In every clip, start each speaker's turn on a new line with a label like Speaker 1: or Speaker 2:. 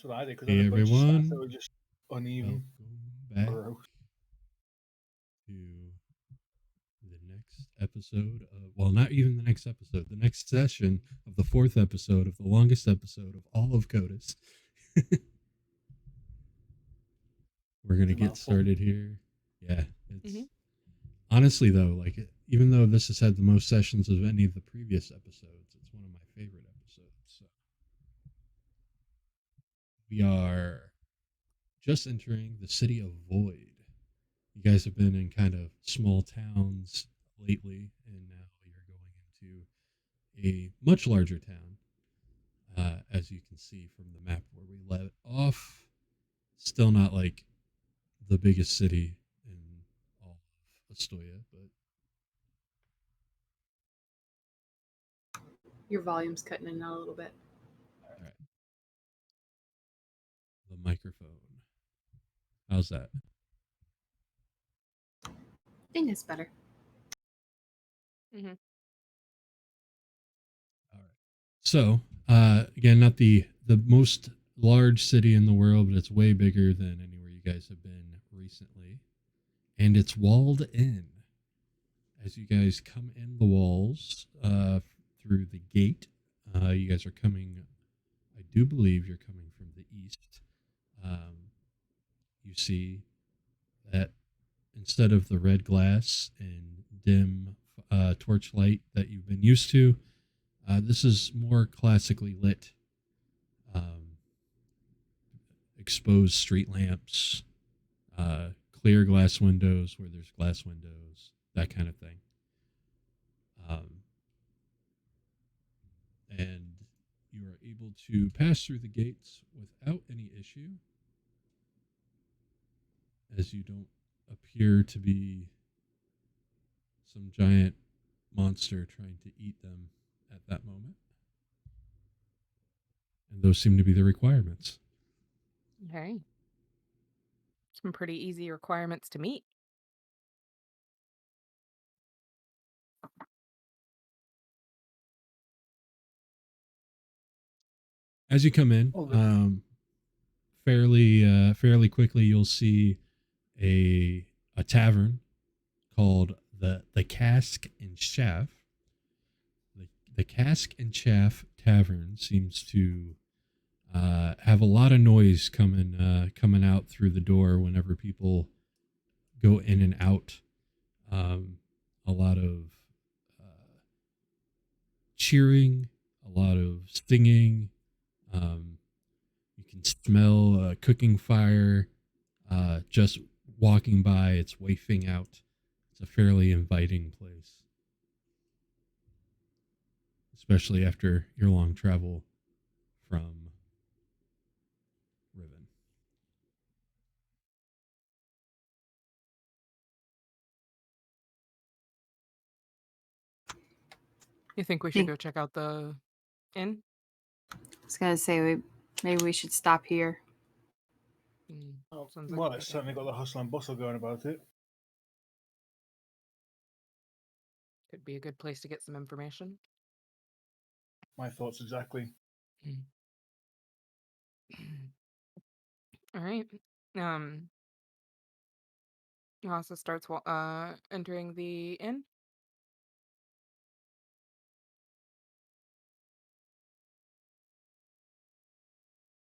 Speaker 1: That's what I did, because
Speaker 2: Hey
Speaker 1: I bunch of stuff
Speaker 2: everyone,
Speaker 1: that were just uneven.
Speaker 2: welcome back
Speaker 1: Gross.
Speaker 2: to the next episode of, well, not even the next episode, the next session of the fourth episode of the longest episode of all of CODIS. We're going to get started here. Yeah, it's honestly though, like, even though this has had the most sessions of any of the previous episodes, it's one of my favorite episodes. So we are just entering the city of Voyd. You guys have been in kind of small towns lately, and now you're going into a much larger town, as you can see from the map where we let off. Still not like the biggest city in all of Astoria, but
Speaker 3: your volume's cutting in out a little bit.
Speaker 2: all right. The microphone. How's that?
Speaker 3: I think it's better.
Speaker 2: All right. So, again, not the most large city in the world, but it's way bigger than anywhere you guys have been recently. And it's walled in. As you guys come in the walls through the gate, you guys are coming, I do believe you're coming from the east. You see that instead of the red glass and dim torchlight that you've been used to, this is more classically lit. Exposed street lamps, clear glass windows where there's glass windows, that kind of thing. And you are able to pass through the gates without any issue, as you don't appear to be some giant monster trying to eat them at that moment. And those seem to be the requirements.
Speaker 4: Okay. Some pretty easy requirements to meet.
Speaker 2: As you come in, fairly quickly, you'll see a tavern called the Cask and Shaft. The Cask and Shaft Tavern seems to have a lot of noise coming out through the door whenever people go in and out. A lot of cheering, a lot of singing. You can smell a cooking fire just walking by. It's wafting out. It's a fairly inviting place, especially after your long travel from Riven.
Speaker 4: You think we should go check out the inn?
Speaker 3: I was gonna say maybe we should stop here.
Speaker 1: Well, it's certainly got the hustle and bustle going about it.
Speaker 4: Could be a good place to get some information.
Speaker 1: My thoughts exactly.
Speaker 4: All right. Hassa starts entering the inn.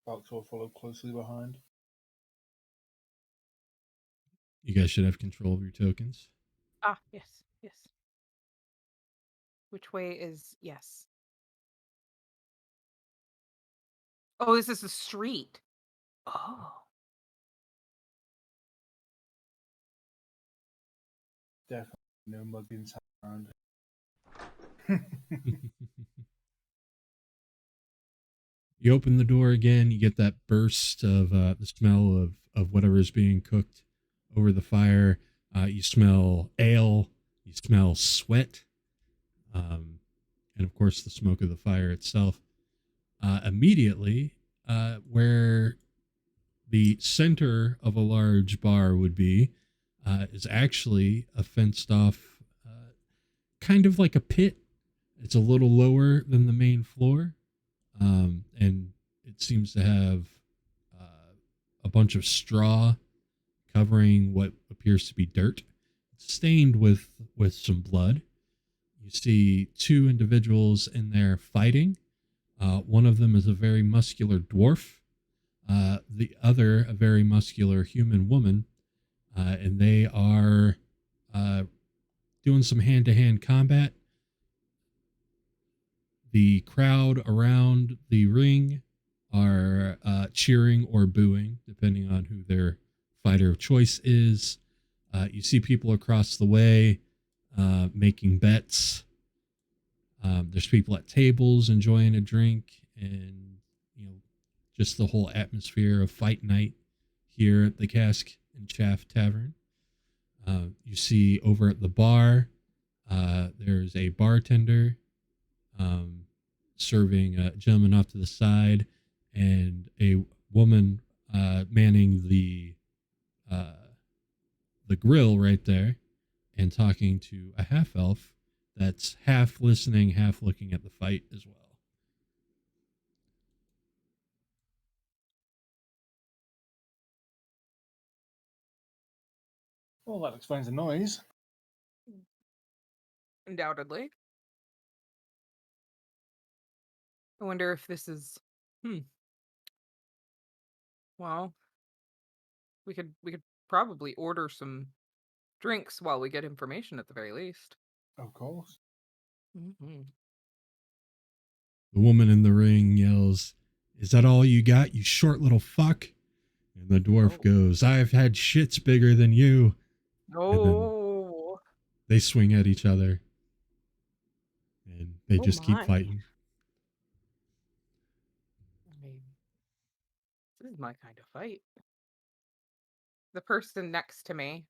Speaker 1: Balxor followed closely behind.
Speaker 2: You guys should have control of your tokens.
Speaker 4: Ah, yes. Which way is yes? Oh, this is the street. Oh.
Speaker 1: Definitely no muggins around.
Speaker 2: You open the door again, you get that burst of the smell of whatever is being cooked over the fire. You smell ale, you smell sweat, and of course the smoke of the fire itself. Immediately, where the center of a large bar would be, is actually a fenced off, kind of like a pit. It's a little lower than the main floor. And it seems to have a bunch of straw covering what appears to be dirt, stained with some blood. You see two individuals in there fighting. One of them is a very muscular dwarf. The other, a very muscular human woman. And they are doing some hand-to-hand combat. The crowd around the ring are cheering or booing, depending on who their fighter of choice is. You see people across the way making bets. There's people at tables enjoying a drink, and just the whole atmosphere of fight night here at the Cask and Shaft Tavern. You see over at the bar, there's a bartender serving a gentleman off to the side, and a woman manning the grill right there and talking to a half elf that's half listening, half looking at the fight as well.
Speaker 1: Well, that explains the noise.
Speaker 4: Undoubtedly. I wonder if this is well, we could probably order some drinks while we get information at the very least.
Speaker 1: Of course.
Speaker 4: Mm-hmm.
Speaker 2: The woman in the ring yells, "Is that all you got, you short little fuck?" And the dwarf goes, "I've had shits bigger than you."
Speaker 4: Oh.
Speaker 2: They swing at each other. And they just keep fighting.
Speaker 4: I mean, this is my kind of fight. The person next to me,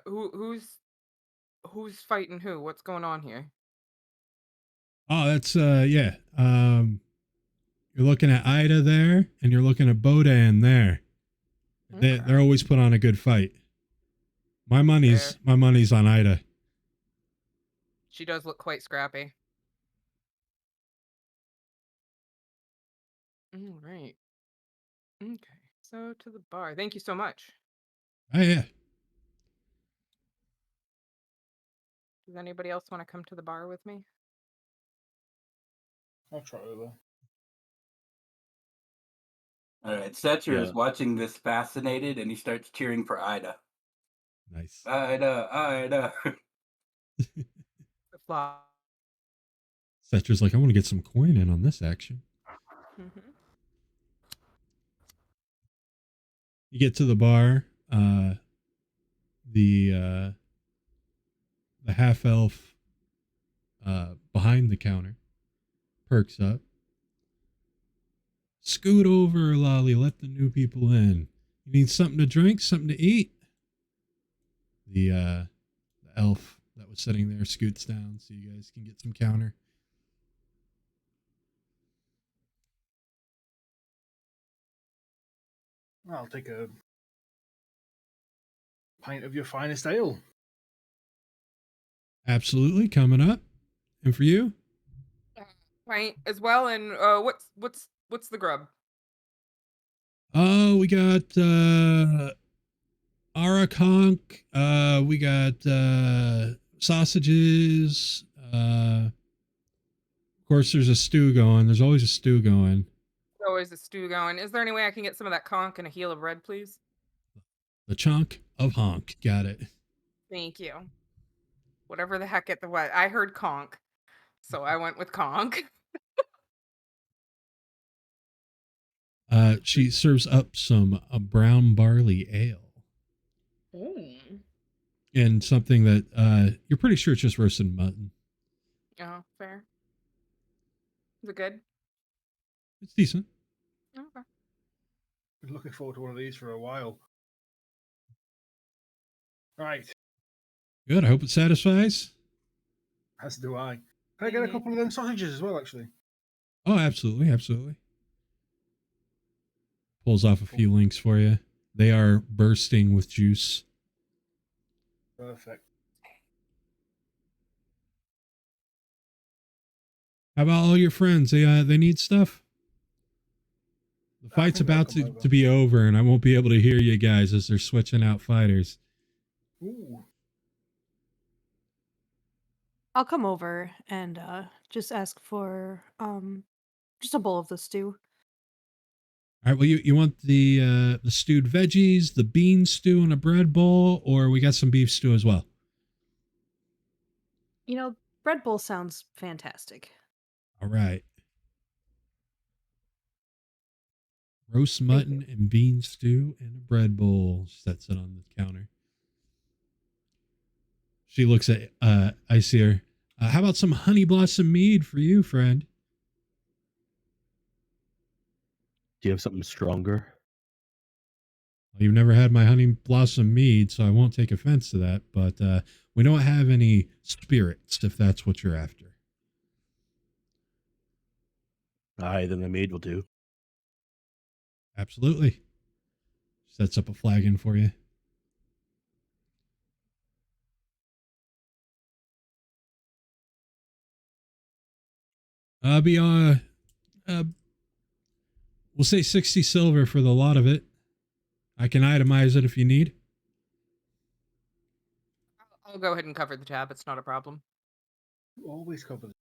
Speaker 4: who's fighting who? What's going on here?
Speaker 2: Oh, that's yeah. You're looking at Ida there, and you're looking at Bodan there.
Speaker 4: Okay.
Speaker 2: They're always put on a good fight. My money's on Ida.
Speaker 4: She does look quite scrappy. All right. Okay. So to the bar. Thank you so much.
Speaker 2: Oh yeah.
Speaker 4: Does anybody else want to come to the bar with me?
Speaker 1: I'll try over.
Speaker 5: All right, Secher is watching this fascinated, and he starts cheering for Ida.
Speaker 2: Nice.
Speaker 5: Ida.
Speaker 4: The fly.
Speaker 2: Secher's like, I want to get some coin in on this action.
Speaker 4: Mm-hmm.
Speaker 2: You get to the bar. The half elf behind the counter perks up. Scoot over, Lolly. Let the new people in. You need something to drink, something to eat. The elf that was sitting there scoots down so you guys can get some counter.
Speaker 1: I'll take a pint of your finest ale.
Speaker 2: Absolutely, coming up. And for you?
Speaker 4: Right, as well. And what's the grub?
Speaker 2: Oh, we got Arakonk. We got sausages. Of course, there's a stew going. There's always a stew going.
Speaker 4: Always a stew going. Is there any way I can get some of that conch and a heel of red, please?
Speaker 2: The chunk of honk. Got it.
Speaker 4: Thank you. Whatever the heck it was. I heard conch, so I went with conch.
Speaker 2: She serves up some brown barley ale.
Speaker 4: Ooh.
Speaker 2: And something that you're pretty sure it's just roasted mutton.
Speaker 4: Oh, fair. Is it good?
Speaker 2: It's decent.
Speaker 4: Okay.
Speaker 1: Been looking forward to one of these for a while. Right.
Speaker 2: Good. I hope it satisfies.
Speaker 1: As do I. Can I get a couple of them sausages as well, actually?
Speaker 2: Oh, absolutely. Absolutely. Pulls off a few links for you. They are bursting with juice.
Speaker 1: Perfect.
Speaker 2: How about all your friends? They need stuff? The fight's
Speaker 1: think they'll
Speaker 2: about
Speaker 1: come
Speaker 2: to,
Speaker 1: over.
Speaker 2: to be over, and I won't be able to hear you guys as they're switching out fighters.
Speaker 1: Ooh.
Speaker 6: I'll come over and just ask for just a bowl of the stew.
Speaker 2: All right, well, you want the stewed veggies, the bean stew, and a bread bowl, or we got some beef stew as well?
Speaker 6: You know, bread bowl sounds fantastic.
Speaker 2: All right. Roast mutton and bean stew and a bread bowl. Sets it on the counter. She looks at Aesir. How about some honey blossom mead for you, friend?
Speaker 7: Do you have something stronger?
Speaker 2: Well, you've never had my honey blossom mead, so I won't take offense to that. But we don't have any spirits, if that's what you're after.
Speaker 7: Aye, then the mead will do.
Speaker 2: Absolutely. Sets up a flagon for you. We'll say 60 silver for the lot of it. I can itemize it if you need.
Speaker 4: I'll go ahead and cover the tab. It's not a problem.
Speaker 1: You always cover.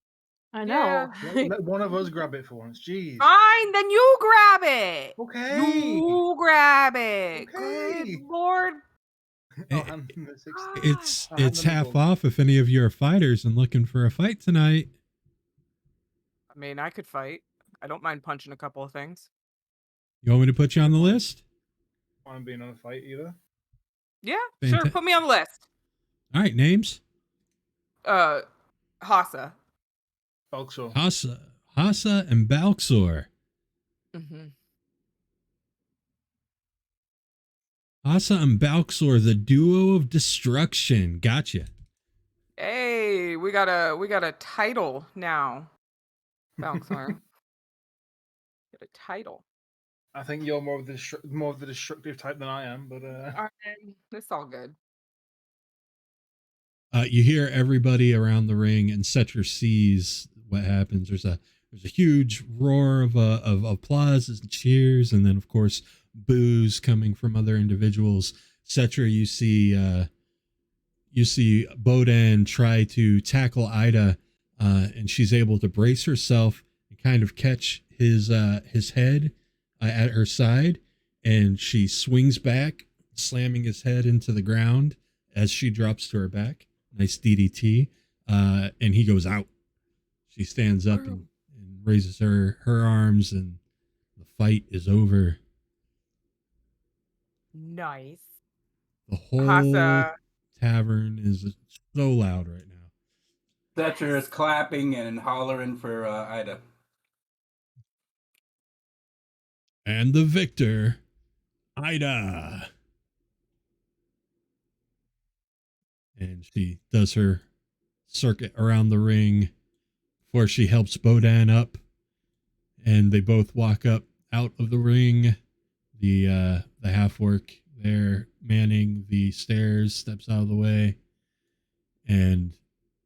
Speaker 6: I know.
Speaker 1: Let one of us grab it for once. Jeez.
Speaker 4: Fine, then you grab it.
Speaker 1: Okay.
Speaker 4: You grab it.
Speaker 1: Okay.
Speaker 4: Good Lord.
Speaker 1: I'll hand them the 60.
Speaker 2: It's
Speaker 1: I'll hand
Speaker 2: it's
Speaker 1: them the
Speaker 2: half
Speaker 1: bowl.
Speaker 2: off if any of you are fighters and looking for a fight tonight.
Speaker 4: I mean, I could fight. I don't mind punching a couple of things.
Speaker 2: You want me to put you on the list?
Speaker 1: I'm being on a fight either.
Speaker 4: Yeah, sure.
Speaker 2: Fanta-
Speaker 4: Put me on the list.
Speaker 2: All right, names.
Speaker 4: Hassa.
Speaker 1: Balxor.
Speaker 2: Hassa and Balxor.
Speaker 4: Mm-hmm.
Speaker 2: Hassa and Balxor, the duo of destruction. Gotcha.
Speaker 4: Hey, we got a title now. Balxor. Get a title.
Speaker 1: I think you're more of the destructive type than I am, but
Speaker 4: It's all good.
Speaker 2: You hear everybody around the ring, and Secher sees what happens. There's a huge roar of applause and cheers, and then of course boos coming from other individuals. Secher, you see Bodan try to tackle Ida, and she's able to brace herself and kind of catch his head at her side, and she swings back, slamming his head into the ground as she drops to her back. Nice DDT, and he goes out. She stands up and raises her arms, and the fight is over.
Speaker 4: Nice.
Speaker 2: The whole
Speaker 4: Hassa.
Speaker 2: tavern is so loud right now.
Speaker 5: Secher is clapping and hollering for Ida.
Speaker 2: And the victor, Ida. And she does her circuit around the ring before she helps Bodan up. And they both walk up out of the ring. The half-orc there manning the stairs steps out of the way. And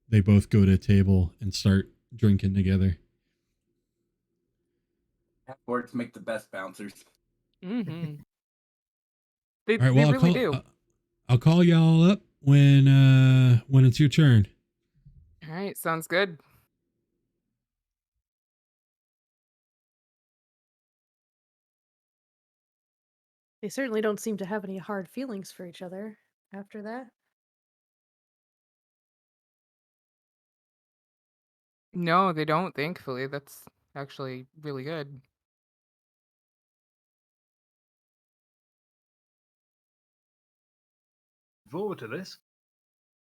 Speaker 2: they both go to a table and start drinking together.
Speaker 5: Half-orcs make the best bouncers.
Speaker 4: Mm-hmm. They
Speaker 2: All right, well,
Speaker 4: really do.
Speaker 2: I'll call y'all up when it's your turn.
Speaker 4: All right, sounds good.
Speaker 6: They certainly don't seem to have any hard feelings for each other after that.
Speaker 4: No, they don't, thankfully. That's actually really good.
Speaker 1: forward to this.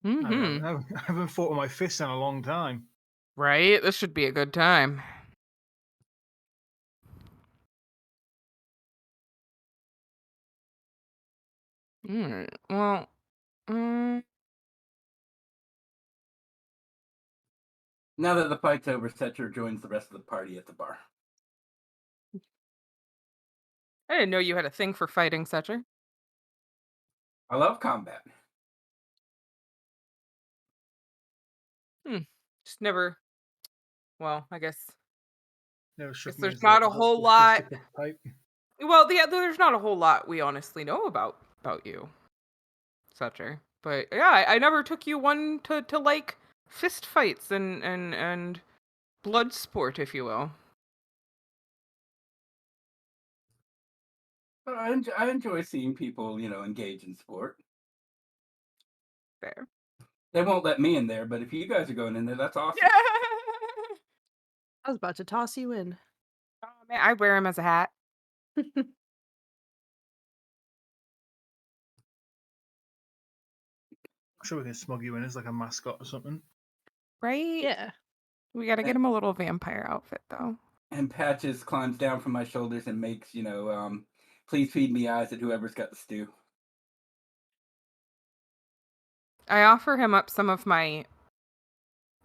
Speaker 4: Mm-hmm.
Speaker 1: I haven't fought with my fists in a long time.
Speaker 4: Right? This should be a good time. Alright, well,
Speaker 5: Now that the fight's over, Secher joins the rest of the party at the bar.
Speaker 4: I didn't know you had a thing for fighting, Secher.
Speaker 5: I love combat.
Speaker 4: Just never. Well, I guess
Speaker 1: Never shook me
Speaker 4: there's
Speaker 1: as
Speaker 4: not
Speaker 1: the
Speaker 4: a whole
Speaker 1: fist
Speaker 4: lot.
Speaker 1: of the pipe.
Speaker 4: Well, there's not a whole lot we honestly know about you, Secher. But yeah, I never took you one to like fist fights and blood sport, if you will.
Speaker 5: But I enjoy seeing people, engage in sport.
Speaker 4: Fair.
Speaker 5: They won't let me in there, but if you guys are going in there, that's awesome.
Speaker 4: Yeah.
Speaker 6: I was about to toss you in.
Speaker 4: Oh man, I wear him as a hat.
Speaker 1: I'm sure we can smuggle you in as like a mascot or something.
Speaker 4: Right?
Speaker 6: Yeah.
Speaker 4: We gotta get him a little vampire outfit though.
Speaker 5: And Patches climbs down from my shoulders and makes, please feed me eyes at whoever's got the stew.
Speaker 4: I offer him up some of my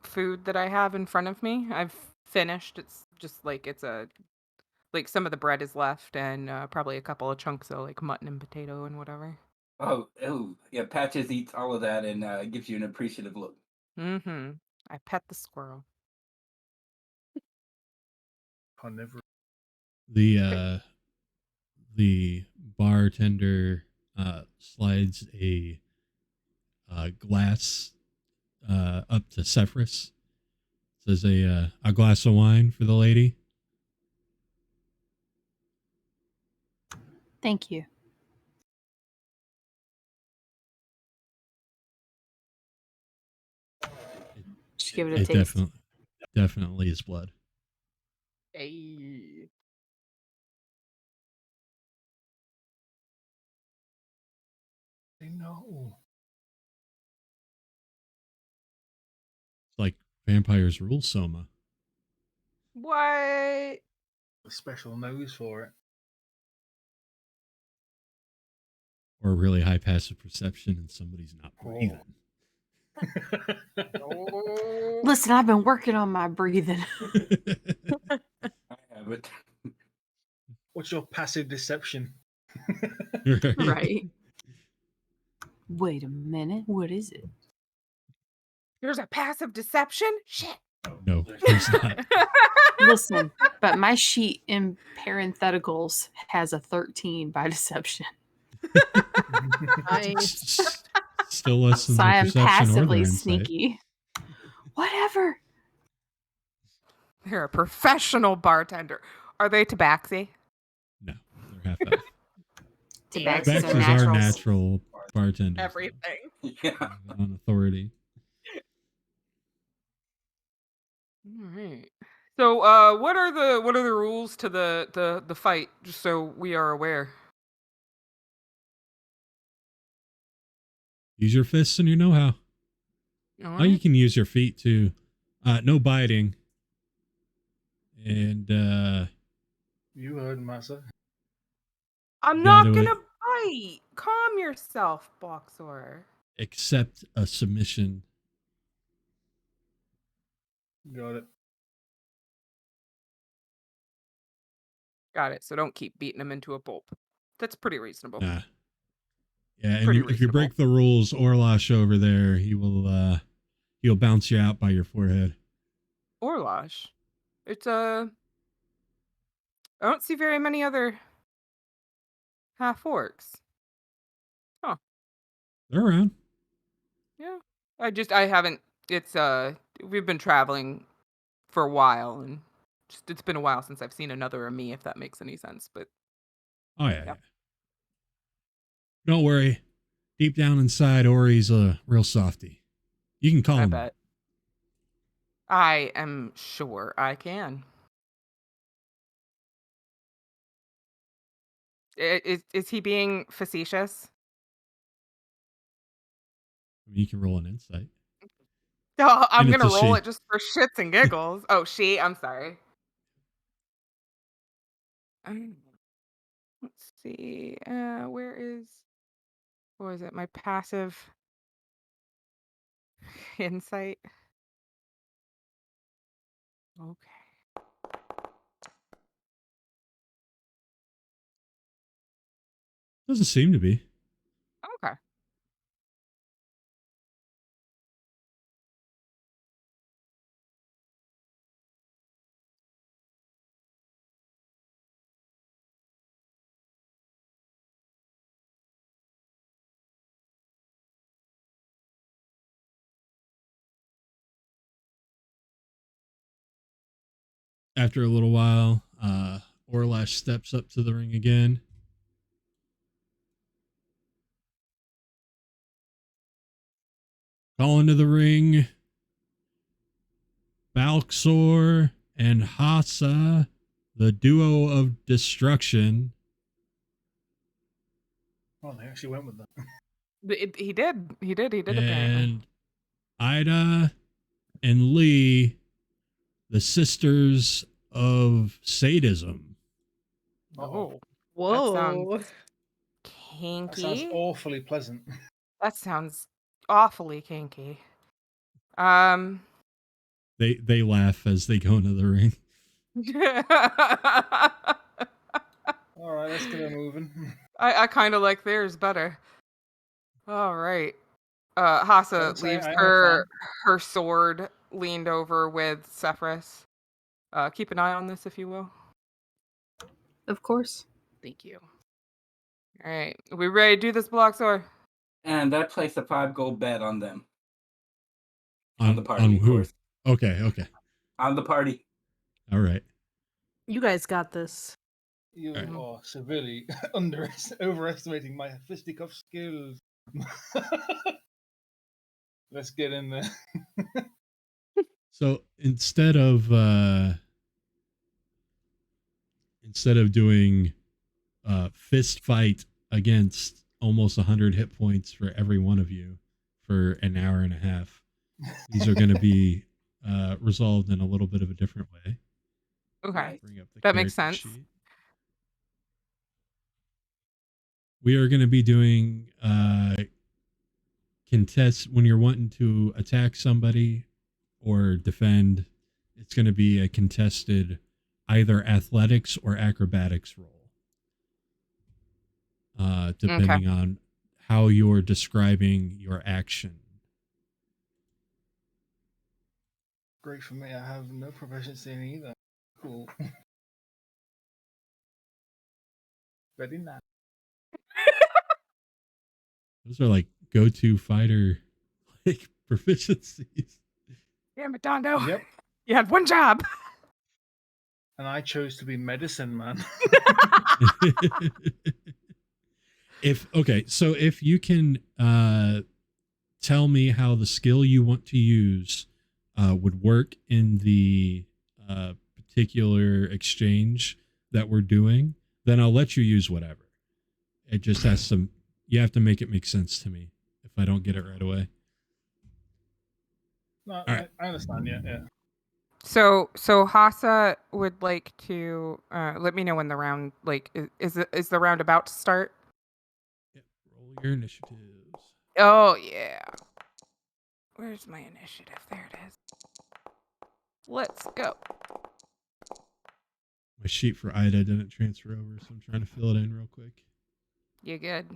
Speaker 4: food that I have in front of me. I've finished. It's just like some of the bread is left and probably a couple of chunks of like mutton and potato and whatever.
Speaker 5: Oh, yeah. Patches eats all of that and gives you an appreciative look.
Speaker 4: Mm-hmm. I pet the squirrel.
Speaker 1: Carnivorous.
Speaker 2: The bartender slides a glass up to Sefris. Says a glass of wine for the lady.
Speaker 3: Thank you. Just give it a
Speaker 2: It
Speaker 3: taste.
Speaker 2: definitely is blood.
Speaker 4: Hey.
Speaker 1: No.
Speaker 2: It's like vampires rule Soma.
Speaker 4: What?
Speaker 1: A special nose for it.
Speaker 2: Or really high passive perception and somebody's not breathing.
Speaker 4: Oh.
Speaker 3: Listen, I've been working on my breathing.
Speaker 5: I have it.
Speaker 1: What's your passive deception?
Speaker 3: Right. Wait a minute. What is it?
Speaker 4: There's a passive deception? Shit.
Speaker 2: No, there's not.
Speaker 3: Listen, but my sheet in parentheticals has a 13 by deception.
Speaker 6: Nice.
Speaker 2: Still less than
Speaker 3: So
Speaker 2: the
Speaker 3: I am
Speaker 2: perception or the
Speaker 3: passively
Speaker 2: insight.
Speaker 3: sneaky. Whatever.
Speaker 4: They're a professional bartender. Are they tabaxi?
Speaker 2: No, they're half elf.
Speaker 3: Tabaxis
Speaker 2: Baxes
Speaker 3: are
Speaker 2: are
Speaker 3: naturals.
Speaker 2: natural bartenders.
Speaker 4: Everything.
Speaker 5: Yeah.
Speaker 2: On authority.
Speaker 4: All right. So, what are the rules to the fight? Just so we are aware.
Speaker 2: Use your fists and your know-how.
Speaker 4: All
Speaker 2: Oh, you
Speaker 4: right.
Speaker 2: can use your feet too. No biting. And
Speaker 1: You heard Massa.
Speaker 4: I'm
Speaker 2: you
Speaker 4: not
Speaker 2: gotta
Speaker 4: gonna bite. Calm yourself, Balxor.
Speaker 2: accept a submission.
Speaker 1: Got it.
Speaker 4: Got it. So don't keep beating him into a pulp. That's pretty reasonable.
Speaker 2: Nah. Yeah, and
Speaker 4: Pretty
Speaker 2: if you break the rules, Orlash over there, he'll bounce you out by your forehead.
Speaker 4: Orlash. It's I don't see very many other half orcs.
Speaker 2: They're around.
Speaker 4: Yeah. I haven't it's we've been traveling for a while and just it's been a while since I've seen another of me, if that makes any sense. But
Speaker 2: Oh yeah.
Speaker 4: Yep.
Speaker 2: Don't worry. Deep down inside, Ori's a real softy. You can call
Speaker 4: I
Speaker 2: him.
Speaker 4: bet. I am sure I can. Is he being facetious?
Speaker 2: I mean, you can roll an insight.
Speaker 4: Oh, I'm
Speaker 2: And it's
Speaker 4: gonna
Speaker 2: a
Speaker 4: roll
Speaker 2: she.
Speaker 4: it just for shits and giggles. Oh, I'm sorry. Let's see. Where is what was it? My passive insight. Okay.
Speaker 2: Doesn't seem to be.
Speaker 4: Okay.
Speaker 2: After a little while, Orlash steps up to the ring again. Call into the ring, Balxor and Hassa, the duo of destruction.
Speaker 1: Oh, they actually went with that.
Speaker 4: He did apparently.
Speaker 2: And Ida and Lee, the sisters of sadism.
Speaker 4: Oh,
Speaker 6: Whoa.
Speaker 4: sounds
Speaker 1: That
Speaker 4: kinky.
Speaker 1: sounds awfully pleasant.
Speaker 4: That sounds awfully kinky.
Speaker 2: They laugh as they go into the ring.
Speaker 1: All right, let's get her moving.
Speaker 4: I kind of like theirs better. All right. Hassa
Speaker 1: Don't say
Speaker 4: leaves
Speaker 1: I am a
Speaker 4: her sword leaned over with Sefris. Keep an eye on this, if you will.
Speaker 3: Of course.
Speaker 4: Thank you. All right. Are we ready to do this, Balxor?
Speaker 5: And I placed a 5 gold bet on them. On the party,
Speaker 2: on
Speaker 5: of
Speaker 2: who?
Speaker 5: course.
Speaker 2: Okay.
Speaker 5: On the party.
Speaker 2: All right.
Speaker 6: You guys got this.
Speaker 1: You
Speaker 2: Alright.
Speaker 1: are severely overestimating my fisticuff skills. Let's get in there.
Speaker 2: So instead of doing fist fight against almost 100 hit points for every one of you for an hour and a half, these are going to be resolved in a little bit of a different way.
Speaker 4: Okay.
Speaker 2: Bring up the
Speaker 4: That makes
Speaker 2: character
Speaker 4: sense.
Speaker 2: sheet. We are going to be doing contest when you're wanting to attack somebody or defend. It's going to be a contested either athletics or acrobatics roll, depending on how you're describing your action.
Speaker 1: Great for me. I have no proficiency in either. Cool. Very nice.
Speaker 2: Those are like go-to fighter like proficiencies.
Speaker 4: Damn it, Dondo.
Speaker 1: Yep.
Speaker 4: You had one job.
Speaker 1: And I chose to be medicine man.
Speaker 2: If you can tell me how the skill you want to use would work in the particular exchange that we're doing, then I'll let you use whatever. It just has some. You have to make it make sense to me if I don't get it right away.
Speaker 1: No,
Speaker 2: right.
Speaker 1: I understand. Yeah.
Speaker 4: So Hassa would like to let me know when the round is the round about to start?
Speaker 2: Yep. Roll your initiatives.
Speaker 4: Oh yeah. Where's my initiative? There it is. Let's go.
Speaker 2: My sheet for Ida didn't transfer over, so I'm trying to fill it in real quick.
Speaker 4: You good?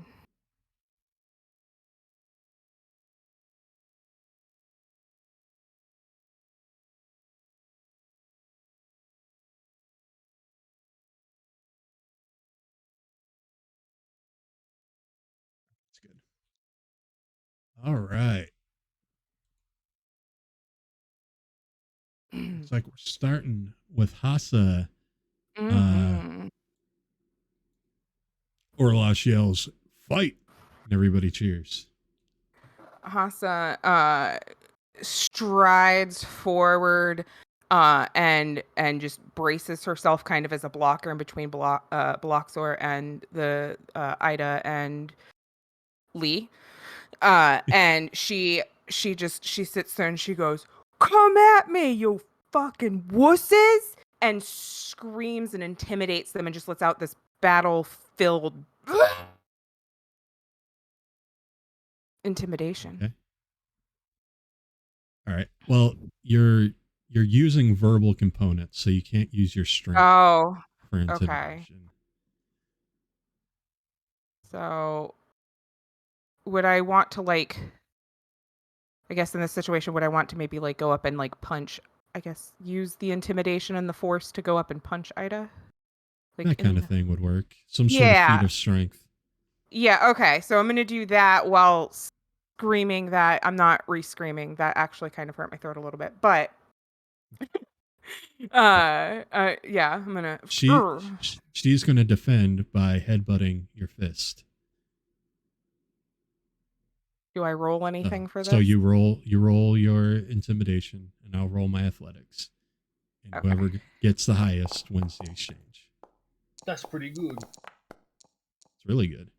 Speaker 2: That's good. All right. Looks like we're starting with Hassa.
Speaker 4: Mm-hmm.
Speaker 2: Orlash yells, "Fight!" and everybody cheers.
Speaker 4: Hassa strides forward and just braces herself kind of as a blocker in between Balxor and the Ida and Lee. And she sits there and she goes, "Come at me, you fucking wusses!" and screams and intimidates them and just lets out this battle-filled intimidation.
Speaker 2: Okay. All right. Well, you're using verbal components, so you can't use your strength
Speaker 4: Oh,
Speaker 2: for
Speaker 4: okay.
Speaker 2: intimidation.
Speaker 4: So would I want to I guess in this situation, would I want to maybe go up and punch, I guess, use the intimidation and the force to go up and punch Ida?
Speaker 2: That kind of thing would work. Some sort of
Speaker 4: Yeah.
Speaker 2: feat of strength.
Speaker 4: Yeah, okay. So I'm going to do that while screaming that I'm not re-screaming. That actually kind of hurt my throat a little bit. But Yeah, I'm gonna.
Speaker 2: She's gonna defend by headbutting your fist.
Speaker 4: Do I roll anything for this?
Speaker 2: So you roll your intimidation, and I'll roll my athletics, and
Speaker 4: Okay.
Speaker 2: whoever gets the highest wins the exchange.
Speaker 1: That's pretty good.
Speaker 2: It's really good.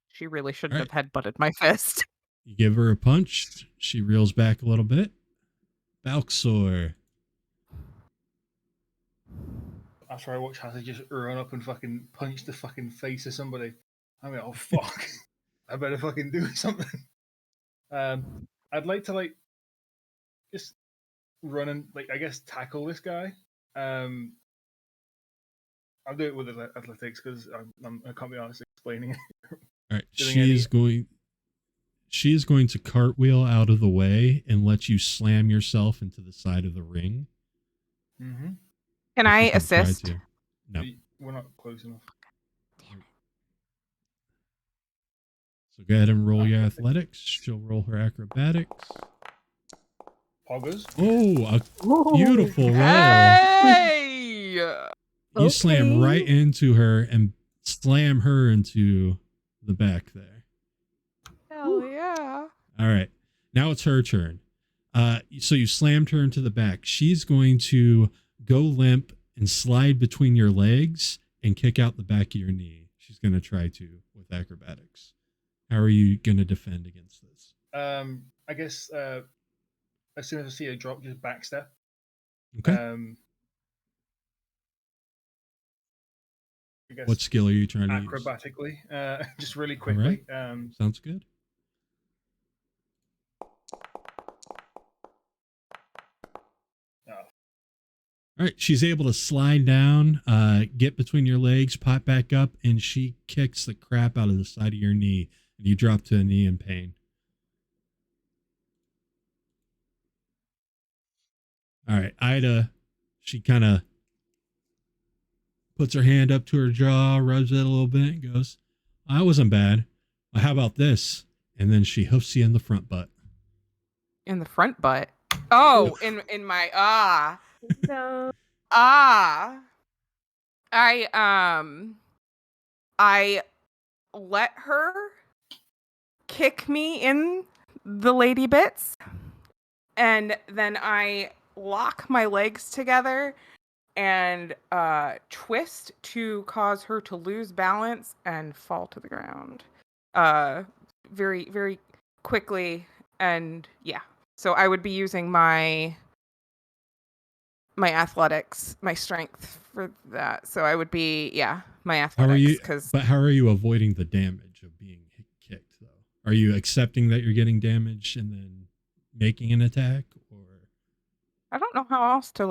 Speaker 4: She really shouldn't have headbutted my fist.
Speaker 2: You give her a punch. She reels back a little bit. Balxor.
Speaker 1: After I watch Hassa just run up and fucking punch the fucking face of somebody, I'm like, oh fuck, I better fucking do something. I'd like to just run and I guess tackle this guy. I'll do it with athletics because I can't be honest explaining it.
Speaker 2: All right, she is going to cartwheel out of the way and let you slam yourself into the side of the ring.
Speaker 1: Mm-hmm.
Speaker 4: Can I assist?
Speaker 2: No.
Speaker 1: We're not close enough.
Speaker 4: Damn it.
Speaker 2: So go ahead and roll your athletics. She'll roll her acrobatics.
Speaker 1: Poggers.
Speaker 2: Oh, a beautiful roll.
Speaker 4: Hey!
Speaker 2: You slam right into her and slam her into the back there.
Speaker 4: Hell yeah.
Speaker 2: All right. Now it's her turn. So you slammed her into the back. She's going to go limp and slide between your legs and kick out the back of your knee. She's going to try to with acrobatics. How are you going to defend against this?
Speaker 1: I guess as soon as I see her drop, just backstep.
Speaker 2: Okay.
Speaker 1: I guess
Speaker 2: what skill are you trying to use?
Speaker 1: Acrobatically. Just really quickly.
Speaker 2: Right. Sounds good. All right, she's able to slide down, get between your legs, pop back up, and she kicks the crap out of the side of your knee, and you drop to a knee in pain. All right, Ida, she kind of puts her hand up to her jaw, rubs it a little bit, and goes, "I wasn't bad. Well, how about this?" And then she hoofs you in the front butt.
Speaker 4: In the front butt? Oh, in my
Speaker 6: No.
Speaker 4: I let her kick me in the lady bits, and then I lock my legs together and twist to cause her to lose balance and fall to the ground very, very quickly. And yeah, so I would be using my athletics, my strength for that. So I would be, my athletics.
Speaker 2: How are you avoiding the damage of being kicked, though? Are you accepting that you're getting damaged and then making an attack, or?
Speaker 4: I don't know how else to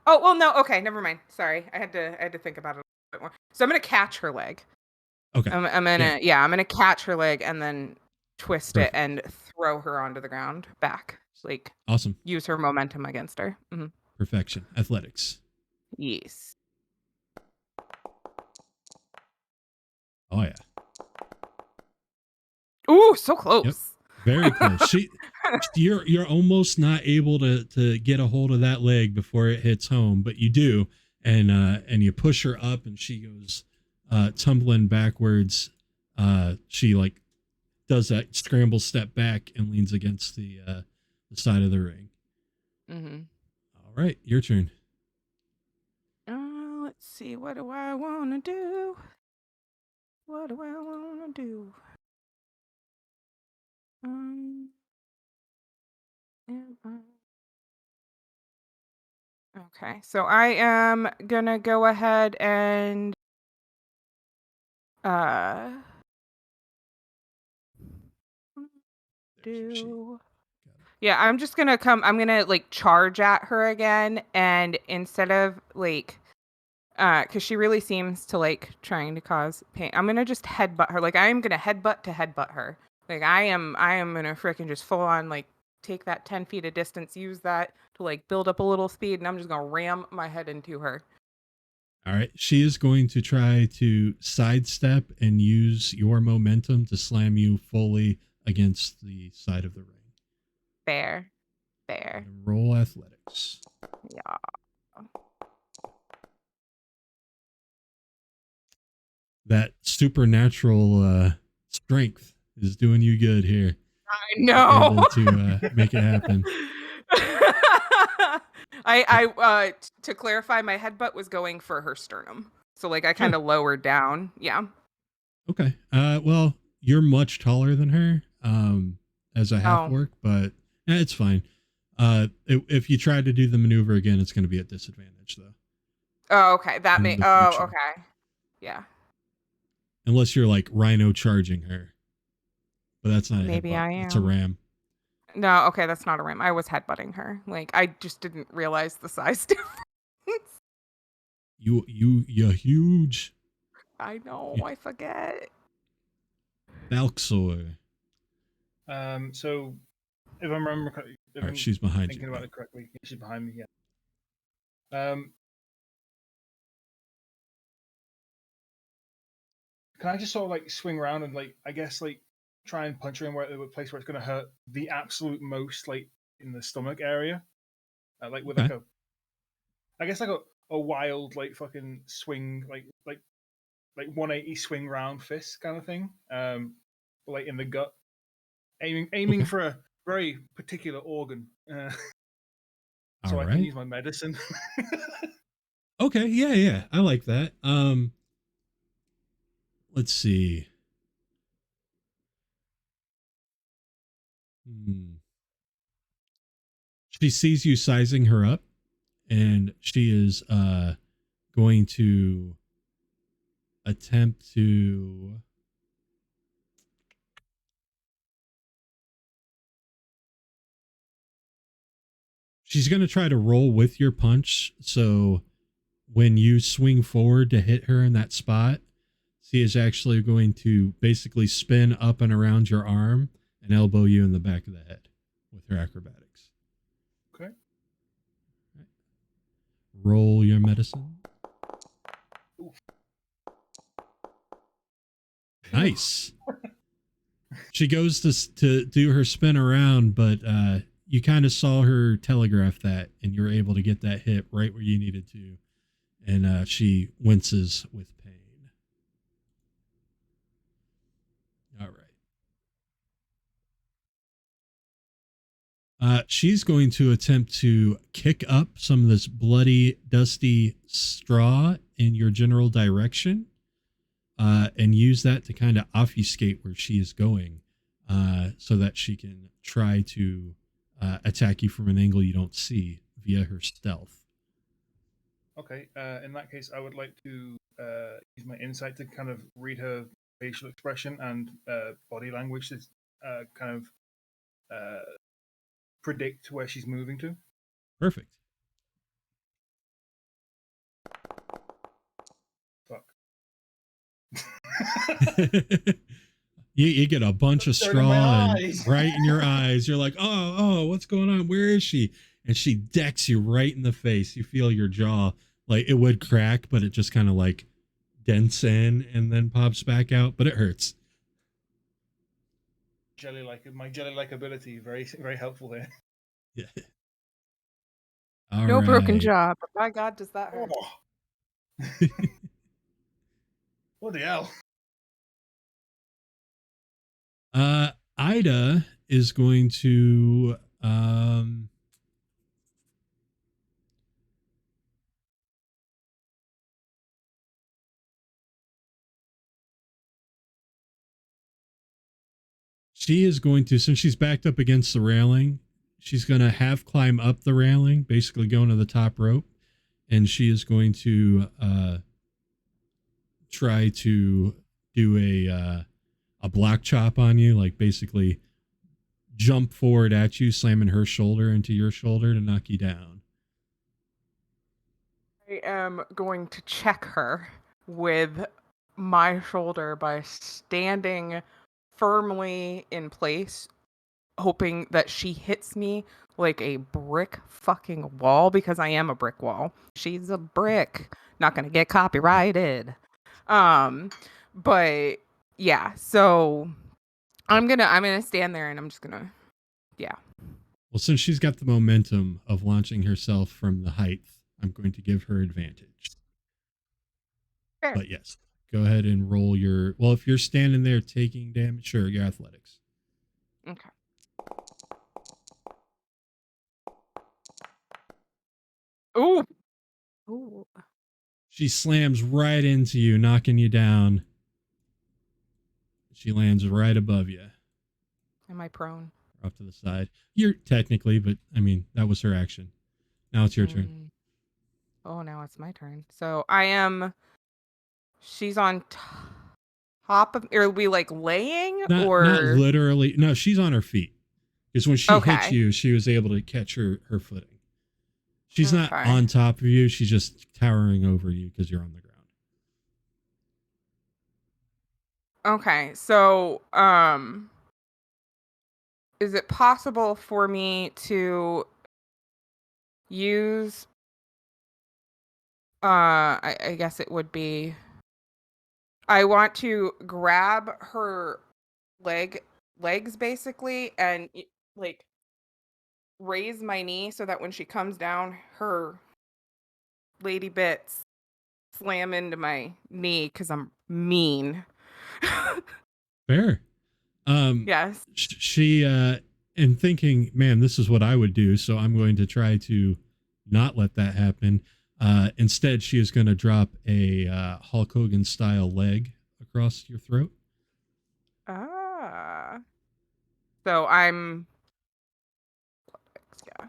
Speaker 4: Oh, well, no. Okay, never mind. Sorry, I had to think about it a little bit more. So I'm gonna catch her leg.
Speaker 2: Okay.
Speaker 4: I'm gonna catch her leg and then twist it and throw her onto the ground back.
Speaker 2: Awesome.
Speaker 4: Use her momentum against her. Mm-hmm.
Speaker 2: Perfection. Athletics.
Speaker 4: Yes.
Speaker 2: Oh yeah.
Speaker 4: Ooh, so close.
Speaker 2: Yep. Very close. You're almost not able to get a hold of that leg before it hits home, but you do, and you push her up, and she goes tumbling backwards. She does that scramble step back and leans against the side of the ring.
Speaker 4: Mm-hmm.
Speaker 2: All right, your turn.
Speaker 4: Let's see. What do I want to do? What do I want to do? Okay, so I am gonna go ahead and I'm just gonna I'm gonna charge at her again, and instead of because she really seems to trying to cause pain, I'm gonna just headbutt her. I am gonna headbutt her. I am gonna freaking just full on take that 10 feet of distance, use that to build up a little speed, and I'm just gonna ram my head into her.
Speaker 2: All right, she is going to try to sidestep and use your momentum to slam you fully against the side of the ring.
Speaker 4: Fair. There.
Speaker 2: Roll athletics.
Speaker 4: Yeah.
Speaker 2: That supernatural strength is doing you good here.
Speaker 4: I know.
Speaker 2: Able to make it happen.
Speaker 4: To clarify, my headbutt was going for her sternum. So like I kind of lowered down. Yeah.
Speaker 2: Okay. Well, you're much taller than her as a half orc, but it's fine. If you try to do the maneuver again, it's going to be at disadvantage though.
Speaker 4: Oh, okay. That may. Oh,
Speaker 2: future.
Speaker 4: okay. Yeah.
Speaker 2: Unless you're like rhino charging her, but that's not.
Speaker 4: Maybe I am.
Speaker 2: It's a ram.
Speaker 4: No, okay, that's not a ram. I was headbutting her. Like I just didn't realize the size difference.
Speaker 2: You're huge.
Speaker 4: I know. I forget.
Speaker 2: Balxor.
Speaker 1: So if I remember correctly,
Speaker 2: she's behind
Speaker 1: thinking
Speaker 2: you.
Speaker 1: about it correctly, she's behind me. Yeah. Can I just sort of like swing around and like I guess like try and punch her in a place where it's going to hurt the absolute most, like in the stomach area, like with like a, I guess like a wild like fucking swing like 180 swing round fist kind of thing, like in the gut, aiming for a very particular organ, so I can use my medicine.
Speaker 2: Okay, yeah, I like that. Let's see. She sees you sizing her up, and she is going to attempt to she's going to try to roll with your punch, so when you swing forward to hit her in that spot, she is actually going to basically spin up and around your arm and elbow you in the back of the head with her acrobatics.
Speaker 1: Okay.
Speaker 2: Right. Roll your medicine.
Speaker 1: Oof.
Speaker 2: Nice. She goes to do her spin around, but you kind of saw her telegraph that, and you're able to get that hit right where you needed to. And she winces with pain. All right. She's going to attempt to kick up some of this bloody, dusty straw in your general direction, and use that to kind of obfuscate where she is going, so that she can try to attack you from an angle you don't see via her stealth.
Speaker 1: Okay, in that case, I would like to use my insight to kind of read her facial expression and body language to kind of predict where she's moving to.
Speaker 2: Perfect.
Speaker 1: Fuck.
Speaker 2: You get a bunch of straw and right in your eyes. You're like, oh, what's going on? Where is she? And she decks you right in the face. You feel your jaw, like it would crack, but it just kind of like dents in and then pops back out, but it hurts.
Speaker 1: My jelly-like ability, very, very helpful there.
Speaker 2: Yeah.
Speaker 4: No broken jaw, but by God, does that hurt?
Speaker 1: Oh. What the hell?
Speaker 2: Ida is going to she is going to, since she's backed up against the railing, she's going to half climb up the railing, basically going to the top rope, and she is going to try to do a block chop on you, like basically jump forward at you, slamming her shoulder into your shoulder to knock you down.
Speaker 4: I am going to check her with my shoulder by standing firmly in place, hoping that she hits me like a brick fucking wall, because I am a brick wall. She's a brick. Not gonna get copyrighted. But yeah, so I'm gonna stand there and I'm just gonna, yeah.
Speaker 2: Well, since she's got the momentum of launching herself from the height, I'm going to give her advantage.
Speaker 4: Sure.
Speaker 2: But yes, go ahead and roll your. Well, if you're standing there taking damage, sure, your athletics.
Speaker 4: Okay. Ooh.
Speaker 6: Ooh.
Speaker 2: She slams right into you, knocking you down. She lands right above you.
Speaker 4: Am I prone?
Speaker 2: Off to the side. You're technically, but I mean, that was her action. Now it's your turn.
Speaker 4: Oh, now it's my turn. So I am. She's on top of. Are we like laying
Speaker 2: Not literally. No, she's on her feet. Because when she hit
Speaker 4: Okay.
Speaker 2: you, she was able to catch her footing. She's not
Speaker 4: Okay.
Speaker 2: on top of you. She's just towering over you because you're on the ground.
Speaker 4: Okay. So is it possible for me to use I guess it would be I want to grab her legs basically and like raise my knee so that when she comes down her lady bits slam into my knee because I'm mean.
Speaker 2: Fair.
Speaker 4: Yes.
Speaker 2: She in thinking, man, this is what I would do, so I'm going to try to not let that happen. Instead, she is going to drop a Hulk Hogan style leg across your throat.
Speaker 4: So I'm yeah.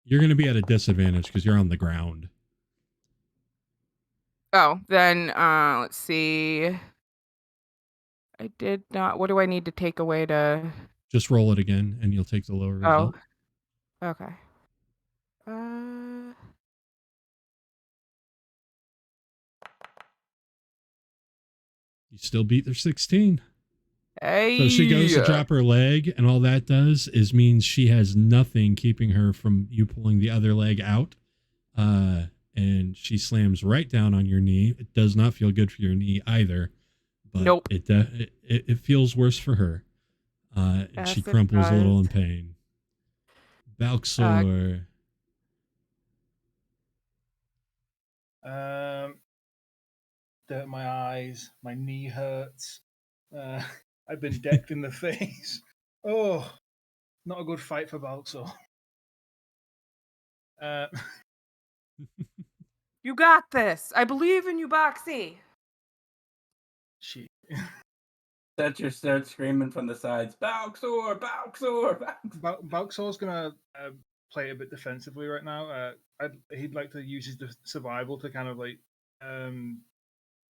Speaker 2: You're going to be at a disadvantage because you're on the ground.
Speaker 4: Oh, then let's see. I did not. What do I need to take away to?
Speaker 2: Just roll it again, and you'll take the lower result.
Speaker 4: Oh, okay.
Speaker 2: You still beat their 16.
Speaker 4: Hey.
Speaker 2: So she goes to drop her leg, and all that does is means she has nothing keeping her from you pulling the other leg out. And she slams right down on your knee. It does not feel good for your knee either. But
Speaker 4: nope.
Speaker 2: It feels worse for her. And
Speaker 4: yes,
Speaker 2: she crumples a little in pain. Balxor.
Speaker 1: Dirt in my eyes. My knee hurts. I've been decked in the face. Oh, not a good fight for Balxor.
Speaker 4: You got this. I believe in you, Boxy.
Speaker 1: Shit.
Speaker 5: Secher starts screaming from the sides, Balxor, Balxor, Balxor.
Speaker 1: Balxor's going to play a bit defensively right now. He'd like to use his survival to kind of like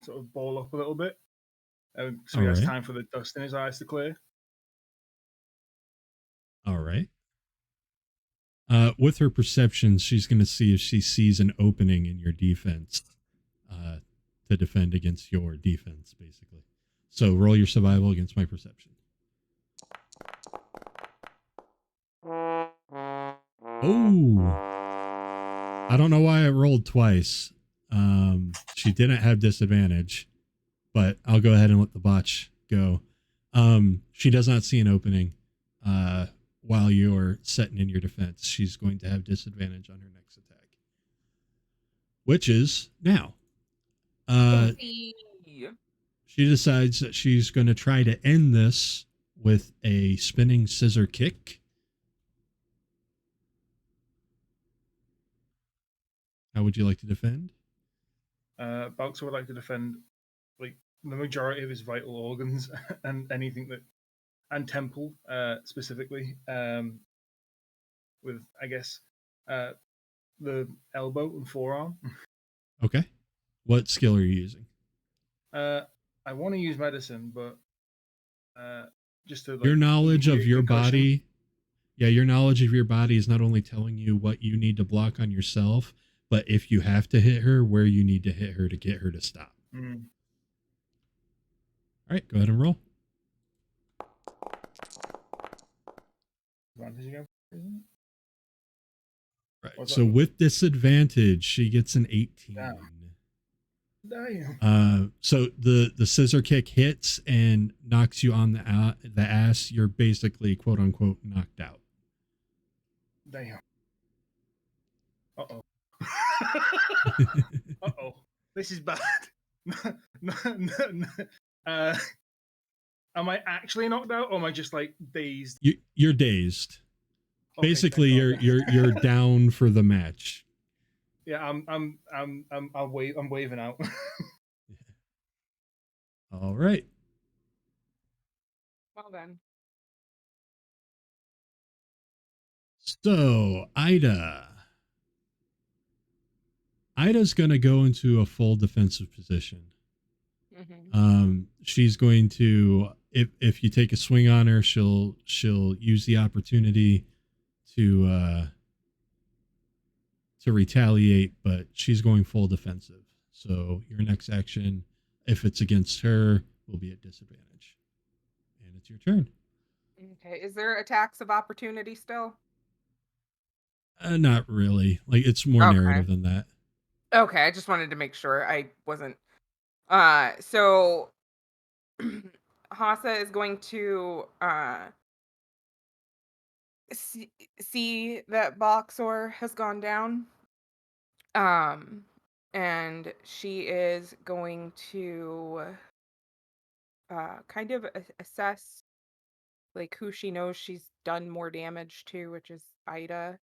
Speaker 1: sort of ball up a little bit. So he has time for the dust in his eyes to clear.
Speaker 2: All right. With her perception, she's going to see if she sees an opening in your defense to defend against your defense, basically. So roll your survival against my perception. Oh, I don't know why I rolled twice. She didn't have disadvantage, but I'll go ahead and let the botch go. She does not see an opening. While you're setting in your defense, she's going to have disadvantage on her next attack, which is now. She decides that she's going to try to end this with a spinning scissor kick. How would you like to defend?
Speaker 1: Balxor would like to defend like the majority of his vital organs and anything that, and temple specifically, with I guess the elbow and forearm.
Speaker 2: Okay. What skill are you using?
Speaker 1: I want to use medicine, but just to like,
Speaker 2: your knowledge of your body. Yeah, your knowledge of your body is not only telling you what you need to block on yourself, but if you have to hit her, where you need to hit her to get her to stop.
Speaker 1: Mm.
Speaker 2: All right, go ahead and roll.
Speaker 1: Advantage again, isn't it?
Speaker 2: Right. So with disadvantage, she gets an 18.
Speaker 1: Damn.
Speaker 2: So the scissor kick hits and knocks you on the ass. You're basically quote unquote knocked out.
Speaker 1: Damn. Uh-oh. Uh-oh. This is bad. Am I actually knocked out, or am I just like dazed?
Speaker 2: You're dazed.
Speaker 1: Okay,
Speaker 2: Basically,
Speaker 1: thank God.
Speaker 2: you're down for the match.
Speaker 1: Yeah, I'm waving out.
Speaker 2: All right.
Speaker 4: Well then.
Speaker 2: So, Ida's going to go into a full defensive position. She's going to, if you take a swing on her, she'll use the opportunity to retaliate, but she's going full defensive. So your next action, if it's against her, will be at disadvantage. And it's your turn.
Speaker 4: Okay. Is there attacks of opportunity still?
Speaker 2: Not really. Like, it's more narrative than that.
Speaker 4: Okay, I just wanted to make sure I wasn't. So Hassa is going to see that Balxor has gone down. And she is going to kind of assess like who she knows she's done more damage to, which is Ida.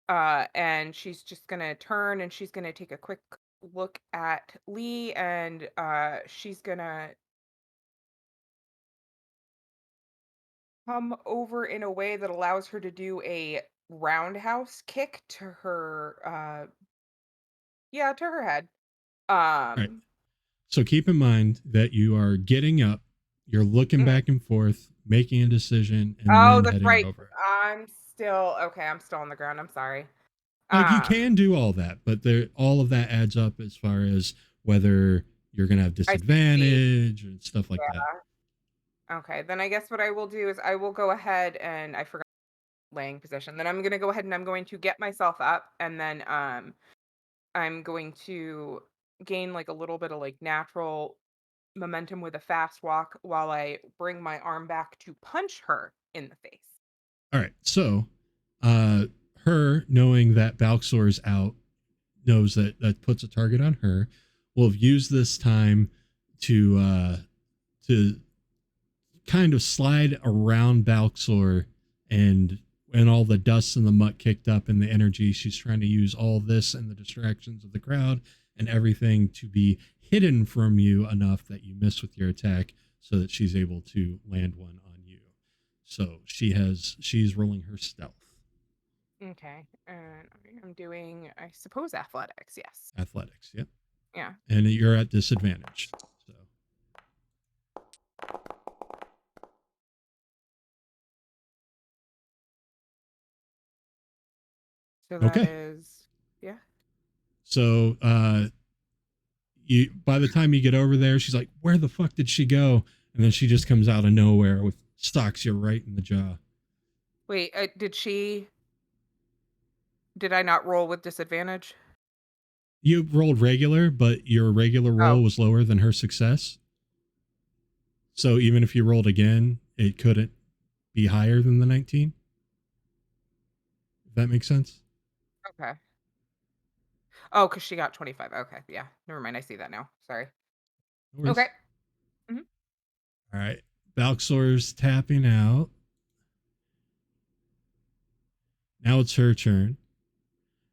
Speaker 4: And she's just gonna turn and she's gonna take a quick look at Lee, and she's gonna come over in a way that allows her to do a roundhouse kick to her to her head.
Speaker 2: Right. So keep in mind that you are getting up, you're looking back and forth, making a decision, and then
Speaker 4: that's
Speaker 2: heading
Speaker 4: right.
Speaker 2: over.
Speaker 4: I'm still on the ground. I'm sorry.
Speaker 2: Like, you can do all that, but all of that adds up as far as whether you're going to have disadvantage and stuff like that.
Speaker 4: Okay, then I guess what I will do is I will go ahead and I forgot laying position. Then I'm going to go ahead and I'm going to get myself up, and then I'm going to gain like a little bit of like natural momentum with a fast walk while I bring my arm back to punch her in the face.
Speaker 2: All right. So, her knowing that Balxor's out, knows that puts a target on her, will have used this time to kind of slide around Balxor, and when all the dust and the muck kicked up and the energy, she's trying to use all this and the distractions of the crowd and everything to be hidden from you enough that you miss with your attack, so that she's able to land one on you. So she's rolling her stealth.
Speaker 4: Okay, and I'm doing, I suppose, athletics. Yes.
Speaker 2: Athletics, yep.
Speaker 4: Yeah.
Speaker 2: And you're at disadvantage.
Speaker 4: So that is, yeah.
Speaker 2: So you, by the time you get over there, she's like, "Where the fuck did she go?" And then she just comes out of nowhere with stalks you right in the jaw.
Speaker 4: Wait, did I not roll with disadvantage?
Speaker 2: You rolled regular, but your regular roll was lower than her success. So even if you rolled again, it couldn't be higher than the 19. If that makes sense.
Speaker 4: Okay. Oh, because she got 25. Okay, yeah. Never mind. I see that now. Sorry.
Speaker 2: No worries. Okay. All right. Balxor's tapping out. Now it's her turn.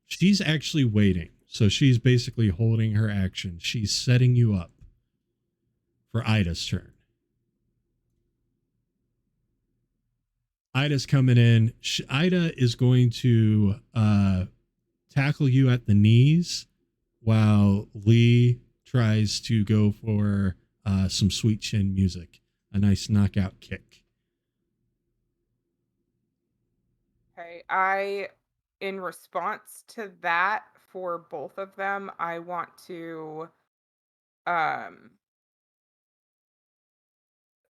Speaker 2: She's actually waiting. So she's basically holding her action. She's setting you up for Ida's turn. Ida's coming in. Ida is going to tackle you at the knees while Lee tries to go for some sweet chin music, a nice knockout kick.
Speaker 4: Okay, in response to that, for both of them, I want to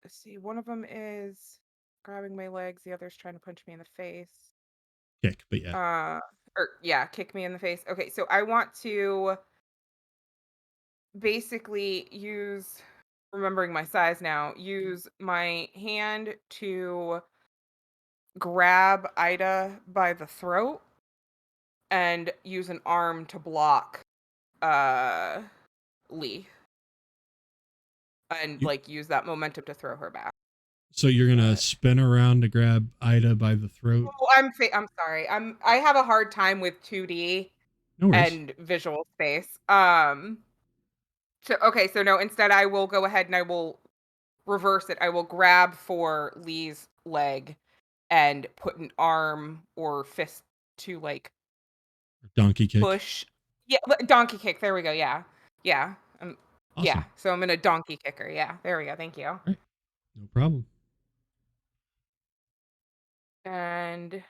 Speaker 4: let's see, one of them is grabbing my legs, the other's trying to punch me in the face.
Speaker 2: Kick, but yeah.
Speaker 4: Kick me in the face. Okay, so I want to basically use, remembering my size now, use my hand to grab Ida by the throat and use an arm to block Lee. And like use that momentum to throw her back.
Speaker 2: So you're gonna spin around to grab Ida by the throat?
Speaker 4: Oh, I'm sorry. I have a hard time with 2D and visual space. So no, instead I will go ahead and I will reverse it. I will grab for Lee's leg and put an arm or fist to like
Speaker 2: donkey kick.
Speaker 4: Push. Yeah, donkey kick. There we go. Yeah. Yeah.
Speaker 2: Awesome.
Speaker 4: Yeah. So I'm gonna donkey kick her. Yeah. There we go. Thank you.
Speaker 2: Right. No problem.
Speaker 4: And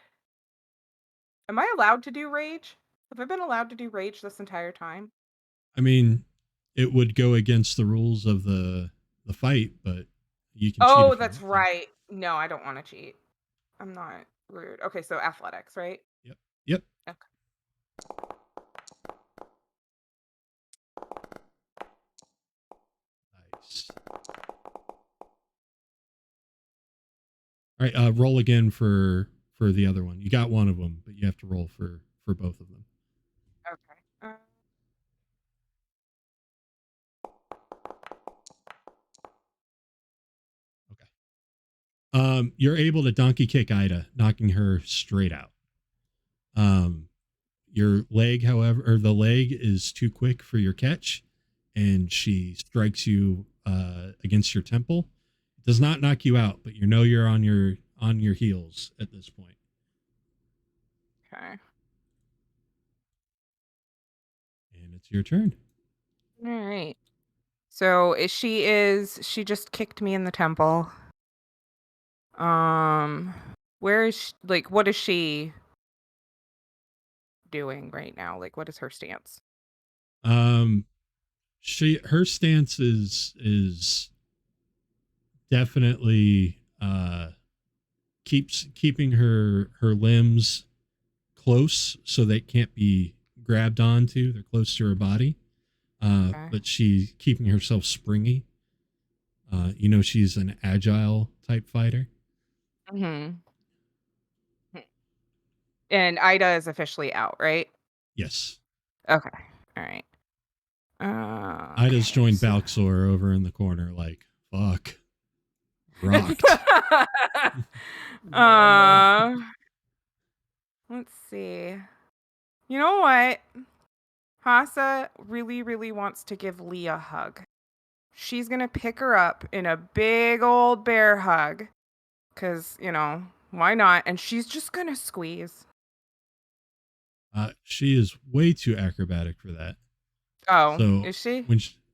Speaker 4: am I allowed to do rage? Have I been allowed to do rage this entire time?
Speaker 2: I mean, it would go against the rules of the fight, but you can cheat.
Speaker 4: Oh, that's right. No, I don't want to cheat. I'm not rude. Okay, so athletics, right?
Speaker 2: Yep.
Speaker 4: Okay.
Speaker 2: Nice. All right, roll again for the other one. You got one of them, but you have to roll for both of them.
Speaker 4: Okay.
Speaker 2: You're able to donkey kick Ida, knocking her straight out. Your leg, however, or the leg is too quick for your catch, and she strikes you against your temple. It does not knock you out, but you know you're on your heels at this point.
Speaker 4: Okay.
Speaker 2: And it's your turn.
Speaker 4: All right. So she just kicked me in the temple. Where is what is she doing right now? Like, what is her stance?
Speaker 2: Her stance is definitely keeping her limbs close so they can't be grabbed onto. They're close to her body. Okay. But she's keeping herself springy. She's an agile type fighter.
Speaker 4: Mm-hmm. And Ida is officially out, right?
Speaker 2: Yes.
Speaker 4: Okay. All right.
Speaker 2: Ida's joined Balxor over in the corner, like, fuck. Rocked.
Speaker 4: Let's see. You know what? Hassa really, really wants to give Lee a hug. She's going to pick her up in a big old bear hug. Because, why not? And she's just going to squeeze.
Speaker 2: She is way too acrobatic for that.
Speaker 4: Oh,
Speaker 2: so
Speaker 4: is she?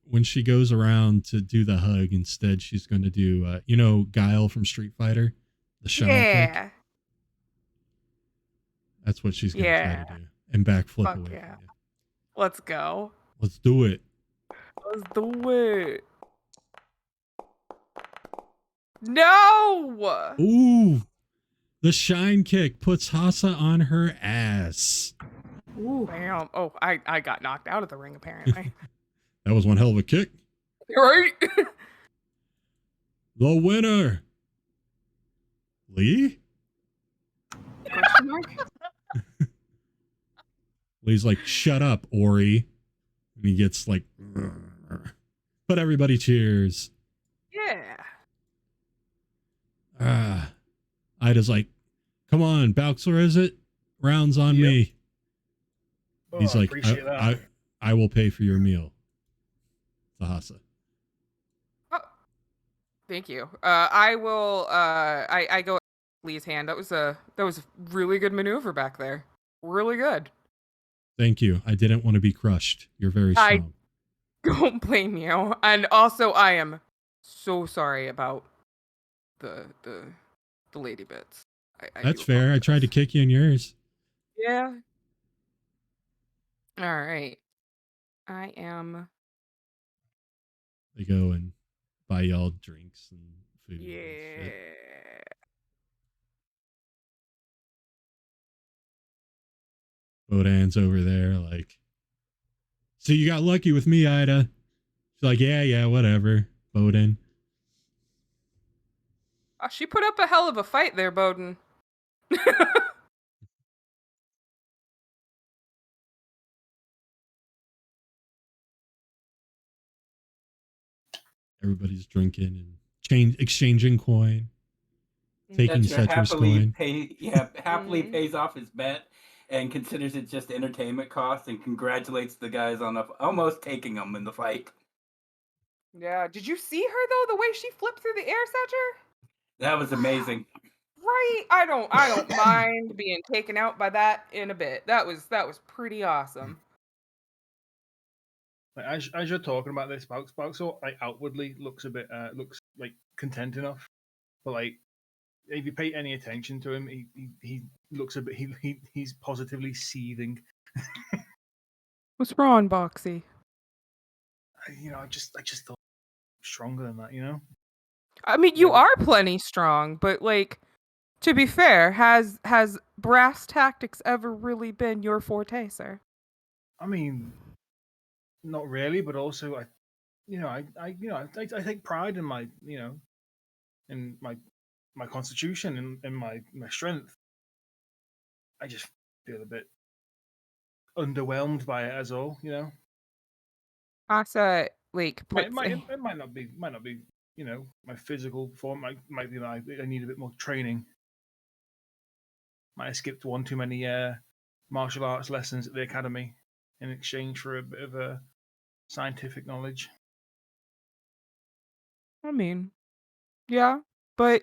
Speaker 2: When she goes around to do the hug, instead she's going to do, Guile from Street Fighter? The shine kick? That's what she's going to try to do. And backflip away from you.
Speaker 4: Let's go.
Speaker 2: Let's do it.
Speaker 4: Let's do it. No!
Speaker 2: Ooh! The shine kick puts Hassa on her ass.
Speaker 4: Ooh. Damn. Oh, I got knocked out of the ring, apparently.
Speaker 2: That was one hell of a kick.
Speaker 4: Right?
Speaker 2: The winner. Lee?
Speaker 4: Question mark?
Speaker 2: Lee's like, shut up, Ori. And he gets like, but everybody cheers.
Speaker 4: Yeah.
Speaker 2: Ida's like, come on, Balxor, is it? Rounds on me. He's like, I will pay for your meal. Hassa.
Speaker 4: Oh, thank you. I will. I go Lee's hand. That was a really good maneuver back there. Really good.
Speaker 2: Thank you. I didn't want to be crushed. You're very strong.
Speaker 4: I don't blame you. And also, I am so sorry about the lady bits.
Speaker 2: That's fair. I tried to kick you in yours.
Speaker 4: Yeah. All right. I am.
Speaker 2: They go and buy y'all drinks and food.
Speaker 4: Yeah.
Speaker 2: And shit. Bodan's over there, like, so you got lucky with me, Ida. She's like, yeah, whatever, Bodan.
Speaker 4: She put up a hell of a fight there, Bodan.
Speaker 2: Everybody's drinking and exchanging coin, taking
Speaker 5: Secher
Speaker 2: Secher's coin.
Speaker 5: happily pays off his bet and considers it just entertainment costs and congratulates the guys on almost taking them in the fight.
Speaker 4: Yeah. Did you see her though? The way she flipped through the air, Secher?
Speaker 5: That was amazing.
Speaker 4: Right. I don't mind being taken out by that in a bit. That was pretty awesome.
Speaker 1: Like, as you're talking about this, Balxor like outwardly looks a bit looks like content enough, but like if you pay any attention to him, he looks a bit he's positively seething.
Speaker 4: What's wrong, Boxy?
Speaker 1: I just thought stronger than that.
Speaker 4: I mean, you are plenty strong, but like, to be fair, has brass tactics ever really been your forte, sir?
Speaker 1: I mean, not really, but also I take pride in my in my constitution and my strength. I just feel a bit underwhelmed by it as all.
Speaker 4: Hassa like
Speaker 1: It might not be my physical form might be that I need a bit more training. Might have skipped one too many martial arts lessons at the academy in exchange for a bit of scientific knowledge.
Speaker 4: I mean, yeah, but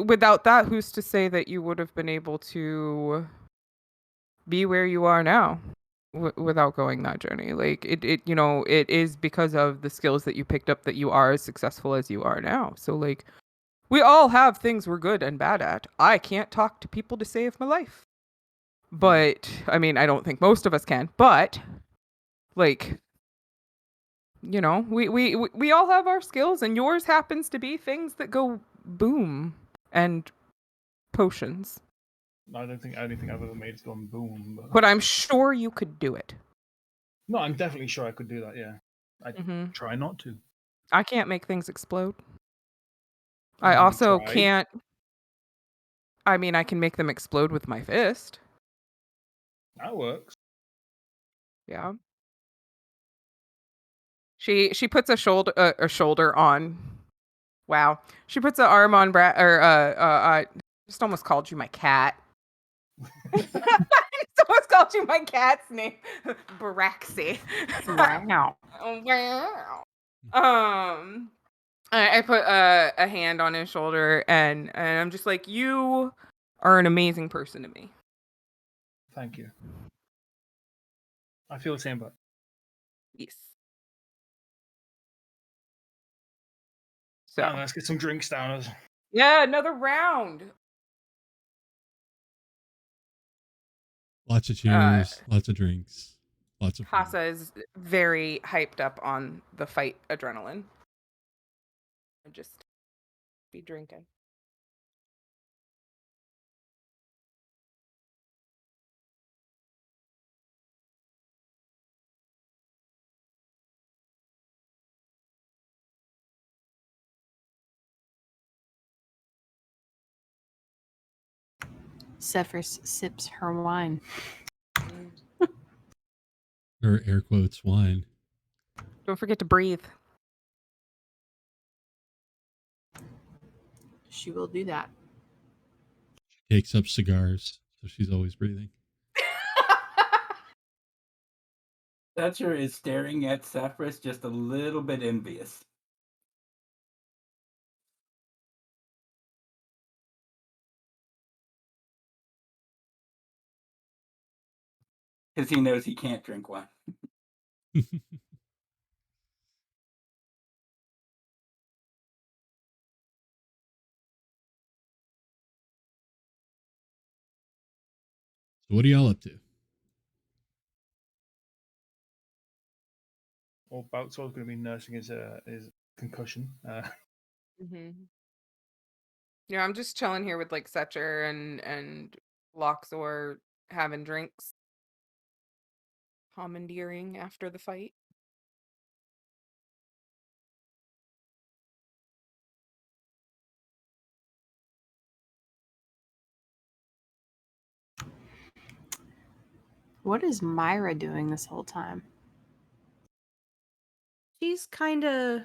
Speaker 4: without that, who's to say that you would have been able to be where you are now without going that journey? Like it is because of the skills that you picked up that you are as successful as you are now. So like, we all have things we're good and bad at. I can't talk to people to save my life, but I mean, I don't think most of us can. But like, we all have our skills, and yours happens to be things that go boom and potions.
Speaker 1: I don't think I've ever made it go boom.
Speaker 4: But I'm sure you could do it.
Speaker 1: No, I'm definitely sure I could do that. Yeah, I try not to.
Speaker 4: I can't make things explode. I also can't. I mean, I can make them explode with my fist.
Speaker 1: That works.
Speaker 4: Yeah. She puts a shoulder on. Wow. She puts an arm on I just almost called you my cat. I just almost called you my cat's name. Baraxi.
Speaker 3: Wow.
Speaker 4: Wow. I put a hand on his shoulder and I'm just like, you are an amazing person to me.
Speaker 1: Thank you. I feel the same, but
Speaker 4: yes. So
Speaker 1: let's get some drinks down us.
Speaker 4: Yeah, another round.
Speaker 2: Lots of cheers, lots of drinks, lots of food.
Speaker 4: Hassa is very hyped up on the fight adrenaline. Just be drinking.
Speaker 3: Sefris sips her wine.
Speaker 2: Her air quotes wine.
Speaker 4: Don't forget to breathe.
Speaker 3: She will do that.
Speaker 2: She takes up cigars, so she's always breathing.
Speaker 5: Secher is staring at Sefris just a little bit envious. Because he knows he can't drink wine.
Speaker 2: So what are y'all up to?
Speaker 1: Well, Balxor's going to be nursing his concussion.
Speaker 4: Yeah, I'm just chilling here with like Secher and Balxor having drinks, commandeering after the fight.
Speaker 3: What is Myra doing this whole time?
Speaker 6: She's kind of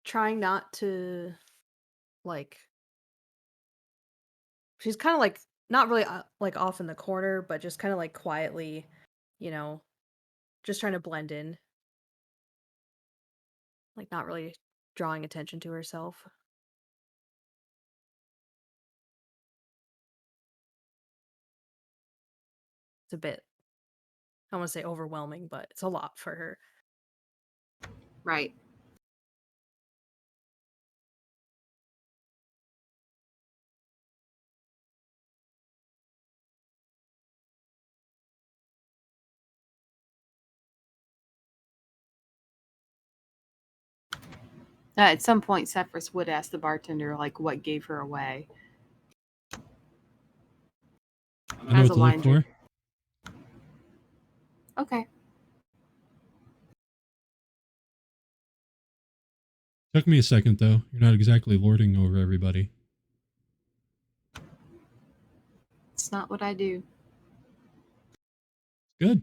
Speaker 6: trying not to, like, she's kind of like not really like off in the corner, but just kind of like quietly, you know, just trying to blend in, like not really drawing attention to herself. It's a bit, I don't want to say overwhelming, but it's a lot for her.
Speaker 3: Right. At some point, Sefris would ask the bartender, like, what gave her away.
Speaker 2: I know
Speaker 3: As
Speaker 2: what
Speaker 3: a
Speaker 2: to
Speaker 3: wine
Speaker 2: look for.
Speaker 3: drinker. Okay.
Speaker 2: Took me a second, though. You're not exactly lording over everybody.
Speaker 3: It's not what I do.
Speaker 2: Good.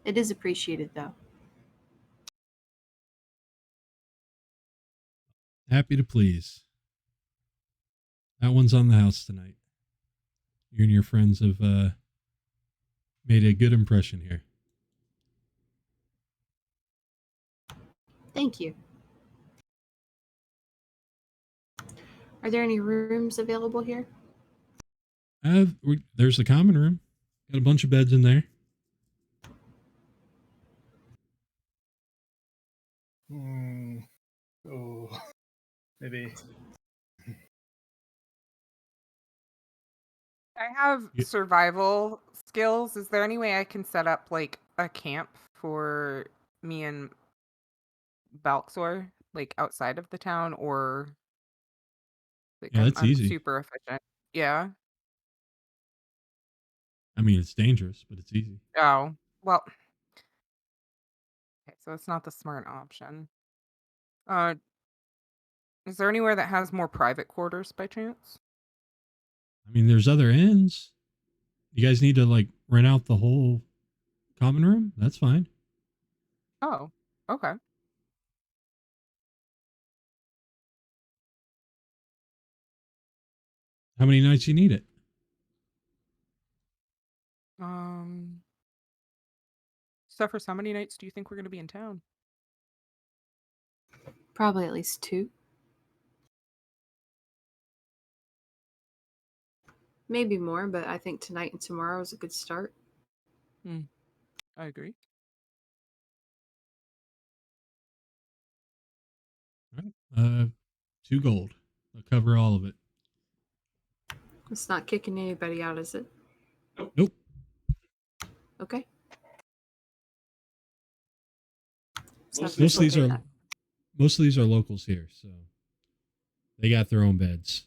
Speaker 3: It is appreciated, though.
Speaker 2: Happy to please. That one's on the house tonight. You and your friends have made a good impression here.
Speaker 3: Thank you. Are there any rooms available here?
Speaker 2: There's the common room. Got a bunch of beds in there.
Speaker 1: Oh, maybe.
Speaker 4: I have survival skills. Is there any way I can set up like a camp for me and Balxor, like outside of the town, or like
Speaker 2: Yeah, that's
Speaker 4: I'm
Speaker 2: easy.
Speaker 4: super efficient. Yeah.
Speaker 2: I mean, it's dangerous, but it's easy.
Speaker 4: Oh, well. Okay, so it's not the smart option. Is there anywhere that has more private quarters by chance?
Speaker 2: I mean, there's other inns. You guys need to like rent out the whole common room? That's fine.
Speaker 4: Oh, okay.
Speaker 2: How many nights you need it?
Speaker 4: Sefris, how many nights do you think we're going to be in town?
Speaker 3: Probably at least 2. Maybe more, but I think tonight and tomorrow is a good start.
Speaker 4: I agree.
Speaker 2: All right. 2 gold. I'll cover all of it.
Speaker 3: It's not kicking anybody out, is it?
Speaker 2: Nope.
Speaker 3: Okay.
Speaker 2: Most of these are locals here, so they got their own beds.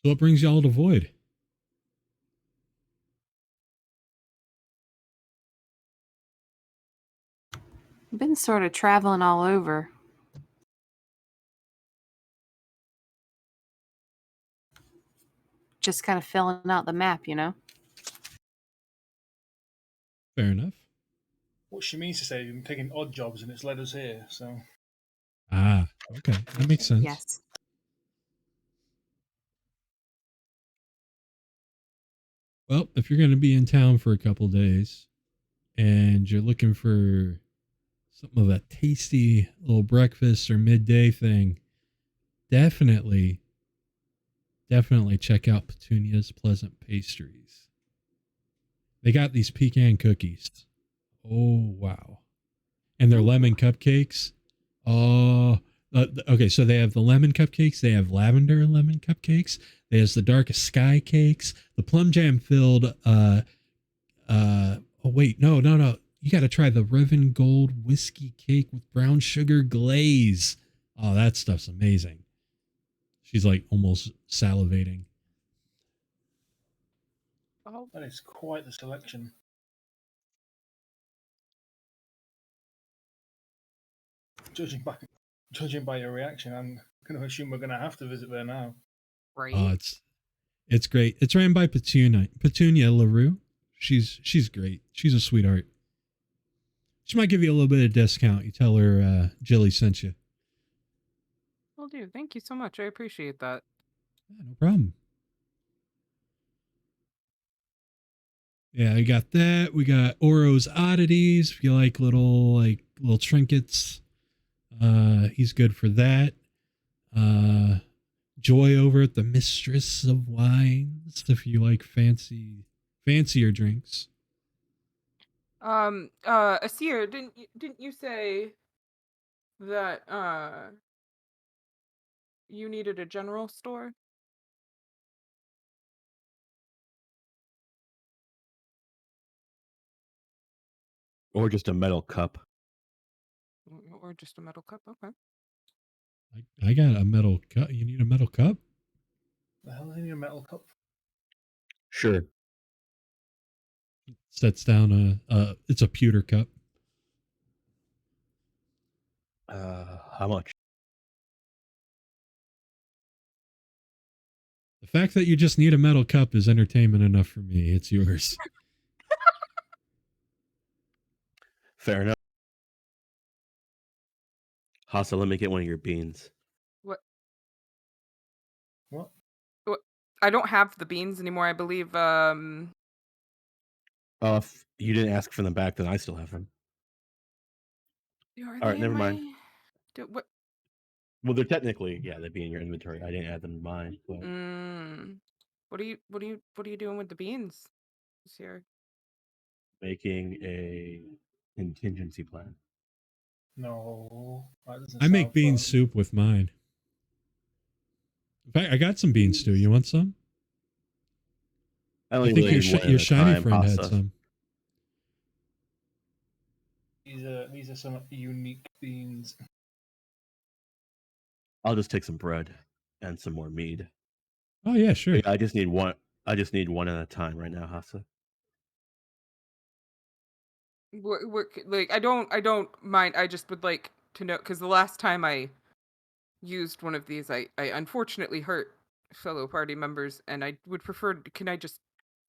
Speaker 2: So what brings y'all to Voyd?
Speaker 3: I've been sort of traveling all over. Just kind of filling out the map, you know?
Speaker 2: Fair enough.
Speaker 1: What she means to say, we've been taking odd jobs and it's led us here, so.
Speaker 2: Ah, okay. That makes sense.
Speaker 3: Yes.
Speaker 2: Well, if you're going to be in town for a couple days and you're looking for something of a tasty little breakfast or midday thing, definitely check out Petunia's Pleasant Pastries. They got these pecan cookies. Oh, wow. And their lemon cupcakes. Oh, okay. So they have the lemon cupcakes. They have lavender lemon cupcakes. There's the darkest sky cakes. The plum jam filled. Oh wait, no. You got to try the Revan Gold whiskey cake with brown sugar glaze. Oh, that stuff's amazing. She's like almost salivating.
Speaker 1: That is quite the selection. Judging by your reaction, I'm going to assume we're going to have to visit there now.
Speaker 4: Right?
Speaker 2: Oh, it's great. It's ran by Petunia LaRue. She's great. She's a sweetheart. She might give you a little bit of discount. You tell her Jilly sent you.
Speaker 4: Will do. Thank you so much. I appreciate that.
Speaker 2: Yeah, no problem. Yeah, we got that. We got Oro's Oddities. If you like little trinkets, he's good for that. Joy over at the Mistress of Wines. If you like fancier drinks.
Speaker 4: Aesir, didn't you say that you needed a general store?
Speaker 7: Or just a metal cup.
Speaker 4: Or just a metal cup? Okay.
Speaker 2: I got a metal cup. You need a metal cup?
Speaker 1: The hell is in your metal cup?
Speaker 7: Sure.
Speaker 2: Sets down it's a pewter cup.
Speaker 7: How much?
Speaker 2: The fact that you just need a metal cup is entertainment enough for me. It's yours.
Speaker 7: Fair enough. Hassa, let me get one of your beans.
Speaker 4: What?
Speaker 1: What?
Speaker 4: I don't have the beans anymore. I believe.
Speaker 7: If you didn't ask for them back, then I still have them. All right, never mind.
Speaker 4: What?
Speaker 7: Well, they're technically, they'd be in your inventory. I didn't add them to mine. But...
Speaker 4: What are you doing with the beans this year?
Speaker 7: Making a contingency plan.
Speaker 1: No,
Speaker 2: I make bean soup with mine. In fact, I got some bean stew. You want some?
Speaker 7: I
Speaker 2: think your shiny friend had some.
Speaker 1: These are some unique beans.
Speaker 7: I'll just take some bread and some more mead.
Speaker 2: Oh yeah, sure.
Speaker 7: Yeah, I just need one at a time right now, Hassa.
Speaker 4: I don't mind. I just would like to know, because the last time I used one of these, I unfortunately hurt fellow party members, and I would prefer. Can I just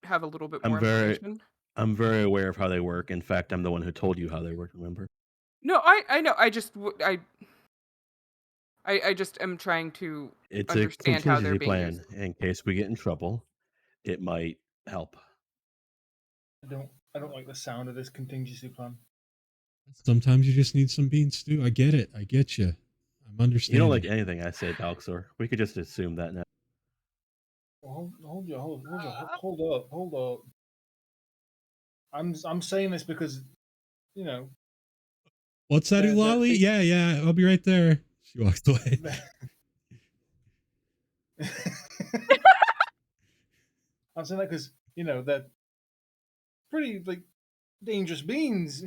Speaker 4: have a little bit more information?
Speaker 7: I'm very aware of how they work. In fact, I'm the one who told you how they work. Remember?
Speaker 4: No, I know. I just am trying to understand how they're being used.
Speaker 7: It's a contingency plan in case we get in trouble. It might help.
Speaker 1: I don't like the sound of this contingency plan.
Speaker 2: Sometimes you just need some bean stew. I get it. I get you. I'm understanding.
Speaker 7: You don't like anything I say, Balxor. We could just assume that now.
Speaker 1: Well, hold up. I'm saying this because, you know.
Speaker 2: What's that, Ulali? Yeah, I'll be right there. She walks away.
Speaker 1: I'm saying that because, you know, they're pretty dangerous beans,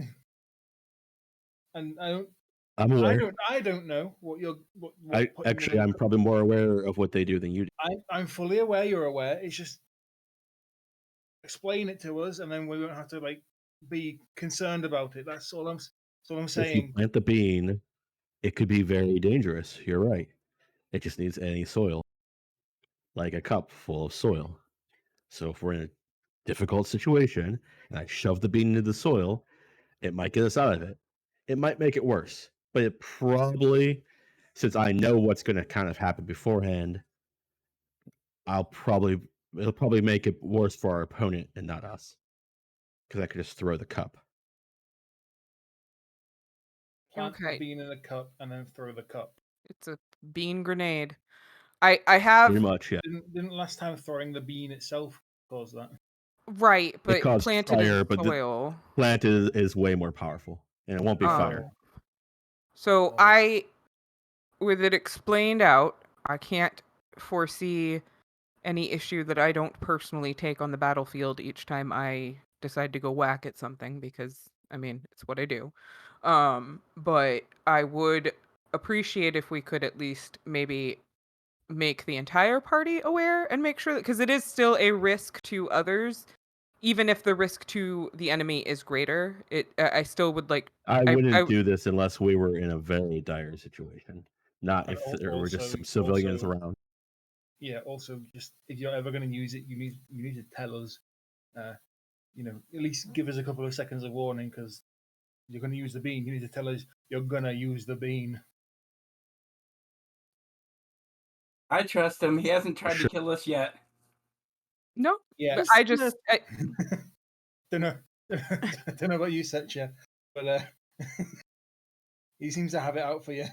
Speaker 1: and
Speaker 7: I'm aware.
Speaker 1: I don't know what you're.
Speaker 7: I'm probably more aware of what they do than you do.
Speaker 1: I'm fully aware you're aware. It's just explain it to us, and then we won't have to be concerned about it. That's all I'm saying.
Speaker 7: If you plant the bean, it could be very dangerous. You're right. It just needs any soil, like a cup full of soil. So if we're in a difficult situation and I shove the bean into the soil, it might get us out of it. It might make it worse, but it probably, since I know what's going to kind of happen beforehand, it'll probably make it worse for our opponent and not us, because I could just throw the cup.
Speaker 1: Plant the bean in a cup and then throw the cup.
Speaker 4: It's a bean grenade. I have
Speaker 7: pretty much, yeah.
Speaker 1: Didn't last time throwing the bean itself cause that?
Speaker 4: Right, but
Speaker 7: it caused
Speaker 4: planted
Speaker 7: fire,
Speaker 4: in soil.
Speaker 7: The plant is way more powerful, and it won't be fire.
Speaker 4: So with it explained out, I can't foresee any issue that I don't personally take on the battlefield each time I decide to go whack at something, because I mean, it's what I do. But I would appreciate if we could at least maybe make the entire party aware and make sure that, because it is still a risk to others even if the risk to the enemy is greater, I still would like.
Speaker 7: I
Speaker 4: I
Speaker 7: wouldn't do this unless we were in a very dire situation. Not
Speaker 1: And
Speaker 7: if there were just
Speaker 1: also-
Speaker 7: some civilians
Speaker 1: also-
Speaker 7: around.
Speaker 1: Yeah. Also, just if you're ever going to use it, you need to tell us. At least give us a couple of seconds of warning, because you're going to use the bean. You need to tell us you're going to use the bean.
Speaker 5: I trust him. He hasn't tried
Speaker 7: Sure.
Speaker 5: to kill us yet.
Speaker 4: No.
Speaker 1: Yes.
Speaker 4: I just.
Speaker 1: don't know. Don't know about you, Secher, but he seems to have it out for you.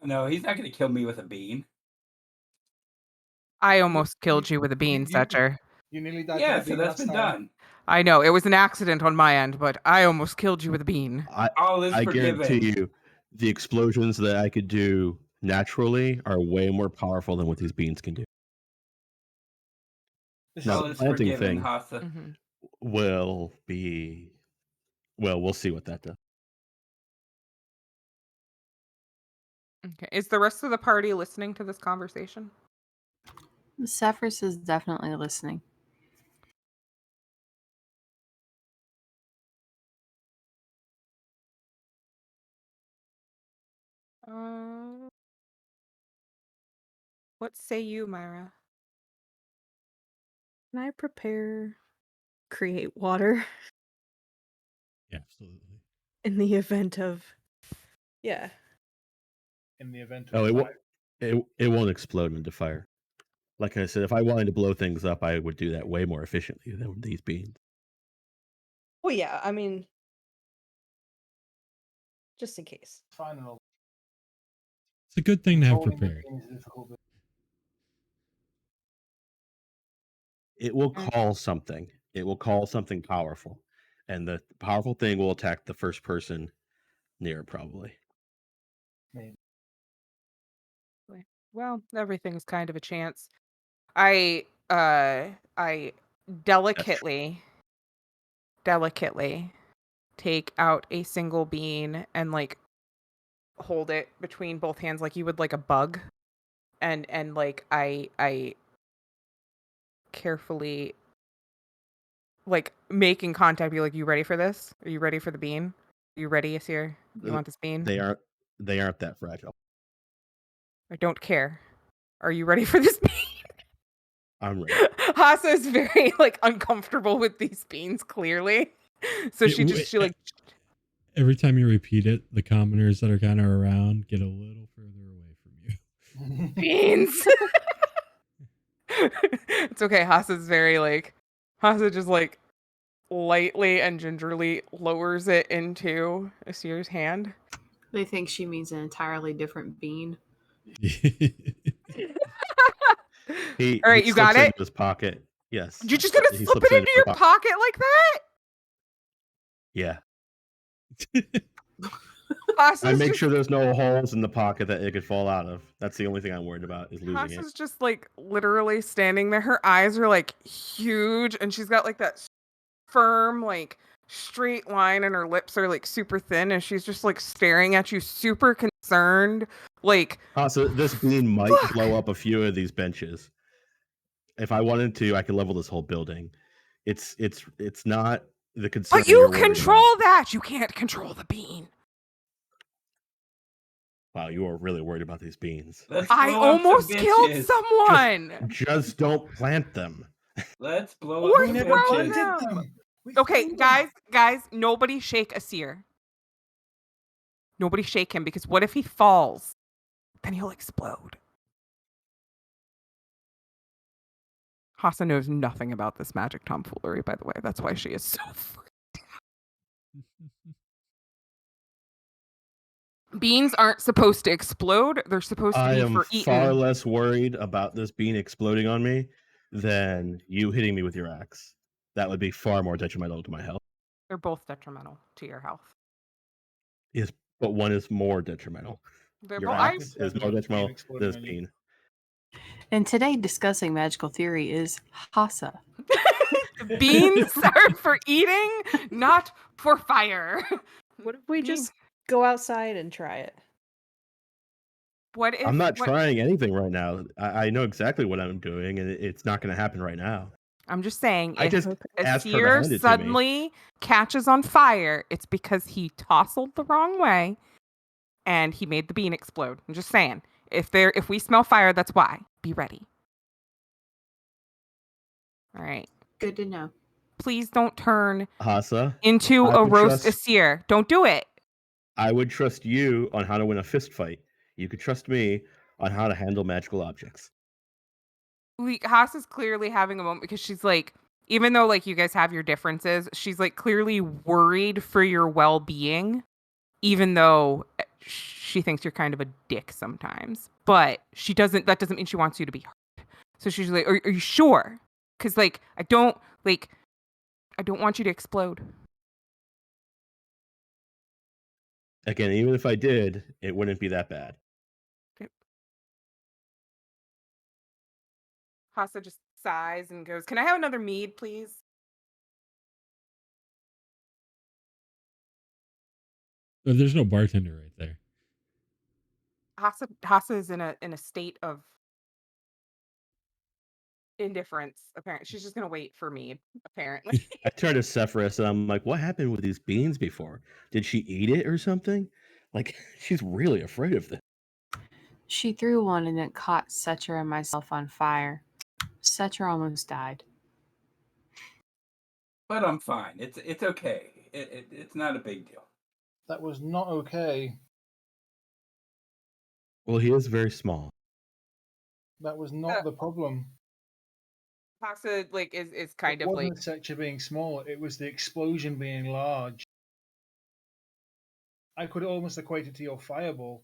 Speaker 5: No, he's not going to kill me with a bean.
Speaker 4: I almost killed you with a bean, Secher.
Speaker 1: You nearly died.
Speaker 5: Yeah,
Speaker 1: to the
Speaker 5: so
Speaker 1: bean
Speaker 5: that's
Speaker 1: last
Speaker 5: been
Speaker 1: time.
Speaker 5: done.
Speaker 4: I know it was an accident on my end, but I almost killed you with a bean.
Speaker 5: All is
Speaker 7: I
Speaker 5: forgiven.
Speaker 7: guarantee you, the explosions that I could do naturally are way more powerful than what these beans can do. Now,
Speaker 5: All
Speaker 7: the
Speaker 5: is
Speaker 7: planting
Speaker 5: forgiven,
Speaker 7: thing
Speaker 5: Hassa.
Speaker 4: Mm-hmm.
Speaker 7: will be... Well, we'll see what that does.
Speaker 4: Okay. Is the rest of the party listening to this conversation?
Speaker 3: Sefris is definitely listening.
Speaker 4: What say you, Myra?
Speaker 6: Can I create water
Speaker 2: Yeah, absolutely.
Speaker 6: in the event of? Yeah.
Speaker 1: In the event of
Speaker 7: Oh,
Speaker 1: fire.
Speaker 7: it won't explode into fire. Like I said, if I wanted to blow things up, I would do that way more efficiently than these beans.
Speaker 6: Well, yeah. I mean, just in case.
Speaker 1: Fine and all.
Speaker 2: It's a good thing to have
Speaker 1: Controlling the
Speaker 2: prepared.
Speaker 1: bean is a difficult bit.
Speaker 7: It will call something. It will call something powerful. And the powerful thing will attack the first person near it, probably.
Speaker 1: Maybe.
Speaker 4: Well, everything's kind of a chance. I delicately take out a single bean and like hold it between both hands like you would like a bug. And like I carefully like making contact, be like, you ready for this? Are you ready for the bean? Are you ready, Aesir? You want this bean?
Speaker 7: They aren't that fragile.
Speaker 4: I don't care. Are you ready for this bean?
Speaker 7: I'm ready.
Speaker 4: Hassa is very like uncomfortable with these beans, clearly. So she like
Speaker 2: Every time you repeat it, the commoners that are kind of around get a little further away from you.
Speaker 4: beans. It's okay. Hassa just like lightly and gingerly lowers it into Aesir's hand.
Speaker 3: They think she means an entirely different bean.
Speaker 4: All right, you got
Speaker 7: slips
Speaker 4: it?
Speaker 7: into his pocket. Yes.
Speaker 4: You're just gonna
Speaker 7: He
Speaker 4: slip
Speaker 7: slips
Speaker 4: it into your
Speaker 7: my
Speaker 4: pocket like that?
Speaker 7: Yeah.
Speaker 4: Hassa's
Speaker 7: I make
Speaker 4: just,
Speaker 7: sure there's no holes in the pocket that it could fall out of. That's the only thing I'm worried about is losing it.
Speaker 4: Hassa's just like literally standing there. Her eyes are like huge, and she's got like that firm, like straight line, and her lips are like super thin, and she's just like staring at you, super concerned. Like,
Speaker 7: So this bean might blow up a few of these benches. If I wanted to, I could level this whole building. It's not the concern.
Speaker 4: but you control that. You can't control the bean.
Speaker 7: Wow, you are really worried about these beans.
Speaker 4: I almost killed someone.
Speaker 7: Just don't plant them.
Speaker 5: Let's blow
Speaker 4: Or
Speaker 5: up the
Speaker 4: throw
Speaker 5: benches.
Speaker 4: them. Okay, guys, nobody shake Aesir. Nobody shake him, because what if he falls? Then he'll explode. Hassa knows nothing about this magic tomfoolery, by the way. That's why she is so freaked out. Beans aren't supposed to explode. They're supposed to be for eating.
Speaker 7: I am far less worried about this bean exploding on me than you hitting me with your axe. That would be far more detrimental to my health.
Speaker 4: They're both detrimental to your health.
Speaker 7: Yes, but one is more detrimental. Your axe is more detrimental than this bean.
Speaker 3: And today, discussing magical theory is Hassa.
Speaker 4: Beans are for eating, not for fire.
Speaker 6: What if we just go outside and try it?
Speaker 4: What if
Speaker 7: I'm not trying anything right now. I know exactly what I'm doing, and it's not going to happen right now.
Speaker 4: I'm just saying,
Speaker 7: I
Speaker 4: if
Speaker 7: just asked her to
Speaker 4: Aesir
Speaker 7: hand it to me.
Speaker 4: suddenly catches on fire, it's because he tousled the wrong way and he made the bean explode. I'm just saying, if we smell fire, that's why. Be ready. All right.
Speaker 3: Good to know.
Speaker 4: Please don't turn
Speaker 7: Hassa,
Speaker 4: into
Speaker 7: I
Speaker 4: a
Speaker 7: would
Speaker 4: roast
Speaker 7: trust-
Speaker 4: Aesir. Don't do it.
Speaker 7: I would trust you on how to win a fist fight. You could trust me on how to handle magical objects.
Speaker 4: Haas is clearly having a moment because she's like, even though like you guys have your differences, she's like clearly worried for your well-being, even though she thinks you're kind of a dick sometimes. But that doesn't mean she wants you to be hurt. So she's like, are you sure? Because like I don't want you to explode.
Speaker 7: Again, even if I did, it wouldn't be that bad.
Speaker 4: Hassa just sighs and goes, "Can I have another mead, please?"
Speaker 2: There's no bartender right there.
Speaker 4: Hassa is in a state of indifference. Apparently, she's just gonna wait for mead. Apparently,
Speaker 7: I turned to Sefris and I'm like, what happened with these beans before? Did she eat it or something? Like, she's really afraid of this.
Speaker 3: She threw one and it caught Secher and myself on fire. Secher almost died.
Speaker 5: But I'm fine. It's okay. It's not a big deal.
Speaker 1: That was not okay.
Speaker 7: Well, he is very small.
Speaker 1: That was not the problem.
Speaker 4: Hassa like is kind
Speaker 1: It
Speaker 4: of like
Speaker 1: wasn't Secher being small, it was the explosion being large. I could almost equate it to your fireball.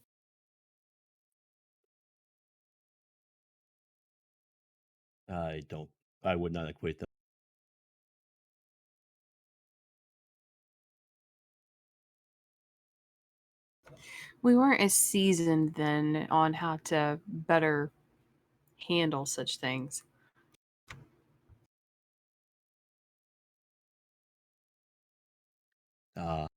Speaker 7: I would not equate them.
Speaker 3: We weren't as seasoned then on how to better handle such things.
Speaker 2: The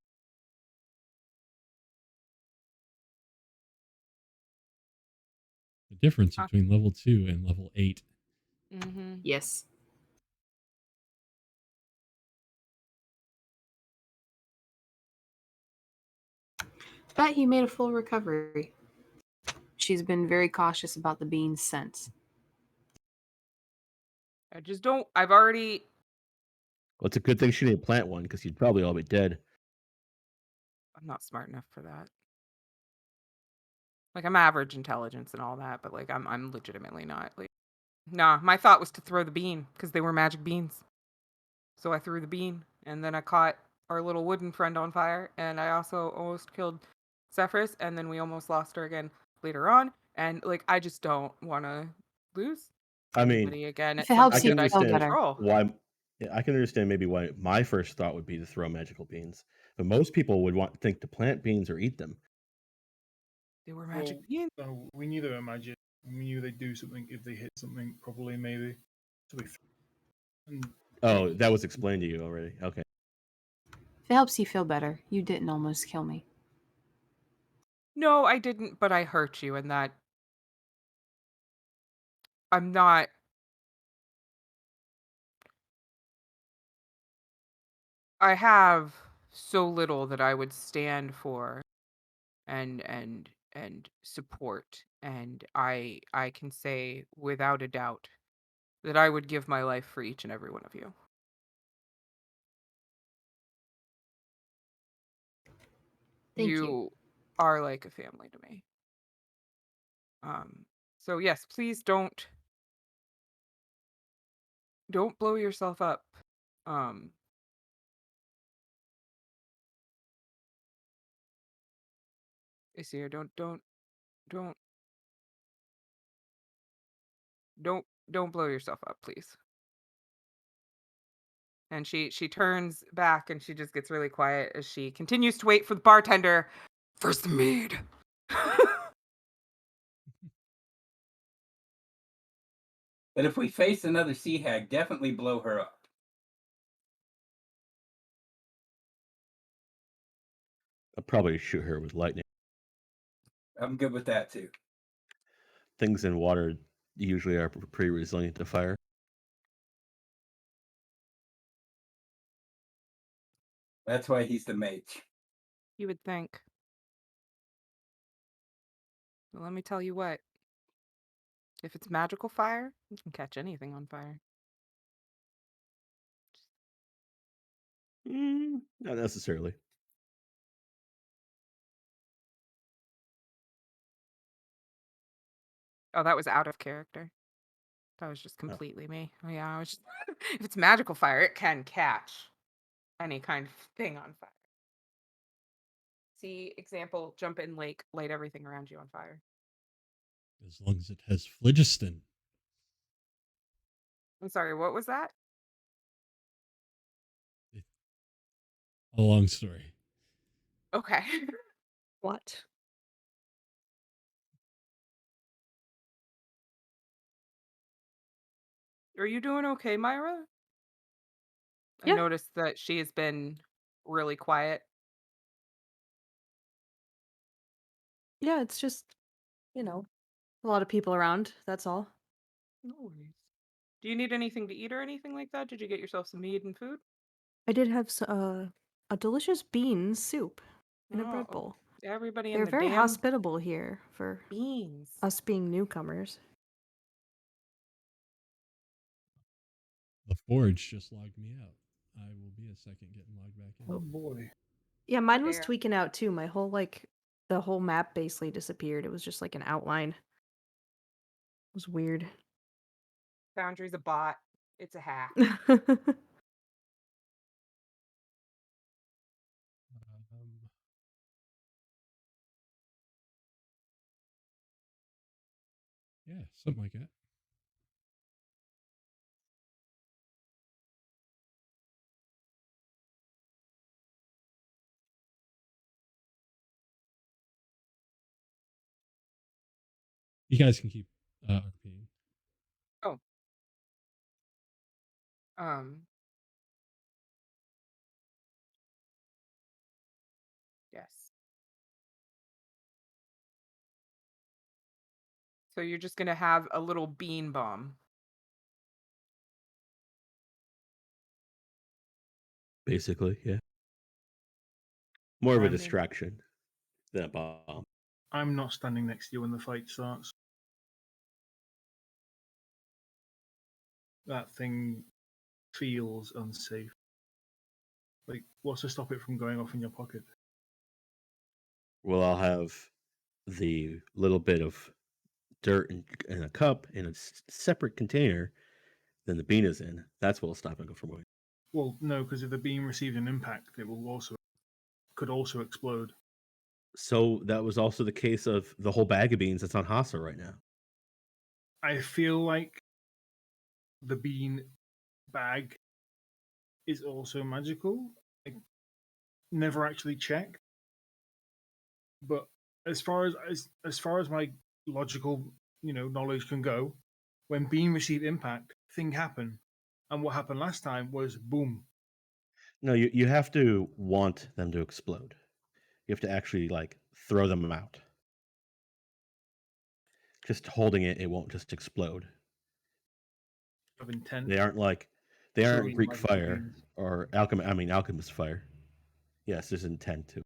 Speaker 2: difference between level 2 and level 8.
Speaker 4: Mm-hmm.
Speaker 3: Yes. But he made a full recovery. She's been very cautious about the beans since.
Speaker 4: I've already.
Speaker 7: Well, it's a good thing she didn't plant one because you'd probably all be dead.
Speaker 4: I'm not smart enough for that. Like I'm average intelligence and all that, but like I'm legitimately not. Like, nah, my thought was to throw the bean because they were magic beans. So I threw the bean, and then I caught our little wooden friend on fire, and I also almost killed Sefris, and then we almost lost her again later on. And like I just don't want to lose anybody again.
Speaker 3: if it helps
Speaker 7: I can
Speaker 3: you feel
Speaker 7: understand
Speaker 3: better.
Speaker 7: why. I can understand maybe why my first thought would be to throw magical beans, but most people would think to plant beans or eat them.
Speaker 4: They were magic beans.
Speaker 1: We knew they were magic. We knew they'd do something if they hit something properly, maybe. So
Speaker 7: Oh, that was explained to you already. Okay.
Speaker 3: If it helps you feel better, you didn't almost kill me.
Speaker 4: No, I didn't, but I hurt you, and that I'm not. I have so little that I would stand for and support, and I can say without a doubt that I would give my life for each and every one of you.
Speaker 3: Thank you.
Speaker 4: Are like a family to me. So yes, please don't blow yourself up. Aesir, don't blow yourself up, please. And she turns back and she just gets really quiet as she continues to wait for the bartender for some mead.
Speaker 5: But if we face another sea hag, definitely blow her up.
Speaker 7: I'll probably shoot her with lightning.
Speaker 5: I'm good with that too.
Speaker 7: Things in water usually are pretty resilient to fire.
Speaker 5: That's why he's the mage.
Speaker 4: You would think. Well, let me tell you what. If it's magical fire, you can catch anything on fire.
Speaker 7: Not necessarily.
Speaker 4: Oh, that was out of character. That was just completely me. Oh, yeah, I was just... if it's magical fire, it can catch any kind of thing on fire. See, example, jump in lake, light everything around you on fire.
Speaker 2: As long as it has phlogiston.
Speaker 4: I'm sorry, what was that?
Speaker 2: A long story.
Speaker 4: Okay.
Speaker 6: What?
Speaker 4: Are you doing okay, Myra?
Speaker 6: Yeah.
Speaker 4: I noticed that she has been really quiet.
Speaker 6: Yeah, it's just, a lot of people around. That's all.
Speaker 4: No worries. Do you need anything to eat or anything like that? Did you get yourself some meat and food?
Speaker 6: I did have a delicious bean soup in a bread
Speaker 4: Oh,
Speaker 6: bowl.
Speaker 4: everybody in
Speaker 6: They're
Speaker 4: the
Speaker 6: very
Speaker 4: damn
Speaker 6: hospitable here for
Speaker 4: beans.
Speaker 6: us being newcomers.
Speaker 2: The Forge just logged me out. I will be a second getting logged back in.
Speaker 1: Oh boy.
Speaker 6: Yeah, mine was
Speaker 4: Fair.
Speaker 6: tweaking out too. My whole the whole map basically disappeared. It was just like an outline. It was weird.
Speaker 4: Foundry's a bot. It's a hack.
Speaker 2: Yeah, something like that. You guys can keep RPing.
Speaker 4: Oh. Yes. So you're just gonna have a little bean bomb.
Speaker 7: Basically, yeah. More of a
Speaker 1: I mean-
Speaker 7: distraction than a bomb.
Speaker 1: I'm not standing next to you when the fight starts. That thing feels unsafe. Like, what's to stop it from going off in your pocket?
Speaker 7: Well, I'll have the little bit of dirt in a cup in a separate container than the bean is in. That's what'll stop it from moving.
Speaker 1: Well, no, because if the beam received an impact, it could also explode.
Speaker 7: So that was also the case of the whole bag of beans that's on Hassa right now.
Speaker 1: I feel like the bean bag is also magical. I never actually checked, but as far as my logical knowledge can go, when bean received impact, thing happened, and what happened last time was boom.
Speaker 7: No, you have to want them to explode. You have to actually throw them out. Just holding it won't just explode.
Speaker 1: Of intent.
Speaker 7: They aren't
Speaker 1: Throwing
Speaker 7: Greek
Speaker 1: magical
Speaker 7: fire
Speaker 1: beans.
Speaker 7: or alchemist fire. Yes, there's intent to.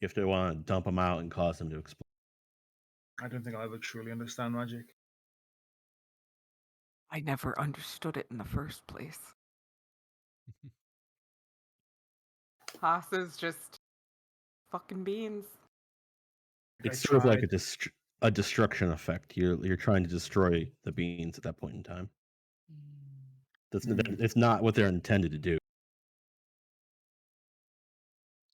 Speaker 7: You have to want to dump them out and cause them to explode.
Speaker 1: I don't think I'll ever truly understand magic.
Speaker 4: I never understood it in the first place. Hassa's just fucking beans.
Speaker 7: It's
Speaker 1: I
Speaker 7: sort of like
Speaker 1: tried.
Speaker 7: a destruction effect. You're trying to destroy the beans at that point in time. It's not what they're intended to do.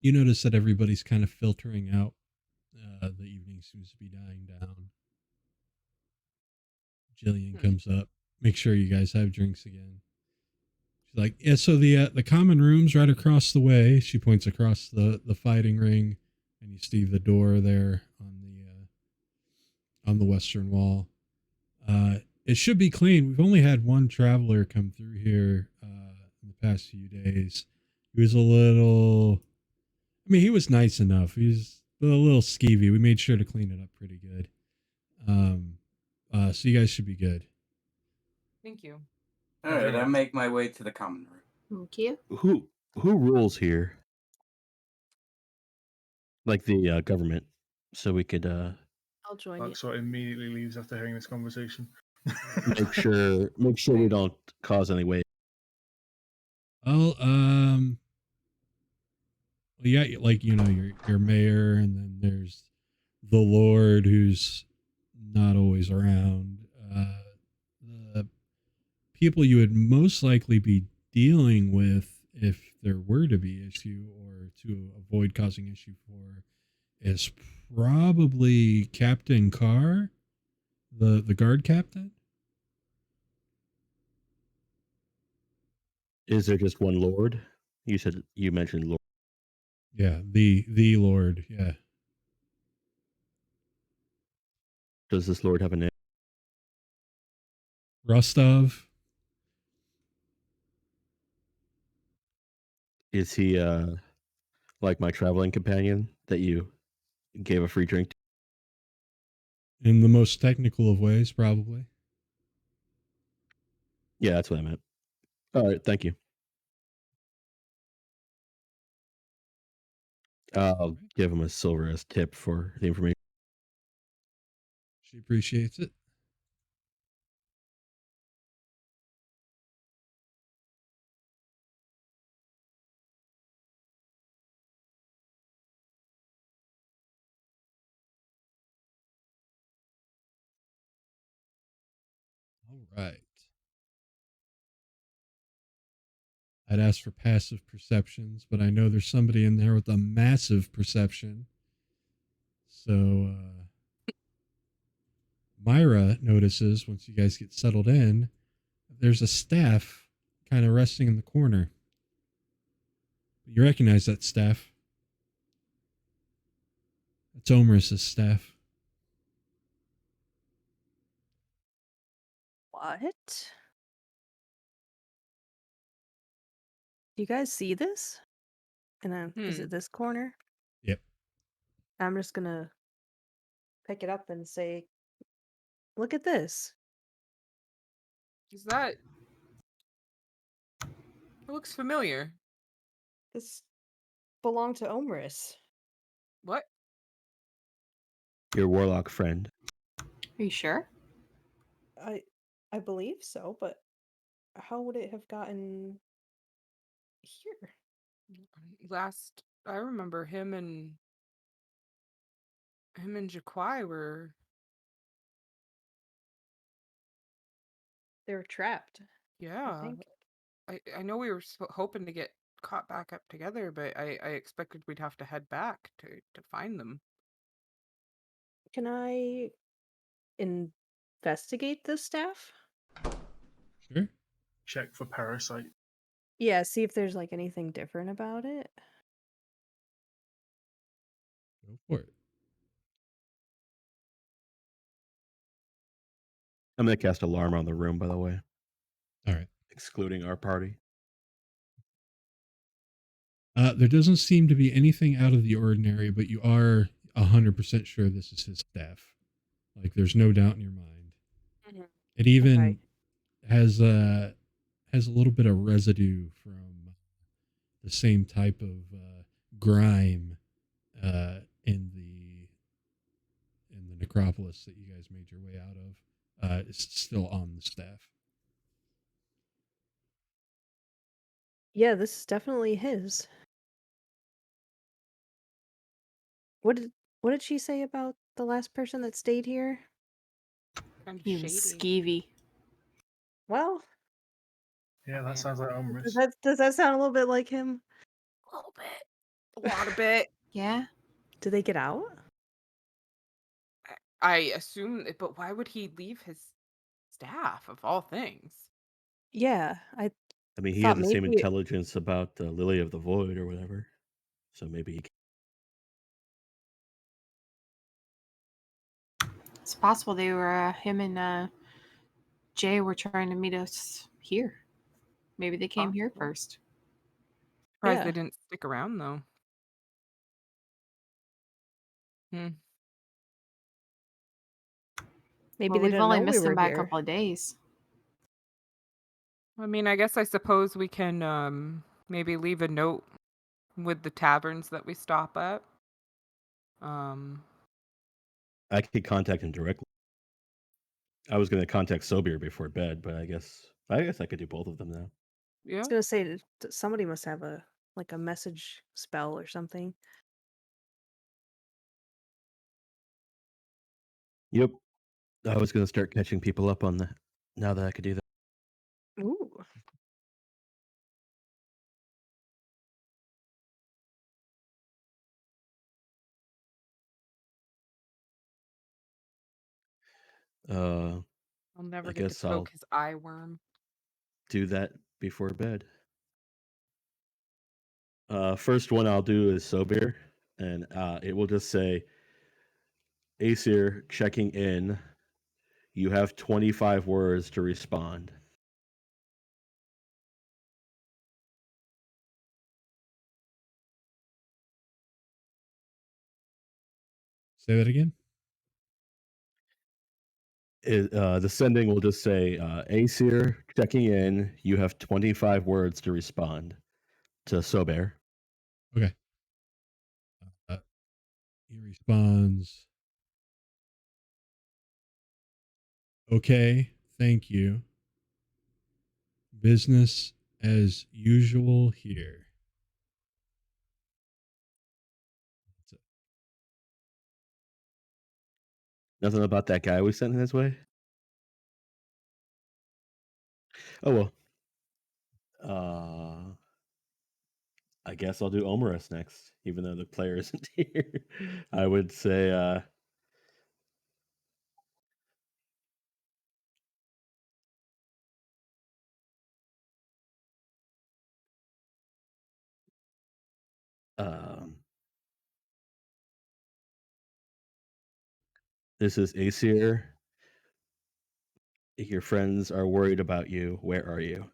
Speaker 2: You notice that everybody's kind of filtering out. The evening seems to be dying down. Jillian comes up. Make sure you guys have drinks again. She's like, yeah, so the common room's right across the way. She points across the fighting ring, and you see the door there on the western wall. It should be clean. We've only had one traveler come through here in the past few days. He was he was nice enough. He was a little skeevy. We made sure to clean it up pretty good. So you guys should be good.
Speaker 4: Thank you.
Speaker 5: All right, I make my way to the common room.
Speaker 3: Thank you.
Speaker 7: who rules here? Like the government, so we could
Speaker 6: I'll join you.
Speaker 1: Balxor immediately leaves after hearing this conversation.
Speaker 7: make sure we don't cause any waste.
Speaker 2: Well, yeah, like your mayor, and then there's the Lord, who's not always around. The people you would most likely be dealing with, if there were to be issue or to avoid causing issue for, is probably Captain Carr, the guard captain.
Speaker 7: Is there just one lord? You mentioned lord.
Speaker 2: Yeah, the Lord. Yeah.
Speaker 7: Does this lord have a name?
Speaker 2: Rostov.
Speaker 7: Is he like my traveling companion that you gave a free drink to?
Speaker 2: In the most technical of ways, probably.
Speaker 7: Yeah, that's what I meant. All right, thank you. I'll give him a silver as tip for the information.
Speaker 2: She appreciates it. All right. I'd ask for passive perceptions, but I know there's somebody in there with a massive perception. So Myra notices, once you guys get settled in, there's a staff kind of resting in the corner. You recognize that staff. It's Omris' staff.
Speaker 6: What? Do you guys see this? And then is it this corner?
Speaker 2: Yep.
Speaker 6: I'm just gonna pick it up and say, "Look at this."
Speaker 4: Is that? It looks familiar.
Speaker 6: This belonged to Omris.
Speaker 4: What?
Speaker 7: Your warlock friend.
Speaker 3: Are you sure?
Speaker 6: I believe so, but how would it have gotten here?
Speaker 4: Last I remember, him and Jaiquai were.
Speaker 6: They were trapped. I
Speaker 4: Yeah.
Speaker 6: think.
Speaker 4: I know we were hoping to get caught back up together, but I expected we'd have to head back to find them.
Speaker 6: Can I investigate this staff?
Speaker 2: Sure.
Speaker 1: Check for parasite.
Speaker 6: Yeah, see if there's like anything different about it.
Speaker 2: Go for it.
Speaker 7: I'm gonna cast alarm on the room, by the way.
Speaker 2: All right.
Speaker 7: Excluding our party.
Speaker 2: There doesn't seem to be anything out of the ordinary, but you are 100% sure this is his staff. Like, there's no doubt in your mind.
Speaker 6: Mhm.
Speaker 2: It even
Speaker 6: Okay.
Speaker 2: has a little bit of residue from the same type of grime in the necropolis that you guys made your way out of. It's still on the staff.
Speaker 6: Yeah, this is definitely his. What did she say about the last person that stayed here?
Speaker 4: Kind of
Speaker 3: He was
Speaker 4: shady.
Speaker 3: skeevy.
Speaker 6: Well,
Speaker 1: Yeah, that sounds like Omris.
Speaker 6: does that sound a little bit like him?
Speaker 4: A little bit. A lot of bit.
Speaker 3: Yeah.
Speaker 6: Did they get out?
Speaker 4: I assume, but why would he leave his staff of all things?
Speaker 6: Yeah, I
Speaker 7: I mean, he
Speaker 6: thought
Speaker 7: has the same
Speaker 6: maybe
Speaker 7: intelligence about the Lily of the Void or whatever. So maybe he.
Speaker 3: It's possible they were him and Jay were trying to meet us here. Maybe they came here
Speaker 4: Possible.
Speaker 3: first.
Speaker 4: Surprised
Speaker 6: Yeah.
Speaker 4: they didn't stick around though.
Speaker 6: maybe
Speaker 3: Well,
Speaker 6: they
Speaker 3: we've
Speaker 6: didn't
Speaker 3: only
Speaker 6: know we
Speaker 3: missed
Speaker 6: were
Speaker 3: him by a
Speaker 6: here.
Speaker 3: couple of days.
Speaker 4: I mean, I guess I suppose we can maybe leave a note with the taverns that we stop at.
Speaker 7: I could contact him directly. I was going to contact Sobir before bed, but I guess I could do both of them now.
Speaker 6: I
Speaker 4: Yeah.
Speaker 6: was gonna say somebody must have a message spell or something.
Speaker 7: Yep. I was going to start catching people up on that now that I could do that.
Speaker 6: Ooh.
Speaker 7: Uh,
Speaker 4: I'll never
Speaker 7: I
Speaker 4: get to
Speaker 7: guess I'll
Speaker 4: poke his eye worm.
Speaker 7: do that before bed. First one I'll do is Sobir, and it will just say, Aesir checking in. You have 25 words to respond.
Speaker 2: Say that again.
Speaker 7: The sending will just say, Aesir checking in. You have 25 words to respond to Sobir.
Speaker 2: Okay. He responds, okay, thank you. Business as usual here.
Speaker 7: Nothing about that guy we sent his way? Oh, well. I guess I'll do Omris next, even though the player isn't here. I would say, this is Aesir. Your friends are worried about you. Where are you?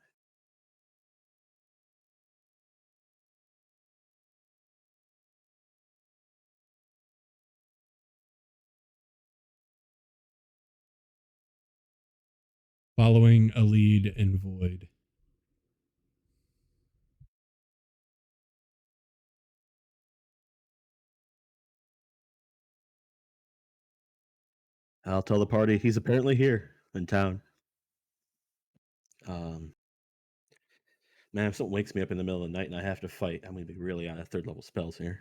Speaker 2: Following a lead in Voyd.
Speaker 7: I'll tell the party he's apparently here in town. Man, if something wakes me up in the middle of the night and I have to fight, I'm going to be really out of third level spells here.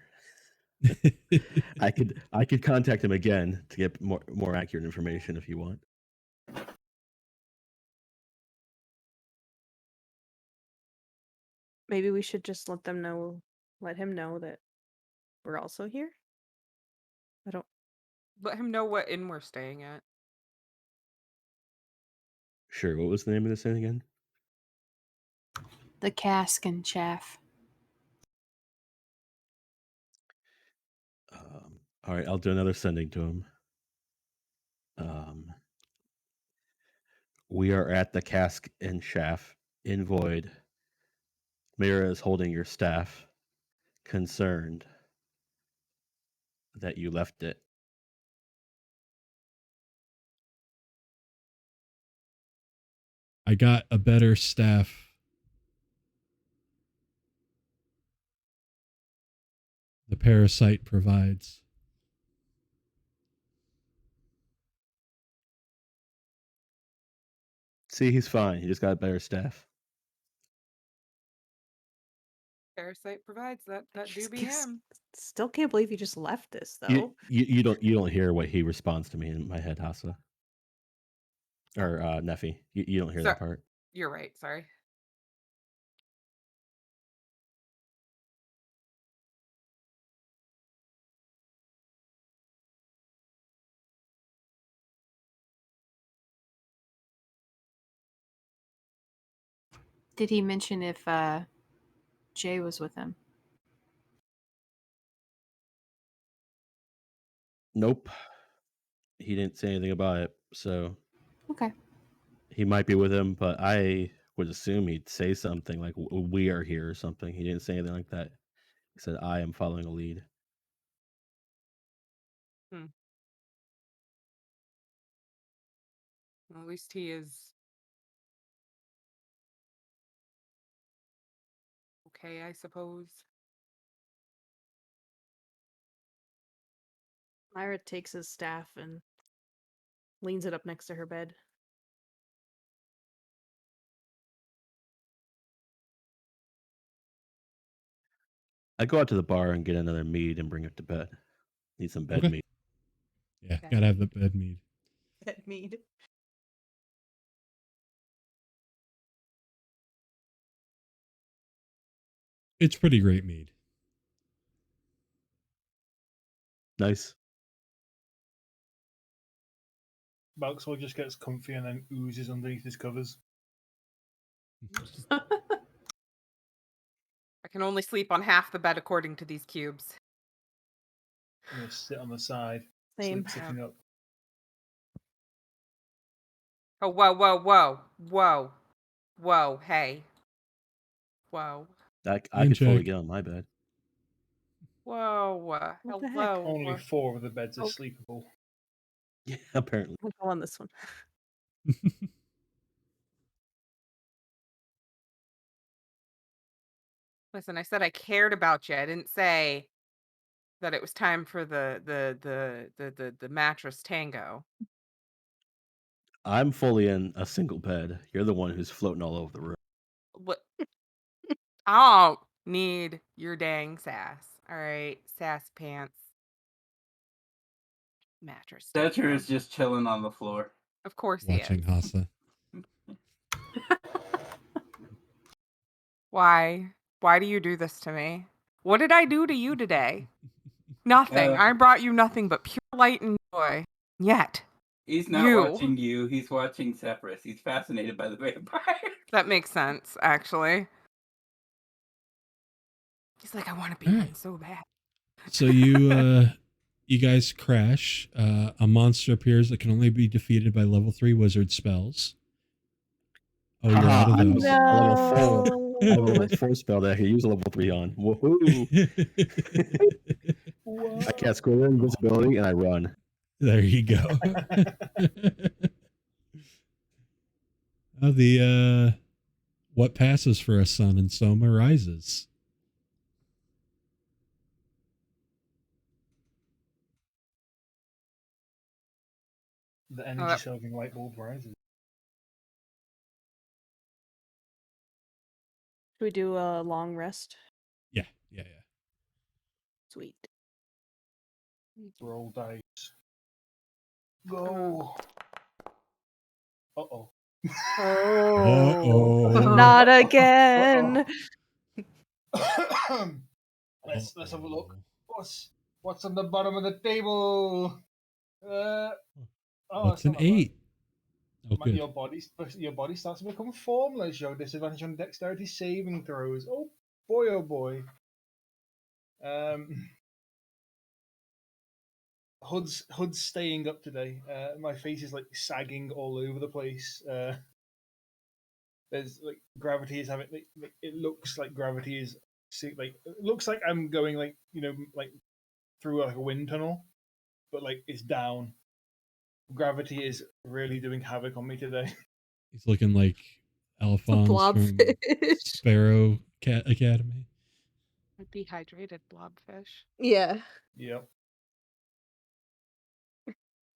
Speaker 7: I could contact him again to get more accurate information if you want.
Speaker 6: Maybe we should just let him know that we're also here. I don't.
Speaker 4: Let him know what inn we're staying at.
Speaker 7: Sure. What was the name of this inn again?
Speaker 3: The Cask and Shaft.
Speaker 7: All right, I'll do another sending to him. We are at the Cask and Shaft in Voyd. Myra is holding your staff, concerned that you left it.
Speaker 2: I got a better staff. The parasite provides.
Speaker 7: See, he's fine. He just got a better staff.
Speaker 4: Parasite provides that do be him.
Speaker 6: Still can't believe you just left this though.
Speaker 7: You don't hear what he responds to me in my head, Hassa. Or Neffi. You don't hear that part.
Speaker 4: You're right, sorry.
Speaker 3: Did he mention if Jay was with him?
Speaker 7: Nope. He didn't say anything about it, so
Speaker 3: Okay.
Speaker 7: he might be with him, but I would assume he'd say something like "we are here" or something. He didn't say anything like that. He said, "I am following a lead."
Speaker 4: Well, at least he is okay, I suppose.
Speaker 6: Myra takes his staff and leans it up next to her bed.
Speaker 7: I go out to the bar and get another mead and bring it to bed. Need some bed
Speaker 2: Okay.
Speaker 7: mead.
Speaker 2: Yeah,
Speaker 4: Okay.
Speaker 2: gotta have the bed mead.
Speaker 6: Bed mead.
Speaker 2: It's pretty great mead.
Speaker 7: Nice.
Speaker 1: Balxor just gets comfy and then oozes underneath his covers.
Speaker 4: I can only sleep on half the bed according to these cubes.
Speaker 1: And just sit on the side,
Speaker 6: Same.
Speaker 1: sleep sitting up.
Speaker 4: Oh, whoa, whoa, whoa, whoa, whoa, hey. Whoa.
Speaker 7: I could
Speaker 2: Handshake.
Speaker 7: fully get on my bed.
Speaker 4: Whoa.
Speaker 6: What the heck?
Speaker 4: Hello.
Speaker 1: Only 4 of the beds are
Speaker 6: Oh.
Speaker 1: sleepable.
Speaker 7: Yeah, apparently.
Speaker 6: I'll go on this one.
Speaker 4: Listen, I said I cared about you. I didn't say that it was time for the mattress tango.
Speaker 7: I'm fully in a single bed. You're the one who's floating all over the room.
Speaker 4: What? I don't need your dang sass. All right, sass pants. Mattress
Speaker 5: Secher
Speaker 4: tango.
Speaker 5: is just chilling on the floor.
Speaker 4: Of course
Speaker 2: Watching
Speaker 4: he is.
Speaker 2: Hassa.
Speaker 4: Why? Why do you do this to me? What did I do to you today? Nothing.
Speaker 5: Uh,
Speaker 4: I brought you nothing but pure light and joy. Yet.
Speaker 5: He's not
Speaker 4: You.
Speaker 5: watching you. He's watching Sefris. He's fascinated by the vampire.
Speaker 4: That makes sense, actually. He's like, I want to be one so bad.
Speaker 2: So you guys crash. A monster appears that can only be defeated by level 3 wizard spells. Oh, you're out of those.
Speaker 7: I have a level 4 spell that I can use a level 3 on. Woohoo! I cast Greater Invisibility and I run.
Speaker 2: There you go. The what passes for a sun in Soma rises.
Speaker 1: The energy serving light bulb rises.
Speaker 6: Should we do a long rest?
Speaker 2: Yeah.
Speaker 6: Sweet.
Speaker 1: Roll dice. Go. Uh-oh.
Speaker 6: Oh, not again.
Speaker 1: Let's have a look. What's on the bottom of the table?
Speaker 2: What's an 8? Oh, good.
Speaker 1: Your body starts to become formless. You have disadvantage on dexterity saving throws. Oh boy. Hood's staying up today. My face is like sagging all over the place. There's like gravity is having like it looks like gravity is like it looks like I'm going like like through like a wind tunnel, but like it's down. Gravity is really doing havoc on me today.
Speaker 2: He's looking like Alphonse from Sparrow Academy.
Speaker 4: A dehydrated blobfish.
Speaker 6: Yeah.
Speaker 1: Yep.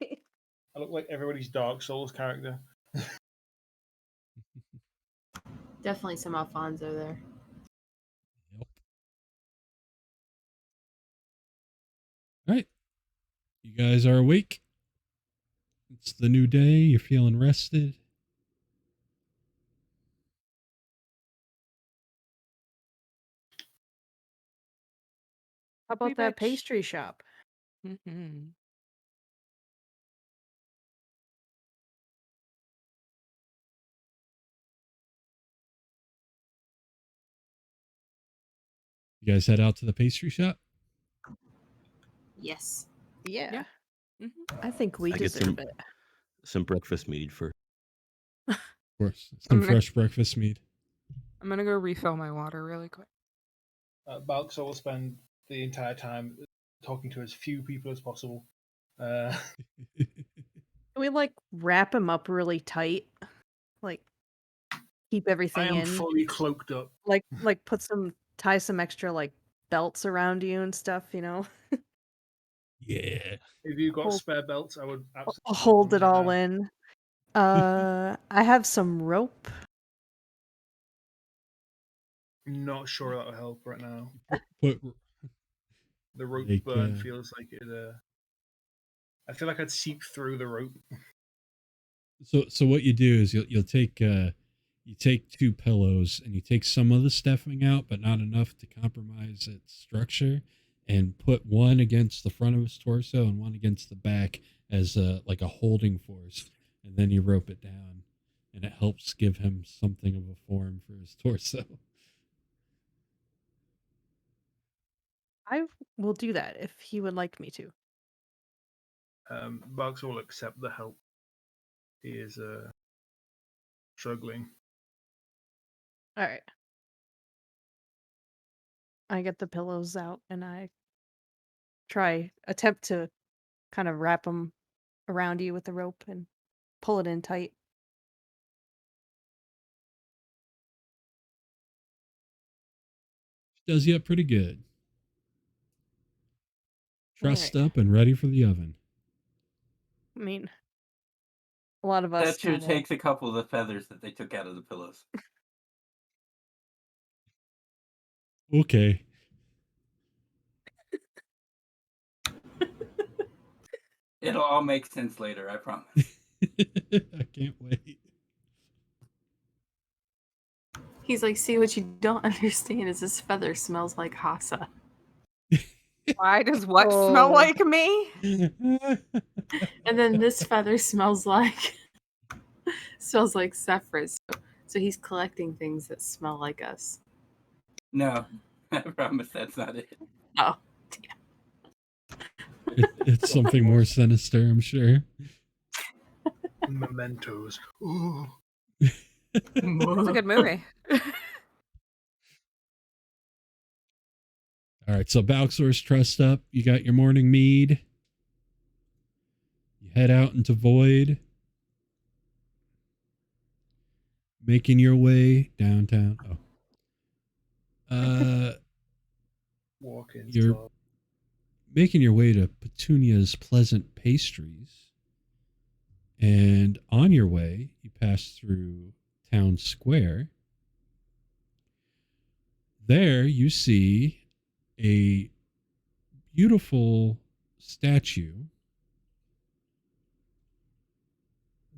Speaker 1: I look like everybody's Dark Souls character.
Speaker 3: Definitely some Alfonso there.
Speaker 2: Yep. All right. You guys are awake. It's the new day. You're feeling rested.
Speaker 6: How about that pastry shop?
Speaker 4: Mm-hmm.
Speaker 2: You guys head out to the pastry shop?
Speaker 3: Yes.
Speaker 6: Yeah.
Speaker 4: Mm-hmm.
Speaker 6: I think we
Speaker 7: I get
Speaker 6: deserve it.
Speaker 7: some breakfast mead for.
Speaker 2: Of course. Some fresh breakfast mead.
Speaker 4: I'm going to go refill my water really quick.
Speaker 1: Balxor will spend the entire time talking to as few people as possible.
Speaker 6: Can we like wrap him up really tight? Like keep everything
Speaker 1: I am
Speaker 6: in.
Speaker 1: fully cloaked up.
Speaker 6: Like put some tie some extra like belts around you and stuff, you know.
Speaker 2: Yeah.
Speaker 1: If you got
Speaker 6: Hold-
Speaker 1: spare belts, I would absolutely
Speaker 6: Hold it
Speaker 1: right
Speaker 6: all
Speaker 1: now.
Speaker 6: in. I have some rope.
Speaker 1: Not sure that'll help right now.
Speaker 2: Put
Speaker 1: The rope
Speaker 2: Like,
Speaker 1: burn feels like it. I feel like I'd seep through the rope.
Speaker 2: so what you do is you'll take you take 2 pillows and you take some of the stuffing out, but not enough to compromise its structure, and put one against the front of his torso and one against the back as like a holding force, and then you rope it down, and it helps give him something of a form for his torso.
Speaker 6: I will do that if he would like me to.
Speaker 1: Balxor will accept the help. He is struggling.
Speaker 6: All right. I get the pillows out and I attempt to kind of wrap them around you with the rope and pull it in tight.
Speaker 2: Does you up pretty good. Trussed
Speaker 6: Alright.
Speaker 2: up and ready for the oven.
Speaker 6: I mean, a lot of us
Speaker 5: That sure
Speaker 6: kinda-
Speaker 5: takes a couple of the feathers that they took out of the pillows.
Speaker 2: Okay.
Speaker 5: It'll all make sense later, I promise.
Speaker 2: I can't wait.
Speaker 3: He's like, see, what you don't understand is this feather smells like Hassa.
Speaker 4: Why does what smell
Speaker 6: Oh.
Speaker 4: like me?
Speaker 3: And then this feather smells like Sefris. So he's collecting things that smell like us.
Speaker 5: No, I promise that's not it.
Speaker 3: Oh.
Speaker 2: It's something more sinister, I'm sure.
Speaker 1: Mementos. Ooh.
Speaker 4: It's a good movie.
Speaker 2: All right, so Balxor's trussed up. You got your morning mead. You head out into Voyd, making your way downtown.
Speaker 1: Walk-in
Speaker 2: You're
Speaker 1: style.
Speaker 2: making your way to Petunia's Pleasant Pastries. And on your way, you pass through Town Square. There you see a beautiful statue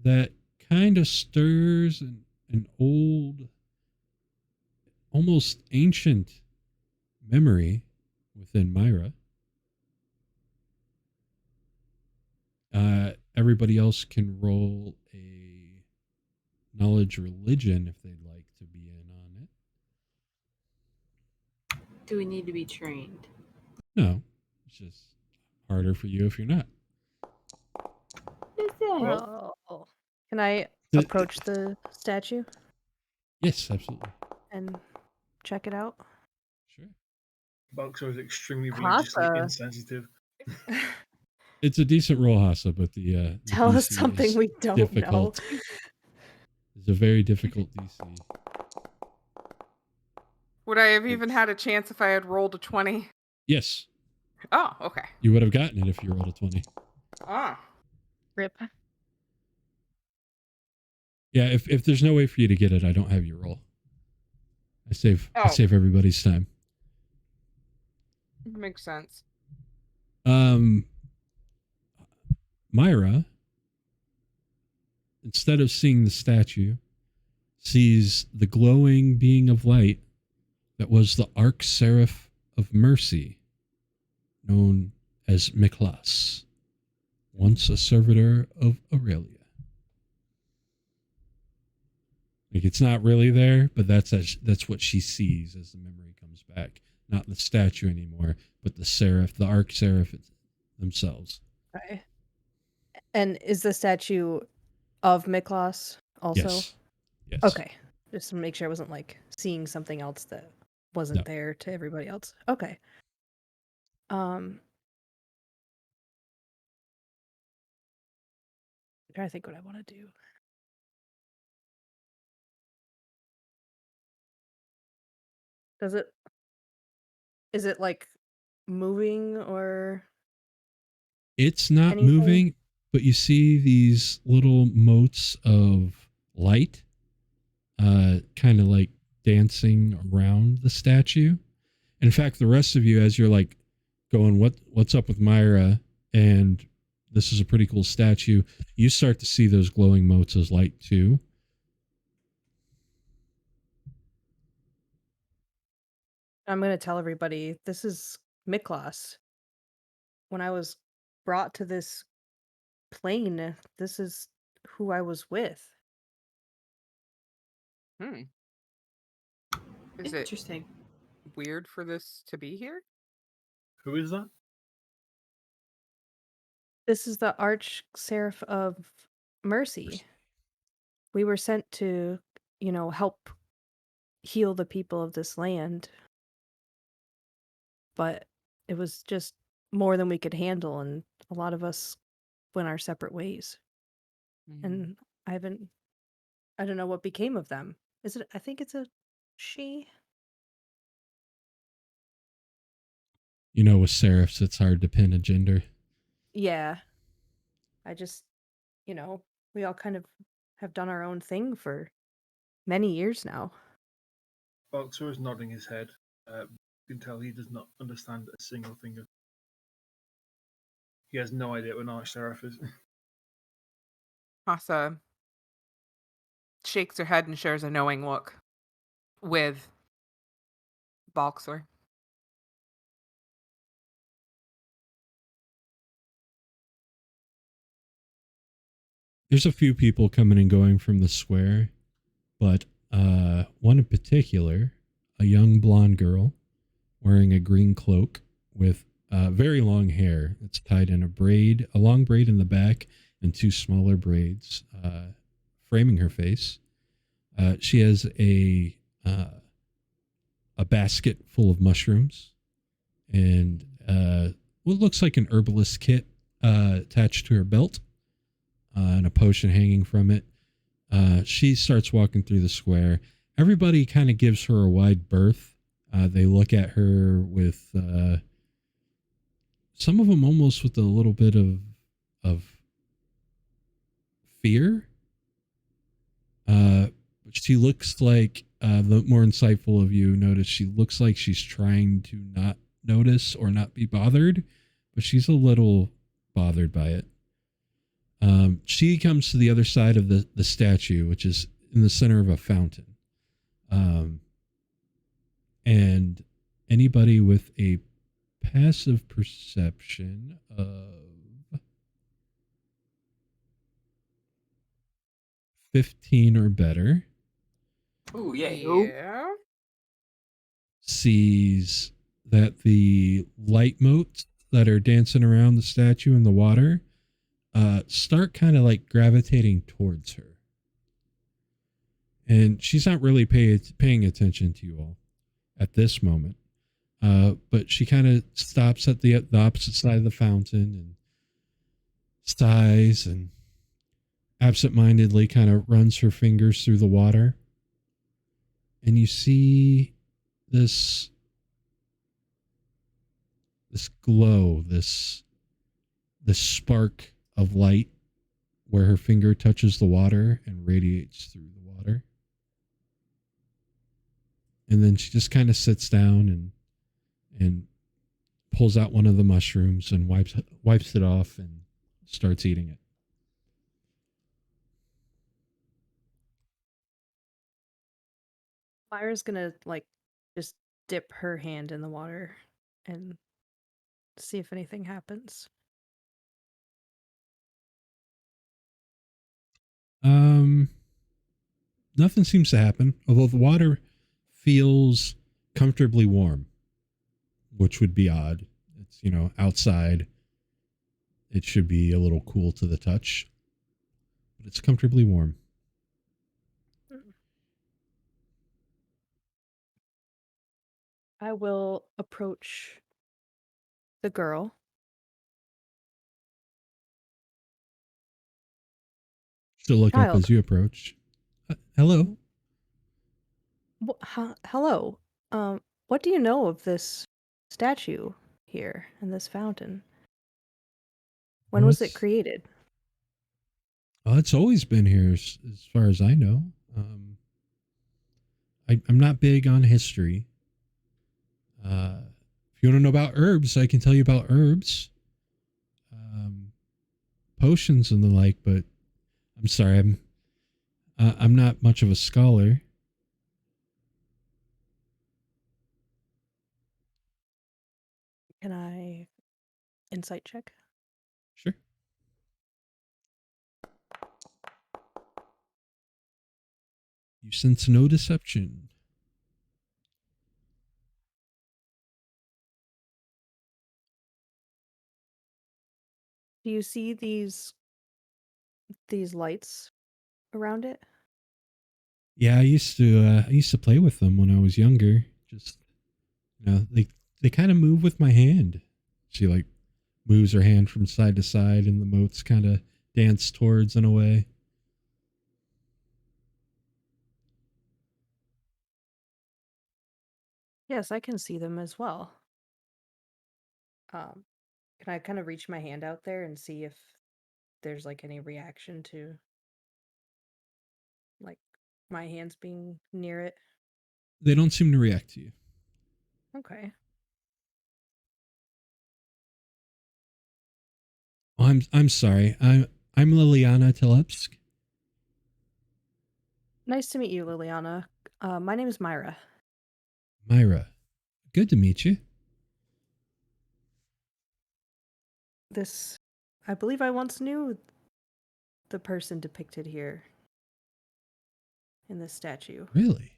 Speaker 2: that kind of stirs an old, almost ancient memory within Myra. Everybody else can roll a knowledge religion if they'd like to be in on it.
Speaker 3: Do we need to be trained?
Speaker 2: No, it's just harder for you if you're not.
Speaker 6: Oh. Can I
Speaker 2: The-
Speaker 6: approach the statue
Speaker 2: Yes, absolutely.
Speaker 6: and check it out?
Speaker 2: Sure.
Speaker 1: Balxor is extremely religiously
Speaker 6: Hassa.
Speaker 1: insensitive.
Speaker 2: It's a decent roll, Hassa, but the
Speaker 6: Tell us
Speaker 2: DC
Speaker 6: something
Speaker 2: is
Speaker 6: we don't
Speaker 2: difficult.
Speaker 6: know.
Speaker 2: It's a very difficult DC.
Speaker 4: Would I have even had a chance if I had rolled a 20?
Speaker 2: Yes,
Speaker 4: Oh, okay.
Speaker 2: you would have gotten it if you rolled a 20.
Speaker 4: Ah.
Speaker 6: Rip.
Speaker 2: Yeah, if there's no way for you to get it, I don't have you roll. I save
Speaker 4: Oh.
Speaker 2: everybody's time.
Speaker 4: Makes sense.
Speaker 2: Myra, instead of seeing the statue, sees the glowing being of light that was the Arch-Serif of Mercy, known as Micklos, once a servitor of Aurelia. Like, it's not really there, but that's what she sees as the memory comes back. Not the statue anymore, but the Serif, the Arch-Serif themselves.
Speaker 6: Okay. And is the statue of Micklos also?
Speaker 2: Yes. Yes.
Speaker 6: Okay. Just to make sure I wasn't like seeing something else that wasn't
Speaker 2: No.
Speaker 6: there to everybody else. Okay. I'm trying to think what I want to do. Does it Is it like moving or
Speaker 2: It's not
Speaker 6: anything?
Speaker 2: moving, but you see these little motes of light kind of like dancing around the statue. In fact, the rest of you, as you're like going, what's up with Myra? And this is a pretty cool statue. You start to see those glowing motes as light too.
Speaker 6: I'm going to tell everybody this is Micklos. When I was brought to this plane, this is who I was with.
Speaker 4: Hmm. Is it
Speaker 3: Interesting.
Speaker 4: weird for this to be here?
Speaker 1: Who is that?
Speaker 6: This is the Arch Serif of Mercy. We were sent to, help heal the people of this land. But it was just more than we could handle, and a lot of us went our separate ways. And I don't know what became of them. I think it's a she?
Speaker 2: You know, with serifs, it's hard to pin a gender.
Speaker 6: Yeah. I just, we all kind of have done our own thing for many years now.
Speaker 1: Balxor is nodding his head. You can tell he does not understand a single thing of. He has no idea what an Archseraph is.
Speaker 4: Hassa shakes her head and shares a knowing look with Balxor.
Speaker 2: There's a few people coming and going from the square, but one in particular, a young blonde girl wearing a green cloak with very long hair. It's tied in a long braid in the back, and two smaller braids framing her face. She has a basket full of mushrooms and what looks like an herbalist kit attached to her belt. And a potion hanging from it. She starts walking through the square. Everybody kind of gives her a wide berth. They look at her with some of them almost with a little bit of fear. She looks like the more insightful of you notice she looks like she's trying to not notice or not be bothered, but she's a little bothered by it. She comes to the other side of the statue, which is in the center of a fountain. And anybody with a passive perception of 15 or better
Speaker 5: Ooh, yeah.
Speaker 4: Yeah.
Speaker 2: sees that the light motes that are dancing around the statue in the water start kind of like gravitating towards her. And she's not really paying attention to you all at this moment. But she kind of stops at the opposite side of the fountain and sighs and absentmindedly kind of runs her fingers through the water. And you see this glow, this spark of light where her finger touches the water and radiates through the water. And then she just kind of sits down and pulls out one of the mushrooms and wipes it off and starts eating it.
Speaker 6: Myra's gonna just dip her hand in the water and see if anything happens.
Speaker 2: Nothing seems to happen, although the water feels comfortably warm, which would be odd. It's, outside. It should be a little cool to the touch, but it's comfortably warm.
Speaker 6: I will approach the girl.
Speaker 2: She'll look up as you approach. Hello.
Speaker 6: Hello. What do you know of this statue here in this fountain. When
Speaker 2: Well,
Speaker 6: was it
Speaker 2: it's-
Speaker 6: created?
Speaker 2: Oh, it's always been here, as far as I know. I'm not big on history. If you want to know about herbs, I can tell you about herbs, potions and the like. But I'm sorry, I'm not much of a scholar.
Speaker 6: Can I insight check?
Speaker 2: Sure. You sense no deception.
Speaker 6: Do you see these lights around it?
Speaker 2: Yeah, I used to play with them when I was younger. Just they kind of move with my hand. She like moves her hand from side to side, and the motes kind of dance towards in a way.
Speaker 6: Yes, I can see them as well. Can I kind of reach my hand out there and see if there's like any reaction to like my hands being near it?
Speaker 2: They don't seem to react to you.
Speaker 6: Okay.
Speaker 2: Oh, I'm sorry. I'm Liliana Telepsk.
Speaker 6: Nice to meet you, Liliana. My name is Myra.
Speaker 2: Myra. Good to meet you.
Speaker 6: I believe I once knew the person depicted here in this statue.
Speaker 2: Really?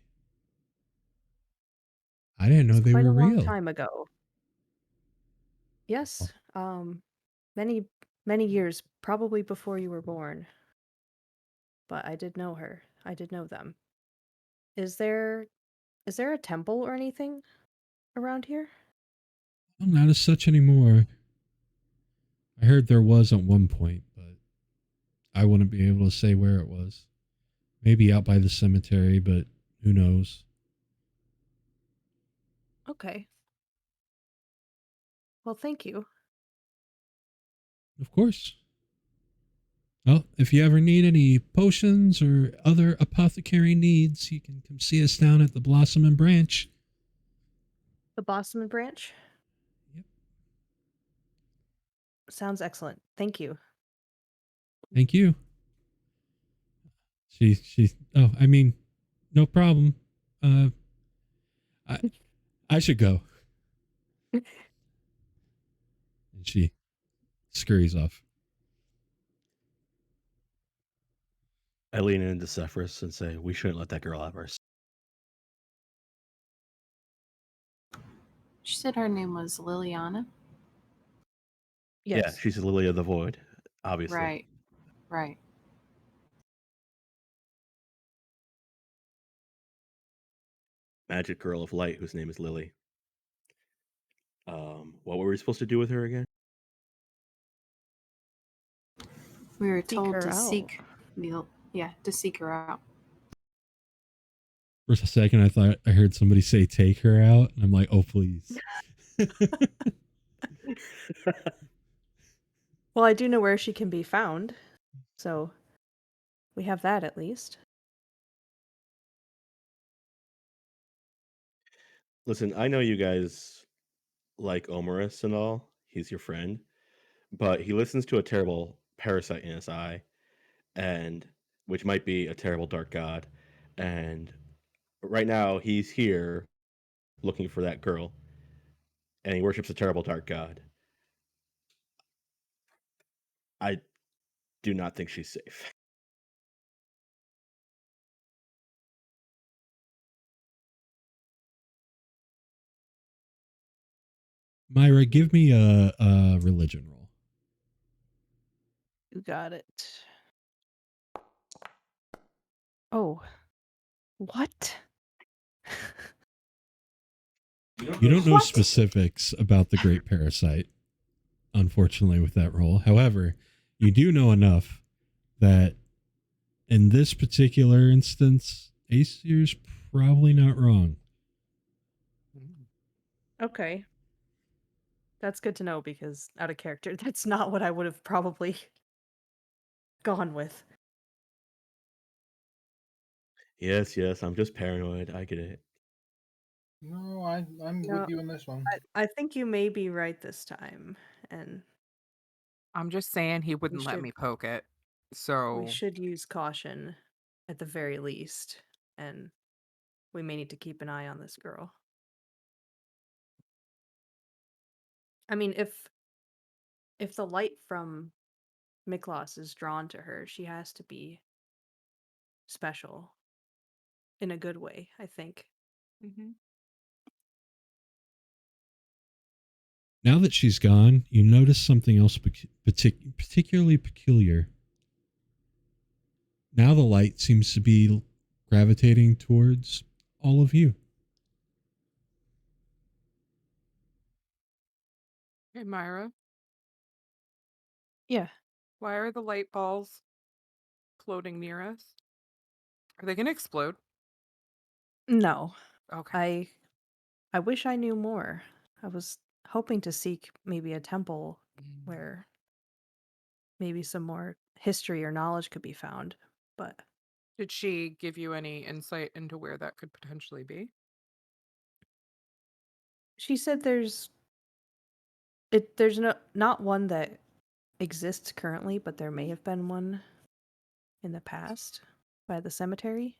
Speaker 2: I didn't know
Speaker 6: It's
Speaker 2: they
Speaker 6: quite
Speaker 2: were
Speaker 6: a long
Speaker 2: real.
Speaker 6: time ago. Yes, many years, probably before you were born. But I did know her. I did know them. Is there a temple or anything around here?
Speaker 2: Well, not as such anymore. I heard there was at one point, but I wouldn't be able to say where it was. Maybe out by the cemetery, but who knows?
Speaker 6: Okay. Well, thank you.
Speaker 2: Of course. Well, if you ever need any potions or other apothecary needs, you can come see us down at the Blossom and Branch.
Speaker 6: The Blossom and Branch?
Speaker 2: Yep.
Speaker 6: Sounds excellent. Thank you.
Speaker 2: Thank you. Oh, I mean, no problem. I should go. And she scurries off.
Speaker 7: I lean into Sefris and say, we shouldn't let that girl have our...
Speaker 3: She said her name was Liliana.
Speaker 6: Yes.
Speaker 7: Yeah, she's Lily of the Void, obviously.
Speaker 3: Right.
Speaker 7: Magic girl of light whose name is Lily. What were we supposed to do with her again?
Speaker 3: We were
Speaker 6: Seek
Speaker 3: told
Speaker 6: her
Speaker 3: to
Speaker 6: out.
Speaker 3: seek her out.
Speaker 2: For a second, I thought I heard somebody say take her out. And I'm like, oh, please.
Speaker 6: Well, I do know where she can be found. So we have that at least.
Speaker 7: Listen, I know you guys like Omris and all. He's your friend. But he listens to a terrible parasite in his eye, and which might be a terrible dark god. And right now, he's here looking for that girl, and he worships a terrible dark god. I do not think she's safe.
Speaker 2: Myra, give me a religion roll.
Speaker 6: You got it. Oh. What?
Speaker 2: You don't know
Speaker 6: What?
Speaker 2: specifics about the Great Parasite, unfortunately, with that roll. However, you do know enough that in this particular instance, Aesir's probably not wrong.
Speaker 6: Okay. That's good to know because out of character, that's not what I would have probably gone with.
Speaker 7: Yes, I'm just paranoid. I get it.
Speaker 1: No, I'm
Speaker 6: No,
Speaker 1: with you on this one.
Speaker 6: I think you may be right this time, and
Speaker 4: I'm just saying he wouldn't let
Speaker 6: should-
Speaker 4: me poke it.
Speaker 6: we
Speaker 4: So
Speaker 6: should use caution at the very least, and we may need to keep an eye on this girl. I mean, if the light from Micklos is drawn to her, she has to be special in a good way, I think.
Speaker 2: Now that she's gone, you notice something else particularly peculiar. Now the light seems to be gravitating towards all of you.
Speaker 4: Hey, Myra.
Speaker 6: Yeah.
Speaker 4: Why are the light balls floating near us? Are they going to explode?
Speaker 6: No.
Speaker 4: Okay.
Speaker 6: I wish I knew more. I was hoping to seek maybe a temple where maybe some more history or knowledge could be found, but
Speaker 4: Did she give you any insight into where that could potentially be?
Speaker 6: she said there's not one that exists currently, but there may have been one in the past by the cemetery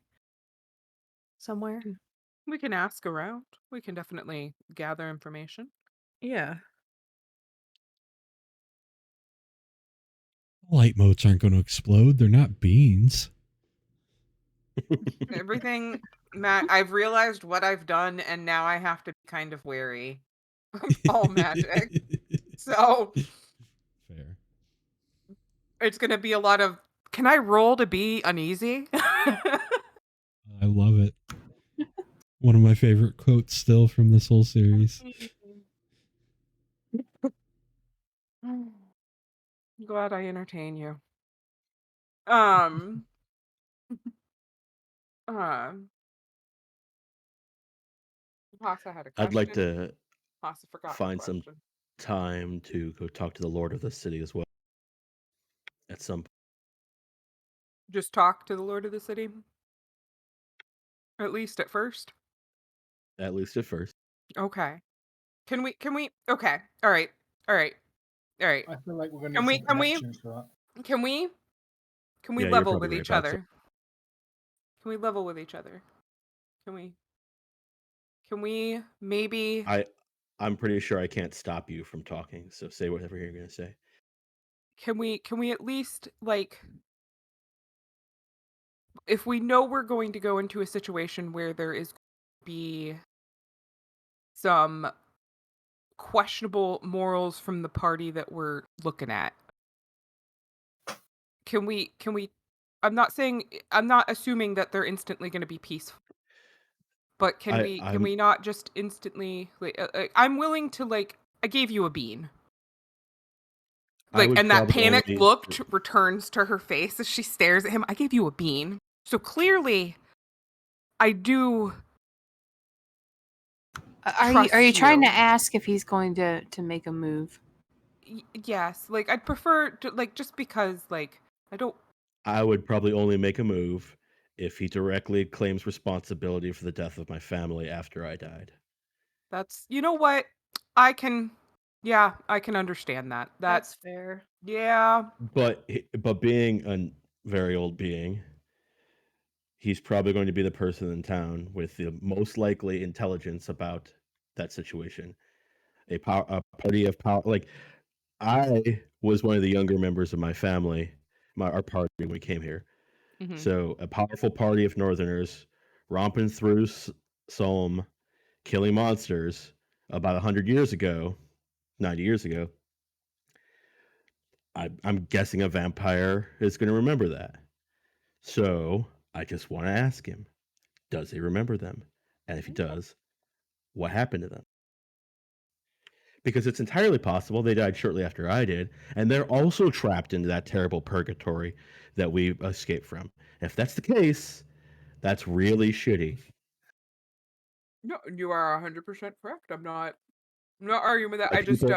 Speaker 6: somewhere.
Speaker 4: We can ask around. We can definitely gather information.
Speaker 6: Yeah.
Speaker 2: Light motes aren't going to explode. They're not beans.
Speaker 4: Everything, Matt, I've realized what I've done, and now I have to be kind of wary of all magic. So
Speaker 2: Fair.
Speaker 4: it's going to be a lot of, can I roll to be uneasy?
Speaker 2: I love it. One of my favorite quotes still from this whole series.
Speaker 4: Glad I entertain you. Hassa had a question.
Speaker 7: I'd like to
Speaker 4: Hassa forgot
Speaker 7: find
Speaker 4: the
Speaker 7: some
Speaker 4: question.
Speaker 7: time to go talk to the Lord of the city as well. At some point.
Speaker 4: Just talk to the Lord of the city? At least at first?
Speaker 7: At least at first.
Speaker 4: Okay. Can we, okay. All right.
Speaker 1: I feel like we're going to need some connections for that.
Speaker 4: Can we
Speaker 7: Yeah, you're
Speaker 4: level
Speaker 7: probably
Speaker 4: with
Speaker 7: right,
Speaker 4: each
Speaker 7: Balxor.
Speaker 4: other? Can we level with each other? Can we maybe
Speaker 7: I'm pretty sure I can't stop you from talking, so say whatever you're going to say.
Speaker 4: can we at least, like, if we know we're going to go into a situation where there is going to be some questionable morals from the party that we're looking at, can we I'm not assuming that they're instantly going to be peaceful, but can we not just instantly, like, I'm willing to, like, I gave you a bean, like, and that panic look returns to her face as she stares at him. I gave you a bean, so clearly I do.
Speaker 3: Are you trying to ask if he's going to make a move?
Speaker 4: Yes, like, I'd prefer to, like, just because, like,
Speaker 7: I would probably only make a move if he directly claims responsibility for the death of my family after I died.
Speaker 4: That's, you know what? I can understand that.
Speaker 6: That's fair.
Speaker 4: Yeah.
Speaker 7: But being a very old being, he's probably going to be the person in town with the most likely intelligence about that situation. A party of power. Like, I was one of the younger members of my family, our party when we came here.
Speaker 4: Mm-hmm.
Speaker 7: So a powerful party of Northerners romping through Solm, killing monsters about 100 years ago, 90 years ago. I'm guessing a vampire is going to remember that. So I just want to ask him, does he remember them? And if he does, what happened to them? Because it's entirely possible they died shortly after I did, and they're also trapped into that terrible purgatory that we escaped from. If that's the case, that's really shitty.
Speaker 4: No, you are 100% correct. I'm not I'm not arguing with that.
Speaker 7: Like,
Speaker 4: I just
Speaker 7: people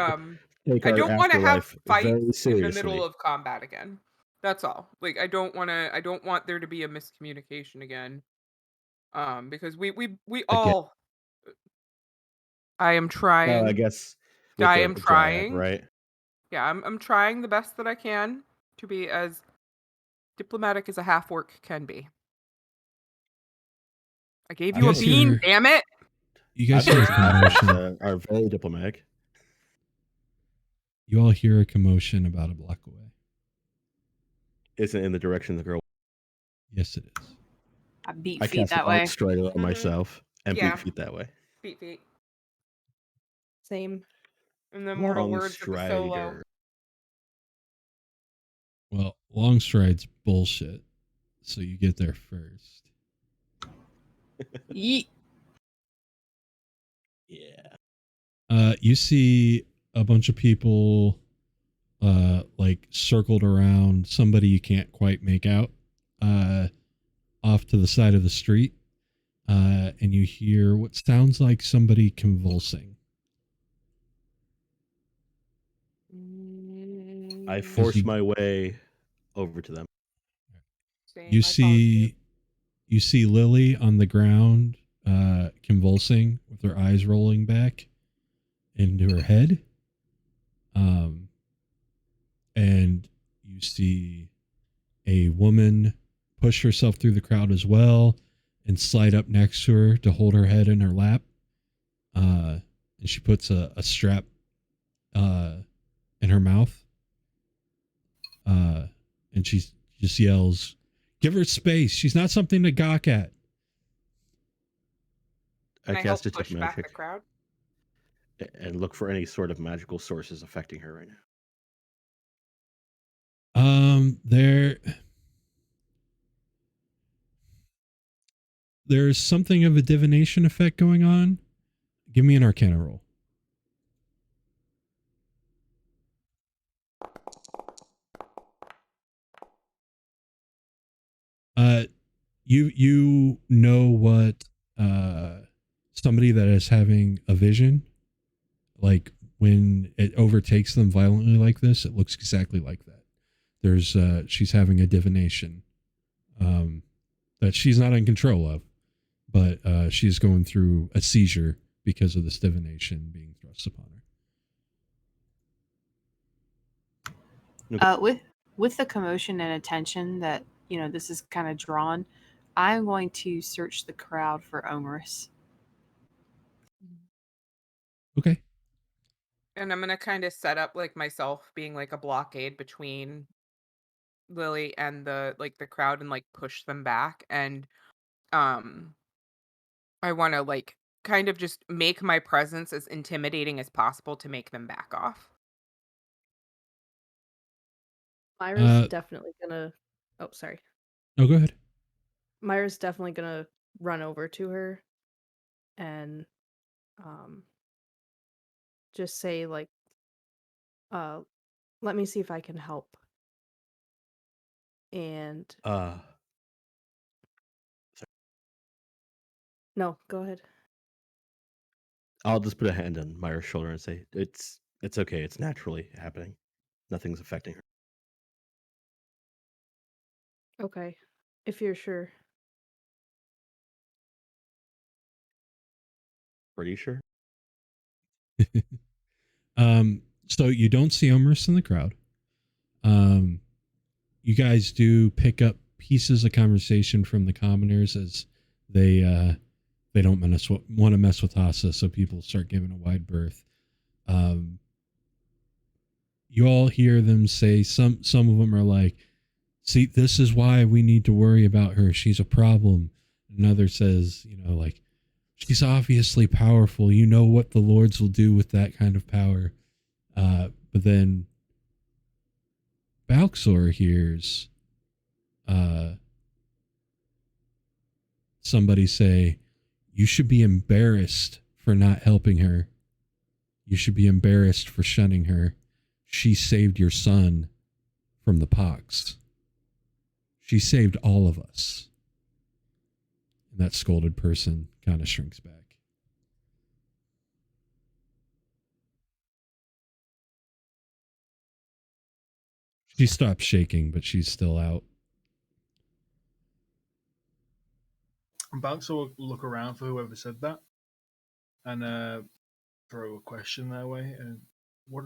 Speaker 7: take
Speaker 4: I
Speaker 7: our
Speaker 4: don't want to have
Speaker 7: afterlife
Speaker 4: fights
Speaker 7: very
Speaker 4: in the
Speaker 7: seriously.
Speaker 4: middle of combat again. That's all. Like I don't want there to be a miscommunication again. Because we
Speaker 7: Again,
Speaker 4: all I am
Speaker 7: I
Speaker 4: trying.
Speaker 7: guess with
Speaker 4: I
Speaker 7: the
Speaker 4: am
Speaker 7: dryad,
Speaker 4: trying.
Speaker 7: right?
Speaker 4: Yeah, I'm trying the best that I can to be as diplomatic as a half orc can be. I gave
Speaker 7: I
Speaker 4: you a
Speaker 2: guys
Speaker 7: think
Speaker 4: bean,
Speaker 2: hear
Speaker 4: damn it.
Speaker 2: you
Speaker 7: I
Speaker 2: guys hear a
Speaker 7: think halflings
Speaker 2: commotion.
Speaker 7: are very diplomatic.
Speaker 2: You all hear a commotion about a block away.
Speaker 7: Isn't in the direction the girl.
Speaker 2: Yes, it is.
Speaker 3: I beat
Speaker 7: I
Speaker 3: feet
Speaker 7: cast
Speaker 3: that
Speaker 7: Arc
Speaker 3: way.
Speaker 7: Strider on myself and
Speaker 4: Yeah.
Speaker 7: beat feet that way.
Speaker 4: Beat feet.
Speaker 6: Same.
Speaker 4: In the immortal
Speaker 7: Long
Speaker 4: words of the solo.
Speaker 7: Strider.
Speaker 2: Well, long stride's bullshit. So you get there first.
Speaker 3: Yeet.
Speaker 7: Yeah.
Speaker 2: You see a bunch of people like circled around somebody you can't quite make out off to the side of the street. And you hear what sounds like somebody convulsing.
Speaker 7: I
Speaker 2: As
Speaker 7: force
Speaker 2: you,
Speaker 7: my way over to them.
Speaker 4: Same,
Speaker 2: you
Speaker 4: I followed
Speaker 2: see Lily on the ground convulsing with her eyes rolling back into her head. And you see a woman push herself through the crowd as well and slide up next to her to hold her head in her lap. And she puts a strap in her mouth. And she just yells, "Give her space. She's not something to gawk at."
Speaker 4: Can
Speaker 7: I
Speaker 4: I help
Speaker 7: cast a
Speaker 4: push
Speaker 7: tip
Speaker 4: back the
Speaker 7: magic
Speaker 4: crowd?
Speaker 7: and look for any sort of magical sources affecting her right now.
Speaker 2: There's something of a divination effect going on. Give me an Arcana roll. You know what somebody that is having a vision, like when it overtakes them violently like this, it looks exactly like that. There's she's having a divination that she's not in control of, but she's going through a seizure because of this divination being thrust upon her.
Speaker 7: Okay.
Speaker 3: With the commotion and attention that this is kind of drawn, I'm going to search the crowd for Omris.
Speaker 2: Okay.
Speaker 4: And I'm gonna kind of set up like myself being like a blockade between Lily and the crowd and like push them back. And I want to like kind of just make my presence as intimidating as possible to make them back off.
Speaker 6: Myra's definitely gonna. Oh, sorry.
Speaker 2: No, go ahead.
Speaker 6: Myra's definitely gonna run over to her and just say like, let me see if I can help. And no, go ahead.
Speaker 7: I'll just put a hand on Myra's shoulder and say, It's okay. It's naturally happening. Nothing's affecting her."
Speaker 6: Okay, if you're sure.
Speaker 7: Pretty sure.
Speaker 2: So you don't see Omris in the crowd. You guys do pick up pieces of conversation from the commoners as they don't want to mess with Hassa, so people start giving a wide berth. You all hear them say, some of them are like, "See, this is why we need to worry about her. She's a problem." Another says, like, "She's obviously powerful. You know what the lords will do with that kind of power." But then Balxor hears somebody say, "You should be embarrassed for not helping her. You should be embarrassed for shunning her. She saved your son from the pox. She saved all of us." And that scolded person kind of shrinks back. She stopped shaking, but she's still out.
Speaker 1: Balxor will look around for whoever said that and throw a question their way. And what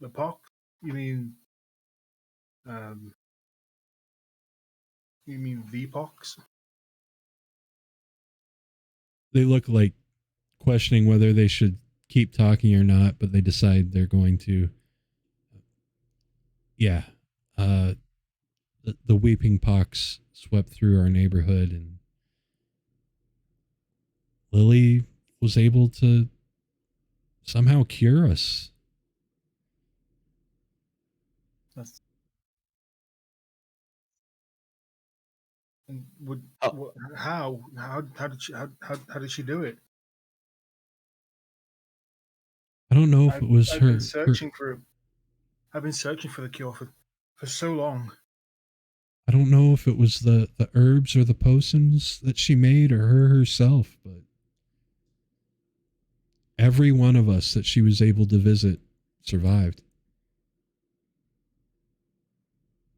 Speaker 1: the pox? You mean the pox?
Speaker 2: They look like questioning whether they should keep talking or not, but they decide they're going to. Yeah. The weeping pox swept through our neighborhood, and Lily was able to somehow cure us.
Speaker 1: That's and would how did she do it?
Speaker 2: I don't know if it was
Speaker 1: I've
Speaker 2: her.
Speaker 1: been searching for the cure for so long.
Speaker 2: I don't know if it was the herbs or the potions that she made or her herself, but every one of us that she was able to visit survived.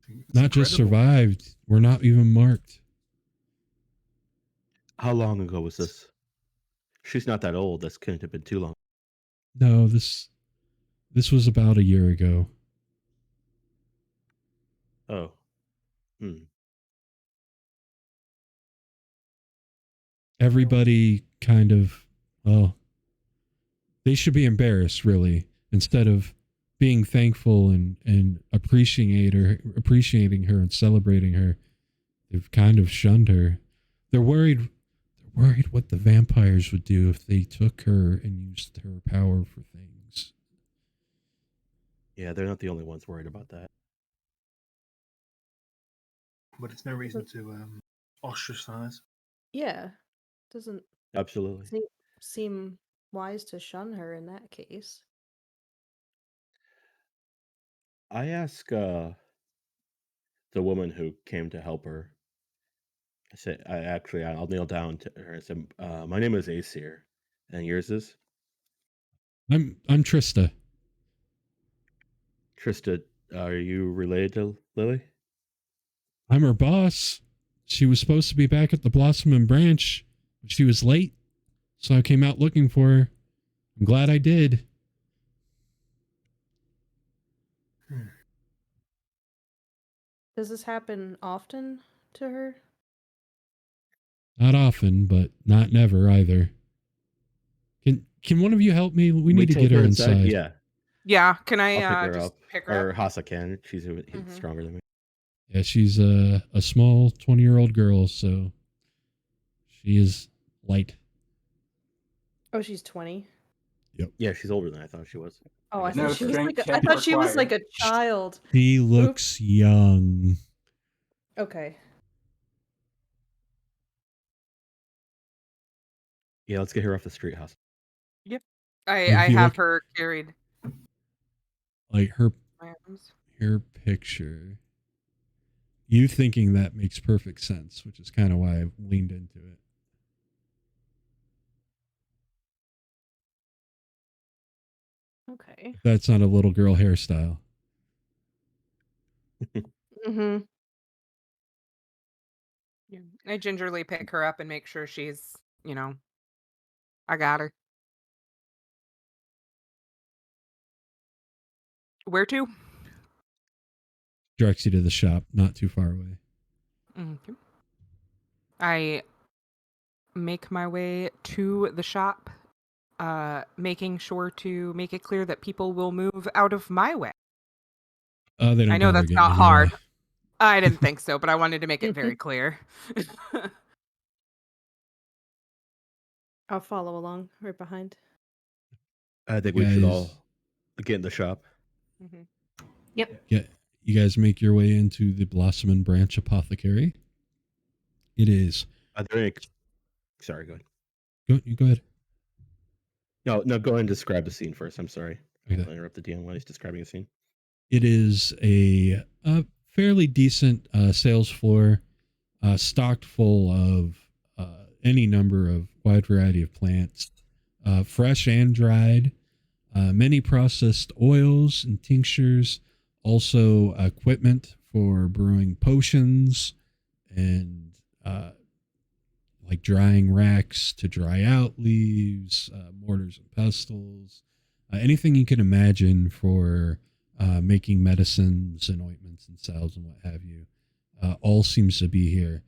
Speaker 1: It's
Speaker 2: Not just
Speaker 1: incredible.
Speaker 2: survived, we're not even marked.
Speaker 7: How long ago was this? She's not that old. This couldn't have been too long.
Speaker 2: No, this was about a year ago.
Speaker 7: Oh.
Speaker 2: Everybody kind of, well, they should be embarrassed, really, instead of being thankful and appreciating her and celebrating her. They've kind of shunned her. They're worried what the vampires would do if they took her and used her power for things.
Speaker 7: Yeah, they're not the only ones worried about that.
Speaker 1: But it's no reason to ostracize.
Speaker 6: Yeah. Doesn't
Speaker 7: Absolutely.
Speaker 6: seem wise to shun her in that case.
Speaker 7: I asked the woman who came to help her. I said, I'll kneel down to her and said, my name is Aesir. And yours is?
Speaker 2: I'm Trista.
Speaker 7: Trista, are you related to Lily?
Speaker 2: I'm her boss. She was supposed to be back at the Blossom and Branch, but she was late, so I came out looking for her. I'm glad I did.
Speaker 6: Does this happen often to her?
Speaker 2: Not often, but not never either. Can one of you help me? We need to
Speaker 7: take
Speaker 2: get her inside.
Speaker 7: Yeah.
Speaker 4: Yeah, can
Speaker 7: I'll pick
Speaker 4: I
Speaker 7: her
Speaker 4: just
Speaker 7: up.
Speaker 4: pick her
Speaker 7: Or
Speaker 4: up?
Speaker 7: Hassa can. She's stronger than me.
Speaker 2: Yeah, she's a small 20-year-old girl, so she is light.
Speaker 6: Oh, she's 20.
Speaker 7: Yeah, she's older than I thought she was.
Speaker 6: Oh, I
Speaker 5: No
Speaker 6: thought she was
Speaker 5: strength
Speaker 6: like
Speaker 5: check
Speaker 6: a child.
Speaker 2: She looks young.
Speaker 6: Okay.
Speaker 7: Yeah, let's get her off the street, Hassa.
Speaker 4: Yep. I
Speaker 2: If you
Speaker 4: have
Speaker 2: look-
Speaker 4: her carried.
Speaker 2: Like her
Speaker 4: My arms.
Speaker 2: picture. You thinking that makes perfect sense, which is kind of why I leaned into it.
Speaker 6: Okay.
Speaker 2: That's not a little girl hairstyle.
Speaker 6: Mm-hmm.
Speaker 4: Yeah. I gingerly pick her up and make sure she's, I got her. Where to?
Speaker 2: Directs you to the shop, not too far away.
Speaker 4: Okay. I make my way to the shop, making sure to make it clear that people will move out of my way.
Speaker 2: They don't
Speaker 4: I know
Speaker 2: bother
Speaker 4: that's
Speaker 2: getting
Speaker 4: not
Speaker 2: in your
Speaker 4: hard.
Speaker 2: way.
Speaker 4: I didn't think so, but I wanted to make it very clear.
Speaker 6: I'll follow along right behind.
Speaker 7: I think we should all get in the shop.
Speaker 4: Mhm.
Speaker 3: Yep.
Speaker 2: You guys make your way into the Blossom and Branch Apothecary. It is.
Speaker 7: Are there any... Sorry, go ahead.
Speaker 2: Go ahead.
Speaker 7: No, go ahead and describe the scene first. I'm sorry.
Speaker 2: Okay.
Speaker 7: I'll interrupt the DM while he's describing a scene.
Speaker 2: It is a fairly decent sales floor, stocked full of any number of wide variety of plants, fresh and dried, many processed oils and tinctures, also equipment for brewing potions and like drying racks to dry out leaves, mortars and pestles, anything you can imagine for making medicines and ointments and salves and what have you. All seems to be here.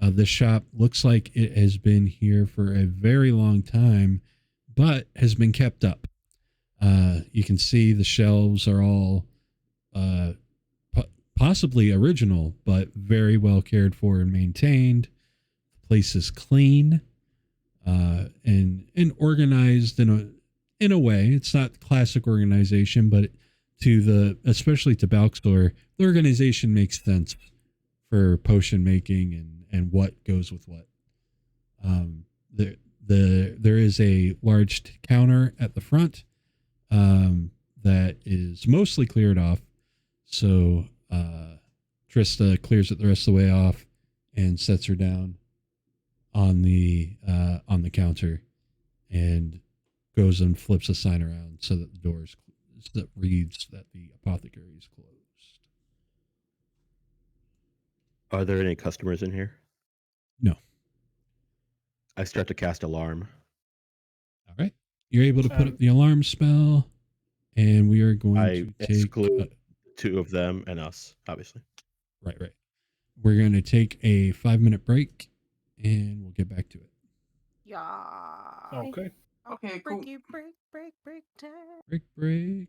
Speaker 2: This shop looks like it has been here for a very long time, but has been kept up. You can see the shelves are all possibly original, but very well cared for and maintained. The place is clean and organized in a way. It's not classic organization, but especially to Balxor, the organization makes sense for potion making and what goes with what. There is a large counter at the front that is mostly cleared off. So Trista clears it the rest of the way off and sets her down on the counter and goes and flips a sign around so that the doors that reads that the apothecary is closed.
Speaker 7: Are there any customers in here?
Speaker 2: No.
Speaker 7: I start to cast alarm.
Speaker 2: All right. You're able to put up the alarm spell, and we are going to take
Speaker 7: exclude 2 of them and us, obviously.
Speaker 2: Right. We're going to take a 5-minute break, and we'll get back to it.
Speaker 4: Yeah.
Speaker 1: Okay.
Speaker 5: Okay, cool.
Speaker 4: Break time.
Speaker 2: Break.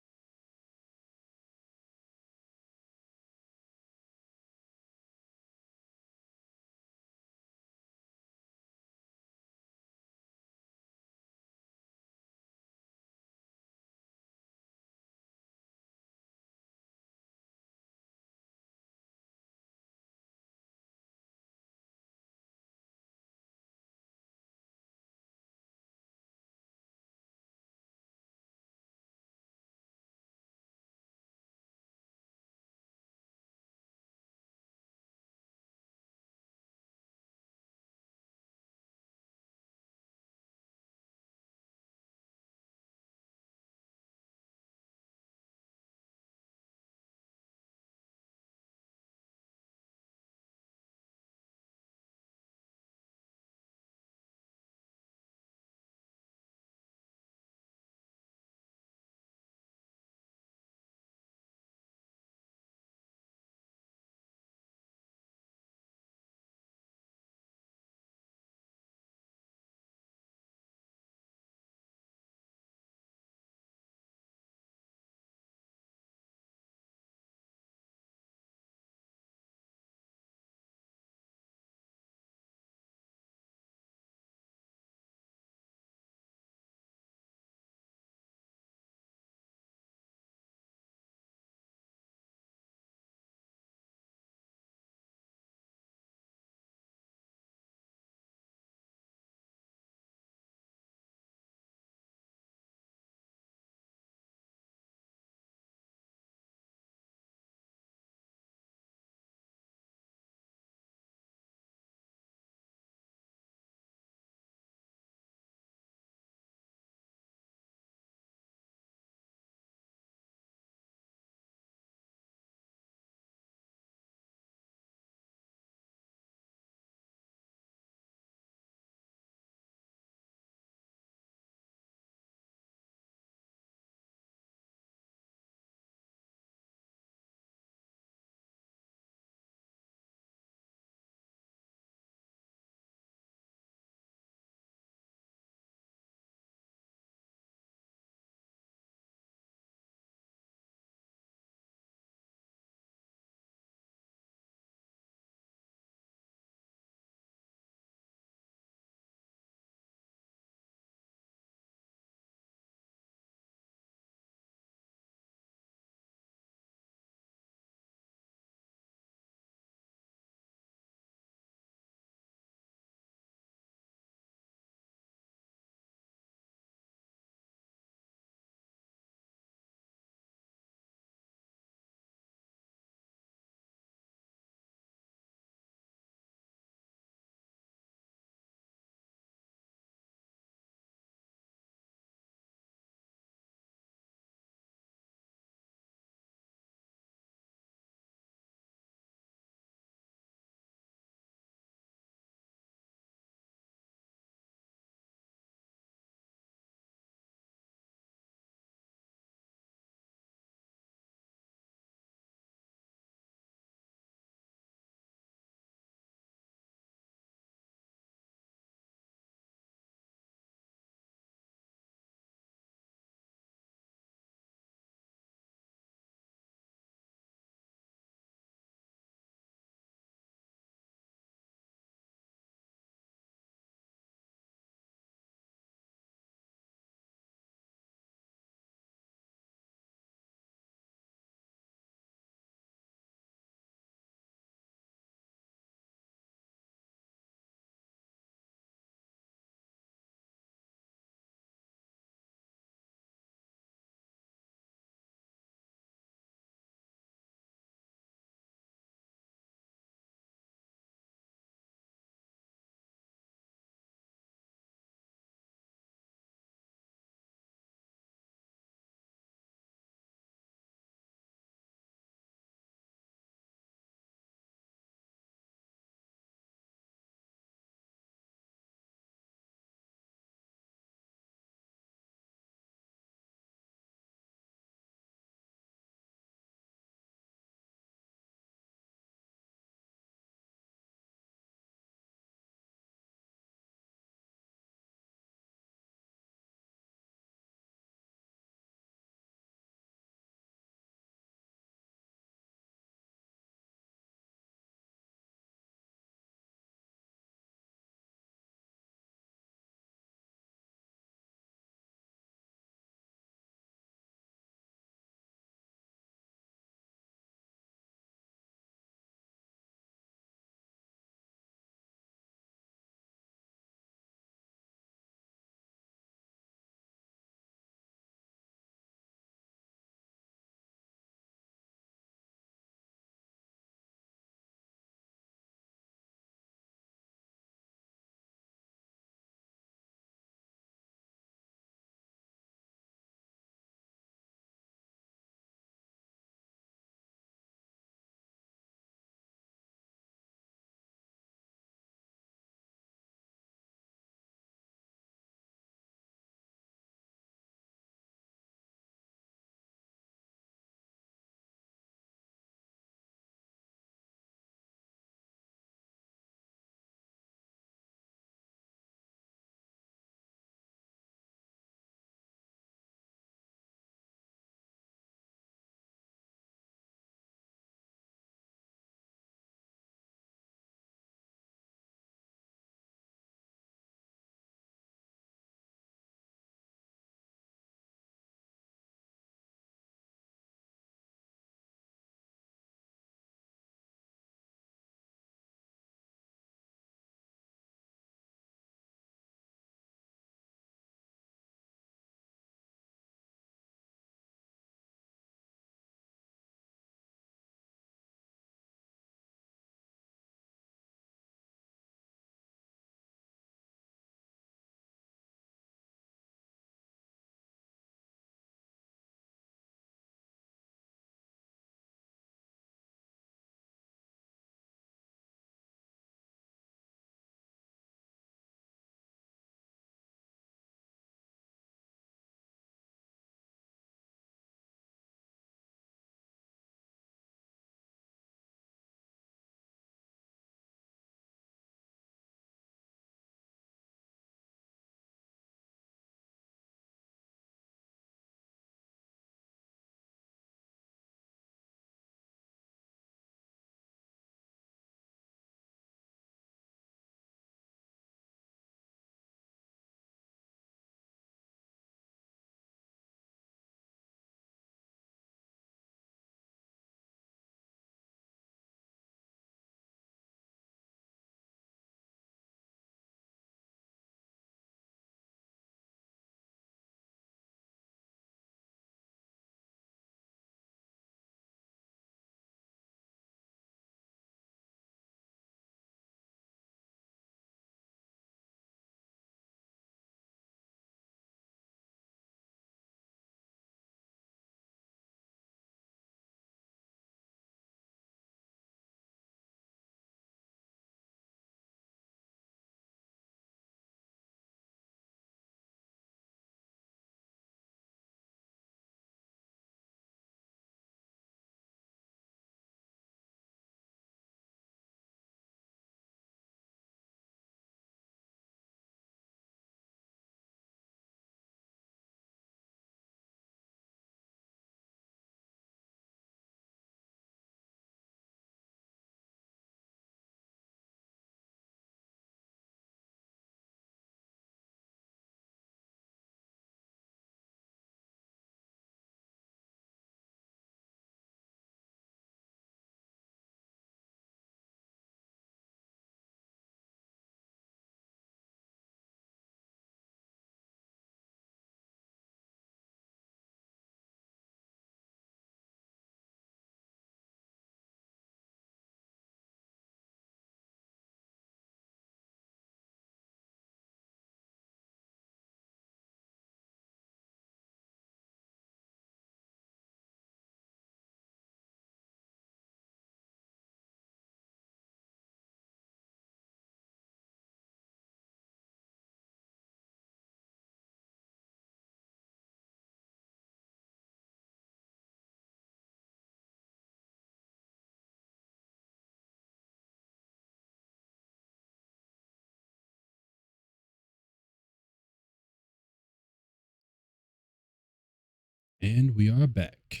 Speaker 2: And we are back.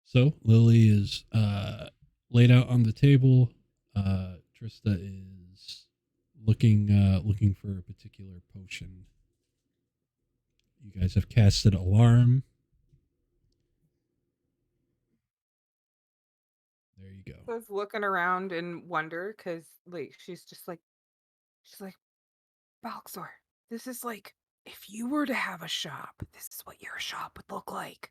Speaker 2: So Lily is laid out on the table. Trista is looking for a particular potion. You guys have casted alarm. There you go.
Speaker 4: I was looking around and wonder because she's like Balxor, this is like if you were to have a shop, this is what your shop would look like.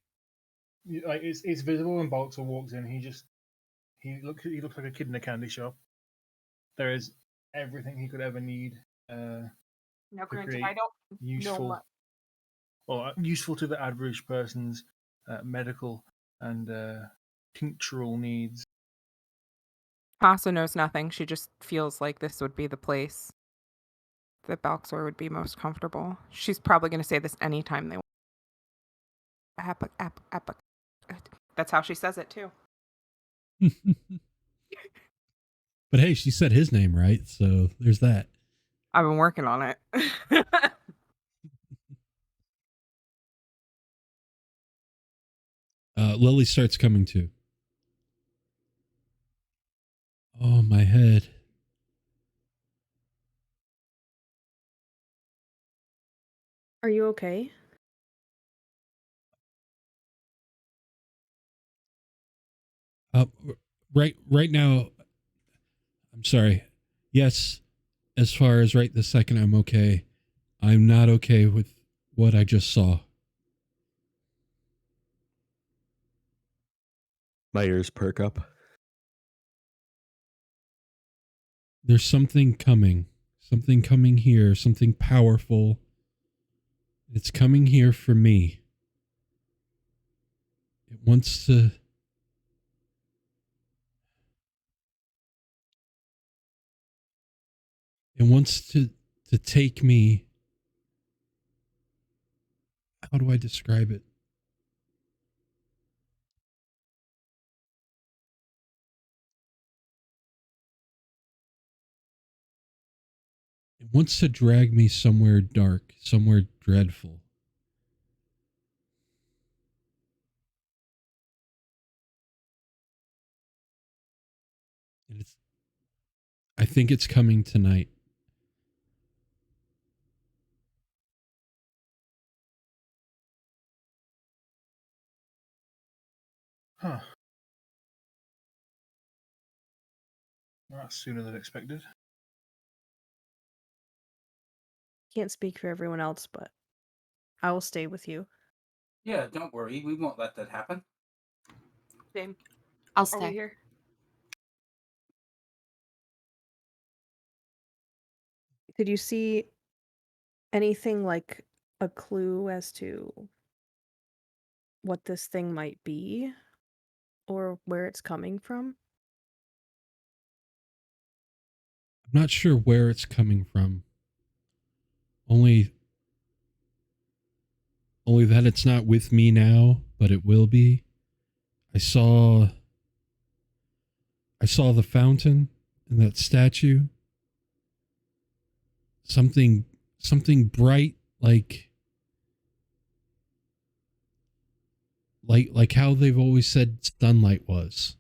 Speaker 1: Like it's visible when Balxor walks in. He looks like a kid in a candy shop. There is everything he could ever need.
Speaker 4: Now,
Speaker 1: to
Speaker 4: granted,
Speaker 1: create
Speaker 4: I don't know
Speaker 1: useful,
Speaker 4: much.
Speaker 1: or useful to the average person's medical and tinctural needs.
Speaker 4: Hassa knows nothing. She just feels like this would be the place that Balxor would be most comfortable. She's probably going to say this anytime they want. That's how she says it, too.
Speaker 2: But hey, she said his name right, so there's that.
Speaker 4: I've been working on it.
Speaker 2: Lily starts coming to. Oh, my head.
Speaker 6: Are you okay?
Speaker 2: Right now, I'm sorry. Yes, as far as right this second, I'm okay. I'm not okay with what I just saw.
Speaker 7: My ears perk up.
Speaker 2: There's something coming here, something powerful. It's coming here for me. It wants to take me. How do I describe it? It wants to drag me somewhere dark, somewhere dreadful. And I think it's coming tonight.
Speaker 1: Huh. Well, that's sooner than expected.
Speaker 6: Can't speak for everyone else, but I will stay with you.
Speaker 5: Yeah, don't worry. We won't let that happen.
Speaker 4: Same.
Speaker 3: I'll
Speaker 4: Are we
Speaker 3: stay.
Speaker 4: here?
Speaker 6: Did you see anything like a clue as to what this thing might be or where it's coming from?
Speaker 2: I'm not sure where it's coming from. Only that it's not with me now, but it will be. I saw the fountain and that statue. Something bright, like how they've always said sunlight was.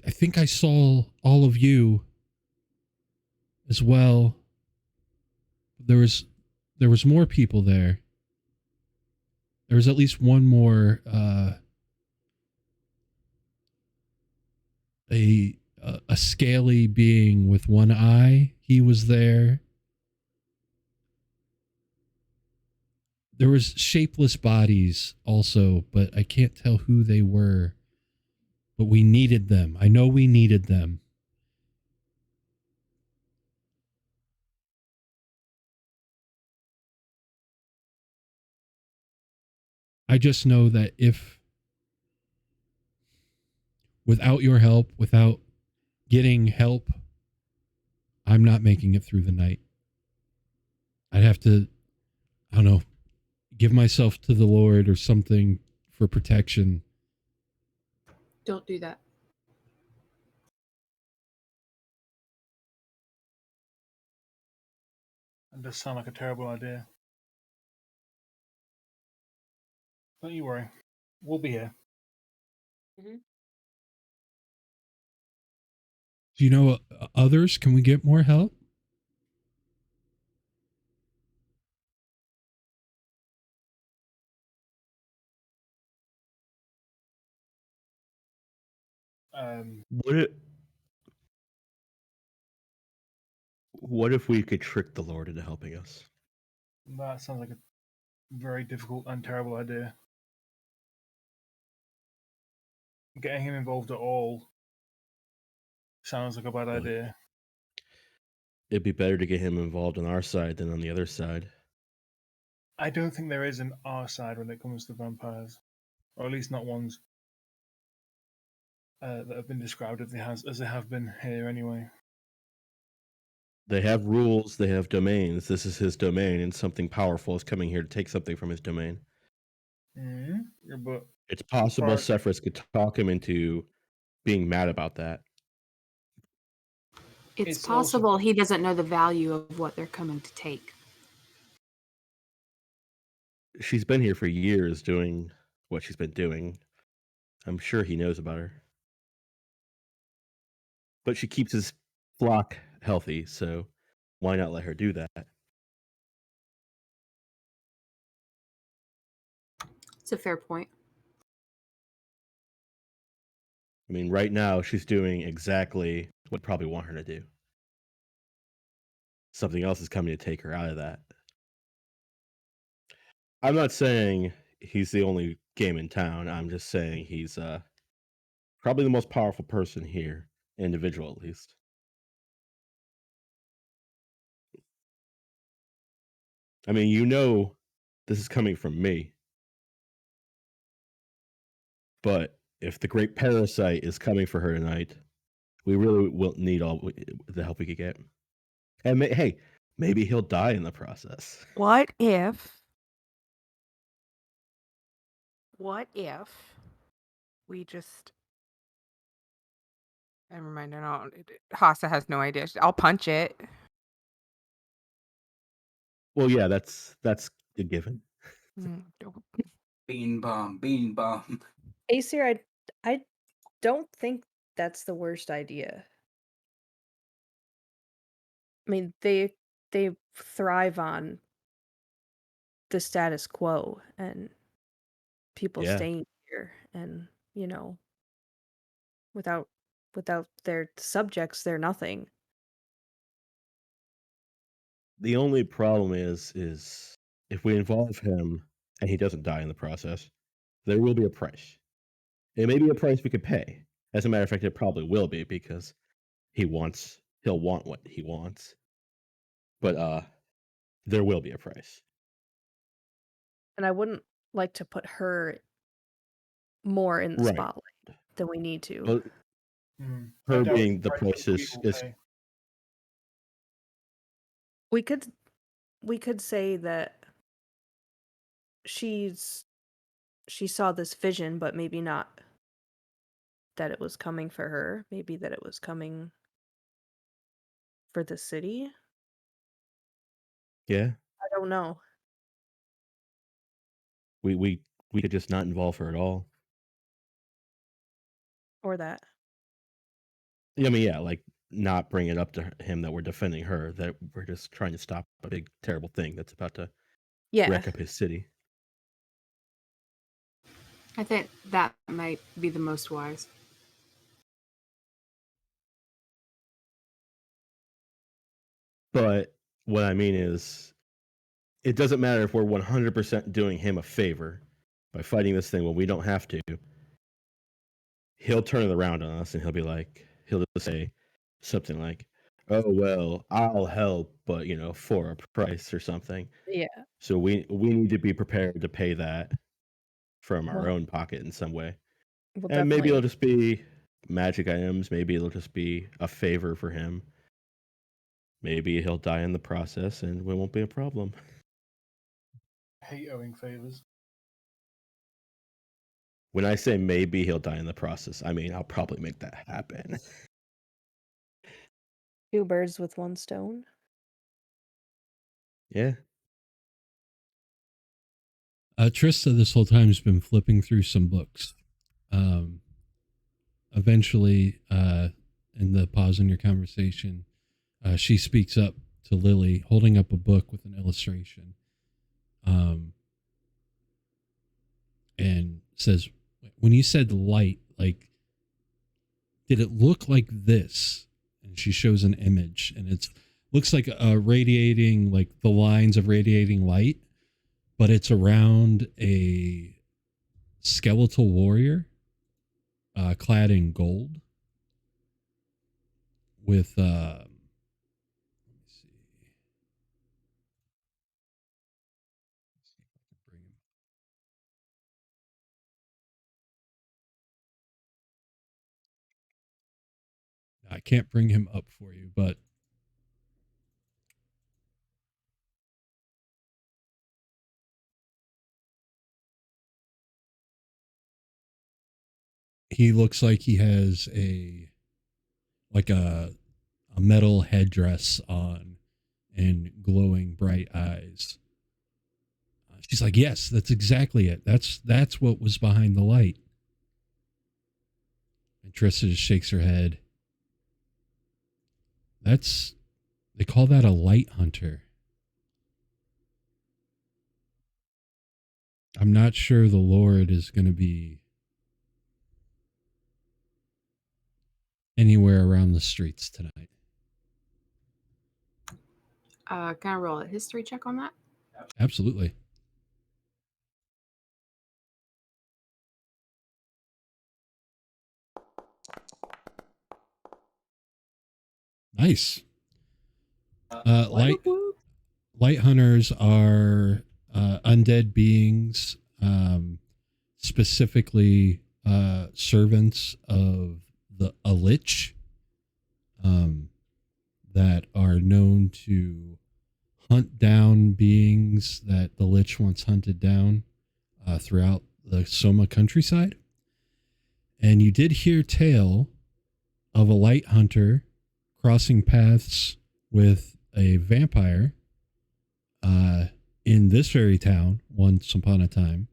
Speaker 2: I think I saw all of you as well. There was more people there. There was at least one more a scaly being with one eye. He was there. There was shapeless bodies also, but I can't tell who they were. But we needed them. I know we needed them. I just know that if without your help, without getting help, I'm not making it through the night. I'd have to, I don't know, give myself to the Lord or something for protection.
Speaker 3: Don't do that.
Speaker 1: It does sound like a terrible idea. Don't you worry. We'll be here.
Speaker 2: Do you know others? Can we get more help?
Speaker 7: What if we could trick the Lord into helping us?
Speaker 1: That sounds like a very difficult and terrible idea. Getting him involved at all sounds like a bad idea.
Speaker 7: It'd be better to get him involved on our side than on the other side.
Speaker 1: I don't think there is an our side when it comes to vampires, or at least not ones that have been described as they have been here anyway.
Speaker 7: They have rules, they have domains. This is his domain, and something powerful is coming here to take something from his domain.
Speaker 1: But
Speaker 7: it's possible Sefris could talk him into being mad about that.
Speaker 3: It's possible he doesn't know the value of what they're coming to take.
Speaker 7: She's been here for years doing what she's been doing. I'm sure he knows about her. But she keeps his flock healthy, so why not let her do that?
Speaker 3: It's a fair point.
Speaker 7: I mean, right now she's doing exactly what I probably want her to do. Something else is coming to take her out of that. I'm not saying he's the only game in town. I'm just saying he's probably the most powerful person here, individual at least. I mean, you know, this is coming from me. But if the great parasite is coming for her tonight, we really will need all the help we could get. And hey, maybe he'll die in the process.
Speaker 4: What if we just... Never mind, I don't... Hassa has no idea. I'll punch it.
Speaker 7: Well, yeah, that's a given.
Speaker 5: Bean bomb.
Speaker 6: Aesir, I don't think that's the worst idea. I mean, they thrive on the status quo and people staying here, and without their subjects, they're nothing.
Speaker 7: The only problem is if we involve him and he doesn't die in the process, there will be a price. It may be a price we could pay. As a matter of fact, it probably will be, because he'll want what he wants. But there will be a price.
Speaker 6: And I wouldn't like to put her more in the spotlight than we need to.
Speaker 7: Her being the price is
Speaker 6: we could say that she saw this vision, but maybe not that it was coming for her. Maybe that it was coming for the city.
Speaker 7: Yeah.
Speaker 6: I don't know.
Speaker 7: We could just not involve her at all.
Speaker 6: Or that.
Speaker 7: I mean, yeah, like not bring it up to him that we're defending her, that we're just trying to stop a big, terrible thing that's about to wreck up his city.
Speaker 3: I think that might be the most wise.
Speaker 7: But what I mean is, it doesn't matter if we're 100% doing him a favor by fighting this thing when we don't have to. He'll turn it around on us and he'll just say something like, "Oh well, I'll help, but for a price or something."
Speaker 6: Yeah.
Speaker 7: So we need to be prepared to pay that from our own pocket in some way. And maybe it'll just be magic items. Maybe it'll just be a favor for him. Maybe he'll die in the process and it won't be a problem.
Speaker 1: I hate owing favors.
Speaker 7: When I say maybe he'll die in the process, I mean I'll probably make that happen.
Speaker 6: 2 birds with 1 stone.
Speaker 7: Yeah.
Speaker 2: Trista this whole time has been flipping through some books. Eventually, in the pause in your conversation, she speaks up to Lily, holding up a book with an illustration, and says, "When you said light, like, did it look like this?" And she shows an image, and it looks like a radiating, like the lines of radiating light, but it's around a skeletal warrior, clad in gold, with let me see. Let's see if I can bring him. I can't bring him up for you, but he looks like he has a metal headdress on and glowing bright eyes. She's like, "Yes, that's exactly it. That's what was behind the light." And Trista just shakes her head. They call that a light hunter. I'm not sure the Lord is going to be anywhere around the streets tonight.
Speaker 3: Can I roll a history check on that?
Speaker 2: Absolutely. Nice. Light hunters are undead beings, specifically servants of a lich, that are known to hunt down beings that the lich once hunted down throughout the Soma countryside. And you did hear tale of a light hunter crossing paths with a vampire in this very town once upon a time,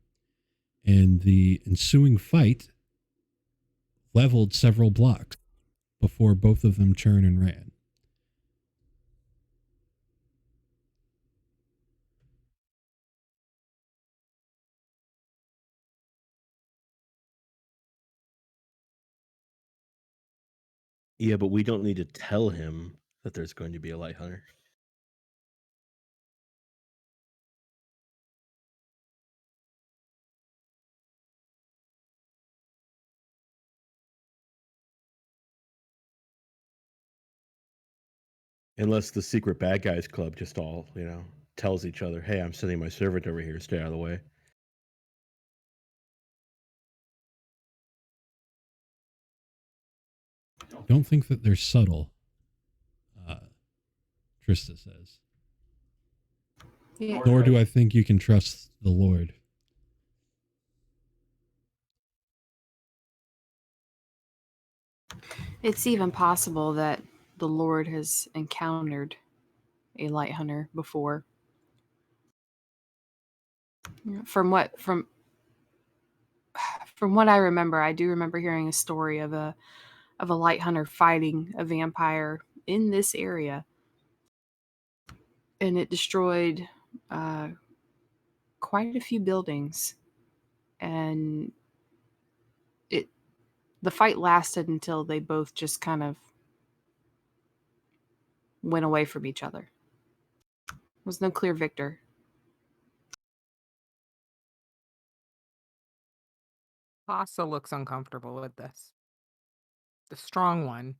Speaker 2: and the ensuing fight leveled several blocks before both of them turned and ran.
Speaker 7: Yeah, but we don't need to tell him that there's going to be a light hunter. Unless the secret bad guys club just all, tells each other, "Hey, I'm sending my servant over here. Stay out of the way."
Speaker 2: Don't think that they're subtle, Trista says.
Speaker 3: Yeah.
Speaker 2: Nor do I think you can trust the Lord.
Speaker 3: It's even possible that the Lord has encountered a light hunter before. From what I remember, I do remember hearing a story of a light hunter fighting a vampire in this area, and it destroyed quite a few buildings, and the fight lasted until they both just kind of went away from each other. There was no clear victor.
Speaker 4: Hassa looks uncomfortable with this. The strong one.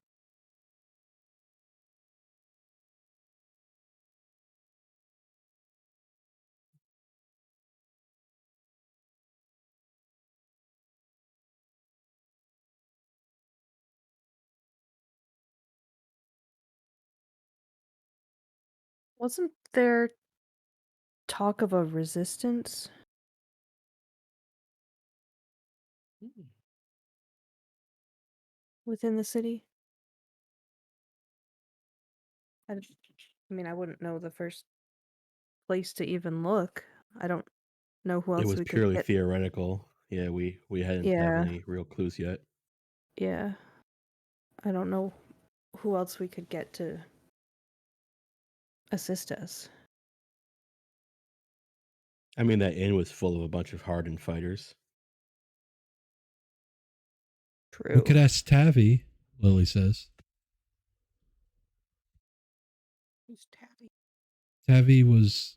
Speaker 6: Wasn't there talk of a resistance? Within the city? I mean, I wouldn't know the first place to even look. I don't know who
Speaker 7: It
Speaker 6: else
Speaker 7: was
Speaker 6: we could
Speaker 7: purely
Speaker 6: get.
Speaker 7: theoretical. Yeah, we hadn't have
Speaker 6: Yeah.
Speaker 7: any real clues yet.
Speaker 6: Yeah. I don't know who else we could get to assist us.
Speaker 7: I mean, that inn was full of a bunch of hardened fighters.
Speaker 6: True.
Speaker 2: We could ask Tavi, Lily says.
Speaker 4: Who's Tabby?
Speaker 2: Tavi was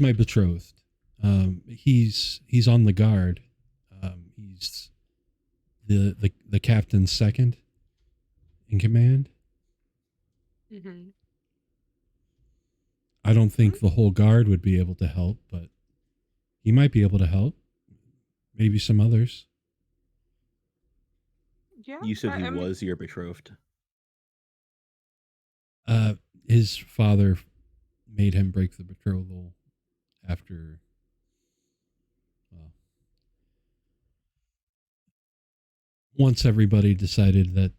Speaker 2: my betrothed. He's on the guard. He's the captain's second in command.
Speaker 4: Mm-hmm.
Speaker 2: I don't think the whole guard would be able to help, but he might be able to help. Maybe some others.
Speaker 4: Yeah.
Speaker 7: You said he
Speaker 4: I mean,
Speaker 7: was your betrothed.
Speaker 2: His father made him break the betrothal after, well, once everybody decided that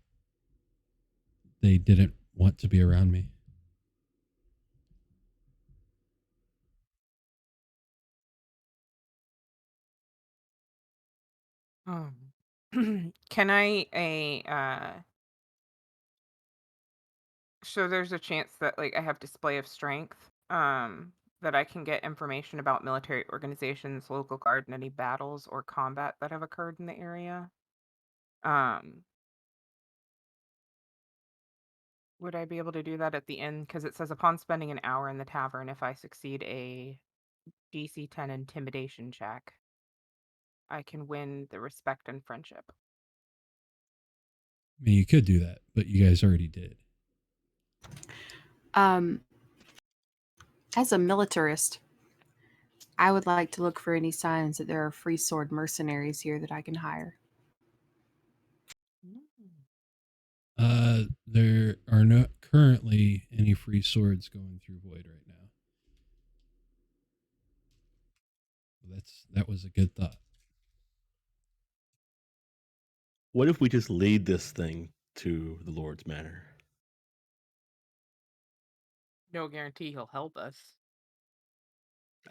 Speaker 2: they didn't want to be around me.
Speaker 4: Can so there's a chance that like I have display of strength, that I can get information about military organizations, local guard, and any battles or combat that have occurred in the area. Would I be able to do that at the end? Because it says upon spending an hour in the tavern, if I succeed a DC 10 intimidation check, I can win the respect and friendship.
Speaker 2: I mean, you could do that, but you guys already did.
Speaker 3: As a militarist, I would like to look for any signs that there are free sword mercenaries here that I can hire.
Speaker 2: There are not currently any free swords going through Voyd right now. That was a good thought.
Speaker 7: What if we just lead this thing to the Lord's Manor?
Speaker 4: No guarantee he'll help us.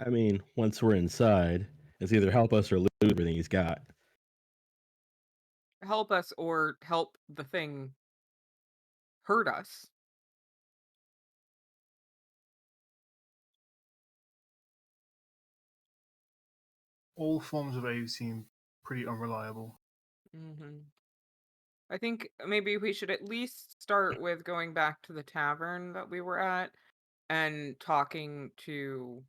Speaker 7: I mean, once we're inside, it's either help us or lose everything he's got.
Speaker 4: Help us or help the thing hurt us.
Speaker 1: All forms of aid seem pretty unreliable.
Speaker 4: Mm-hmm. I think maybe we should at least start with going back to the tavern that we were at and talking to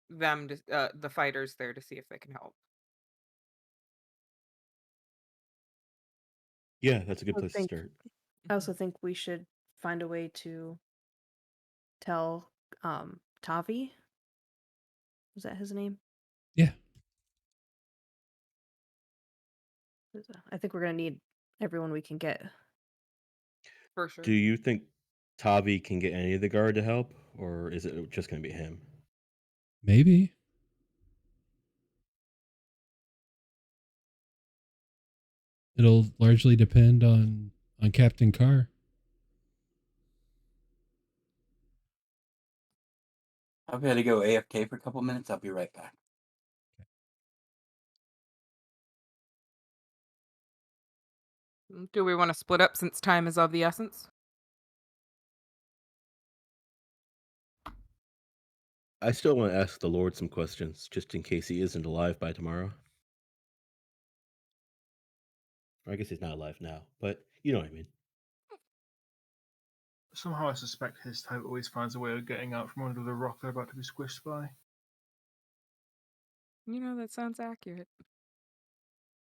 Speaker 4: them, the fighters there, to see if they can help.
Speaker 7: Yeah, that's a good
Speaker 6: I
Speaker 7: place to start.
Speaker 6: I also think we should find a way to tell Tavi. Was that his name?
Speaker 2: Yeah.
Speaker 6: I think we're gonna need everyone we can get.
Speaker 4: For sure.
Speaker 7: Do you think Tavi can get any of the guard to help, or is it just going to be him?
Speaker 2: Maybe. It'll largely depend on Captain Carr.
Speaker 5: I've got to go AFK for a couple minutes. I'll be right back.
Speaker 4: Do we want to split up since time is of the essence?
Speaker 7: I still want to ask the Lord some questions, just in case he isn't alive by tomorrow. I guess he's not alive now, but you know what I mean.
Speaker 1: Somehow I suspect his type always finds a way of getting out from under the rock they're about to be squished by.
Speaker 4: You know, that sounds accurate.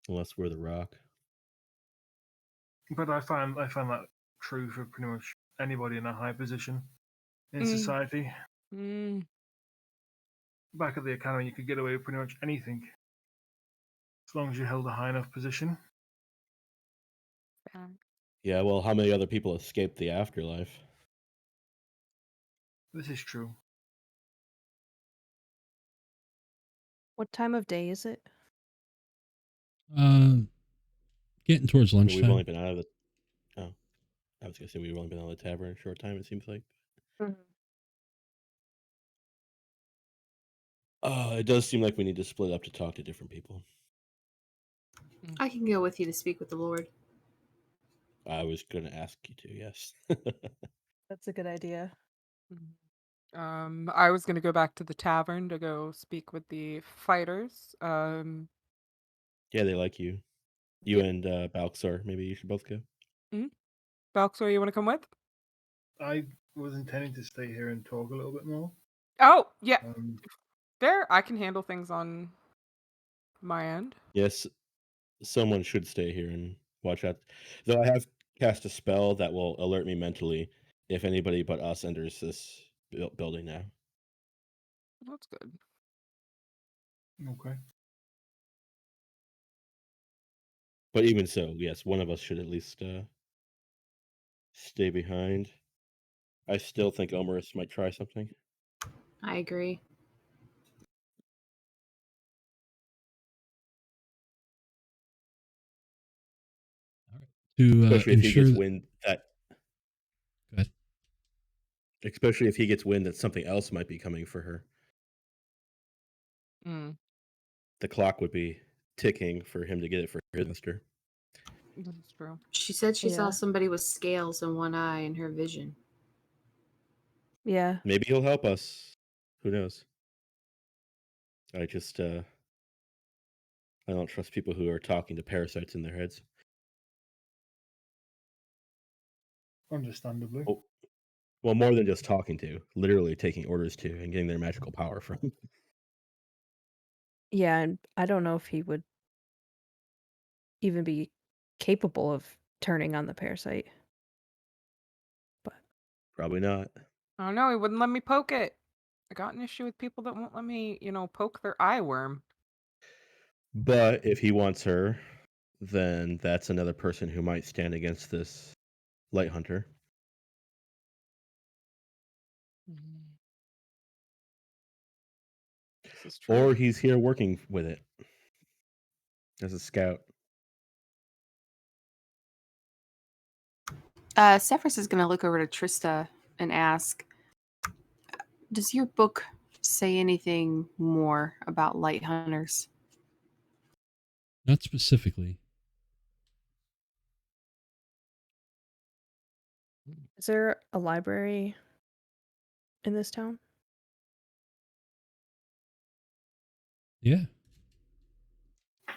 Speaker 7: Unless we're the rock.
Speaker 1: But I find that true for pretty much anybody in a high position in society. Back at the academy, you could get away with pretty much anything, as long as you held a high enough position.
Speaker 7: Yeah, well, how many other people escaped the afterlife?
Speaker 1: This is true.
Speaker 6: What time of day is it?
Speaker 2: Getting towards lunchtime.
Speaker 7: We've only been out of the... Oh, I was going to say we've only been out of the tavern a short time, it seems like. It does seem like we need to split up to talk to different people.
Speaker 3: I can go with you to speak with the Lord.
Speaker 7: I was going to ask you to, yes.
Speaker 6: That's a good idea.
Speaker 4: I was gonna go back to the tavern to go speak with the fighters.
Speaker 7: Yeah, they like you. You and Balxor, maybe you should both go.
Speaker 4: Balxor, you want to come with?
Speaker 1: I was intending to stay here and talk a little bit more.
Speaker 4: Oh, yeah.
Speaker 1: Um,
Speaker 4: There, I can handle things on my end.
Speaker 7: Yes, someone should stay here and watch out. Though I have cast a spell that will alert me mentally if anybody but us enters this building now.
Speaker 4: That's good.
Speaker 1: okay.
Speaker 7: But even so, yes, one of us should at least stay behind. I still think Omris might try something.
Speaker 3: I agree.
Speaker 2: To
Speaker 7: Especially if he
Speaker 2: ensure
Speaker 7: gets
Speaker 2: that,
Speaker 7: wind that.
Speaker 2: go ahead.
Speaker 7: Especially if he gets wind that something else might be coming for her. The clock would be ticking for him to get it for his sister.
Speaker 4: That's true.
Speaker 3: She said she saw
Speaker 6: Yeah.
Speaker 3: somebody with scales in one eye in her vision.
Speaker 6: Yeah.
Speaker 7: Maybe he'll help us. Who knows? I just I don't trust people who are talking to parasites in their heads.
Speaker 1: Understandably.
Speaker 7: Oh, well, more than just talking to, literally taking orders to and getting their magical power from.
Speaker 6: Yeah, and I don't know if he would even be capable of turning on the parasite. But
Speaker 7: Probably not.
Speaker 4: I don't know. He wouldn't let me poke it. I got an issue with people that won't let me, poke their eye worm.
Speaker 7: But if he wants her, then that's another person who might stand against this light hunter.
Speaker 4: This is true.
Speaker 7: Or he's here working with it as a scout.
Speaker 3: Sefris is going to look over to Trista and ask, does your book say anything more about light hunters?
Speaker 2: Not specifically.
Speaker 6: is there a library in this town?
Speaker 2: Yeah. I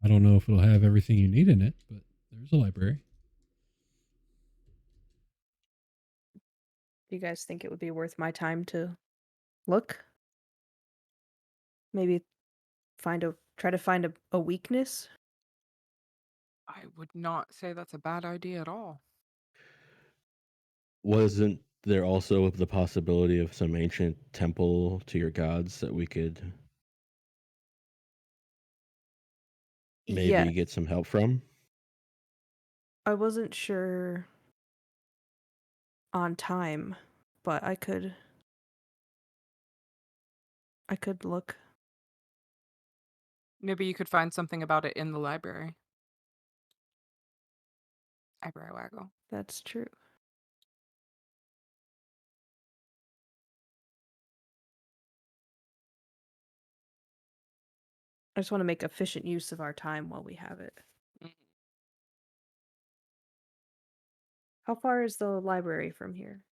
Speaker 2: don't know if it'll have everything you need in it, but there's a library.
Speaker 6: Do you guys think it would be worth my time to look? Maybe try to find a weakness?
Speaker 4: I would not say that's a bad idea at all.
Speaker 7: Wasn't there also the possibility of some ancient temple to your gods that we could maybe
Speaker 6: Yeah,
Speaker 7: get some help from?
Speaker 6: I wasn't sure on time, but I could look.
Speaker 4: Maybe you could find something about it in the library. Eyebrow waggle.
Speaker 6: That's true. I just want to make efficient use of our time while we have it. How far is the library from here?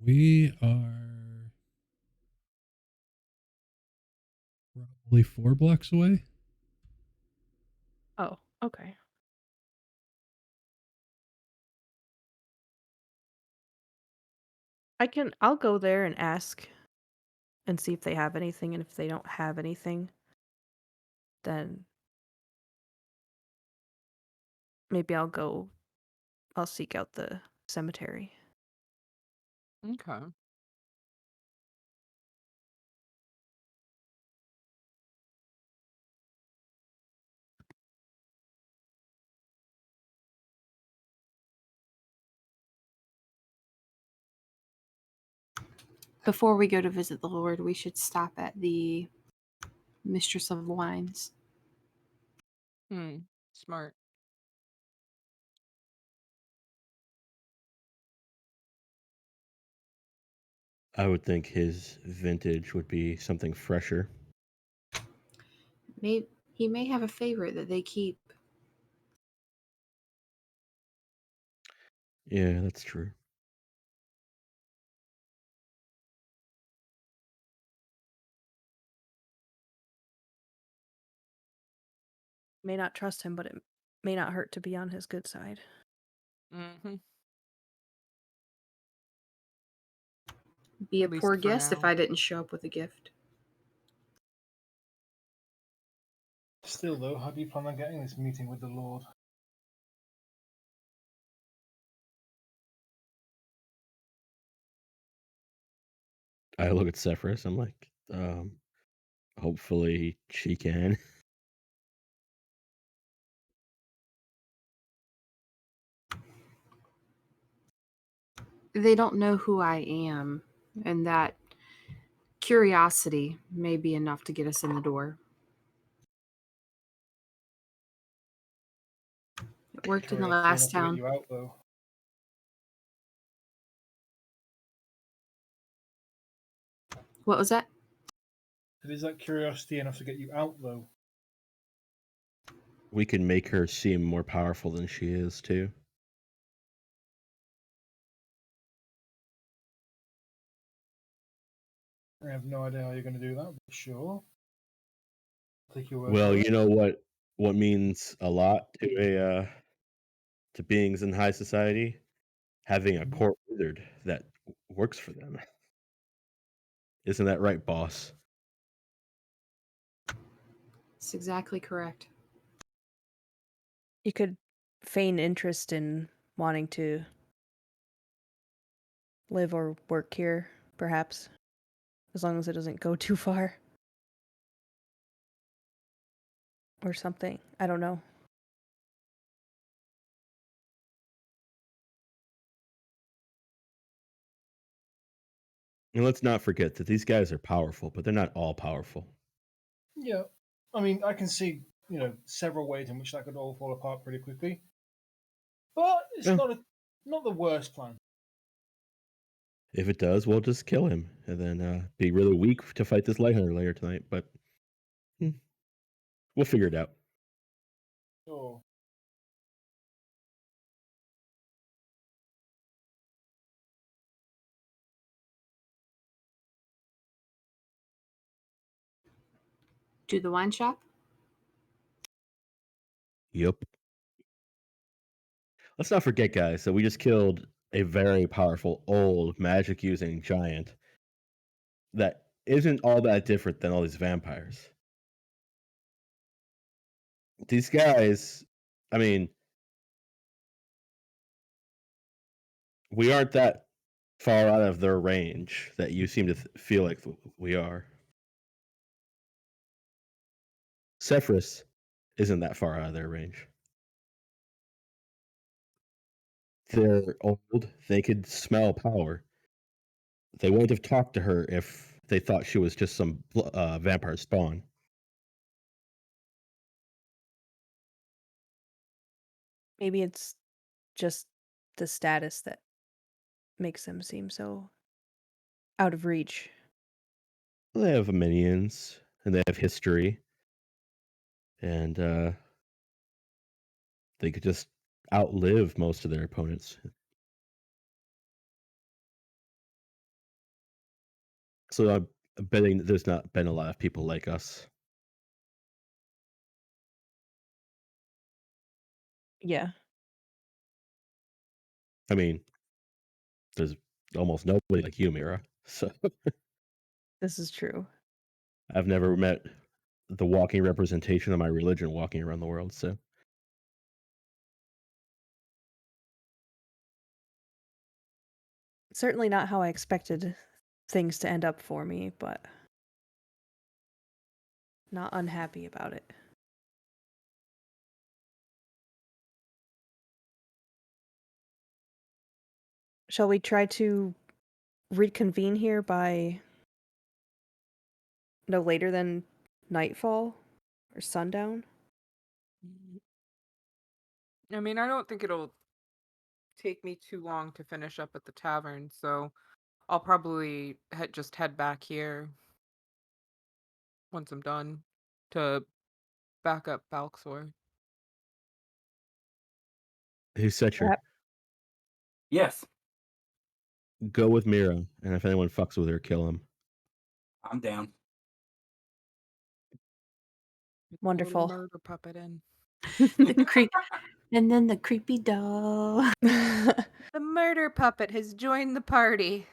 Speaker 2: We are probably 4 blocks away.
Speaker 6: Oh, okay. I'll go there and ask and see if they have anything, and if they don't have anything, then maybe I'll seek out the cemetery.
Speaker 4: Okay.
Speaker 3: Before we go to visit the Lord, we should stop at the Mistress of Wines.
Speaker 4: Smart.
Speaker 7: I would think his vintage would be something fresher.
Speaker 3: He may have a favorite that they keep.
Speaker 7: Yeah, that's true.
Speaker 6: May not trust him, but it may not hurt to be on his good side.
Speaker 4: Mm-hmm.
Speaker 3: Be a
Speaker 4: At least
Speaker 3: poor
Speaker 4: for
Speaker 3: guest if
Speaker 4: now.
Speaker 3: I didn't show up with a gift.
Speaker 1: Still, though, how do you plan on getting this meeting with the Lord?
Speaker 7: I look at Sefris. I'm like, hopefully she can.
Speaker 3: They don't know who I am, and that curiosity may be enough to get us in the door. It worked in the
Speaker 1: Curiosity
Speaker 3: last
Speaker 1: enough to get
Speaker 3: town.
Speaker 1: you out, though.
Speaker 3: What was that?
Speaker 1: Is that curiosity enough to get you out, though?
Speaker 7: We can make her seem more powerful than she is, too.
Speaker 1: I have no idea how you're going to do that, but sure. Take your word
Speaker 7: Well,
Speaker 1: for
Speaker 7: you
Speaker 1: it.
Speaker 7: know what means a lot to beings in high society? Having a court wizard that works for them. Isn't that right, boss?
Speaker 3: It's exactly correct.
Speaker 6: You could feign interest in wanting to live or work here, perhaps, as long as it doesn't go too far. Or something. I don't know.
Speaker 7: And let's not forget that these guys are powerful, but they're not all powerful.
Speaker 1: Yeah. I mean, I can see, several ways in which that could all fall apart pretty quickly. But it's
Speaker 7: Yeah.
Speaker 1: not the worst plan.
Speaker 7: If it does, we'll just kill him and then be really weak to fight this Light Hunter later tonight. But we'll figure it out.
Speaker 1: Sure.
Speaker 3: Do the wine shop?
Speaker 7: Yep. Let's not forget, guys, that we just killed a very powerful old magic using giant that isn't all that different than all these vampires. These guys, I mean, we aren't that far out of their range that you seem to feel like we are. Sefris isn't that far out of their range. They're old. They could smell power. They wouldn't have talked to her if they thought she was just some vampire spawn.
Speaker 6: Maybe it's just the status that makes them seem so out of reach.
Speaker 7: They have minions, and they have history, and they could just outlive most of their opponents. So I'm betting that there's not been a lot of people like us.
Speaker 6: Yeah.
Speaker 7: I mean, there's almost nobody like you, Myra. So
Speaker 6: This is true.
Speaker 7: I've never met the walking representation of my religion walking around the world. So
Speaker 6: Certainly not how I expected things to end up for me, but not unhappy about it. Shall we try to reconvene here by no later than nightfall or sundown?
Speaker 4: I mean, I don't think it'll take me too long to finish up at the tavern, so I'll probably just head back here once I'm done to back up Balxor.
Speaker 7: Hey, Secher,
Speaker 6: Yep.
Speaker 5: Yes,
Speaker 7: go with Myra, and if anyone fucks with her, kill him.
Speaker 5: I'm down.
Speaker 4: Get the
Speaker 6: Wonderful.
Speaker 4: little murder puppet in.
Speaker 3: And then the creepy dog.
Speaker 4: The murder puppet has joined the party.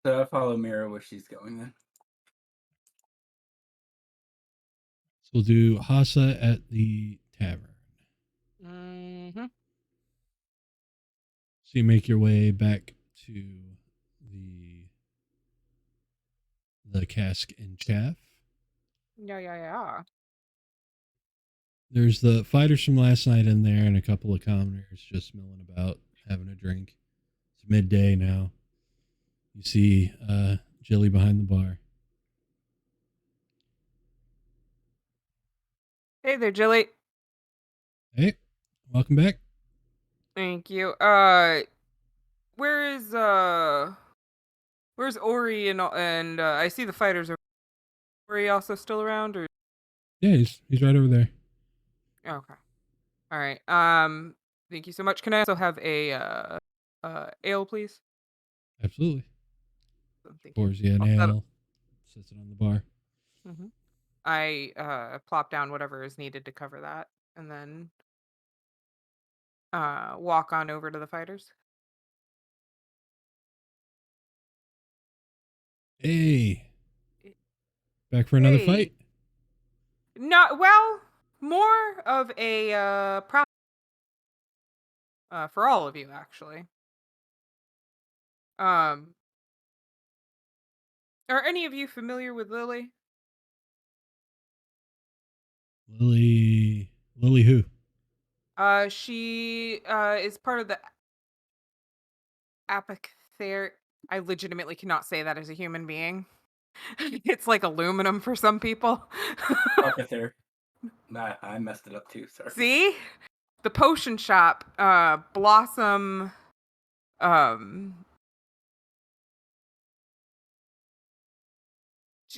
Speaker 5: So I follow Myra where she's going then.
Speaker 2: So we'll do Hassa at the tavern.
Speaker 4: Mm-hmm.
Speaker 2: So you make your way back to the Cask and Shaft.
Speaker 4: Yeah.
Speaker 2: There's the fighters from last night in there and a couple of commoners just milling about, having a drink. It's midday now. You see Jilly behind the bar.
Speaker 4: Hey there, Jilly.
Speaker 2: Hey, welcome back.
Speaker 4: Thank you. Where's Ori and I see the fighters. Are Ori also still around, or?
Speaker 2: Yeah, he's right over there.
Speaker 4: Okay. All right. Thank you so much. Can I also have a ale, please?
Speaker 2: Absolutely.
Speaker 4: Thank you.
Speaker 2: Pours you an ale, sits it on the bar.
Speaker 4: Mm-hmm. I plop down whatever is needed to cover that, and then walk on over to the fighters.
Speaker 2: Hey, back for another fight?
Speaker 4: No, well, more of a prop for all of you, actually. Are any of you familiar with Lily?
Speaker 2: Lily who?
Speaker 4: She is part of the Apother. I legitimately cannot say that as a human being. It's like aluminum for some people.
Speaker 5: Arthur. I messed it up too, sorry.
Speaker 4: See? The potion shop, Blossom,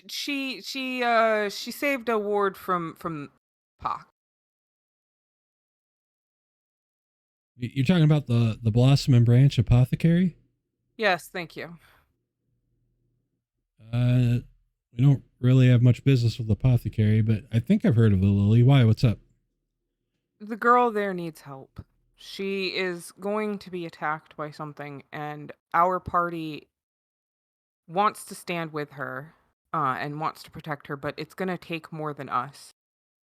Speaker 4: she saved a ward from Pock.
Speaker 2: You're talking about the Blossom and Branch Apothecary?
Speaker 4: Yes, thank you.
Speaker 2: We don't really have much business with Apothecary, but I think I've heard of the Lily. Why? What's up?
Speaker 4: The girl there needs help. She is going to be attacked by something, and our party wants to stand with her and wants to protect her, but it's going to take more than us.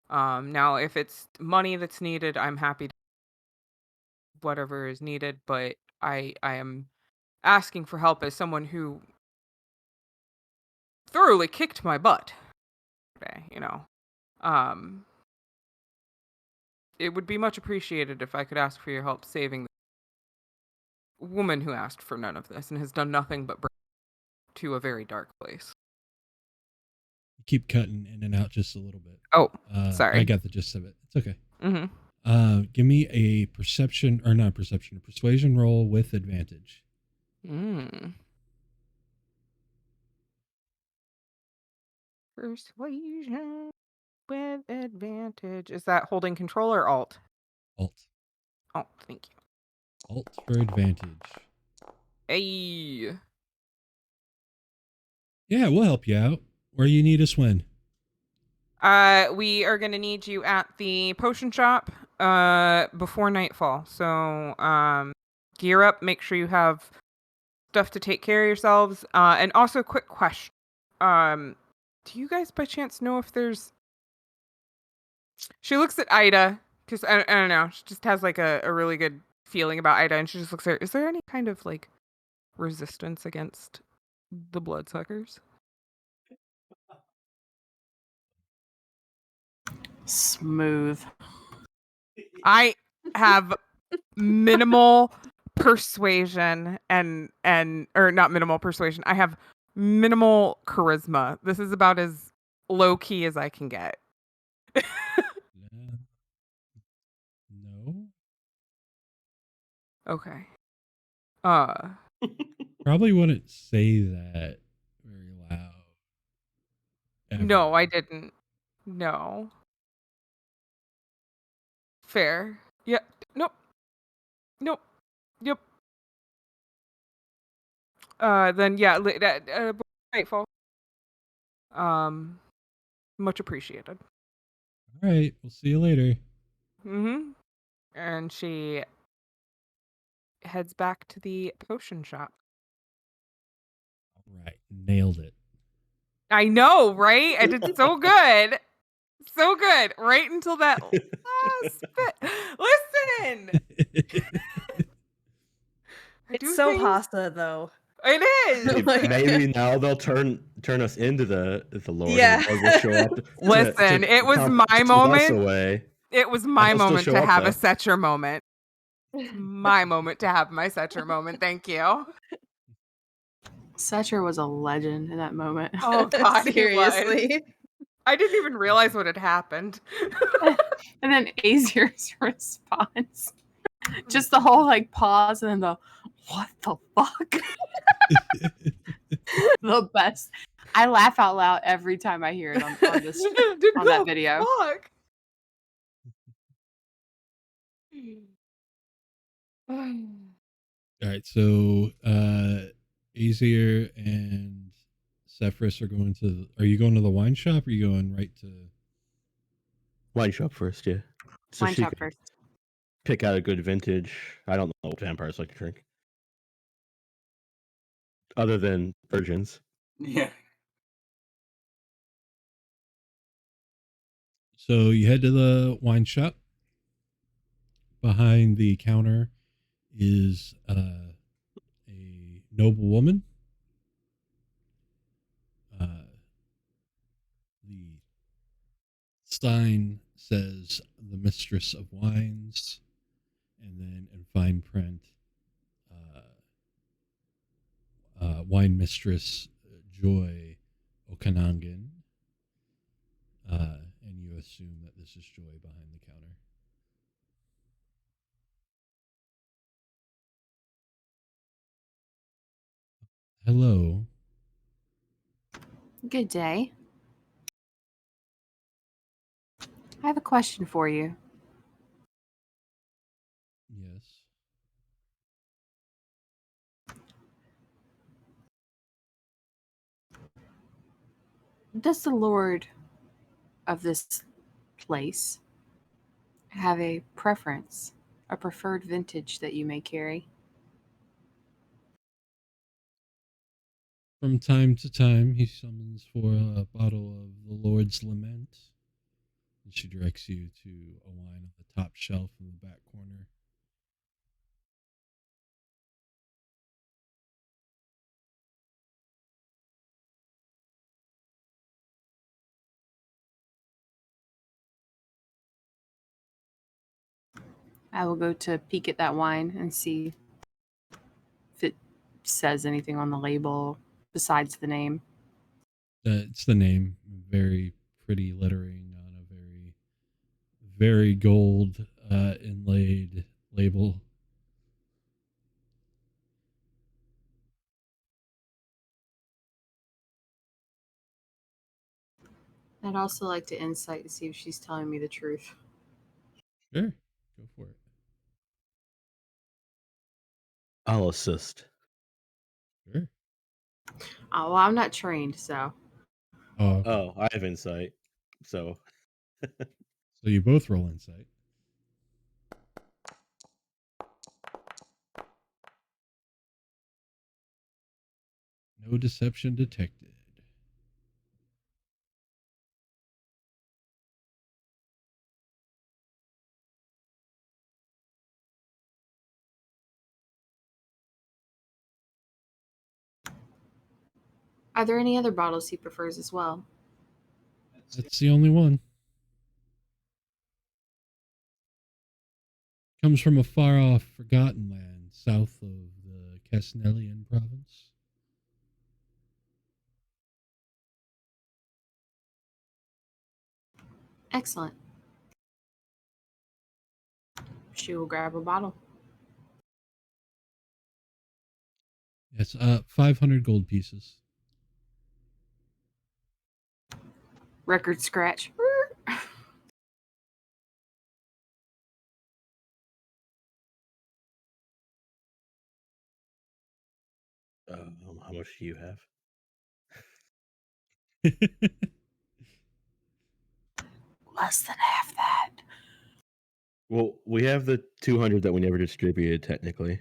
Speaker 4: Now, if it's money that's needed, I'm happy to whatever is needed, but I am asking for help as someone who thoroughly kicked my butt today, It would be much appreciated if I could ask for your help saving the woman who asked for none of this and has done nothing but bring to a very dark place.
Speaker 2: You keep cutting in and out just a little bit.
Speaker 4: Oh, sorry.
Speaker 2: I got the gist of it. It's okay.
Speaker 4: Mm-hmm.
Speaker 2: Give me a persuasion roll with advantage.
Speaker 4: Persuasion with advantage. Is that holding control or alt?
Speaker 2: Alt.
Speaker 4: Oh, thank you.
Speaker 2: Alt for advantage.
Speaker 4: Hey.
Speaker 2: Yeah, we'll help you out. Where you need us when?
Speaker 4: We are gonna need you at the potion shop before nightfall. So gear up, make sure you have stuff to take care of yourselves. And also quick question. Do you guys by chance know if there's She looks at Ida, because I don't know, she just has like a really good feeling about Ida, and she just looks at her. Is there any kind of like resistance against the bloodsuckers?
Speaker 3: Smooth.
Speaker 4: I have minimal persuasion or not minimal persuasion. I have minimal charisma. This is about as low key as I can get.
Speaker 2: No.
Speaker 4: Okay.
Speaker 2: Probably wouldn't say that very loud. Ever.
Speaker 4: No, I didn't. No. Fair. Yeah. Nope. Nope. Yep. Then yeah, grateful. Much appreciated.
Speaker 2: All right, we'll see you later.
Speaker 4: Mm-hmm. And she heads back to the potion shop.
Speaker 2: All right, nailed it.
Speaker 4: I know, right? I did so good. So good. Right until that last bit. Listen!
Speaker 6: It's so Hassa, though.
Speaker 4: It is.
Speaker 7: Maybe now they'll turn us into the Lord.
Speaker 6: Yeah.
Speaker 7: And the Lord will show up.
Speaker 4: Listen, it was
Speaker 7: come
Speaker 4: my
Speaker 7: steal us
Speaker 4: moment.
Speaker 7: away.
Speaker 4: It was my
Speaker 7: And they'll still
Speaker 4: moment
Speaker 7: show
Speaker 4: to
Speaker 7: up,
Speaker 4: have
Speaker 7: though.
Speaker 4: a Secher moment. My moment to have my Secher moment. Thank you.
Speaker 3: Secher was a legend in that moment.
Speaker 4: Oh God,
Speaker 6: Seriously.
Speaker 4: he was. I didn't even realize what had happened.
Speaker 3: And then Aesir's response. Just the whole like pause and then the what the fuck? The best. I laugh out loud every time I hear it on this on that video.
Speaker 4: Fuck.
Speaker 2: All right, so Aesir and Sefris are going to. Are you going to the wine shop? Or are you going right to
Speaker 7: Wine shop first, yeah. So
Speaker 3: Wine
Speaker 7: she
Speaker 3: shop
Speaker 7: can
Speaker 3: first.
Speaker 7: pick out a good vintage. I don't know what vampires like to drink. Other than virgins.
Speaker 5: Yeah.
Speaker 2: So you head to the wine shop. Behind the counter is a noble woman. The sign says the mistress of wines, and then in fine print, wine mistress Joy Okanangan. And you assume that this is Joy behind the counter. Hello.
Speaker 3: Good day. I have a question for you.
Speaker 2: Yes.
Speaker 3: Does the lord of this place have a preference, a preferred vintage that you may carry?
Speaker 2: From time to time, he summons for a bottle of the Lord's Lament. And she directs you to a wine on the top shelf in the back corner.
Speaker 3: I will go to peek at that wine and see if it says anything on the label besides the name.
Speaker 2: It's the name. Very pretty lettering on a very, very gold inlaid label.
Speaker 3: I'd also like to insight to see if she's telling me the truth.
Speaker 2: Sure. Go for it.
Speaker 7: I'll assist.
Speaker 2: Sure.
Speaker 3: Oh, well, I'm not trained, so.
Speaker 2: Oh, okay.
Speaker 7: Oh, I have insight. So
Speaker 2: So you both roll insight. No deception detected.
Speaker 3: Are there any other bottles he prefers as well?
Speaker 2: That's the only one. Comes from a far off, forgotten land south of the Casnelian province.
Speaker 3: Excellent. She will grab a bottle.
Speaker 2: It's 500 gold pieces.
Speaker 3: Record scratch.
Speaker 7: How much do you have?
Speaker 3: Less than half that.
Speaker 7: Well, we have the 200 that we never distributed, technically.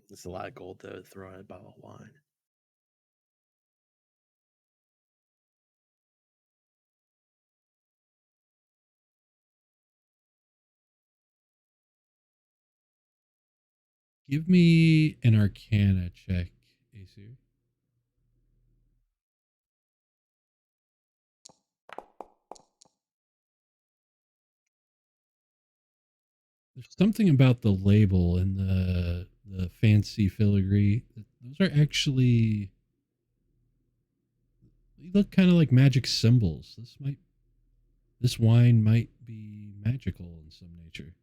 Speaker 7: It's a lot of gold to throw in a bottle of wine.
Speaker 2: Give me an Arcana check, Aesir. There's something about the label and the fancy filigree. Those are actually, they look kind of like magic symbols. This wine might be magical in some nature.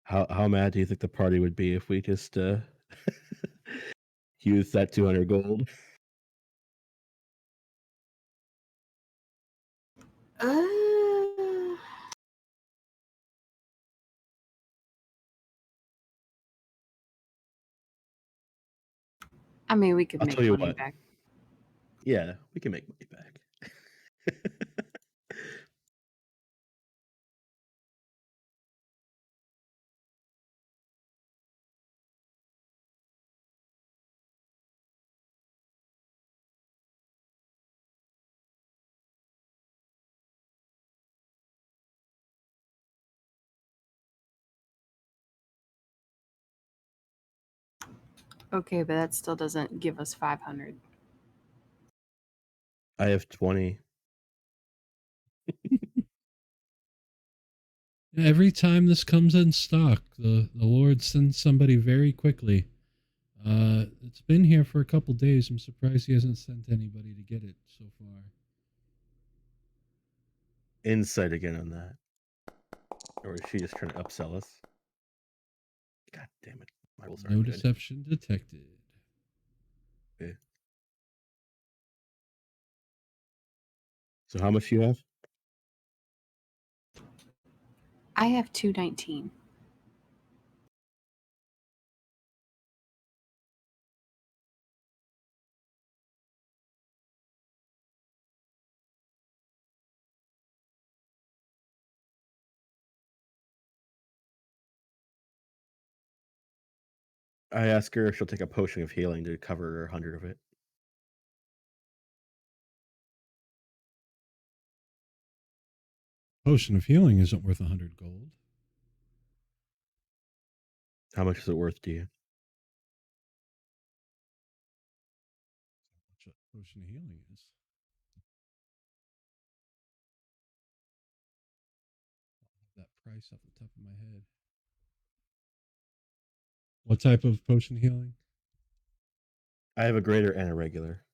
Speaker 7: How mad do you think the party would be if we just used that 200 gold?
Speaker 3: I mean, we could
Speaker 7: I'll
Speaker 3: make
Speaker 7: tell you
Speaker 3: money
Speaker 7: what.
Speaker 3: back.
Speaker 7: Yeah, we can make money back.
Speaker 3: Okay, but that still doesn't give us 500.
Speaker 7: I have 20.
Speaker 2: Every time this comes in stock, the Lord sends somebody very quickly. It's been here for a couple days. I'm surprised he hasn't sent anybody to get it so far.
Speaker 7: Insight again on that. Or is she just trying to upsell us? God damn it. My rules
Speaker 2: No
Speaker 7: aren't good.
Speaker 2: deception detected.
Speaker 7: Okay. So how much do you have?
Speaker 3: I have 219.
Speaker 7: I ask her if she'll take a potion of healing to cover 100 of it.
Speaker 2: Potion of healing isn't worth 100 gold.
Speaker 7: How much is it worth to you?
Speaker 2: What potion of healing is. That price off the top of my head. What type of potion healing?
Speaker 7: I have a greater and a regular.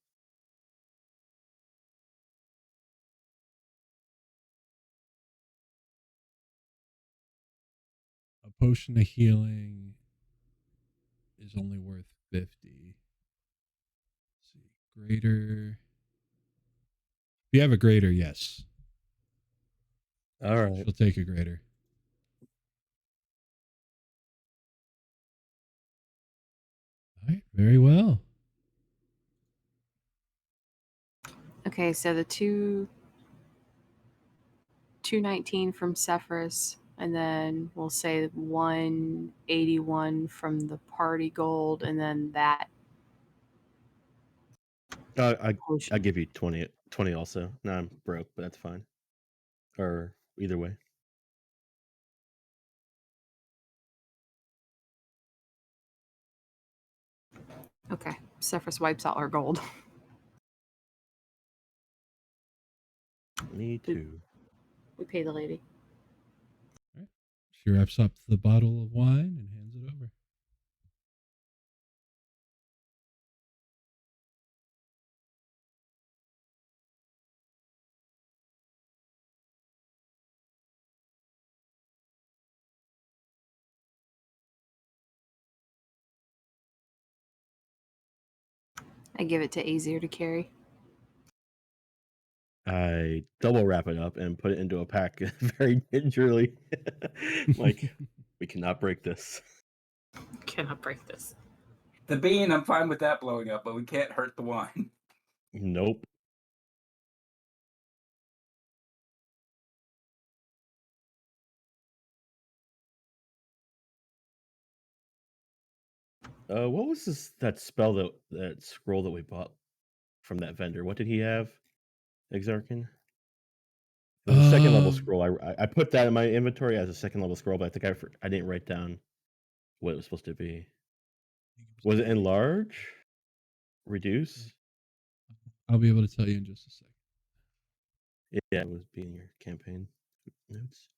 Speaker 2: A potion of healing is only worth 50. Let's see. Greater. If you have a greater, yes.
Speaker 7: All right.
Speaker 2: She'll take a greater. All right. Very well.
Speaker 3: Okay, so the 219 from Sefris, and then we'll say 181 from the party gold, and then that.
Speaker 7: I
Speaker 3: potion.
Speaker 7: give you 20 also. No, I'm broke, but that's fine. Or either way.
Speaker 3: Okay, Sefris wipes out our gold.
Speaker 7: Me too.
Speaker 3: We pay the lady.
Speaker 2: Neffi wraps up the bottle of wine and hands it over.
Speaker 3: I give it to Aesir to carry.
Speaker 7: I double wrap it up and put it into a pack very gingerly. Like, we cannot break this.
Speaker 3: Cannot break this.
Speaker 5: The bean, I'm fine with that blowing up, but we can't hurt the wine.
Speaker 7: Nope. What was that spell that scroll that we bought from that vendor? What did he have? Exarchan? It was a second level scroll. I put that in my inventory as a second level scroll, but I think I didn't write down what it was supposed to be. Was it enlarge? Reduce?
Speaker 2: I'll be able to tell you in just a second.
Speaker 7: Yeah, it was in your campaign notes.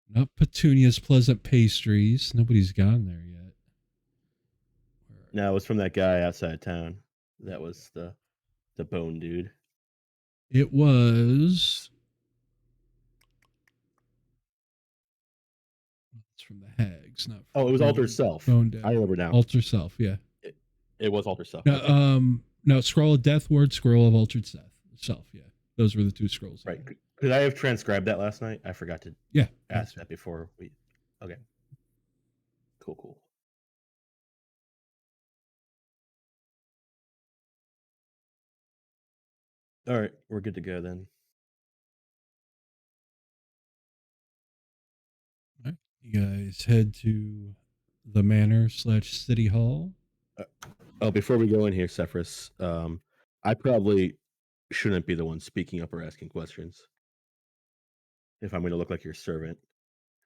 Speaker 2: Not Petunia's Pleasant Pastries. Nobody's gone there yet.
Speaker 7: No, it was from that guy outside town. That was the bone dude.
Speaker 2: It was. It's from the hags, not.
Speaker 7: Oh, it was Alter Self. I remember now.
Speaker 2: Alter Self, yeah.
Speaker 7: It was Alter Self.
Speaker 2: No, okay. No, Scroll of Death Ward, Scroll of Altered Self. Yeah, those were the two scrolls.
Speaker 7: Right. Could I have transcribed that last night? I forgot to. Ask that before we. Okay. Cool. All right, we're good to go then.
Speaker 2: All right. You guys head to the manor / city hall.
Speaker 7: Before we go in here, Sefris, I probably shouldn't be the one speaking up or asking questions. If I'm going to look like your servant,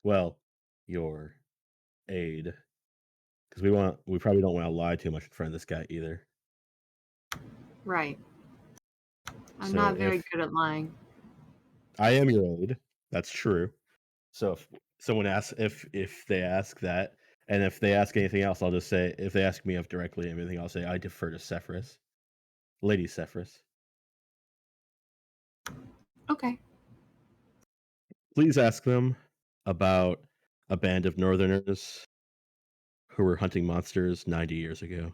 Speaker 7: well, your aide, because we probably don't want to lie too much in front of this guy either.
Speaker 3: Right. I'm not very good at lying.
Speaker 7: I am your aide. That's true. So if someone asks, if they ask that, and if they ask anything else, I'll just say, if they ask me up directly and everything, I'll say, I defer to Sefris. Lady Sefris.
Speaker 3: Okay.
Speaker 7: Please ask them about a band of northerners who were hunting monsters 90 years ago.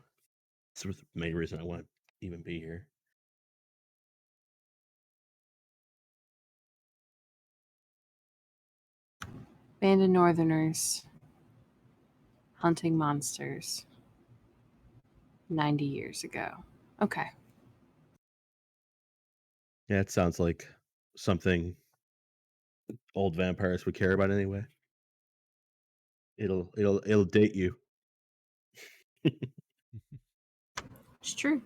Speaker 7: This was the main reason I want to even be here.
Speaker 3: Band of northerners hunting monsters 90 years ago. Okay.
Speaker 7: Yeah, it sounds like something old vampires would care about anyway. It'll date you.
Speaker 3: It's true.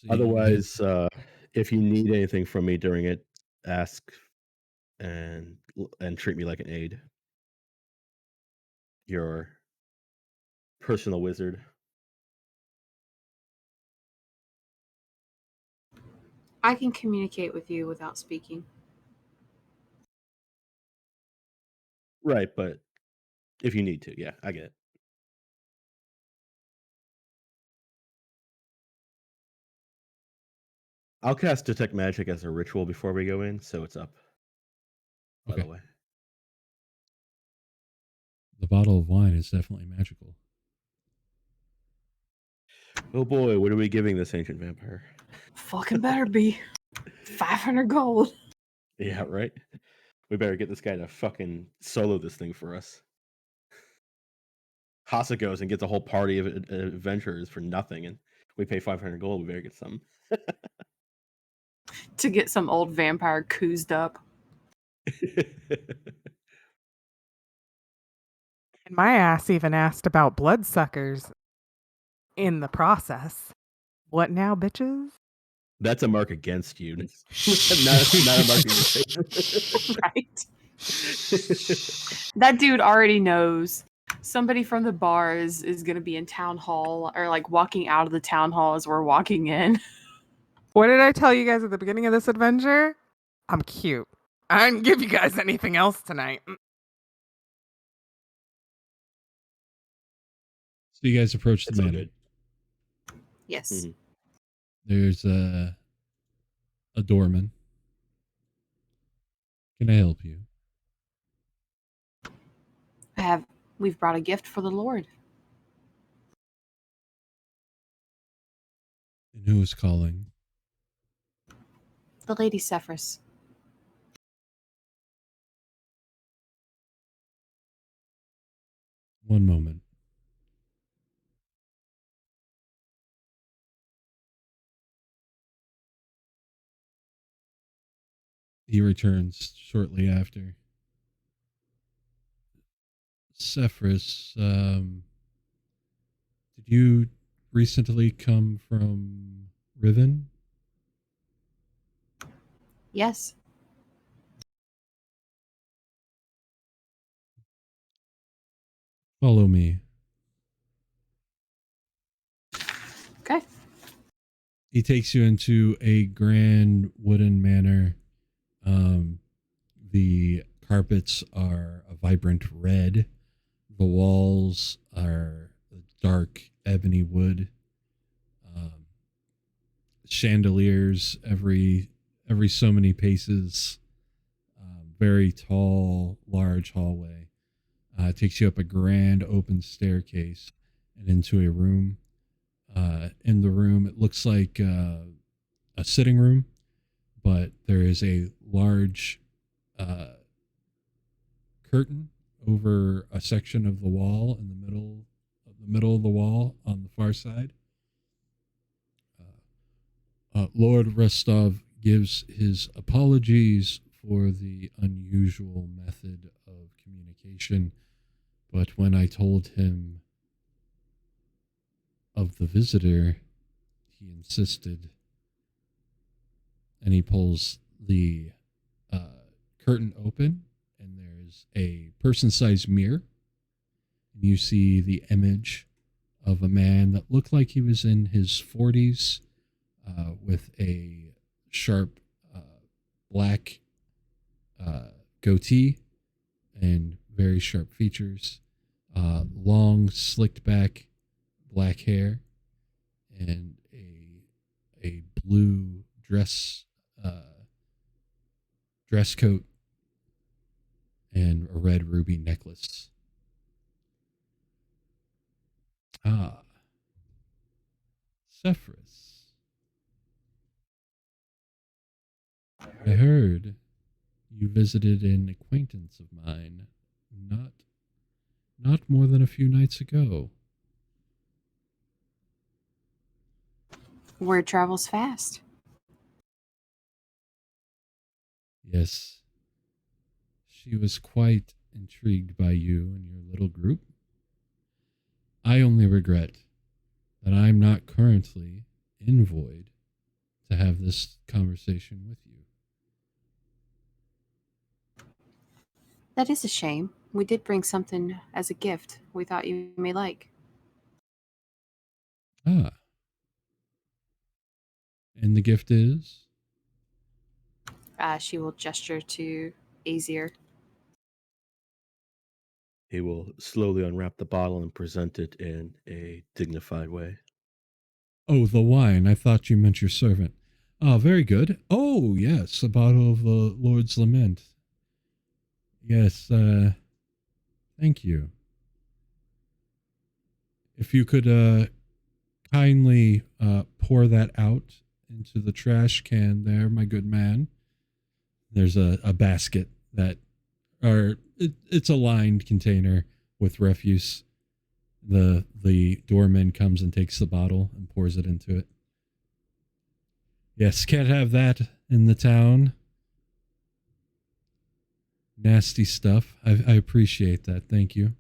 Speaker 7: Otherwise, if you need anything from me during it, ask and treat me like an aide. Your personal wizard.
Speaker 3: I can communicate with you without speaking.
Speaker 7: Right, but if you need to, yeah, I get it. I'll cast Detect Magic as a ritual before we go in, so it's up. By the way.
Speaker 2: The bottle of wine is definitely magical.
Speaker 7: Oh boy, what are we giving this ancient vampire?
Speaker 3: Fucking better be 500 gold.
Speaker 7: Yeah, right? We better get this guy to fucking solo this thing for us. Hassa goes and gets a whole party of adventurers for nothing, and we pay 500 gold. We better get some.
Speaker 3: To get some old vampire coozed up.
Speaker 4: And my ass even asked about bloodsuckers in the process. What now, bitches?
Speaker 7: That's a mark against you. not a mark in your favor.
Speaker 3: Right. That dude already knows Somebody from the bar is going to be in town hall or like walking out of the town hall as we're walking in.
Speaker 4: What did I tell you guys at the beginning of this adventure? I'm cute. I didn't give you guys anything else tonight.
Speaker 2: So you guys approach the
Speaker 7: It's all
Speaker 2: manor.
Speaker 7: good.
Speaker 3: Yes.
Speaker 7: Mhm.
Speaker 2: There's a doorman. Can I help you?
Speaker 3: We've brought a gift for the Lord.
Speaker 2: And who is calling?
Speaker 3: The Lady Sefris.
Speaker 2: One moment. He returns shortly after. Sefris, did you recently come from Riven?
Speaker 3: Yes.
Speaker 2: Follow me.
Speaker 3: Okay.
Speaker 2: He takes you into a grand wooden manor. The carpets are a vibrant red. The walls are dark ebony wood. Chandeliers every so many paces. Very tall, large hallway. It takes you up a grand open staircase and into a room. In the room, it looks like a sitting room, but there is a large curtain over a section of the wall in the middle of the wall on the far side. Lord Rostov gives his apologies for the unusual method of communication, but when I told him of the visitor, he insisted, and he pulls the curtain open, and there's a person-sized mirror, and you see the image of a man that looked like he was in his 40s, with a sharp black goatee and very sharp features, long slicked back black hair, and a blue dress coat and a red ruby necklace. Sefris. I heard you visited an acquaintance of mine not more than a few nights ago.
Speaker 3: Word travels fast.
Speaker 2: Yes. She was quite intrigued by you and your little group. I only regret that I'm not currently in Voyd to have this conversation with you.
Speaker 3: That is a shame. We did bring something as a gift we thought you may like.
Speaker 2: Ah. And the gift is?
Speaker 3: She will gesture to Aesir.
Speaker 7: He will slowly unwrap the bottle and present it in a dignified way.
Speaker 2: Oh, the wine. I thought you meant your servant. Ah, very good. Oh, yes, a bottle of the Lord's Lament. Yes, thank you. If you could kindly pour that out into the trash can there, my good man. There's a basket it's a lined container with refuse. The doorman comes and takes the bottle and pours it into it. Yes, can't have that in the town. Nasty stuff. I appreciate that. Thank you.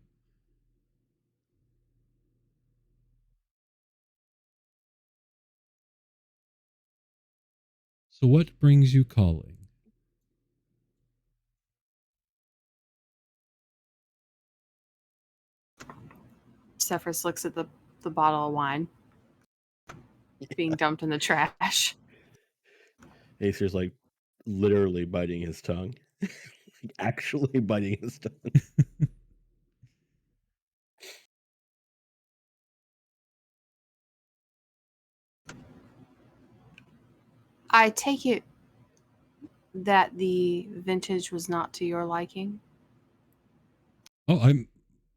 Speaker 2: So what brings you calling?
Speaker 3: Sefris looks at the bottle of wine being dumped in the trash.
Speaker 7: Aesir's like literally biting his tongue. Like, actually biting his tongue.
Speaker 3: I take it that the vintage was not to your liking.
Speaker 2: Oh,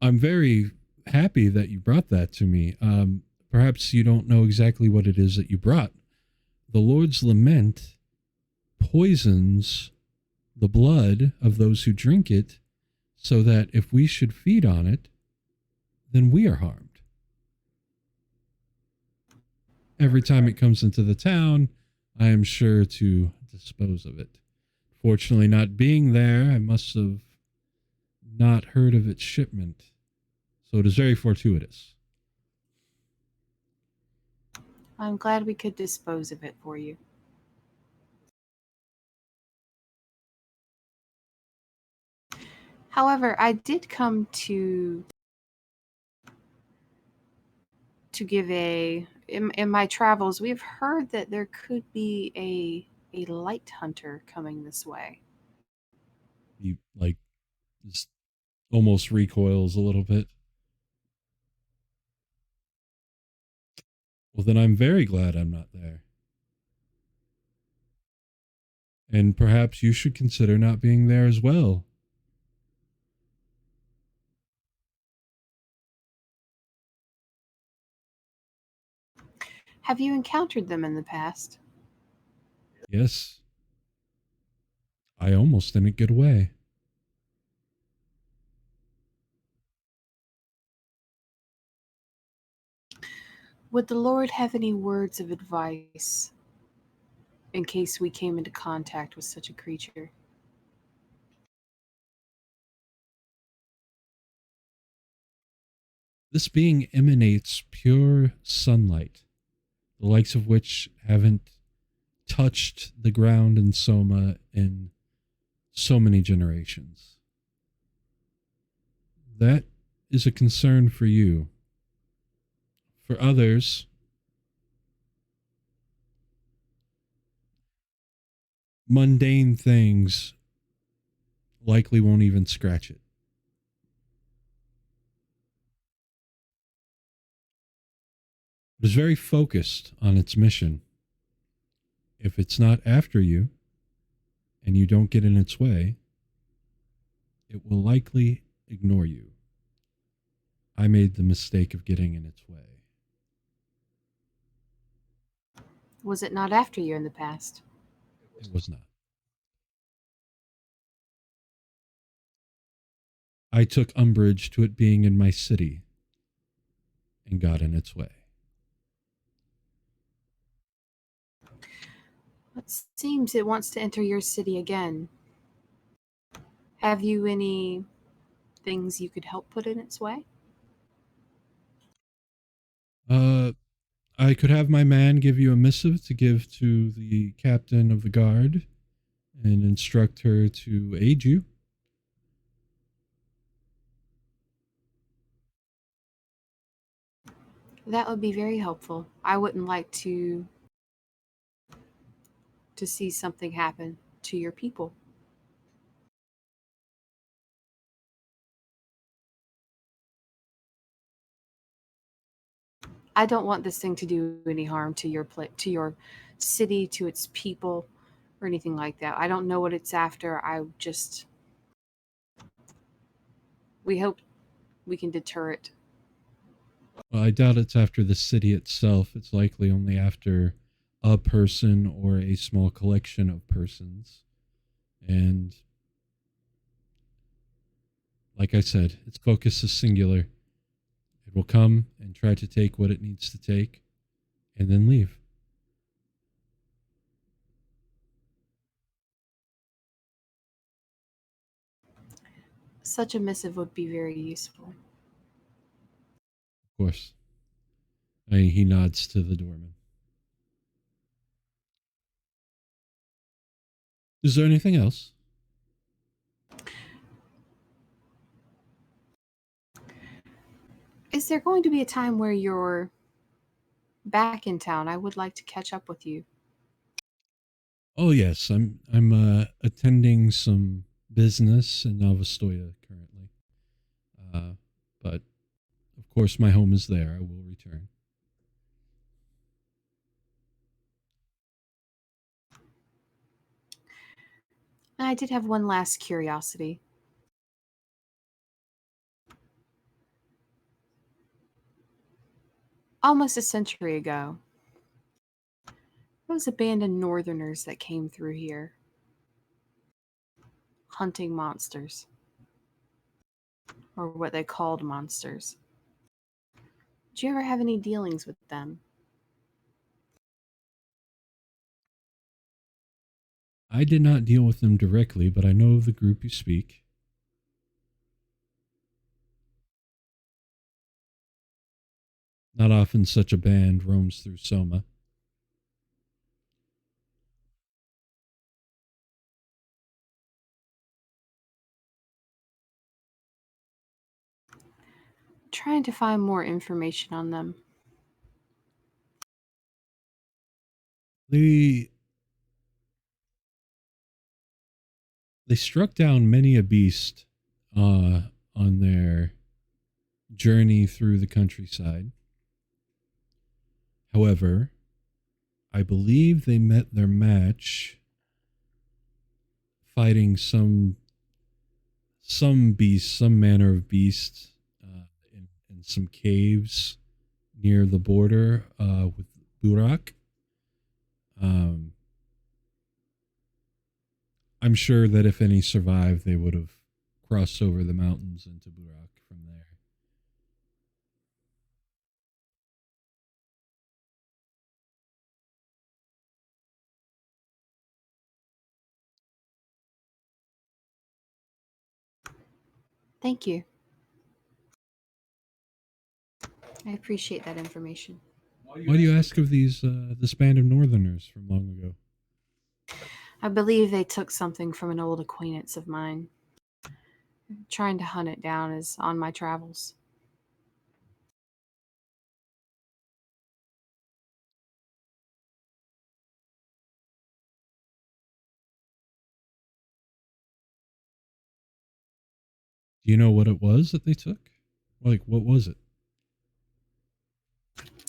Speaker 2: I'm very happy that you brought that to me. Perhaps you don't know exactly what it is that you brought. The Lord's Lament poisons the blood of those who drink it, so that if we should feed on it, then we are harmed. Every time it comes into the town, I am sure to dispose of it. Fortunately, not being there, I must have not heard of its shipment. So it is very fortuitous.
Speaker 3: I'm glad we could dispose of it for you. However, I did come to give in my travels, we've heard that there could be a light hunter coming this way.
Speaker 2: He like just almost recoils a little bit. Well, then I'm very glad I'm not there. And perhaps you should consider not being there as well.
Speaker 3: Have you encountered them in the past?
Speaker 2: Yes. I almost didn't get away.
Speaker 3: Would the Lord have any words of advice in case we came into contact with such a creature?
Speaker 2: This being emanates pure sunlight, the likes of which haven't touched the ground in Soma in so many generations. That is a concern for you. For others, mundane things likely won't even scratch it. It is very focused on its mission. If it's not after you, and you don't get in its way, it will likely ignore you. I made the mistake of getting in its way.
Speaker 3: Was it not after you in the past?
Speaker 2: It was not. I took umbrage to it being in my city and got in its way.
Speaker 3: It seems it wants to enter your city again. Have you any things you could help put in its way?
Speaker 2: I could have my man give you a missive to give to the captain of the guard and instruct her to aid you.
Speaker 3: That would be very helpful. I wouldn't like to see something happen to your people. I don't want this thing to do any harm to your city, to its people, or anything like that. I don't know what it's after. We hope we can deter it.
Speaker 2: Well, I doubt it's after the city itself. It's likely only after a person or a small collection of persons. And like I said, its focus is singular. It will come and try to take what it needs to take and then leave.
Speaker 3: Such a missive would be very useful.
Speaker 2: Of course. He nods to the doorman. Is there anything else?
Speaker 3: Is there going to be a time where you're back in town? I would like to catch up with you.
Speaker 2: Oh yes, I'm attending some business in Novostoya currently. But of course my home is there. I will return.
Speaker 3: And I did have one last curiosity. Almost a century ago, there was a band of northerners that came through here, hunting monsters, or what they called monsters. Did you ever have any dealings with them?
Speaker 2: I did not deal with them directly, but I know of the group you speak. Not often such a band roams through Soma.
Speaker 3: Trying to find more information on them.
Speaker 2: They struck down many a beast on their journey through the countryside. However, I believe they met their match fighting some beast, some manner of beast in some caves near the border with Burak. I'm sure that if any survived, they would have crossed over the mountains into Burak from there.
Speaker 3: Thank you. I appreciate that information.
Speaker 2: Why do you ask of this band of northerners from long ago?
Speaker 3: I believe they took something from an old acquaintance of mine. Trying to hunt it down is on my travels.
Speaker 2: Do you know what it was that they took? Like, what was it?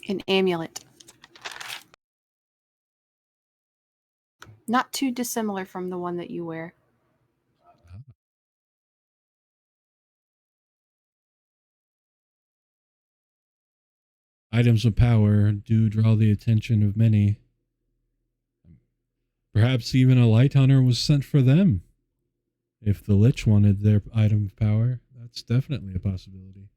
Speaker 3: An amulet. Not too dissimilar from the one that you wear.
Speaker 2: Items of power do draw the attention of many. Perhaps even a light hunter was sent for them. If the Lich wanted their item of power, that's definitely a possibility.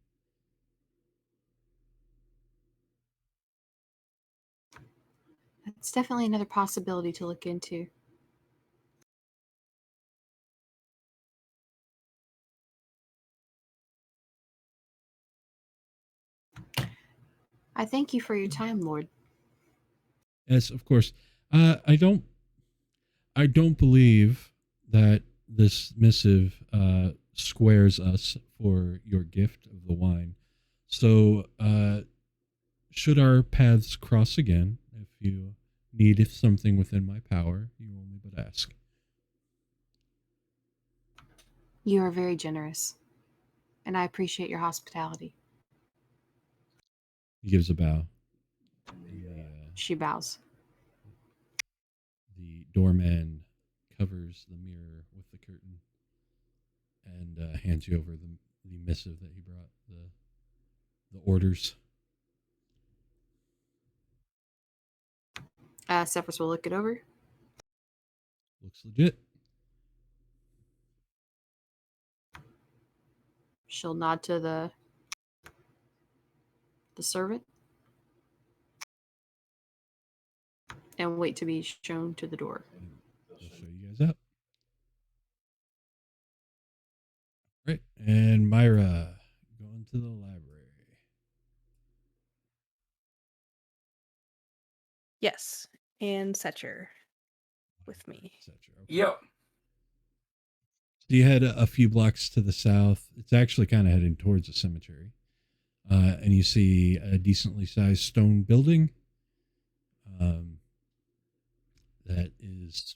Speaker 3: That's definitely another possibility to look into. I thank you for your time, Lord.
Speaker 2: Yes, of course. I don't believe that this missive squares us for your gift of the wine. So, should our paths cross again, if you need something within my power, you only but ask.
Speaker 3: You are very generous, and I appreciate your hospitality.
Speaker 2: He gives a bow.
Speaker 3: She bows.
Speaker 2: The doorman covers the mirror with the curtain and hands you over the missive that he brought, the orders.
Speaker 3: Sefris will look it over.
Speaker 2: Looks legit.
Speaker 3: She'll nod to the servant and wait to be shown to the door.
Speaker 2: I'll show you guys out. Right, and Myra going to the library.
Speaker 6: Yes, and Secher with me.
Speaker 2: Secher, okay.
Speaker 5: Yep.
Speaker 2: So you head a few blocks to the south. It's actually kind of heading towards a cemetery. and you see a decently sized stone building that is,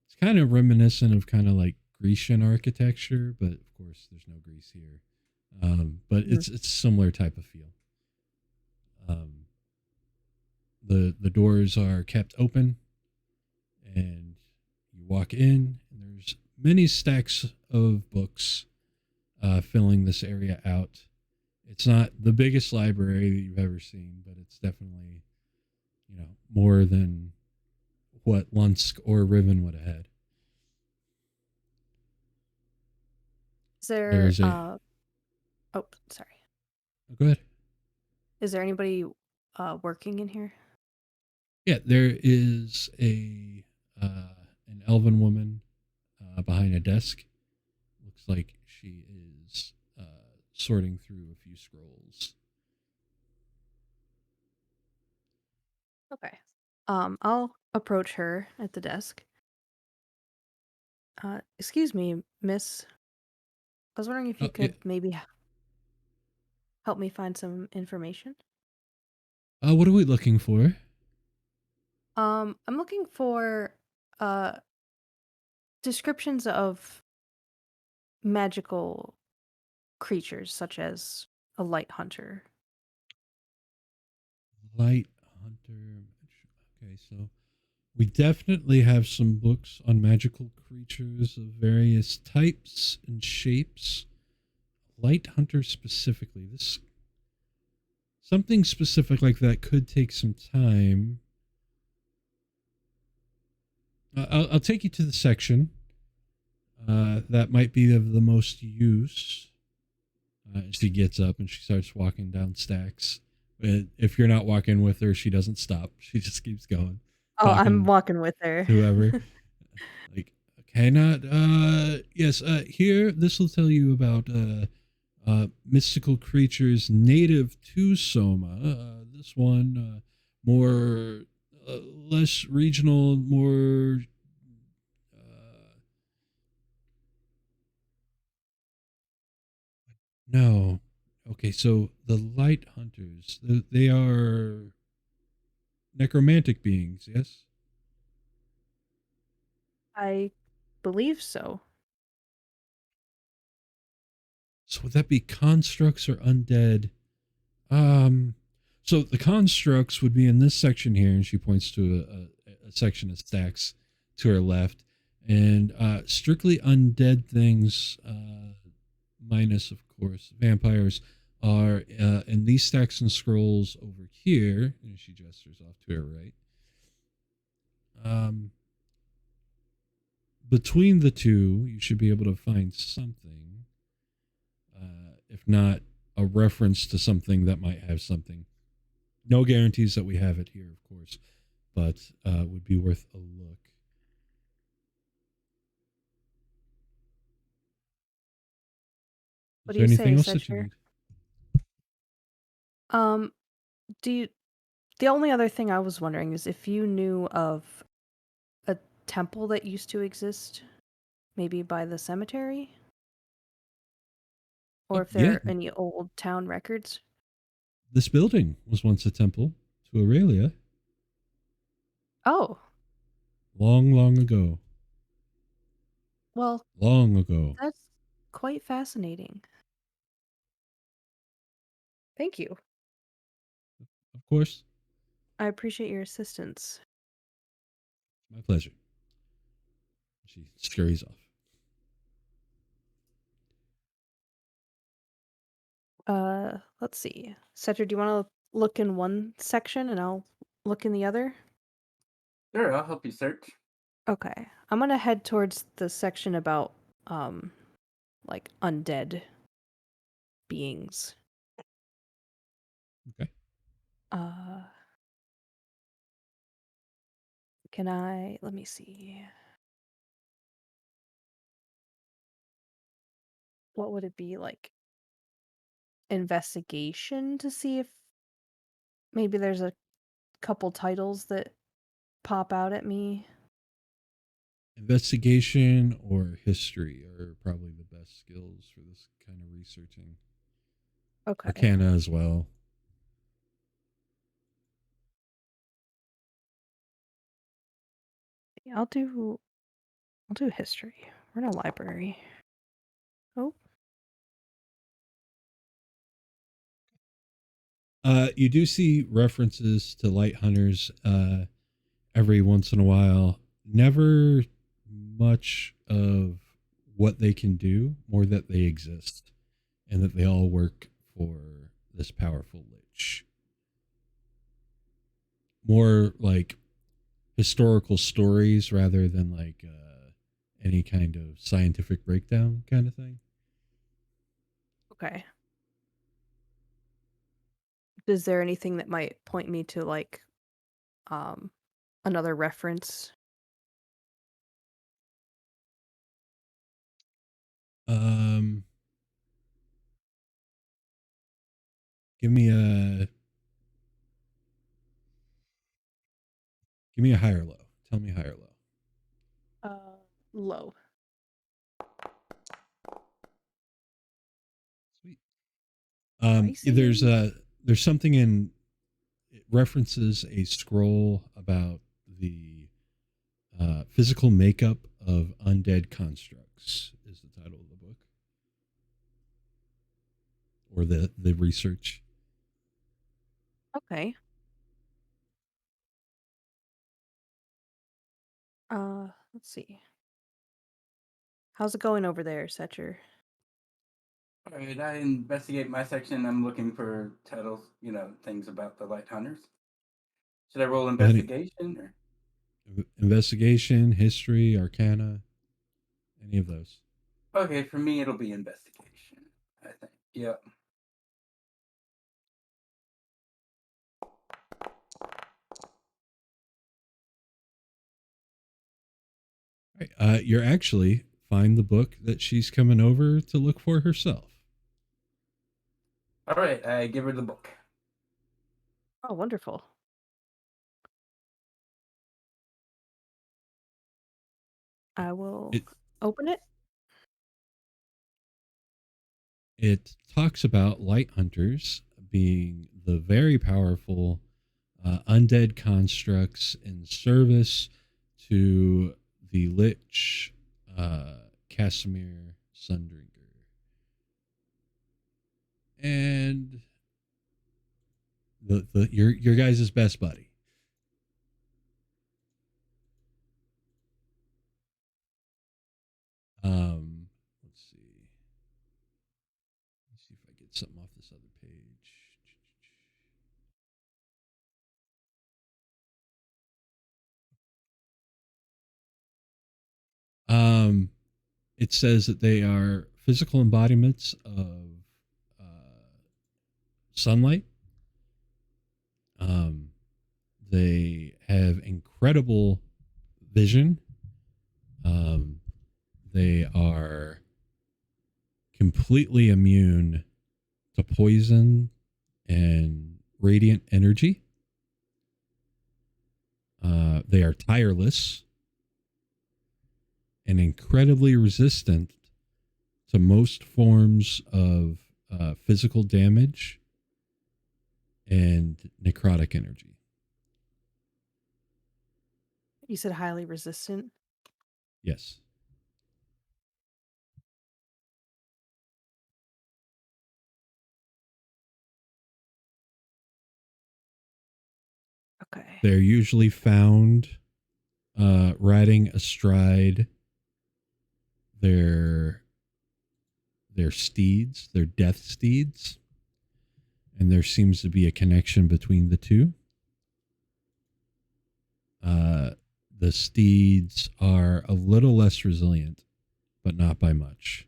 Speaker 2: it's kind of reminiscent of kind of like Grecian architecture, but of course there's no Greece here. But it's a similar type of feel. The doors are kept open, and you walk in, and there's many stacks of books filling this area out. It's not the biggest library that you've ever seen, but it's definitely, more than what Lunsk or Riven would have had.
Speaker 6: Is there
Speaker 2: There's
Speaker 6: oh, sorry.
Speaker 2: Go ahead.
Speaker 6: Is there anybody working in here?
Speaker 2: Yeah, there is an elven woman behind a desk. Looks like she is sorting through a few scrolls.
Speaker 6: Okay. I'll approach her at the desk. Excuse me, miss. I was wondering if you could maybe help me find some information.
Speaker 2: What are we looking for?
Speaker 6: I'm looking for descriptions of magical creatures such as a light hunter.
Speaker 2: Light hunter. Okay, so we definitely have some books on magical creatures of various types and shapes. Light hunter specifically. Something specific like that could take some time. I'll take you to the section that might be of the most use. She gets up and she starts walking down stacks. If you're not walking with her, she doesn't stop. She just keeps going.
Speaker 6: Oh, I'm walking with her.
Speaker 2: Whoever. Like, okay, yes, here, this will tell you about mystical creatures native to Soma. This one, more, less regional, more... No. Okay, so the light hunters, they are necromantic beings, yes?
Speaker 6: I believe so.
Speaker 2: So would that be constructs or undead? So the constructs would be in this section here, and she points to a section of stacks to her left. And strictly undead things, minus, of course, vampires, are in these stacks and scrolls over here. And she gestures off to her right. Between the two, you should be able to find something. If not, a reference to something that might have something. No guarantees that we have it here, of course, but would be worth a look.
Speaker 6: What
Speaker 2: Is there
Speaker 6: do you
Speaker 2: anything
Speaker 6: say,
Speaker 2: else that you
Speaker 6: Secher?
Speaker 2: need?
Speaker 6: The only other thing I was wondering is if you knew of a temple that used to exist, maybe by the cemetery? Or if there are any old town records?
Speaker 2: This building was once a temple to Aurelia.
Speaker 6: Oh.
Speaker 2: Long, long ago.
Speaker 6: Well,
Speaker 2: long ago.
Speaker 6: That's quite fascinating. Thank you.
Speaker 2: Of course.
Speaker 6: I appreciate your assistance.
Speaker 2: My pleasure. She scurries off.
Speaker 6: Let's see. Secher, do you want to look in one section and I'll look in the other?
Speaker 5: Sure, I'll help you search.
Speaker 6: Okay. I'm gonna head towards the section about like undead beings.
Speaker 2: Okay.
Speaker 6: Let me see. What would it be like? Investigation to see if maybe there's a couple titles that pop out at me.
Speaker 2: Investigation or history are probably the best skills for this kind of researching.
Speaker 6: Okay.
Speaker 2: Arcana as well.
Speaker 6: Yeah, I'll do history. We're in a library. Oh.
Speaker 2: You do see references to light hunters every once in a while. Never much of what they can do, more that they exist and that they all work for this powerful lich. More like historical stories rather than like any kind of scientific breakdown kind of thing.
Speaker 6: Okay. Is there anything that might point me to like another reference?
Speaker 2: Give me a high or low. Tell me high or low.
Speaker 6: Low.
Speaker 2: Sweet.
Speaker 6: Pricing?
Speaker 2: There's something in it references a scroll about the physical makeup of undead constructs is the title of the book, or the research.
Speaker 6: Okay. Let's see. How's it going over there, Secher?
Speaker 5: All right, I investigate my section. I'm looking for titles, things about the Light Hunters. Should I roll investigation or?
Speaker 2: Investigation, history, arcana, any of those.
Speaker 5: Okay, for me it'll be investigation, I think. Yep.
Speaker 2: Right. You're actually find the book that she's coming over to look for herself.
Speaker 5: All right, I give her the book.
Speaker 6: Oh, wonderful. I will open it.
Speaker 2: It talks about light hunters being the very powerful undead constructs in service to the lich Casimir Sundrinker. And your guys' best buddy. Let's see. Let's see if I get something off this other page. It says that they are physical embodiments of sunlight. They have incredible vision. They are completely immune to poison and radiant energy. They are tireless and incredibly resistant to most forms of physical damage and necrotic energy.
Speaker 6: You said highly resistant?
Speaker 2: Yes.
Speaker 6: Okay.
Speaker 2: They're usually found riding astride their steeds, their death steeds, and there seems to be a connection between the two. The steeds are a little less resilient, but not by much.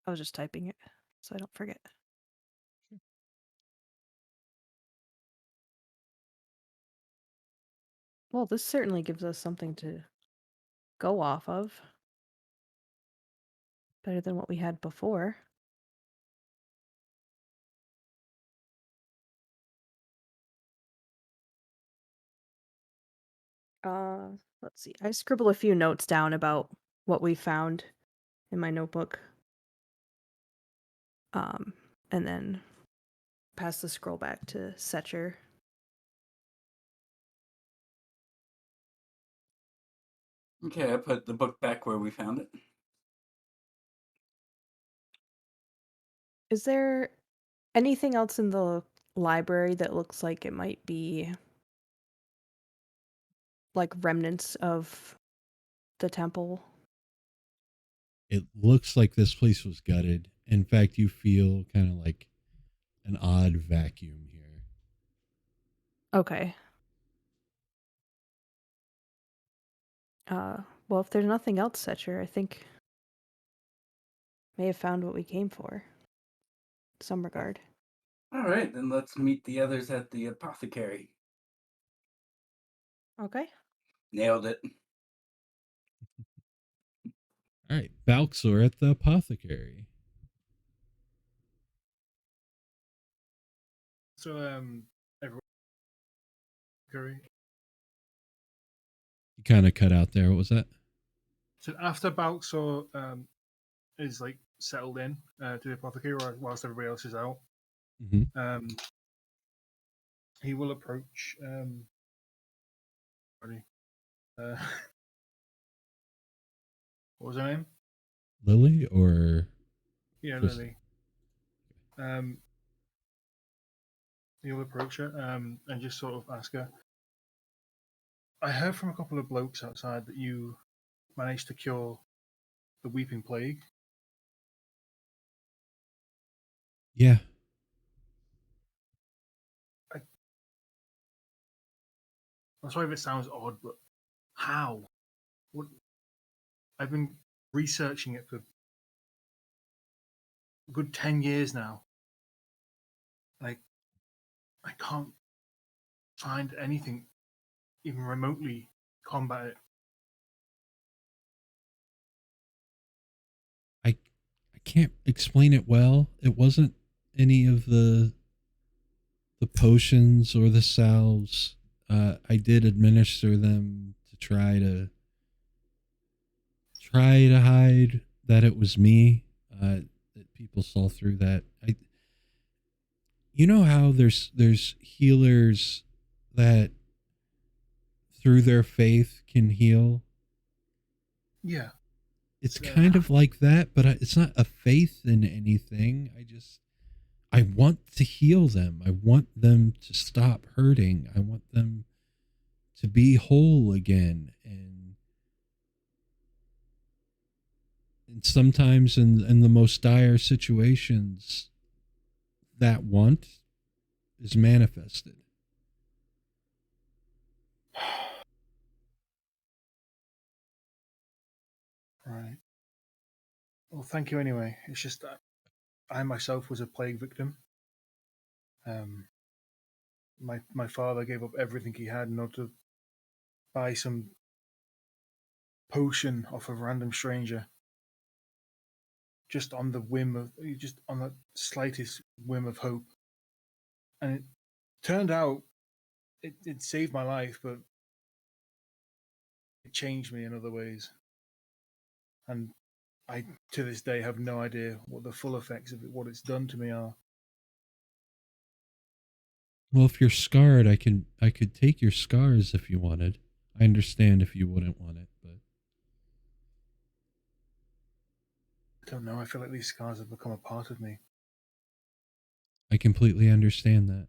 Speaker 6: I was just typing it so I don't forget. Well, this certainly gives us something to go off of. Better than what we had before. Let's see. I scribble a few notes down about what we found in my notebook. And then pass the scroll back to Secher.
Speaker 5: Okay, I put the book back where we found it.
Speaker 6: Is there anything else in the library that looks like it might be like remnants of the temple?
Speaker 2: It looks like this place was gutted. In fact, you feel kind of like an odd vacuum here.
Speaker 6: Okay. Well, if there's nothing else, Secher, I think may have found what we came for. In some regard.
Speaker 5: All right, then let's meet the others at the apothecary.
Speaker 6: Okay.
Speaker 5: Nailed it.
Speaker 2: All right, Balxor at the apothecary.
Speaker 1: So, everyone, Curry.
Speaker 2: You kind of cut out there. What was that?
Speaker 1: So after Balxor is like settled in to the apothecary, whilst everybody else is out,
Speaker 2: Mm-hmm.
Speaker 1: he will approach. What was her name?
Speaker 2: Lily or
Speaker 1: Yeah,
Speaker 2: Kristen?
Speaker 1: Lily. He'll approach her and just sort of ask her. I heard from a couple of blokes outside that you managed to cure the Weeping Plague.
Speaker 2: Yeah.
Speaker 1: I'm sorry if it sounds odd, but how? What? I've been researching it for a good 10 years now. Like, I can't find anything even remotely combat it.
Speaker 2: I can't explain it well. It wasn't any of the potions or the salves. I did administer them to try to hide that it was me. That people saw through that. You know how there's healers that through their faith can heal.
Speaker 1: Yeah.
Speaker 2: It's kind of like that, but it's not a faith in anything. I want to heal them. I want them to stop hurting. I want them to be whole again. And sometimes in the most dire situations, that want is manifested.
Speaker 1: Right. Well, thank you anyway. It's just that I myself was a plague victim. My father gave up everything he had in order to buy some potion off a random stranger. Just on the slightest whim of hope. And it turned out it saved my life, but it changed me in other ways. And I, to this day, have no idea what the full effects of it, what it's done to me are.
Speaker 2: Well, if you're scarred, I could take your scars if you wanted. I understand if you wouldn't want it, but
Speaker 1: I don't know. I feel like these scars have become a part of me.
Speaker 2: I completely understand that.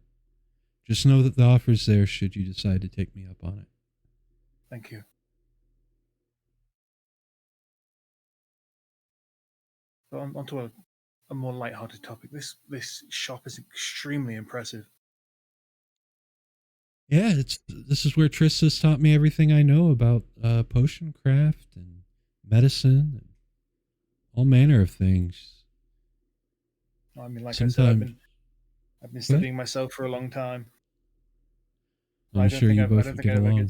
Speaker 2: Just know that the offer's there should you decide to take me up on it.
Speaker 1: Thank you. So onto a more light-hearted topic. This shop is extremely impressive.
Speaker 2: Yeah, this is where Trista's taught me everything I know about potion craft and medicine and all manner of things.
Speaker 1: I mean, like
Speaker 2: Sometimes,
Speaker 1: I said, I've been studying myself for a long time.
Speaker 2: I'm sure you both would get along.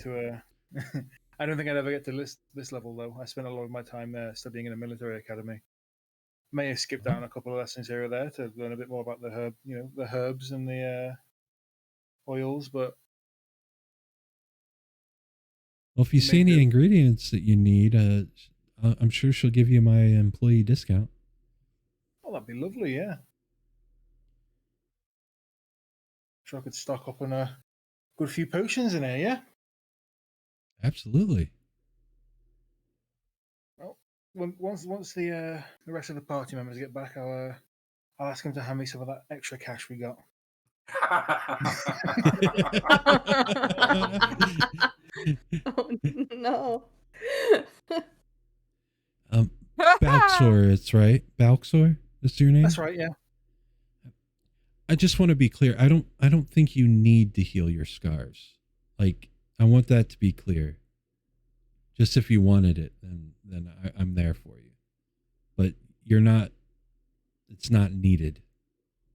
Speaker 1: I don't think I'd ever get to this level though. I spent a lot of my time studying in a military academy. may have skipped down a couple of lessons here or there to learn a bit more about the herb, the herbs and the oils. But
Speaker 2: well, if you see any ingredients that you need, I'm sure she'll give you my employee discount.
Speaker 1: Oh, that'd be lovely, yeah. Sure, I could stock up on a good few potions in here, yeah?
Speaker 2: Absolutely.
Speaker 1: Well, once the rest of the party members get back, I'll ask them to hand me some of that extra cash we got.
Speaker 6: Oh, no.
Speaker 2: Balxor, it's right. Balxor, is your name?
Speaker 1: That's right, yeah.
Speaker 2: I just want to be clear. I don't think you need to heal your scars. Like, I want that to be clear. Just if you wanted it, then I'm there for you. But you're not. It's not needed.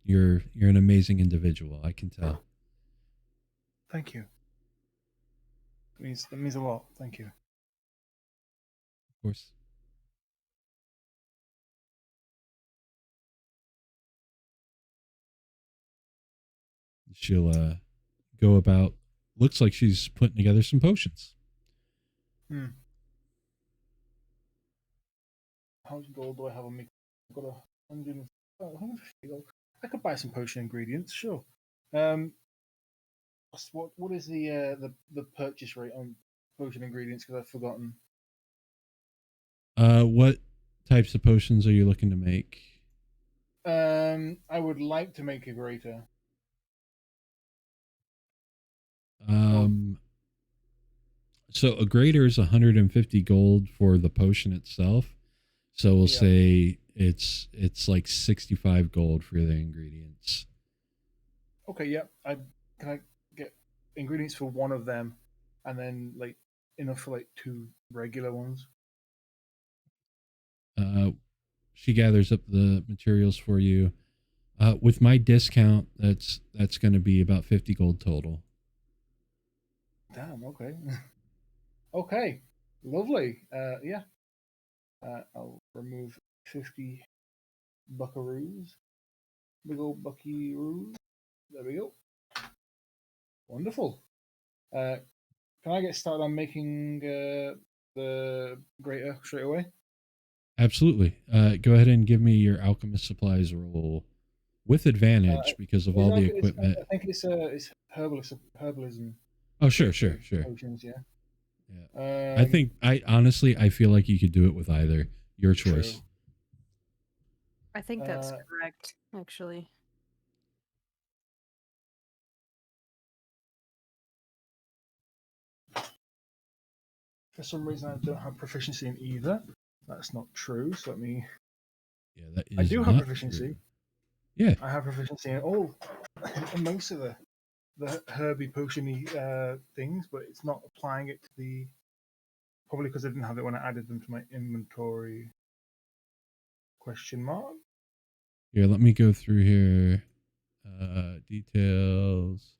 Speaker 2: You're an amazing individual. I can tell.
Speaker 1: Thank you. That means a lot. Thank you.
Speaker 2: Of course. She'll go about. Looks like she's putting together some potions.
Speaker 1: How much gold do I have on me? I've got 150 gold. I could buy some potion ingredients, sure. What is the purchase rate on potion ingredients? Because I've forgotten.
Speaker 2: What types of potions are you looking to make?
Speaker 1: I would like to make a greater.
Speaker 2: So a greater is 150 gold for the potion itself. So we'll say it's like 65 gold for the ingredients.
Speaker 1: Okay, yeah. Can I get ingredients for one of them, and then like enough for like 2 regular ones?
Speaker 2: She gathers up the materials for you. With my discount, that's going to be about 50 gold total.
Speaker 1: Damn. Okay. Okay. Lovely. Yeah. I'll remove 50 buckaroos. Big old buckaroos. There we go. Wonderful. Can I get started on making the greater straight away?
Speaker 2: Absolutely. Go ahead and give me your alchemist supplies roll with advantage because of all the equipment.
Speaker 1: I think it's herbalism.
Speaker 2: Oh, sure.
Speaker 1: Potions, yeah.
Speaker 2: I feel like you could do it with either. Your choice.
Speaker 1: True.
Speaker 6: I think that's correct, actually.
Speaker 1: For some reason, I don't have proficiency in either. That's not true. So let me.
Speaker 2: Yeah, that is.
Speaker 1: I do have proficiency.
Speaker 2: True. Yeah,
Speaker 1: I have proficiency in most of the herby potiony things, but it's not applying it to the. Probably because I didn't have it when I added them to my inventory. Question mark.
Speaker 2: Here, let me go through here. Details.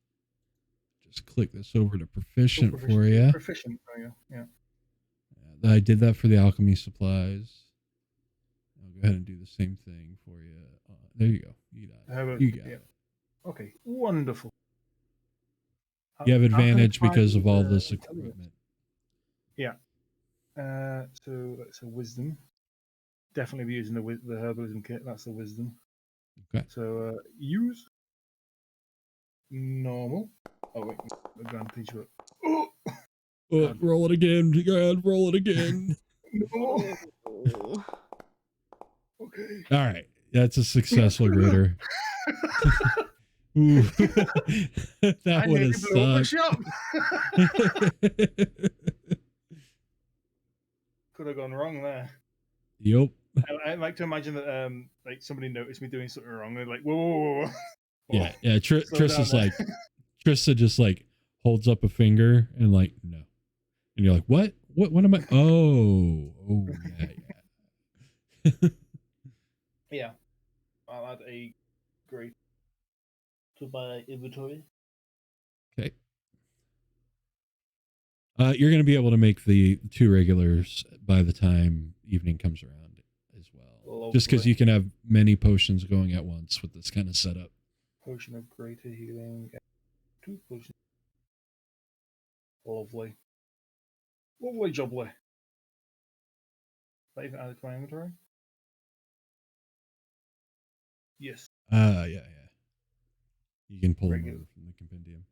Speaker 2: Just click this over to proficient for you.
Speaker 1: Proficient, yeah.
Speaker 2: I did that for the alchemy supplies. I'll go ahead and do the same thing for you. There you go. You got it.
Speaker 1: Okay, wonderful.
Speaker 2: You have advantage because of all this equipment.
Speaker 1: Yeah. So that's a wisdom. Definitely be using the herbalism kit. That's the wisdom.
Speaker 2: Okay.
Speaker 1: So use normal. Oh wait, advantage.
Speaker 2: Roll it again. God, roll it again.
Speaker 1: No. Okay.
Speaker 2: All right. That's a successful greater. Ooh. That would have sucked.
Speaker 1: Could have gone wrong there.
Speaker 2: Yep.
Speaker 1: I like to imagine that like somebody noticed me doing something wrong. They're like, whoa.
Speaker 2: Yeah. Trista just like holds up a finger and like, no. And you're like, what am I? Oh, yeah.
Speaker 1: Yeah. I'll add a great to my inventory.
Speaker 2: Okay. You're going to be able to make the 2 regulars by the time evening comes around as well. Just because you can have many potions going at once with this kind of setup.
Speaker 1: Potion of greater healing. 2 potions. Lovely. Lovely jubbly. That even added to my inventory? Yes.
Speaker 2: Yeah. You can pull
Speaker 1: Very
Speaker 2: them
Speaker 1: good.
Speaker 2: over from the compendium.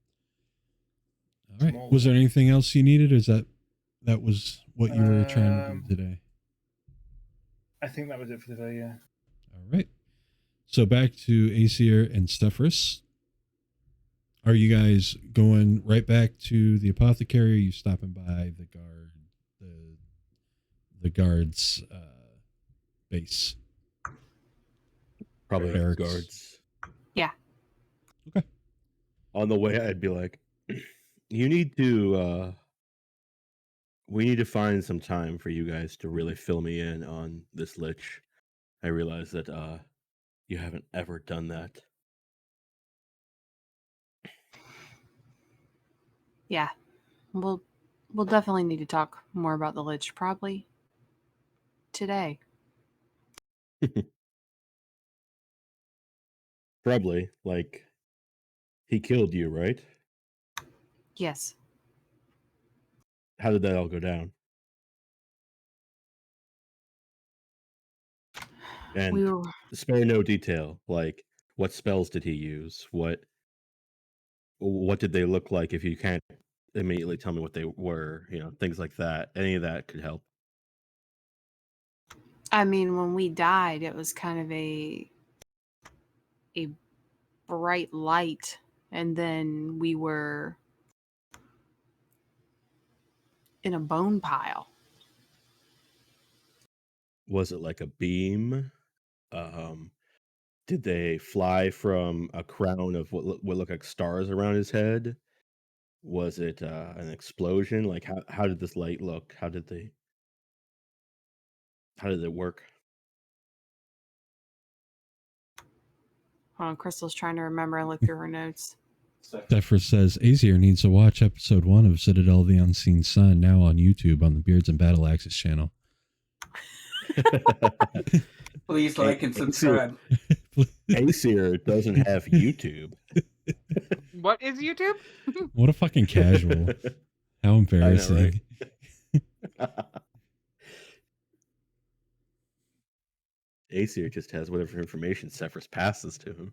Speaker 2: All right.
Speaker 1: Small
Speaker 2: Was there
Speaker 1: one.
Speaker 2: anything else you needed, or is that was what you were trying to do today?
Speaker 1: I think that was it for today, yeah.
Speaker 2: All right. So back to Aesir and Sefris. Are you guys going right back to the apothecary? Or are you stopping by the guard's base?
Speaker 7: Probably
Speaker 2: Barracks.
Speaker 7: guards.
Speaker 3: Yeah.
Speaker 2: Okay.
Speaker 7: On the way, I'd be like, you need to, we need to find some time for you guys to really fill me in on this lich. I realize that you haven't ever done that.
Speaker 3: Yeah. We'll definitely need to talk more about the Lich, probably today.
Speaker 7: Probably, like, he killed you, right?
Speaker 3: Yes.
Speaker 7: How did that all go down? And
Speaker 3: We were
Speaker 7: spare no detail, like, what spells did he use? What did they look like? If you can't immediately tell me what they were, things like that. Any of that could help.
Speaker 3: I mean, when we died, it was kind of a bright light, and then we were in a bone pile.
Speaker 7: Was it like a beam? Did they fly from a crown of what look like stars around his head? Was it an explosion? Like how did this light look? How did it work?
Speaker 3: Hold on, Crystal's trying to remember and look through her notes.
Speaker 2: Sefris says, Aesir needs to watch episode 1 of Citadel the Unseen Sun, now on YouTube on the Beards and Battle Axes channel.
Speaker 5: Please like and subscribe.
Speaker 7: Aesir doesn't have YouTube.
Speaker 4: What is YouTube?
Speaker 2: What a fucking casual. How embarrassing.
Speaker 7: I know, right? Aesir just has whatever information Sefris passes to him.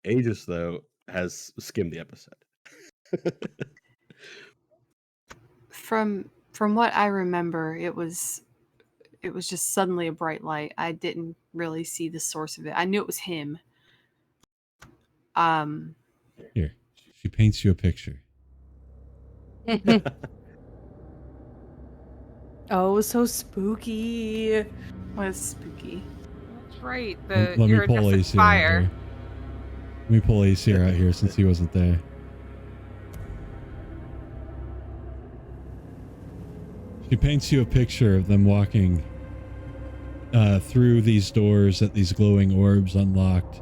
Speaker 7: Aegys, though, has skimmed the episode.
Speaker 3: From what I remember, it was just suddenly a bright light. I didn't really see the source of it. I knew it was him.
Speaker 2: Here, she paints you a picture.
Speaker 6: Oh, it was so spooky.
Speaker 3: It was spooky.
Speaker 4: That's right.
Speaker 2: Let me
Speaker 4: You're
Speaker 2: pull
Speaker 4: addressing
Speaker 2: Aesir out
Speaker 4: fire.
Speaker 2: here. Let me pull Aesir out here since he wasn't there. She paints you a picture of them walking through these doors that these glowing orbs unlocked.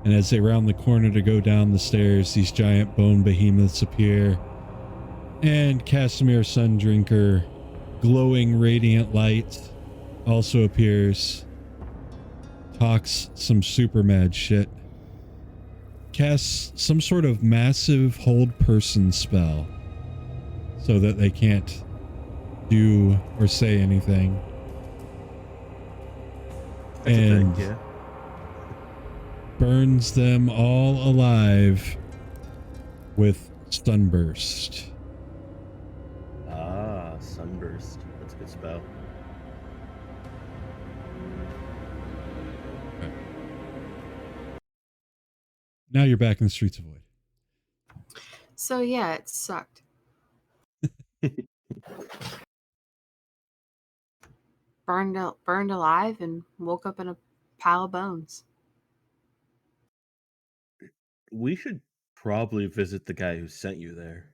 Speaker 2: And as they round the corner to go down the stairs, these giant bone behemoths appear. And Casimir Sundrinker, glowing radiant light, also appears. Talks some super mad shit. Casts some sort of massive hold person spell so that they can't do or say anything.
Speaker 7: That's
Speaker 2: and
Speaker 7: a thing, yeah.
Speaker 2: Burns them all alive with Sunburst.
Speaker 7: Ah, Sunburst. That's a good spell.
Speaker 2: Now you're back in the streets of Voyd.
Speaker 3: So yeah, it sucked. Burned alive and woke up in a pile of bones.
Speaker 7: We should probably visit the guy who sent you there.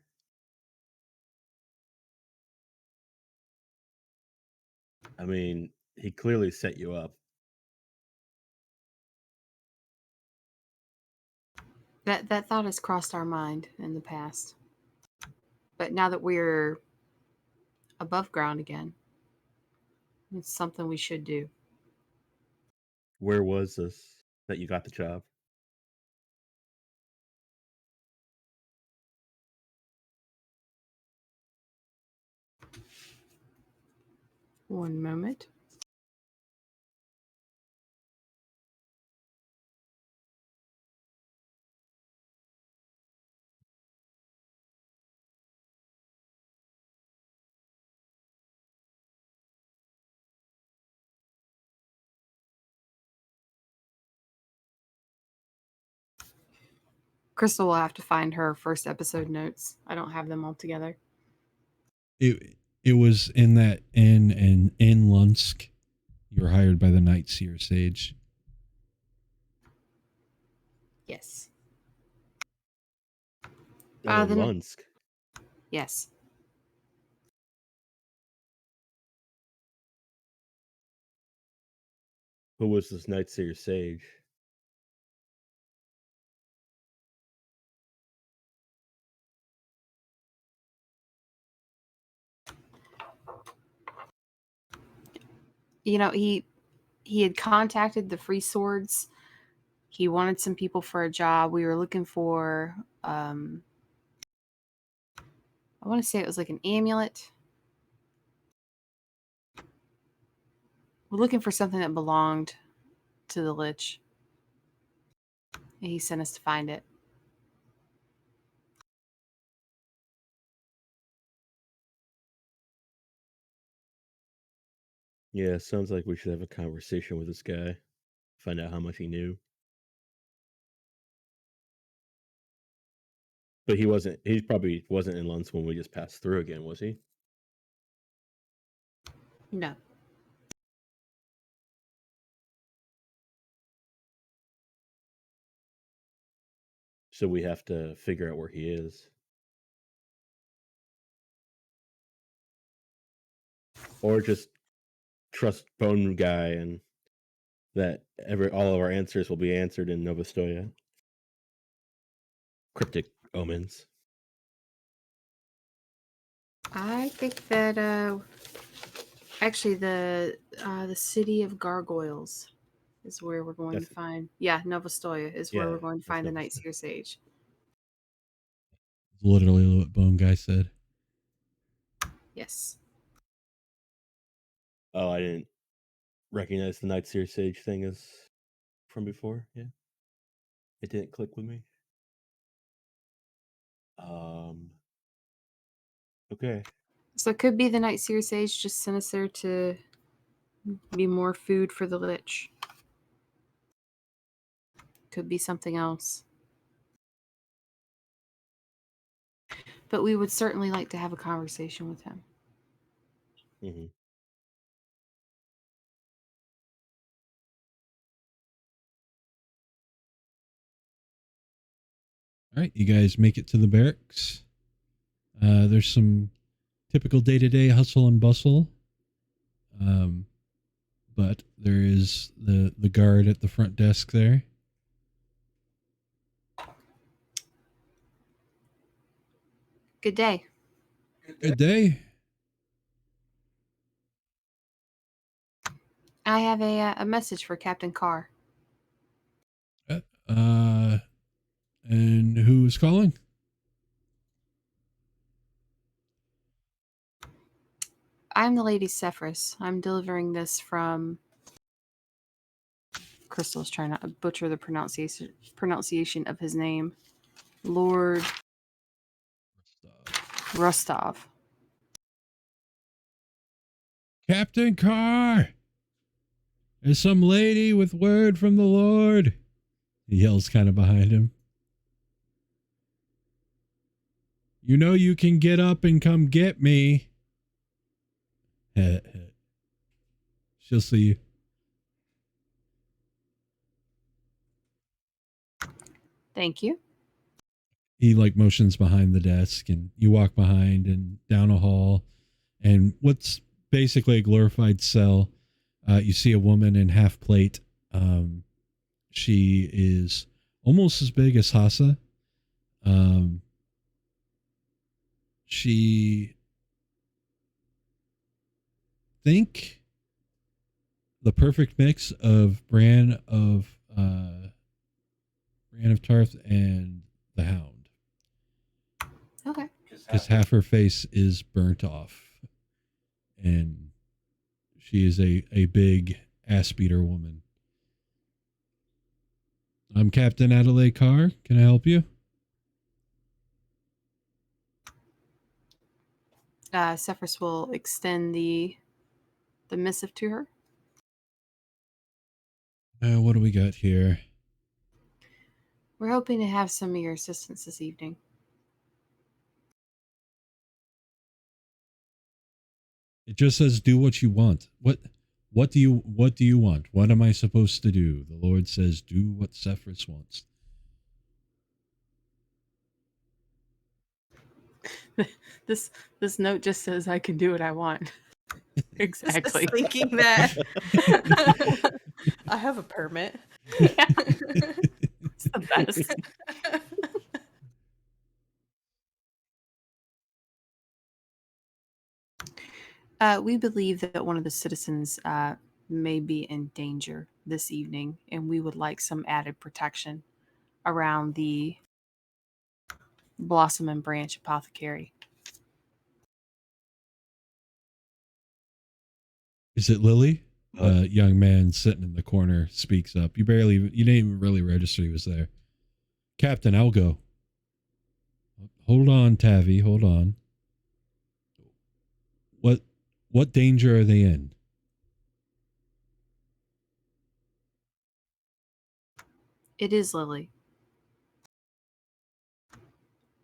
Speaker 7: I mean, he clearly set you up.
Speaker 3: That thought has crossed our mind in the past. But now that we're above ground again, It's something we should do.
Speaker 7: Where was this that you got the job?
Speaker 3: One moment. Crystal will have to find her first episode notes. I don't have them all together.
Speaker 2: It was in that inn in Lunsk. You were hired by the Night Seer Sage.
Speaker 3: Yes.
Speaker 7: In
Speaker 3: the-
Speaker 7: Lunsk.
Speaker 3: Yes.
Speaker 7: Who was this Night Seer Sage?
Speaker 3: You know, he had contacted the Free Swords. He wanted some people for a job. We were looking for I want to say it was like an amulet. We're looking for something that belonged to the Lich. And he sent us to find it.
Speaker 7: Yeah, sounds like we should have a conversation with this guy. Find out how much he knew. But he probably wasn't in Lunsk when we just passed through again, was he?
Speaker 3: No.
Speaker 7: So we have to figure out where he is. Or just trust Bone Guy and that all of our answers will be answered in Novostoya. Cryptic omens.
Speaker 3: I think that actually the city of Gargoyles is where we're going to find. Yeah, Novostoya is where we're going to find the Night Seer Sage.
Speaker 2: Literally what Bone Guy said.
Speaker 3: Yes.
Speaker 7: Oh, I didn't recognize the Night Seer Sage thing as from before. Yeah, it didn't click with me. Okay.
Speaker 3: So it could be the Night Seer Sage just sent us there to be more food for the Lich. Could be something else. But we would certainly like to have a conversation with him.
Speaker 7: Mm-hmm.
Speaker 2: All right, you guys make it to the barracks. There's some typical day-to-day hustle and bustle. But there is the guard at the front desk there.
Speaker 3: Good day.
Speaker 2: Good day.
Speaker 3: I have a message for Captain Carr.
Speaker 2: And who's calling?
Speaker 3: I'm the Lady Sefris. I'm delivering this from... Crystal's trying not to butcher the pronunciation of his name. Lord Rostov.
Speaker 2: Captain Carr! There's some lady with word from the Lord. He yells kind of behind him. You know you can get up and come get me. She'll see you.
Speaker 3: Thank you.
Speaker 2: He motions behind the desk, and you walk behind and down a hall, and what's basically a glorified cell. You see a woman in half plate. She is almost as big as Hassa. She think the perfect mix of Bran of Tarth and the Hound.
Speaker 3: Okay.
Speaker 2: Because half her face is burnt off, and she is a big ass beater woman. I'm Captain Adelaide Carr. Can I help you?
Speaker 3: Sefris will extend the missive to her.
Speaker 2: What do we got here?
Speaker 3: We're hoping to have some of your assistance this evening.
Speaker 2: It just says do what you want. What do you want? What am I supposed to do? The Lord says do what Sefris wants.
Speaker 3: This note just says I can do what I want. Exactly.
Speaker 6: Just thinking that. I have a permit.
Speaker 3: Yeah. It's the best. We believe that one of the citizens may be in danger this evening, and we would like some added protection around the Blossom and Branch Apothecary.
Speaker 2: Is it Lily? A young man sitting in the corner speaks up. You didn't even really register he was there. Captain, I'll go. Hold on, Tavi, hold on. What danger are they in?
Speaker 3: It is Lily.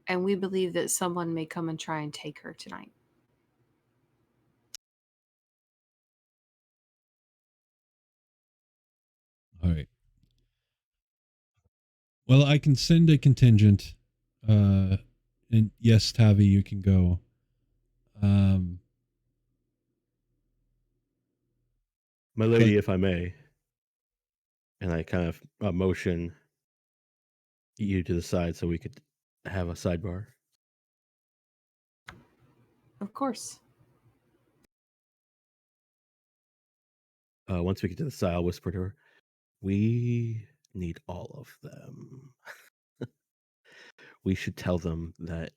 Speaker 3: And we believe that someone may come and try and take her tonight.
Speaker 2: All right. Well, I can send a contingent. And yes, Tavi, you can go.
Speaker 7: My lady, if I may. And I kind of motion you to the side so we could have a sidebar.
Speaker 3: Of course.
Speaker 7: Once we get to the side, I'll whisper to her, we need all of them. We should tell them that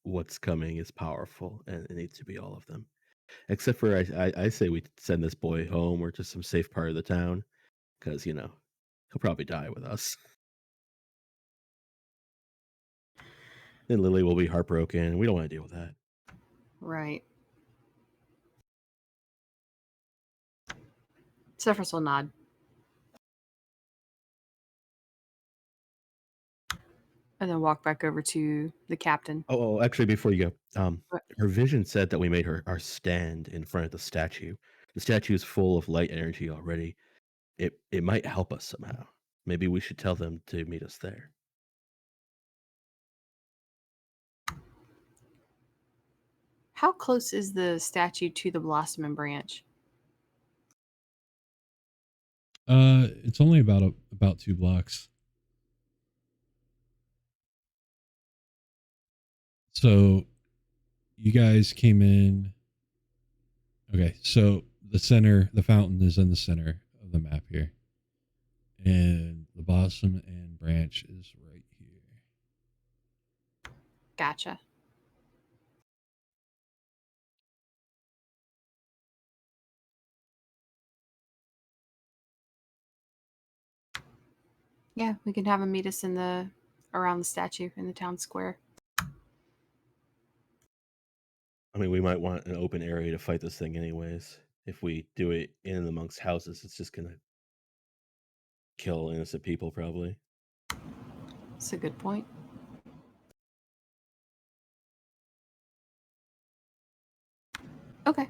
Speaker 7: what's coming is powerful and it needs to be all of them. Except for, I say we send this boy home or to some safe part of the town because, he'll probably die with us. Then Lily will be heartbroken. We don't want to deal with that.
Speaker 3: Right. Sefris will nod. And then walk back over to the captain.
Speaker 7: Oh, actually, before you go, her vision said that we made our stand in front of the statue. The statue is full of light energy already. It might help us somehow. Maybe we should tell them to meet us there.
Speaker 3: How close is the statue to the Blossom and Branch?
Speaker 2: It's only about 2 blocks. So you guys came in. Okay, so the fountain is in the center of the map here. And the Blossom and Branch is right here.
Speaker 3: Gotcha. Yeah, we can have him meet us around the statue in the town square.
Speaker 7: I mean, we might want an open area to fight this thing anyways. If we do it in amongst houses, it's just going to kill innocent people, probably.
Speaker 3: That's a good point. Okay.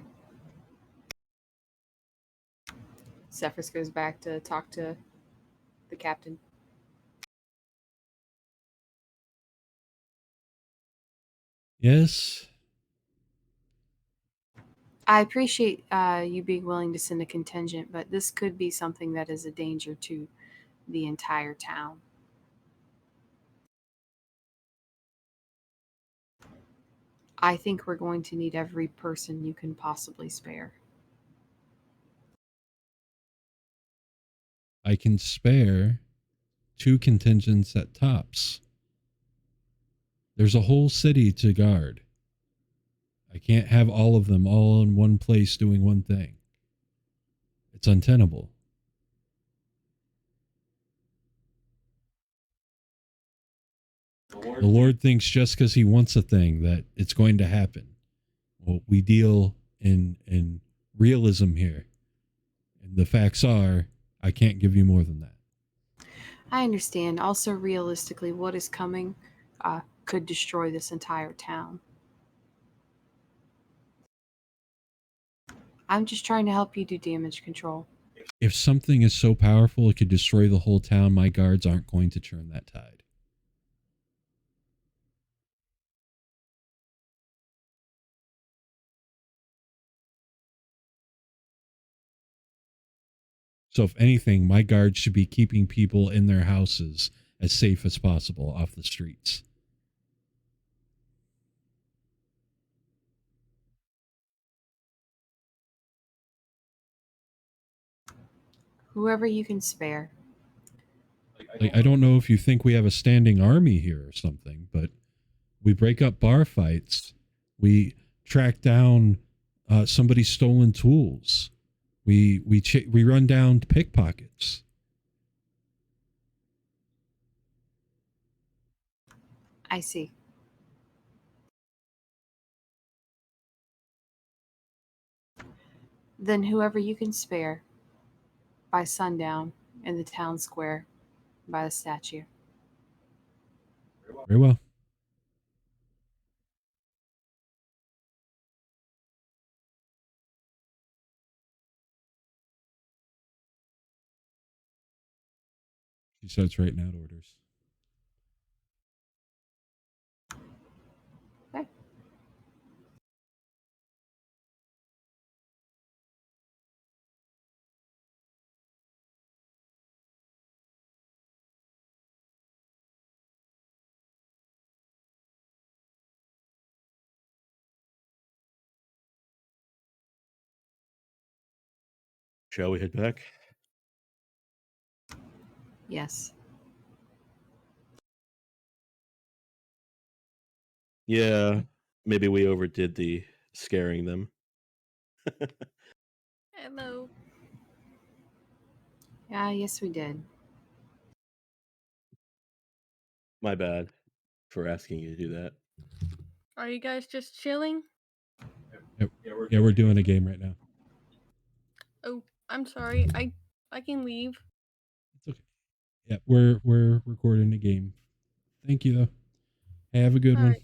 Speaker 3: Sefris goes back to talk to the captain.
Speaker 2: Yes.
Speaker 3: I appreciate you being willing to send a contingent, but this could be something that is a danger to the entire town. I think we're going to need every person you can possibly spare.
Speaker 2: I can spare 2 contingents at tops. There's a whole city to guard. I can't have all of them all in one place doing one thing. It's untenable. The Lord thinks just because he wants a thing that it's going to happen. Well, we deal in realism here. And the facts are, I can't give you more than that.
Speaker 3: I understand. Also, realistically, what is coming could destroy this entire town. I'm just trying to help you do damage control.
Speaker 2: If something is so powerful it could destroy the whole town, my guards aren't going to turn that tide. So if anything, my guards should be keeping people in their houses as safe as possible off the streets.
Speaker 3: Whoever you can spare.
Speaker 2: Like, I don't know if you think we have a standing army here or something, but we break up bar fights. We track down somebody's stolen tools. We run down pickpockets.
Speaker 3: I see. Then whoever you can spare by sundown in the town square by the statue.
Speaker 2: Very well. She starts writing out orders.
Speaker 3: Okay.
Speaker 7: Shall we head back?
Speaker 3: Yes.
Speaker 7: Yeah, maybe we overdid the scaring them.
Speaker 8: Hello.
Speaker 3: Yeah, yes we did.
Speaker 7: My bad for asking you to do that.
Speaker 8: Are you guys just chilling?
Speaker 2: Yeah, we're doing a game right now.
Speaker 8: Oh, I'm sorry. I can leave.
Speaker 2: It's okay. Yeah, we're recording a game. Thank you though. Hey, have a good one.
Speaker 8: Right.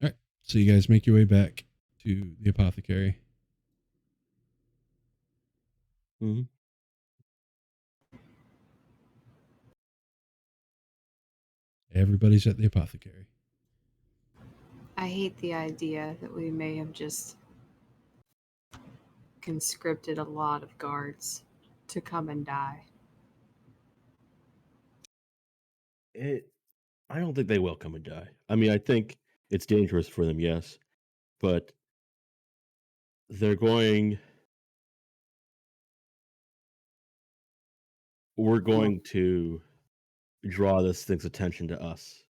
Speaker 2: All right. So you guys make your way back to the apothecary.
Speaker 7: Mm-hmm.
Speaker 2: Everybody's at the apothecary.
Speaker 3: I hate the idea that we may have just conscripted a lot of guards to come and die.
Speaker 7: I don't think they will come and die. I mean, I think it's dangerous for them, yes, but we're going to draw this thing's attention to us.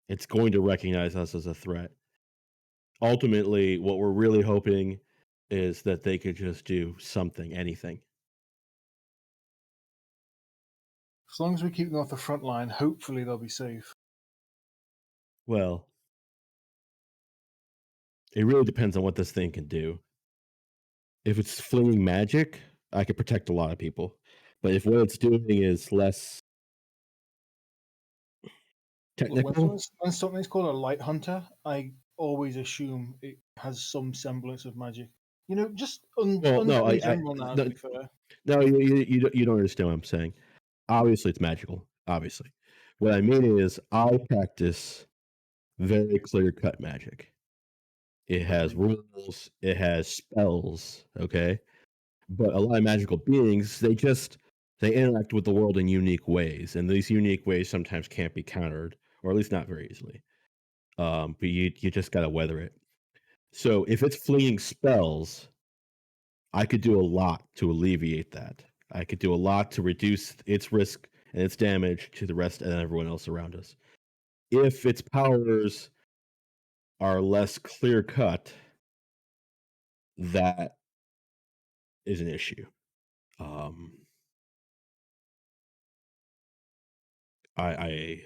Speaker 7: It's going to recognize us as a threat. Ultimately, what we're really hoping is that they could just do something, anything.
Speaker 1: As long as we keep them off the front line, hopefully they'll be safe.
Speaker 7: Well, it really depends on what this thing can do. If it's flinging magic, I could protect a lot of people. But if what it's doing is less technical...
Speaker 1: When something's called a light hunter, I always assume it has some semblance of magic. You know, just general now, to be fair.
Speaker 7: No, you don't understand what I'm saying. Obviously, it's magical. Obviously. What I mean is, I practice very clear-cut magic. It has rules. It has spells, okay? But a lot of magical beings, they interact with the world in unique ways, and these unique ways sometimes can't be countered, or at least not very easily. but you just gotta weather it. So if it's fleeing spells, I could do a lot to alleviate that. I could do a lot to reduce its risk and its damage to the rest and everyone else around us. If its powers are less clear cut, that is an issue. I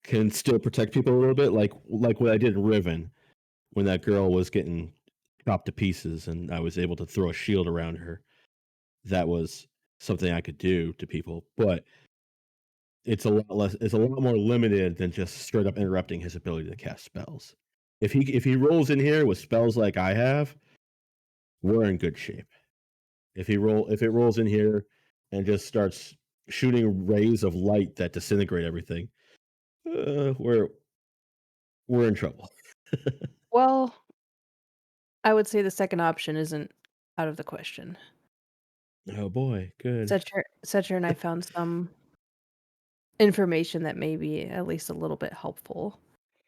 Speaker 7: can still protect people a little bit, like what I did in Riven, when that girl was getting chopped to pieces, and I was able to throw a shield around her. That was something I could do to people, but it's a lot more limited than just straight up interrupting his ability to cast spells. If he rolls in here with spells like I have, we're in good shape. If it rolls in here and just starts shooting rays of light that disintegrate everything, we're in trouble.
Speaker 6: Well, I would say the second option isn't out of the question.
Speaker 7: Oh boy, good.
Speaker 6: Secher and I found some information that may be at least a little bit helpful.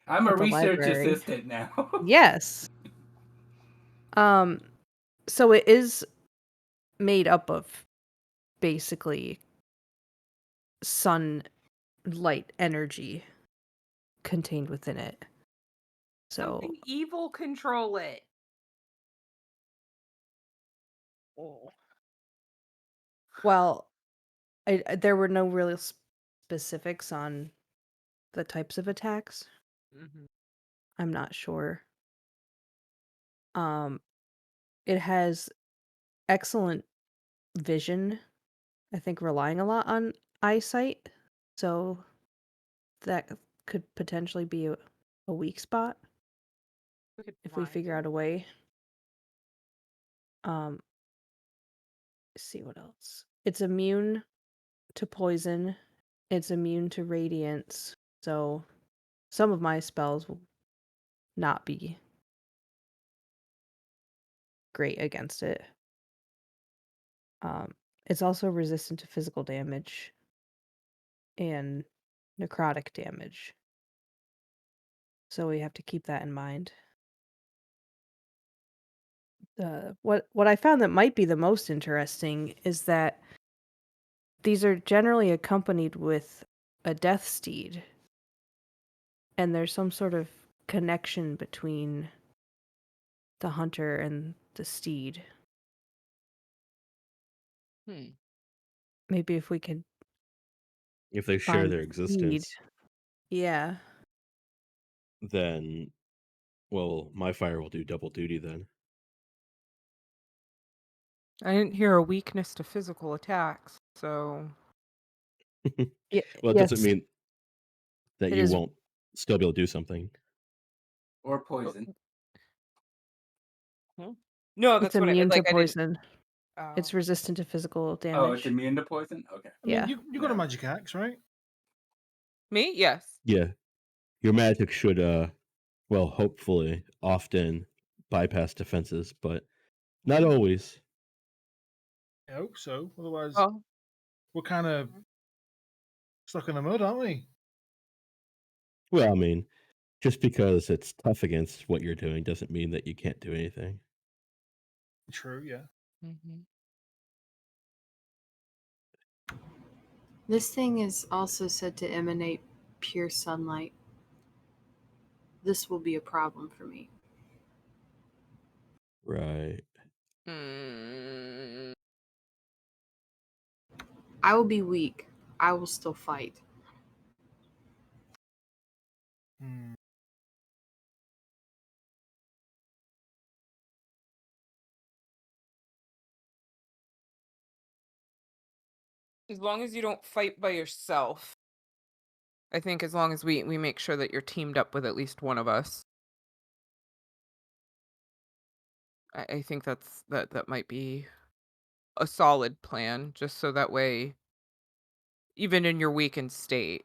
Speaker 5: I'm a
Speaker 6: at the
Speaker 5: research
Speaker 6: library.
Speaker 5: assistant now.
Speaker 6: Yes. So it is made up of basically sunlight energy contained within it. So
Speaker 4: Something evil control it.
Speaker 6: well, there were no real specifics on the types of attacks.
Speaker 4: Mm-hmm.
Speaker 6: I'm not sure. It has excellent vision. I think relying a lot on eyesight, so that could potentially be a weak spot if we figure out a way. Let's see what else. It's immune to poison. It's immune to radiance. So some of my spells will not be great against it. It's also resistant to physical damage and necrotic damage. So we have to keep that in mind. What I found that might be the most interesting is that these are generally accompanied with a death steed, and there's some sort of connection between the hunter and the steed. Maybe if we could
Speaker 7: If they share
Speaker 6: find
Speaker 7: their
Speaker 6: the
Speaker 7: existence,
Speaker 6: steed. Yeah.
Speaker 7: then, well, my fire will do double duty then.
Speaker 4: I didn't hear a weakness to physical attacks, so
Speaker 6: Yeah.
Speaker 7: Well, it doesn't mean that
Speaker 6: It
Speaker 7: you
Speaker 6: is-
Speaker 7: won't still be able to do something.
Speaker 5: Or poison.
Speaker 4: no,
Speaker 6: It's
Speaker 4: that's what I
Speaker 6: immune
Speaker 4: like.
Speaker 6: to poison.
Speaker 4: Oh.
Speaker 6: It's resistant to physical damage.
Speaker 5: Oh, it's immune to poison? Okay.
Speaker 1: I mean,
Speaker 6: Yeah.
Speaker 1: you got a magic axe, right?
Speaker 4: Me? Yes.
Speaker 7: Yeah, your magic should, well, hopefully, often bypass defenses, but not always.
Speaker 1: I hope so. Otherwise,
Speaker 4: Oh,
Speaker 1: we're kind of stuck in the mud, aren't we?
Speaker 7: Well, I mean, just because it's tough against what you're doing doesn't mean that you can't do anything.
Speaker 1: True, yeah.
Speaker 3: This thing is also said to emanate pure sunlight. This will be a problem for me.
Speaker 7: Right.
Speaker 3: I will be weak. I will still fight.
Speaker 4: as long as you don't fight by yourself. I think as long as we make sure that you're teamed up with at least one of us. I think that might be a solid plan, just so that way, even in your weakened state,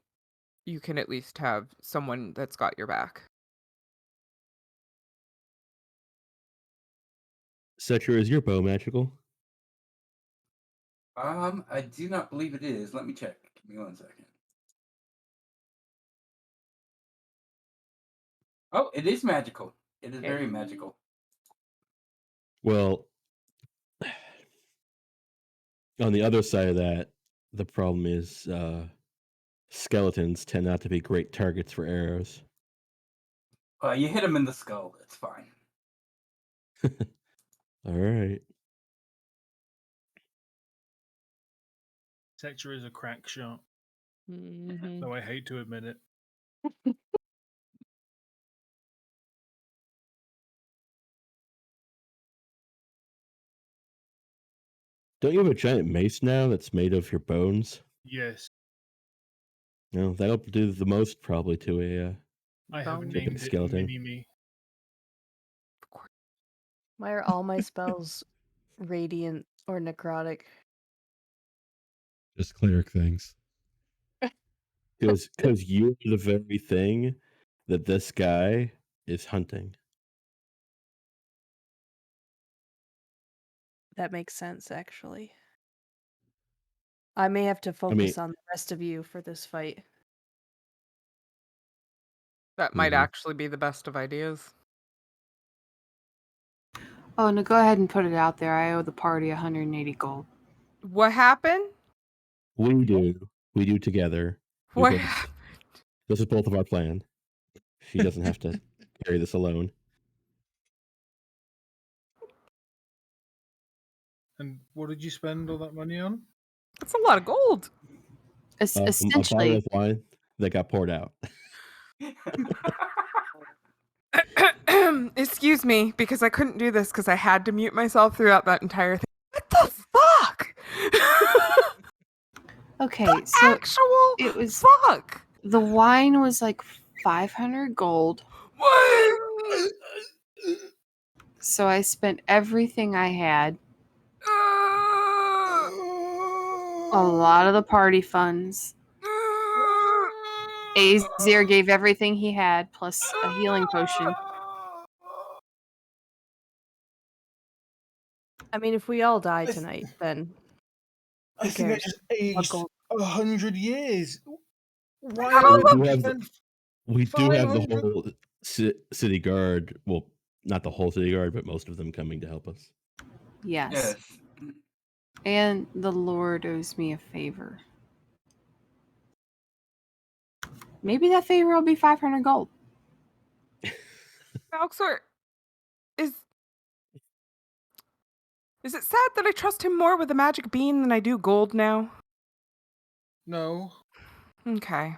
Speaker 4: you can at least have someone that's got your back.
Speaker 7: Secher, is your bow magical?
Speaker 5: I do not believe it is. Let me check. Give me 1 second. Oh, it is magical. It is very magical.
Speaker 7: Well, on the other side of that, the problem is skeletons tend not to be great targets for arrows.
Speaker 5: You hit him in the skull. It's fine.
Speaker 7: All right.
Speaker 1: Secher is a crack shot,
Speaker 6: Mhm.
Speaker 1: though I hate to admit it.
Speaker 7: Don't you have a giant mace now that's made of your bones?
Speaker 1: Yes.
Speaker 7: No, that'll do the most probably to a
Speaker 1: I have
Speaker 6: Bone.
Speaker 1: named it
Speaker 7: skeleton.
Speaker 1: Mini-Me.
Speaker 6: Why are all my spells radiant or necrotic?
Speaker 2: Just cleric things.
Speaker 7: Because you're the very thing that this guy is hunting.
Speaker 6: That makes sense, actually. I may have to focus on the rest of you for this fight.
Speaker 4: That might
Speaker 7: Mhm.
Speaker 4: actually be the best of ideas.
Speaker 3: Oh, no, go ahead and put it out there. I owe the party 180 gold.
Speaker 4: What happened?
Speaker 7: We do together.
Speaker 4: What
Speaker 7: Because
Speaker 4: happened?
Speaker 7: this is both of our plan. She doesn't have to carry this alone.
Speaker 1: And what did you spend all that money on?
Speaker 4: That's a lot of gold.
Speaker 7: A bottle
Speaker 3: Essentially,
Speaker 7: of wine that got poured out.
Speaker 4: Excuse me, because I couldn't do this because I had to mute myself throughout that entire thing. What the fuck?
Speaker 3: okay,
Speaker 4: The
Speaker 3: so
Speaker 4: actual
Speaker 3: it was
Speaker 4: fuck.
Speaker 3: the wine was like 500 gold.
Speaker 4: What?
Speaker 3: So I spent everything I had. A lot of the party funds. Aesir gave everything he had, plus a healing potion.
Speaker 6: I mean, if we all die tonight, then
Speaker 1: I think I just aged 100 years. Why
Speaker 7: We do have the
Speaker 1: 500?
Speaker 7: whole city guard. Well, not the whole city guard, but most of them coming to help us.
Speaker 3: Yes. And the Lord owes me a favor. Maybe that favor will be 500 gold.
Speaker 4: Balxor, is it sad that I trust him more with a magic bean than I do gold now?
Speaker 1: No.
Speaker 4: Okay.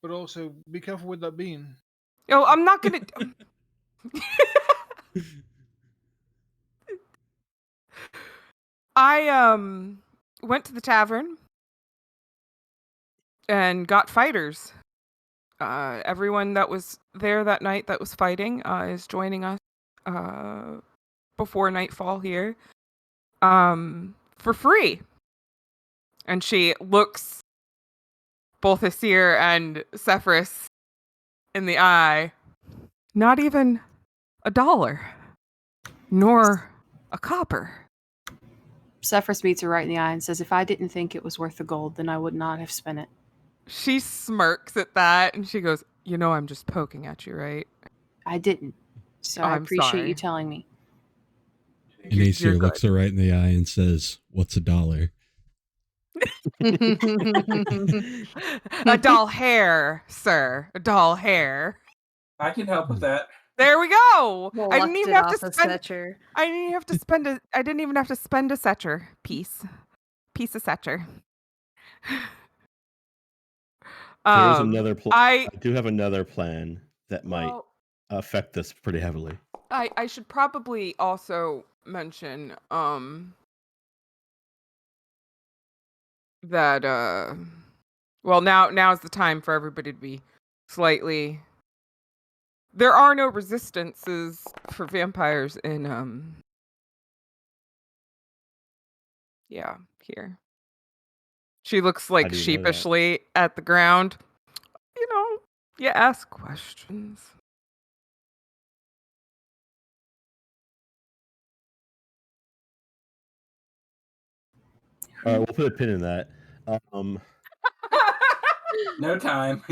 Speaker 1: But also, be careful with that bean.
Speaker 4: Oh, I'm not gonna. I went to the tavern and got fighters. Everyone that was there that night that was fighting is joining us before nightfall here for free. And she looks both Aesir and Sefris in the eye. Not even $1, nor a copper.
Speaker 3: Sefris beats her right in the eye and says, if I didn't think it was worth the gold, then I would not have spent it.
Speaker 4: She smirks at that and she goes, you know I'm just poking at you, right?
Speaker 3: I didn't. So I
Speaker 4: I'm
Speaker 3: appreciate
Speaker 4: sorry.
Speaker 3: you telling me.
Speaker 2: And Aesir looks her right in the eye and says, "What's $1?"
Speaker 4: A doll hair, sir. A doll hair.
Speaker 5: I can help with that.
Speaker 4: There we go. I didn't even have to
Speaker 6: a
Speaker 4: spend.
Speaker 6: Secher.
Speaker 4: I didn't even have to spend a. I didn't even have to spend a Secher piece of Secher.
Speaker 7: There's another plan.
Speaker 4: I
Speaker 7: do have another plan that might affect this pretty heavily.
Speaker 4: I should probably also mention that well now's the time for everybody to be slightly. There are no resistances for vampires in yeah, here. She looks like sheepishly at the ground. You know, you ask questions.
Speaker 7: All right, we'll put a pin in that.
Speaker 5: No time.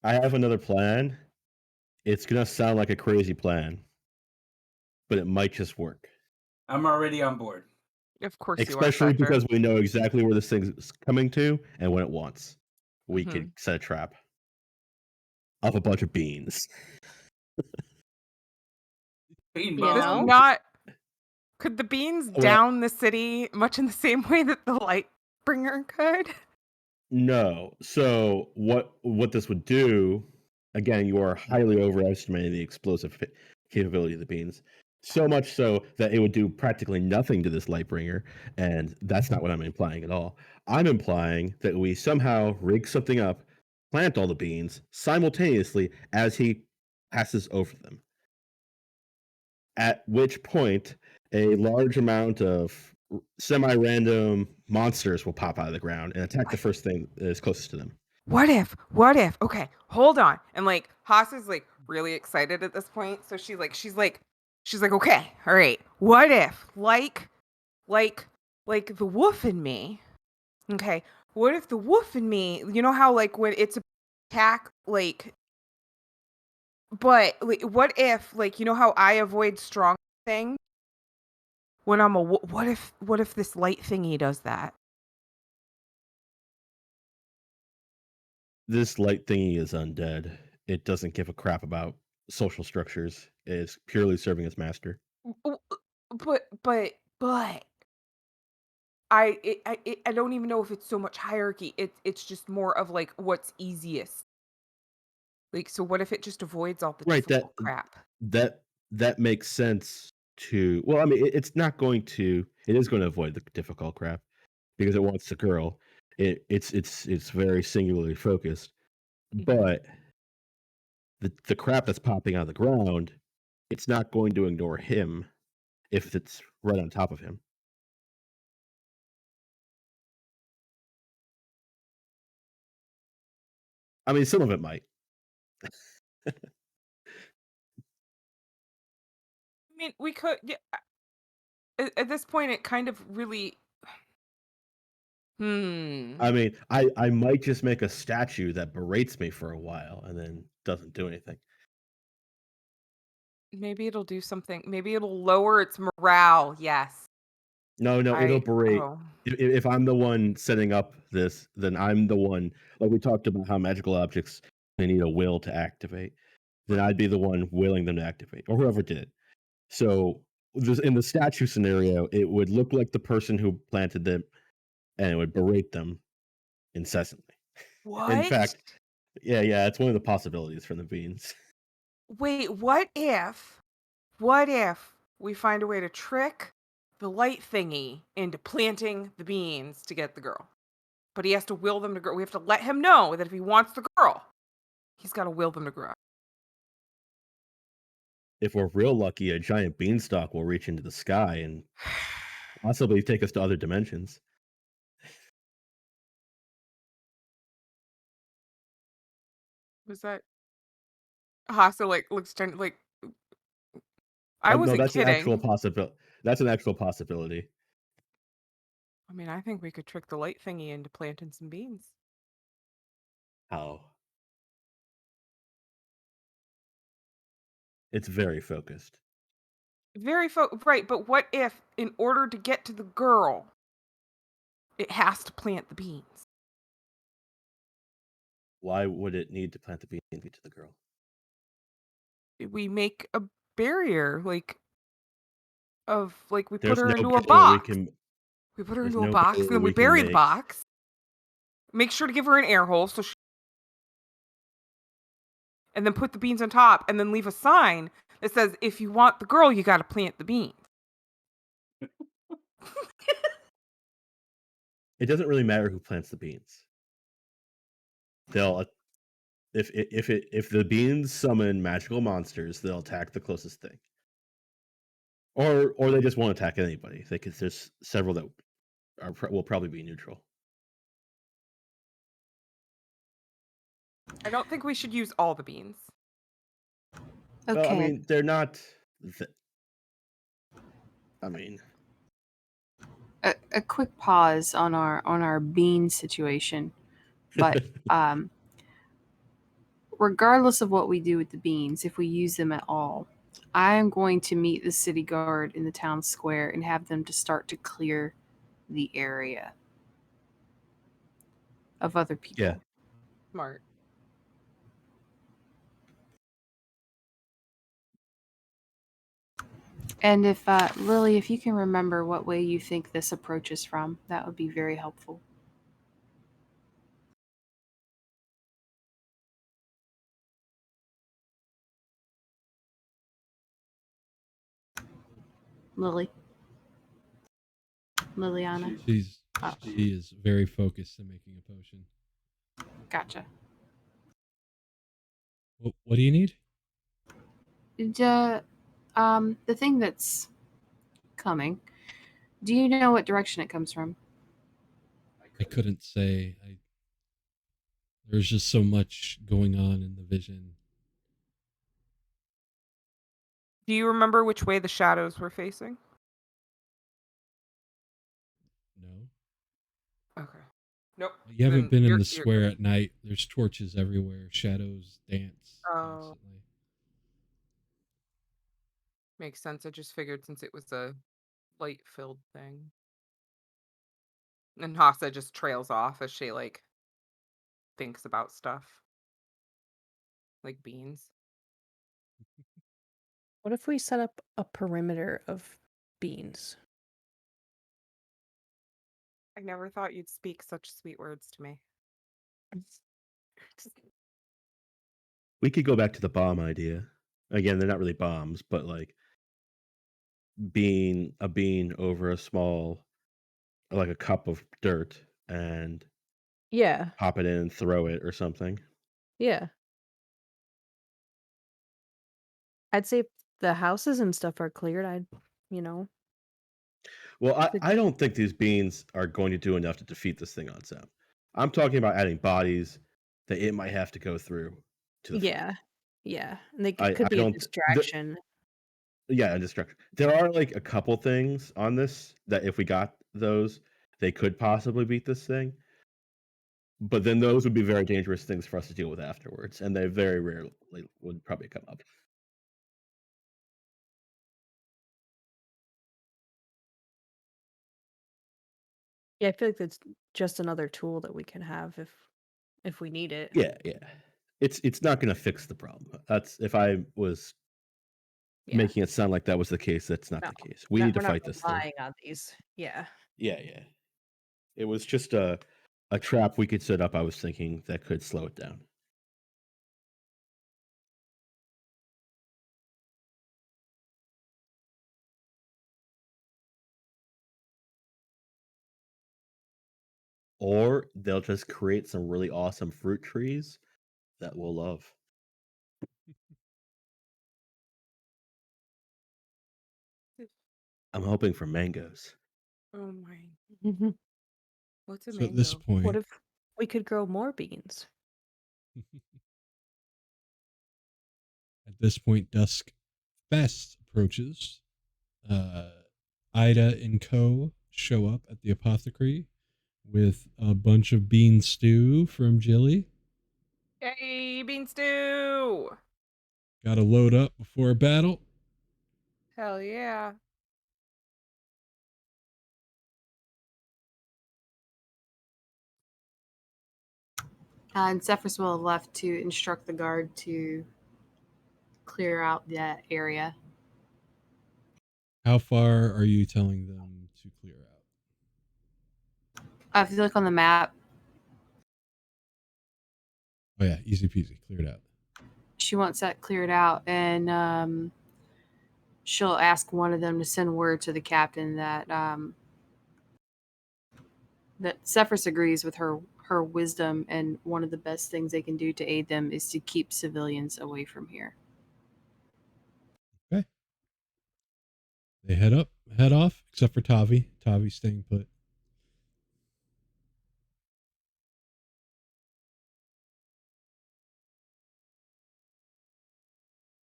Speaker 7: I have another plan. It's gonna sound like a crazy plan, but it might just work.
Speaker 5: I'm already on board.
Speaker 4: Of course
Speaker 7: Especially
Speaker 4: you are, Secher.
Speaker 7: because we know exactly where this thing's coming to and when it wants. We could set a trap of a bunch of beans.
Speaker 5: Bean
Speaker 6: You
Speaker 4: This
Speaker 6: know?
Speaker 5: bomb.
Speaker 4: not. Could the beans
Speaker 7: Well-
Speaker 4: down the city much in the same way that the Lightbringer could?
Speaker 7: No. So what this would do, again, you are highly overestimating the explosive capability of the beans. So much so that it would do practically nothing to this Lightbringer, and that's not what I'm implying at all. I'm implying that we somehow rig something up, plant all the beans simultaneously as he passes over them. At which point, a large amount of semi-random monsters will pop out of the ground and attack the first thing that is closest to them.
Speaker 4: What if? Okay, hold on. And like Hassa's like really excited at this point. So she's like, okay, all right. What if like the wolf in me? Okay. What if the wolf in me, you know how like when it's attack, like, but like, what if like, you know how I avoid strong things when I'm a what if this light thingy does that?
Speaker 7: This light thingy is undead. It doesn't give a crap about social structures. It is purely serving its master.
Speaker 4: But I don't even know if it's so much hierarchy. It's just more of like what's easiest. Like, so what if it just avoids all the
Speaker 7: Right,
Speaker 4: difficult crap?
Speaker 7: that makes sense to. Well, I mean, it's not going to. It is going to avoid the difficult crap because it wants the girl. It's very singularly focused, but the crap that's popping out of the ground, it's not going to ignore him if it's right on top of him. I mean, some of it might.
Speaker 4: I mean, we could. Yeah, at this point, it kind of really.
Speaker 7: I mean, I might just make a statue that berates me for a while and then doesn't do anything.
Speaker 4: Maybe it'll do something. Maybe it'll lower its morale. Yes.
Speaker 7: No, it'll berate.
Speaker 4: Oh.
Speaker 7: If I'm the one setting up this, then I'm the one. Like we talked about how magical objects, they need a will to activate. Then I'd be the one willing them to activate, or whoever did it. So in the statue scenario, it would look like the person who planted them, and it would berate them incessantly.
Speaker 4: What?
Speaker 7: In fact, yeah, it's one of the possibilities for the beans.
Speaker 4: Wait, what if we find a way to trick the light thingy into planting the beans to get the girl? But he has to will them to grow. We have to let him know that if he wants the girl, he's got to will them to grow.
Speaker 7: If we're real lucky, a giant beanstalk will reach into the sky and possibly take us to other dimensions.
Speaker 4: Was that Hassa like looks like I wasn't
Speaker 7: no, that's
Speaker 4: kidding.
Speaker 7: An actual possibility. That's an actual possibility.
Speaker 4: I mean, I think we could trick the light thingy into planting some beans.
Speaker 7: How? It's very focused.
Speaker 4: Right, but what if in order to get to the girl, it has to plant the beans?
Speaker 7: Why would it need to plant the beans to the girl?
Speaker 4: We make a barrier, like we put
Speaker 7: There's
Speaker 4: her
Speaker 7: no
Speaker 4: into a
Speaker 7: barrier
Speaker 4: box. We put her
Speaker 7: there's
Speaker 4: into a
Speaker 7: no
Speaker 4: box,
Speaker 7: barrier
Speaker 4: then we
Speaker 7: we can
Speaker 4: bury the
Speaker 7: make.
Speaker 4: box. Make sure to give her an air hole and then put the beans on top, and then leave a sign that says, "If you want the girl, you got to plant the beans."
Speaker 7: It doesn't really matter who plants the beans. They'll if the beans summon magical monsters, they'll attack the closest thing. Or they just won't attack anybody. There's several that will probably be neutral.
Speaker 4: I don't think we should use all the beans.
Speaker 3: Okay.
Speaker 7: Well, I mean, they're not. I mean,
Speaker 3: a quick pause on our bean situation, but regardless of what we do with the beans, if we use them at all, I am going to meet the city guard in the town square and have them to start to clear the area of other people.
Speaker 7: Yeah.
Speaker 4: Smart.
Speaker 3: And if Lily, if you can remember what way you think this approaches from, that would be very helpful. Lily. Liliana.
Speaker 2: She is very focused on making a potion.
Speaker 3: Gotcha.
Speaker 2: What do you need?
Speaker 3: The thing that's coming. Do you know what direction it comes from?
Speaker 2: I couldn't say. There's just so much going on in the vision.
Speaker 4: Do you remember which way the shadows were facing?
Speaker 2: No.
Speaker 4: Okay. Nope.
Speaker 2: You haven't
Speaker 4: Then
Speaker 2: been in
Speaker 4: you're
Speaker 2: the square at night. There's torches everywhere. Shadows dance constantly.
Speaker 4: Makes sense. I just figured since it was a light-filled thing. And Hassa just trails off as she, like, thinks about stuff. Like beans.
Speaker 6: What if we set up a perimeter of beans?
Speaker 4: I never thought you'd speak such sweet words to me.
Speaker 7: We could go back to the bomb idea. Again, they're not really bombs, but like a bean over a small, like a cup of dirt, and
Speaker 6: Yeah.
Speaker 7: pop it in and throw it or something.
Speaker 6: Yeah. I'd say if the houses and stuff are cleared,
Speaker 7: Well, I don't think these beans are going to do enough to defeat this thing on its own. I'm talking about adding bodies that it might have to go through to the front.
Speaker 6: Yeah. Yeah. And they
Speaker 7: I
Speaker 6: could be a
Speaker 7: don't-
Speaker 6: distraction.
Speaker 7: Yeah, a distraction. There are like a couple things on this that if we got those, they could possibly beat this thing. But then those would be very dangerous things for us to deal with afterwards, and they very rarely would probably come up.
Speaker 6: Yeah, I feel like that's just another tool that we can have if we need it.
Speaker 7: Yeah. It's not going to fix the problem. That's if I was making it sound like that was the case. That's not the case. We need to fight this thing.
Speaker 6: Relying on these. Yeah.
Speaker 7: Yeah. It was just a trap we could set up. I was thinking that could slow it down. Or they'll just create some really awesome fruit trees that we'll love. I'm hoping for mangoes.
Speaker 4: Oh my. What's a
Speaker 2: So
Speaker 4: mango?
Speaker 2: at this point,
Speaker 6: What if we could grow more beans?
Speaker 2: At this point, dusk fast approaches. Ida and co show up at the apothecary with a bunch of bean stew from Jilly.
Speaker 4: Yay, bean stew!
Speaker 2: Got to load up before battle.
Speaker 4: Hell yeah.
Speaker 3: And Sefris will have left to instruct the guard to clear out that area.
Speaker 2: How far are you telling them to clear out?
Speaker 3: If you look on the map,
Speaker 2: Oh yeah, easy peasy, cleared out.
Speaker 3: she wants that cleared out, and she'll ask one of them to send word to the captain that that Sefris agrees with her wisdom, and one of the best things they can do to aid them is to keep civilians away from here.
Speaker 2: Okay. They head off, except for Tavi. Tavi's staying put.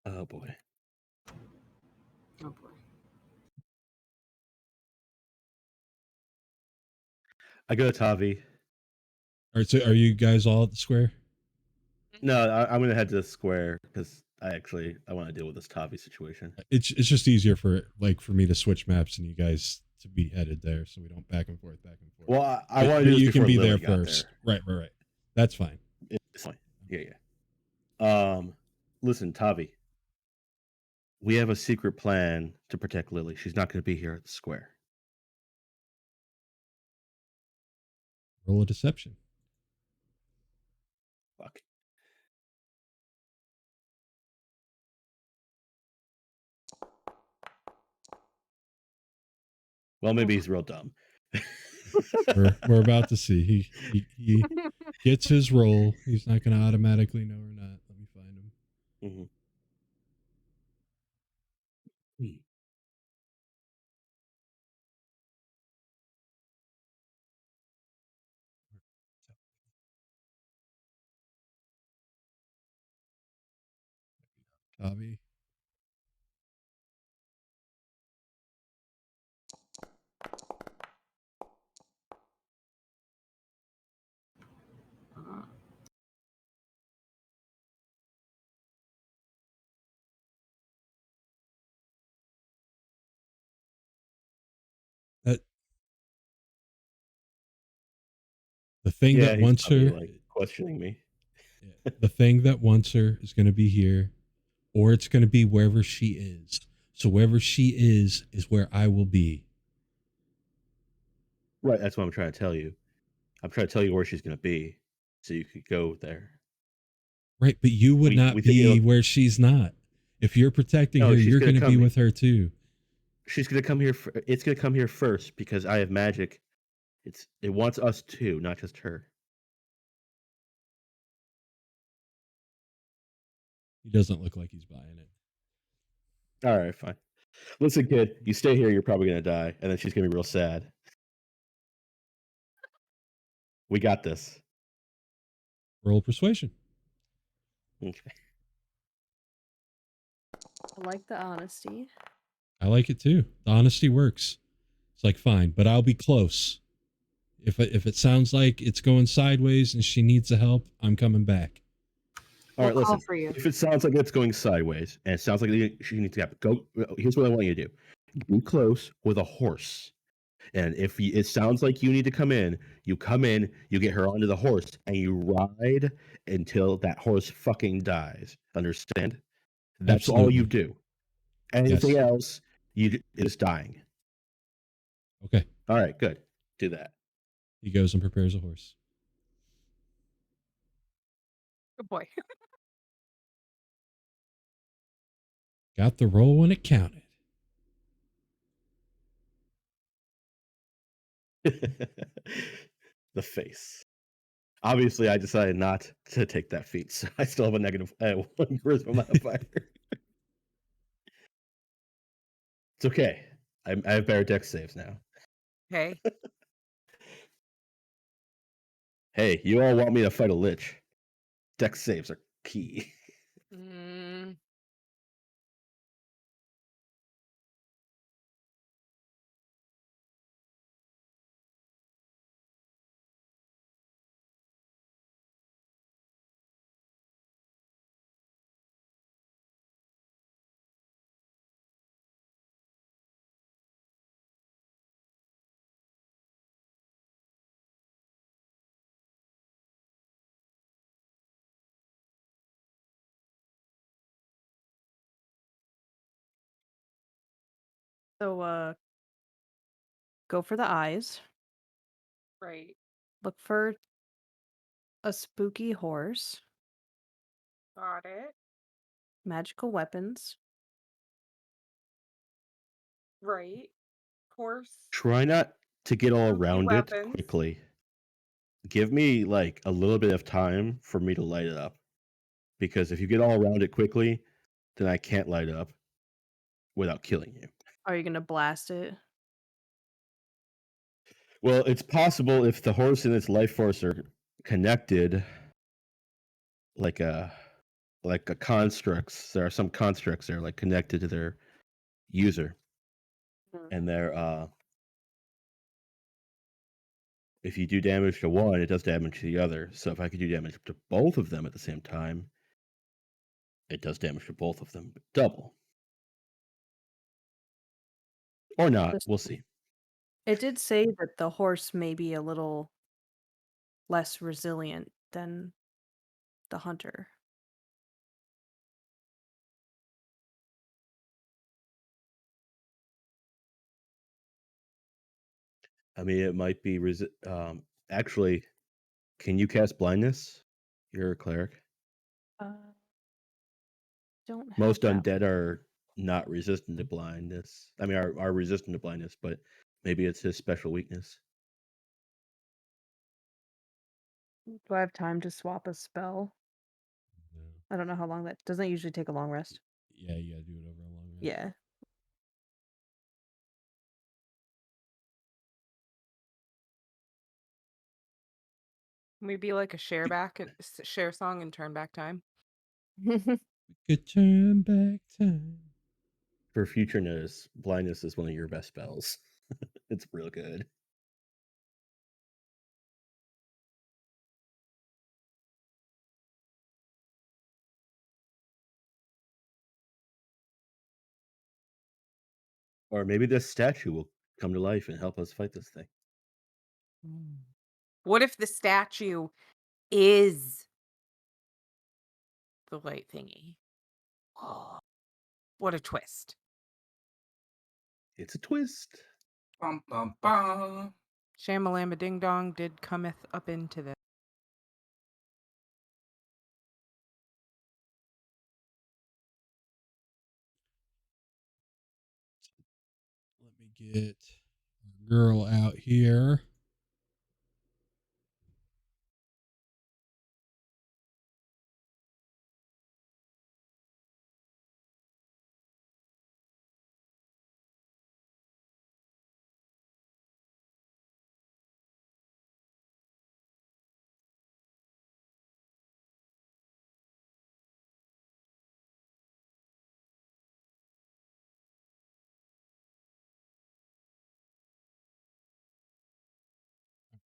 Speaker 7: Oh boy.
Speaker 3: Oh boy.
Speaker 7: I go to Tavi.
Speaker 2: All right, so are you guys all at the square?
Speaker 7: No, I'm gonna head to the square because I want to deal with this Tavi situation.
Speaker 2: It's just easier for me to switch maps and you guys to be headed there, so we don't back and forth.
Speaker 7: Well, I want to
Speaker 2: But
Speaker 7: do this
Speaker 2: you can
Speaker 7: before
Speaker 2: be
Speaker 7: Lily
Speaker 2: there
Speaker 7: got
Speaker 2: first. Right. That's fine.
Speaker 7: It's fine. Yeah. Listen, Tavi. We have a secret plan to protect Lily. She's not going to be here at the square.
Speaker 2: Roll a deception.
Speaker 7: Fuck. Well, maybe he's real dumb.
Speaker 2: we're about to see. He gets his roll. He's not going to automatically know or not. Let me find him.
Speaker 7: Mm-hmm.
Speaker 2: Tavi. The thing that wants her,
Speaker 7: like questioning me.
Speaker 2: The thing that wants her is going to be here, or it's going to be wherever she is. So wherever she is where I will be.
Speaker 7: Right, that's what I'm trying to tell you. I'm trying to tell you where she's going to be, so you could go there.
Speaker 2: Right, but you would not be where she's not. If you're protecting her, you're going to be with her too.
Speaker 7: She's going to come here. It's going to come here first because I have magic. It wants us too, not just her.
Speaker 2: He doesn't look like he's buying it.
Speaker 7: All right, fine. Listen, kid, you stay here, you're probably going to die, and then she's going to be real sad. We got this.
Speaker 2: Roll persuasion.
Speaker 7: Okay.
Speaker 6: I like the honesty.
Speaker 2: I like it too. The honesty works. It's like, fine, but I'll be close. If it sounds like it's going sideways and she needs the help, I'm coming back.
Speaker 7: All right, listen. If it sounds like it's going sideways and it sounds like she needs to help, here's what I want you to do. Be close with a horse. And if it sounds like you need to come in, you get her onto the horse, and you ride until that horse fucking dies. Understand? That's all you do. Anything else, is dying.
Speaker 2: Okay.
Speaker 7: All right, good. Do that.
Speaker 2: He goes and prepares a horse.
Speaker 4: Good boy.
Speaker 2: Got the roll when it counted.
Speaker 7: The face. Obviously, I decided not to take that feat, so I still have a negative 1 charisma modifier. It's okay. I have better dex saves now.
Speaker 4: Okay.
Speaker 7: Hey, you all want me to fight a lich? Dex saves are key.
Speaker 6: So, go for the eyes.
Speaker 4: Right.
Speaker 6: Look for a spooky horse.
Speaker 4: Got it.
Speaker 6: Magical weapons.
Speaker 4: Right. Horse.
Speaker 7: Try not to get all around it quickly. Give me like a little bit of time for me to light it up. Because if you get all around it quickly, then I can't light it up without killing you.
Speaker 6: Are you going to blast it?
Speaker 7: Well, it's possible if the horse and its life force are connected, like a constructs. There are some constructs that are like connected to their user, and they're if you do damage to one, it does damage to the other. So if I could do damage to both of them at the same time, it does damage to both of them, double. Or not, we'll see.
Speaker 6: It did say that the horse may be a little less resilient than the hunter.
Speaker 7: I mean, it might be actually, can you cast blindness? You're a cleric.
Speaker 6: Don't have
Speaker 7: Most
Speaker 6: that.
Speaker 7: undead are not resistant to blindness. I mean, are resistant to blindness, but maybe it's his special weakness.
Speaker 6: Do I have time to swap a spell?
Speaker 2: No.
Speaker 6: I don't know how long that doesn't usually take a long rest.
Speaker 2: Yeah, you gotta do it over a long rest.
Speaker 6: Yeah.
Speaker 4: Can we be like a share song and turn back time?
Speaker 2: Could turn back time.
Speaker 7: For future notice, blindness is one of your best spells. It's real good. Or maybe this statue will come to life and help us fight this thing.
Speaker 4: What if the statue is the light thingy? Oh, what a twist.
Speaker 7: It's a twist.
Speaker 5: Bum, bum, bum.
Speaker 4: Shamalama Ding Dong did cometh up into this.
Speaker 2: Let me get a girl out here.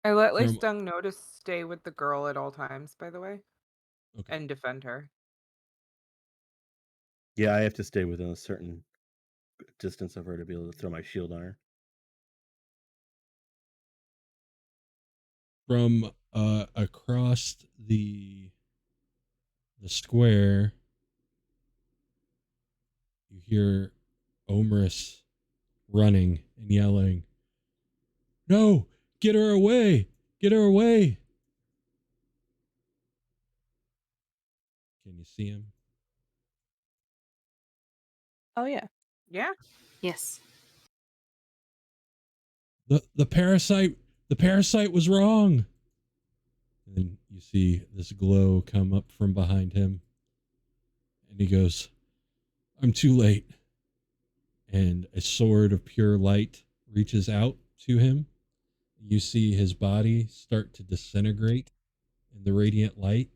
Speaker 4: I let
Speaker 2: From-
Speaker 4: Stung know to stay with the girl at all times, by the way,
Speaker 2: Okay.
Speaker 4: and defend her.
Speaker 7: Yeah, I have to stay within a certain distance of her to be able to throw my shield on her.
Speaker 2: From across the square, you hear Omris running and yelling, "No! Get her away! Get her away!" Can you see him?
Speaker 6: Oh yeah.
Speaker 4: Yeah.
Speaker 3: Yes.
Speaker 2: The parasite was wrong. And you see this glow come up from behind him. And he goes, "I'm too late." And a sword of pure light reaches out to him. You see his body start to disintegrate in the radiant light.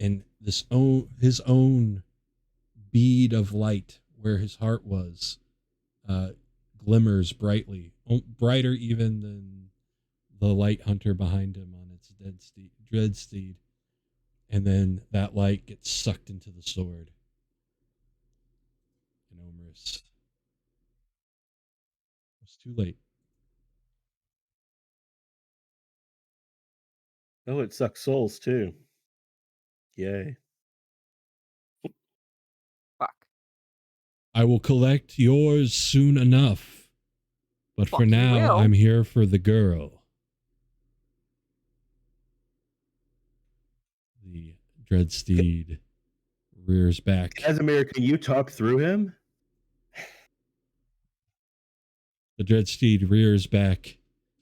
Speaker 2: And his own bead of light where his heart was glimmers brightly, brighter even than the light hunter behind him on its dread steed. And then that light gets sucked into the sword. And Omris was too late.
Speaker 7: Oh, it sucks souls too. Yay.
Speaker 4: Fuck.
Speaker 2: I will collect yours soon enough. But
Speaker 4: Fuck,
Speaker 2: for
Speaker 4: you
Speaker 2: now,
Speaker 4: will.
Speaker 2: I'm here for the girl. The dread steed rears back.
Speaker 7: Casimir, can you talk through him?
Speaker 2: The dread steed rears back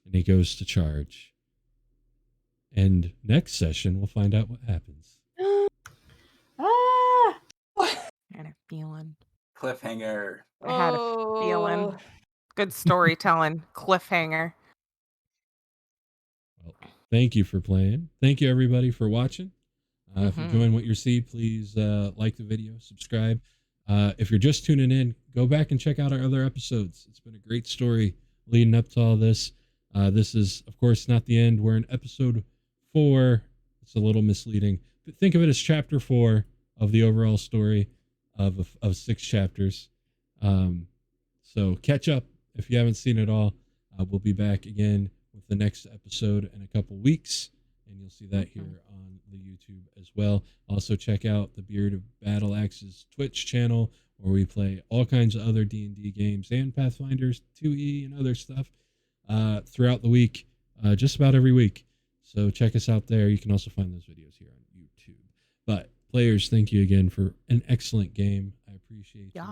Speaker 2: and he goes to charge. And next session, we'll find out what happens.
Speaker 3: Ah!
Speaker 4: I had a feeling.
Speaker 5: Cliffhanger.
Speaker 4: I had a feeling. Good storytelling. Cliffhanger.
Speaker 2: Well, thank you for playing. Thank you, everybody, for watching. If you're enjoying what you see, please like the video, subscribe. If you're just tuning in, go back and check out our other episodes. It's been a great story leading up to all this. This is, of course, not the end. We're in episode 4. It's a little misleading, but think of it as chapter 4 of the overall story of 6 chapters. So catch up if you haven't seen it all. We'll be back again with the next episode in a couple weeks, and you'll see that here on the YouTube as well. Also, check out the Beard of Battle Axe's Twitch channel, where we play all kinds of other D&D games and Pathfinders 2e and other stuff throughout the week, just about every week. So check us out there. You can also find those videos here on YouTube. But players, thank you again for an excellent game. I appreciate you.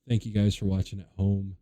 Speaker 2: Thank you guys for watching at home.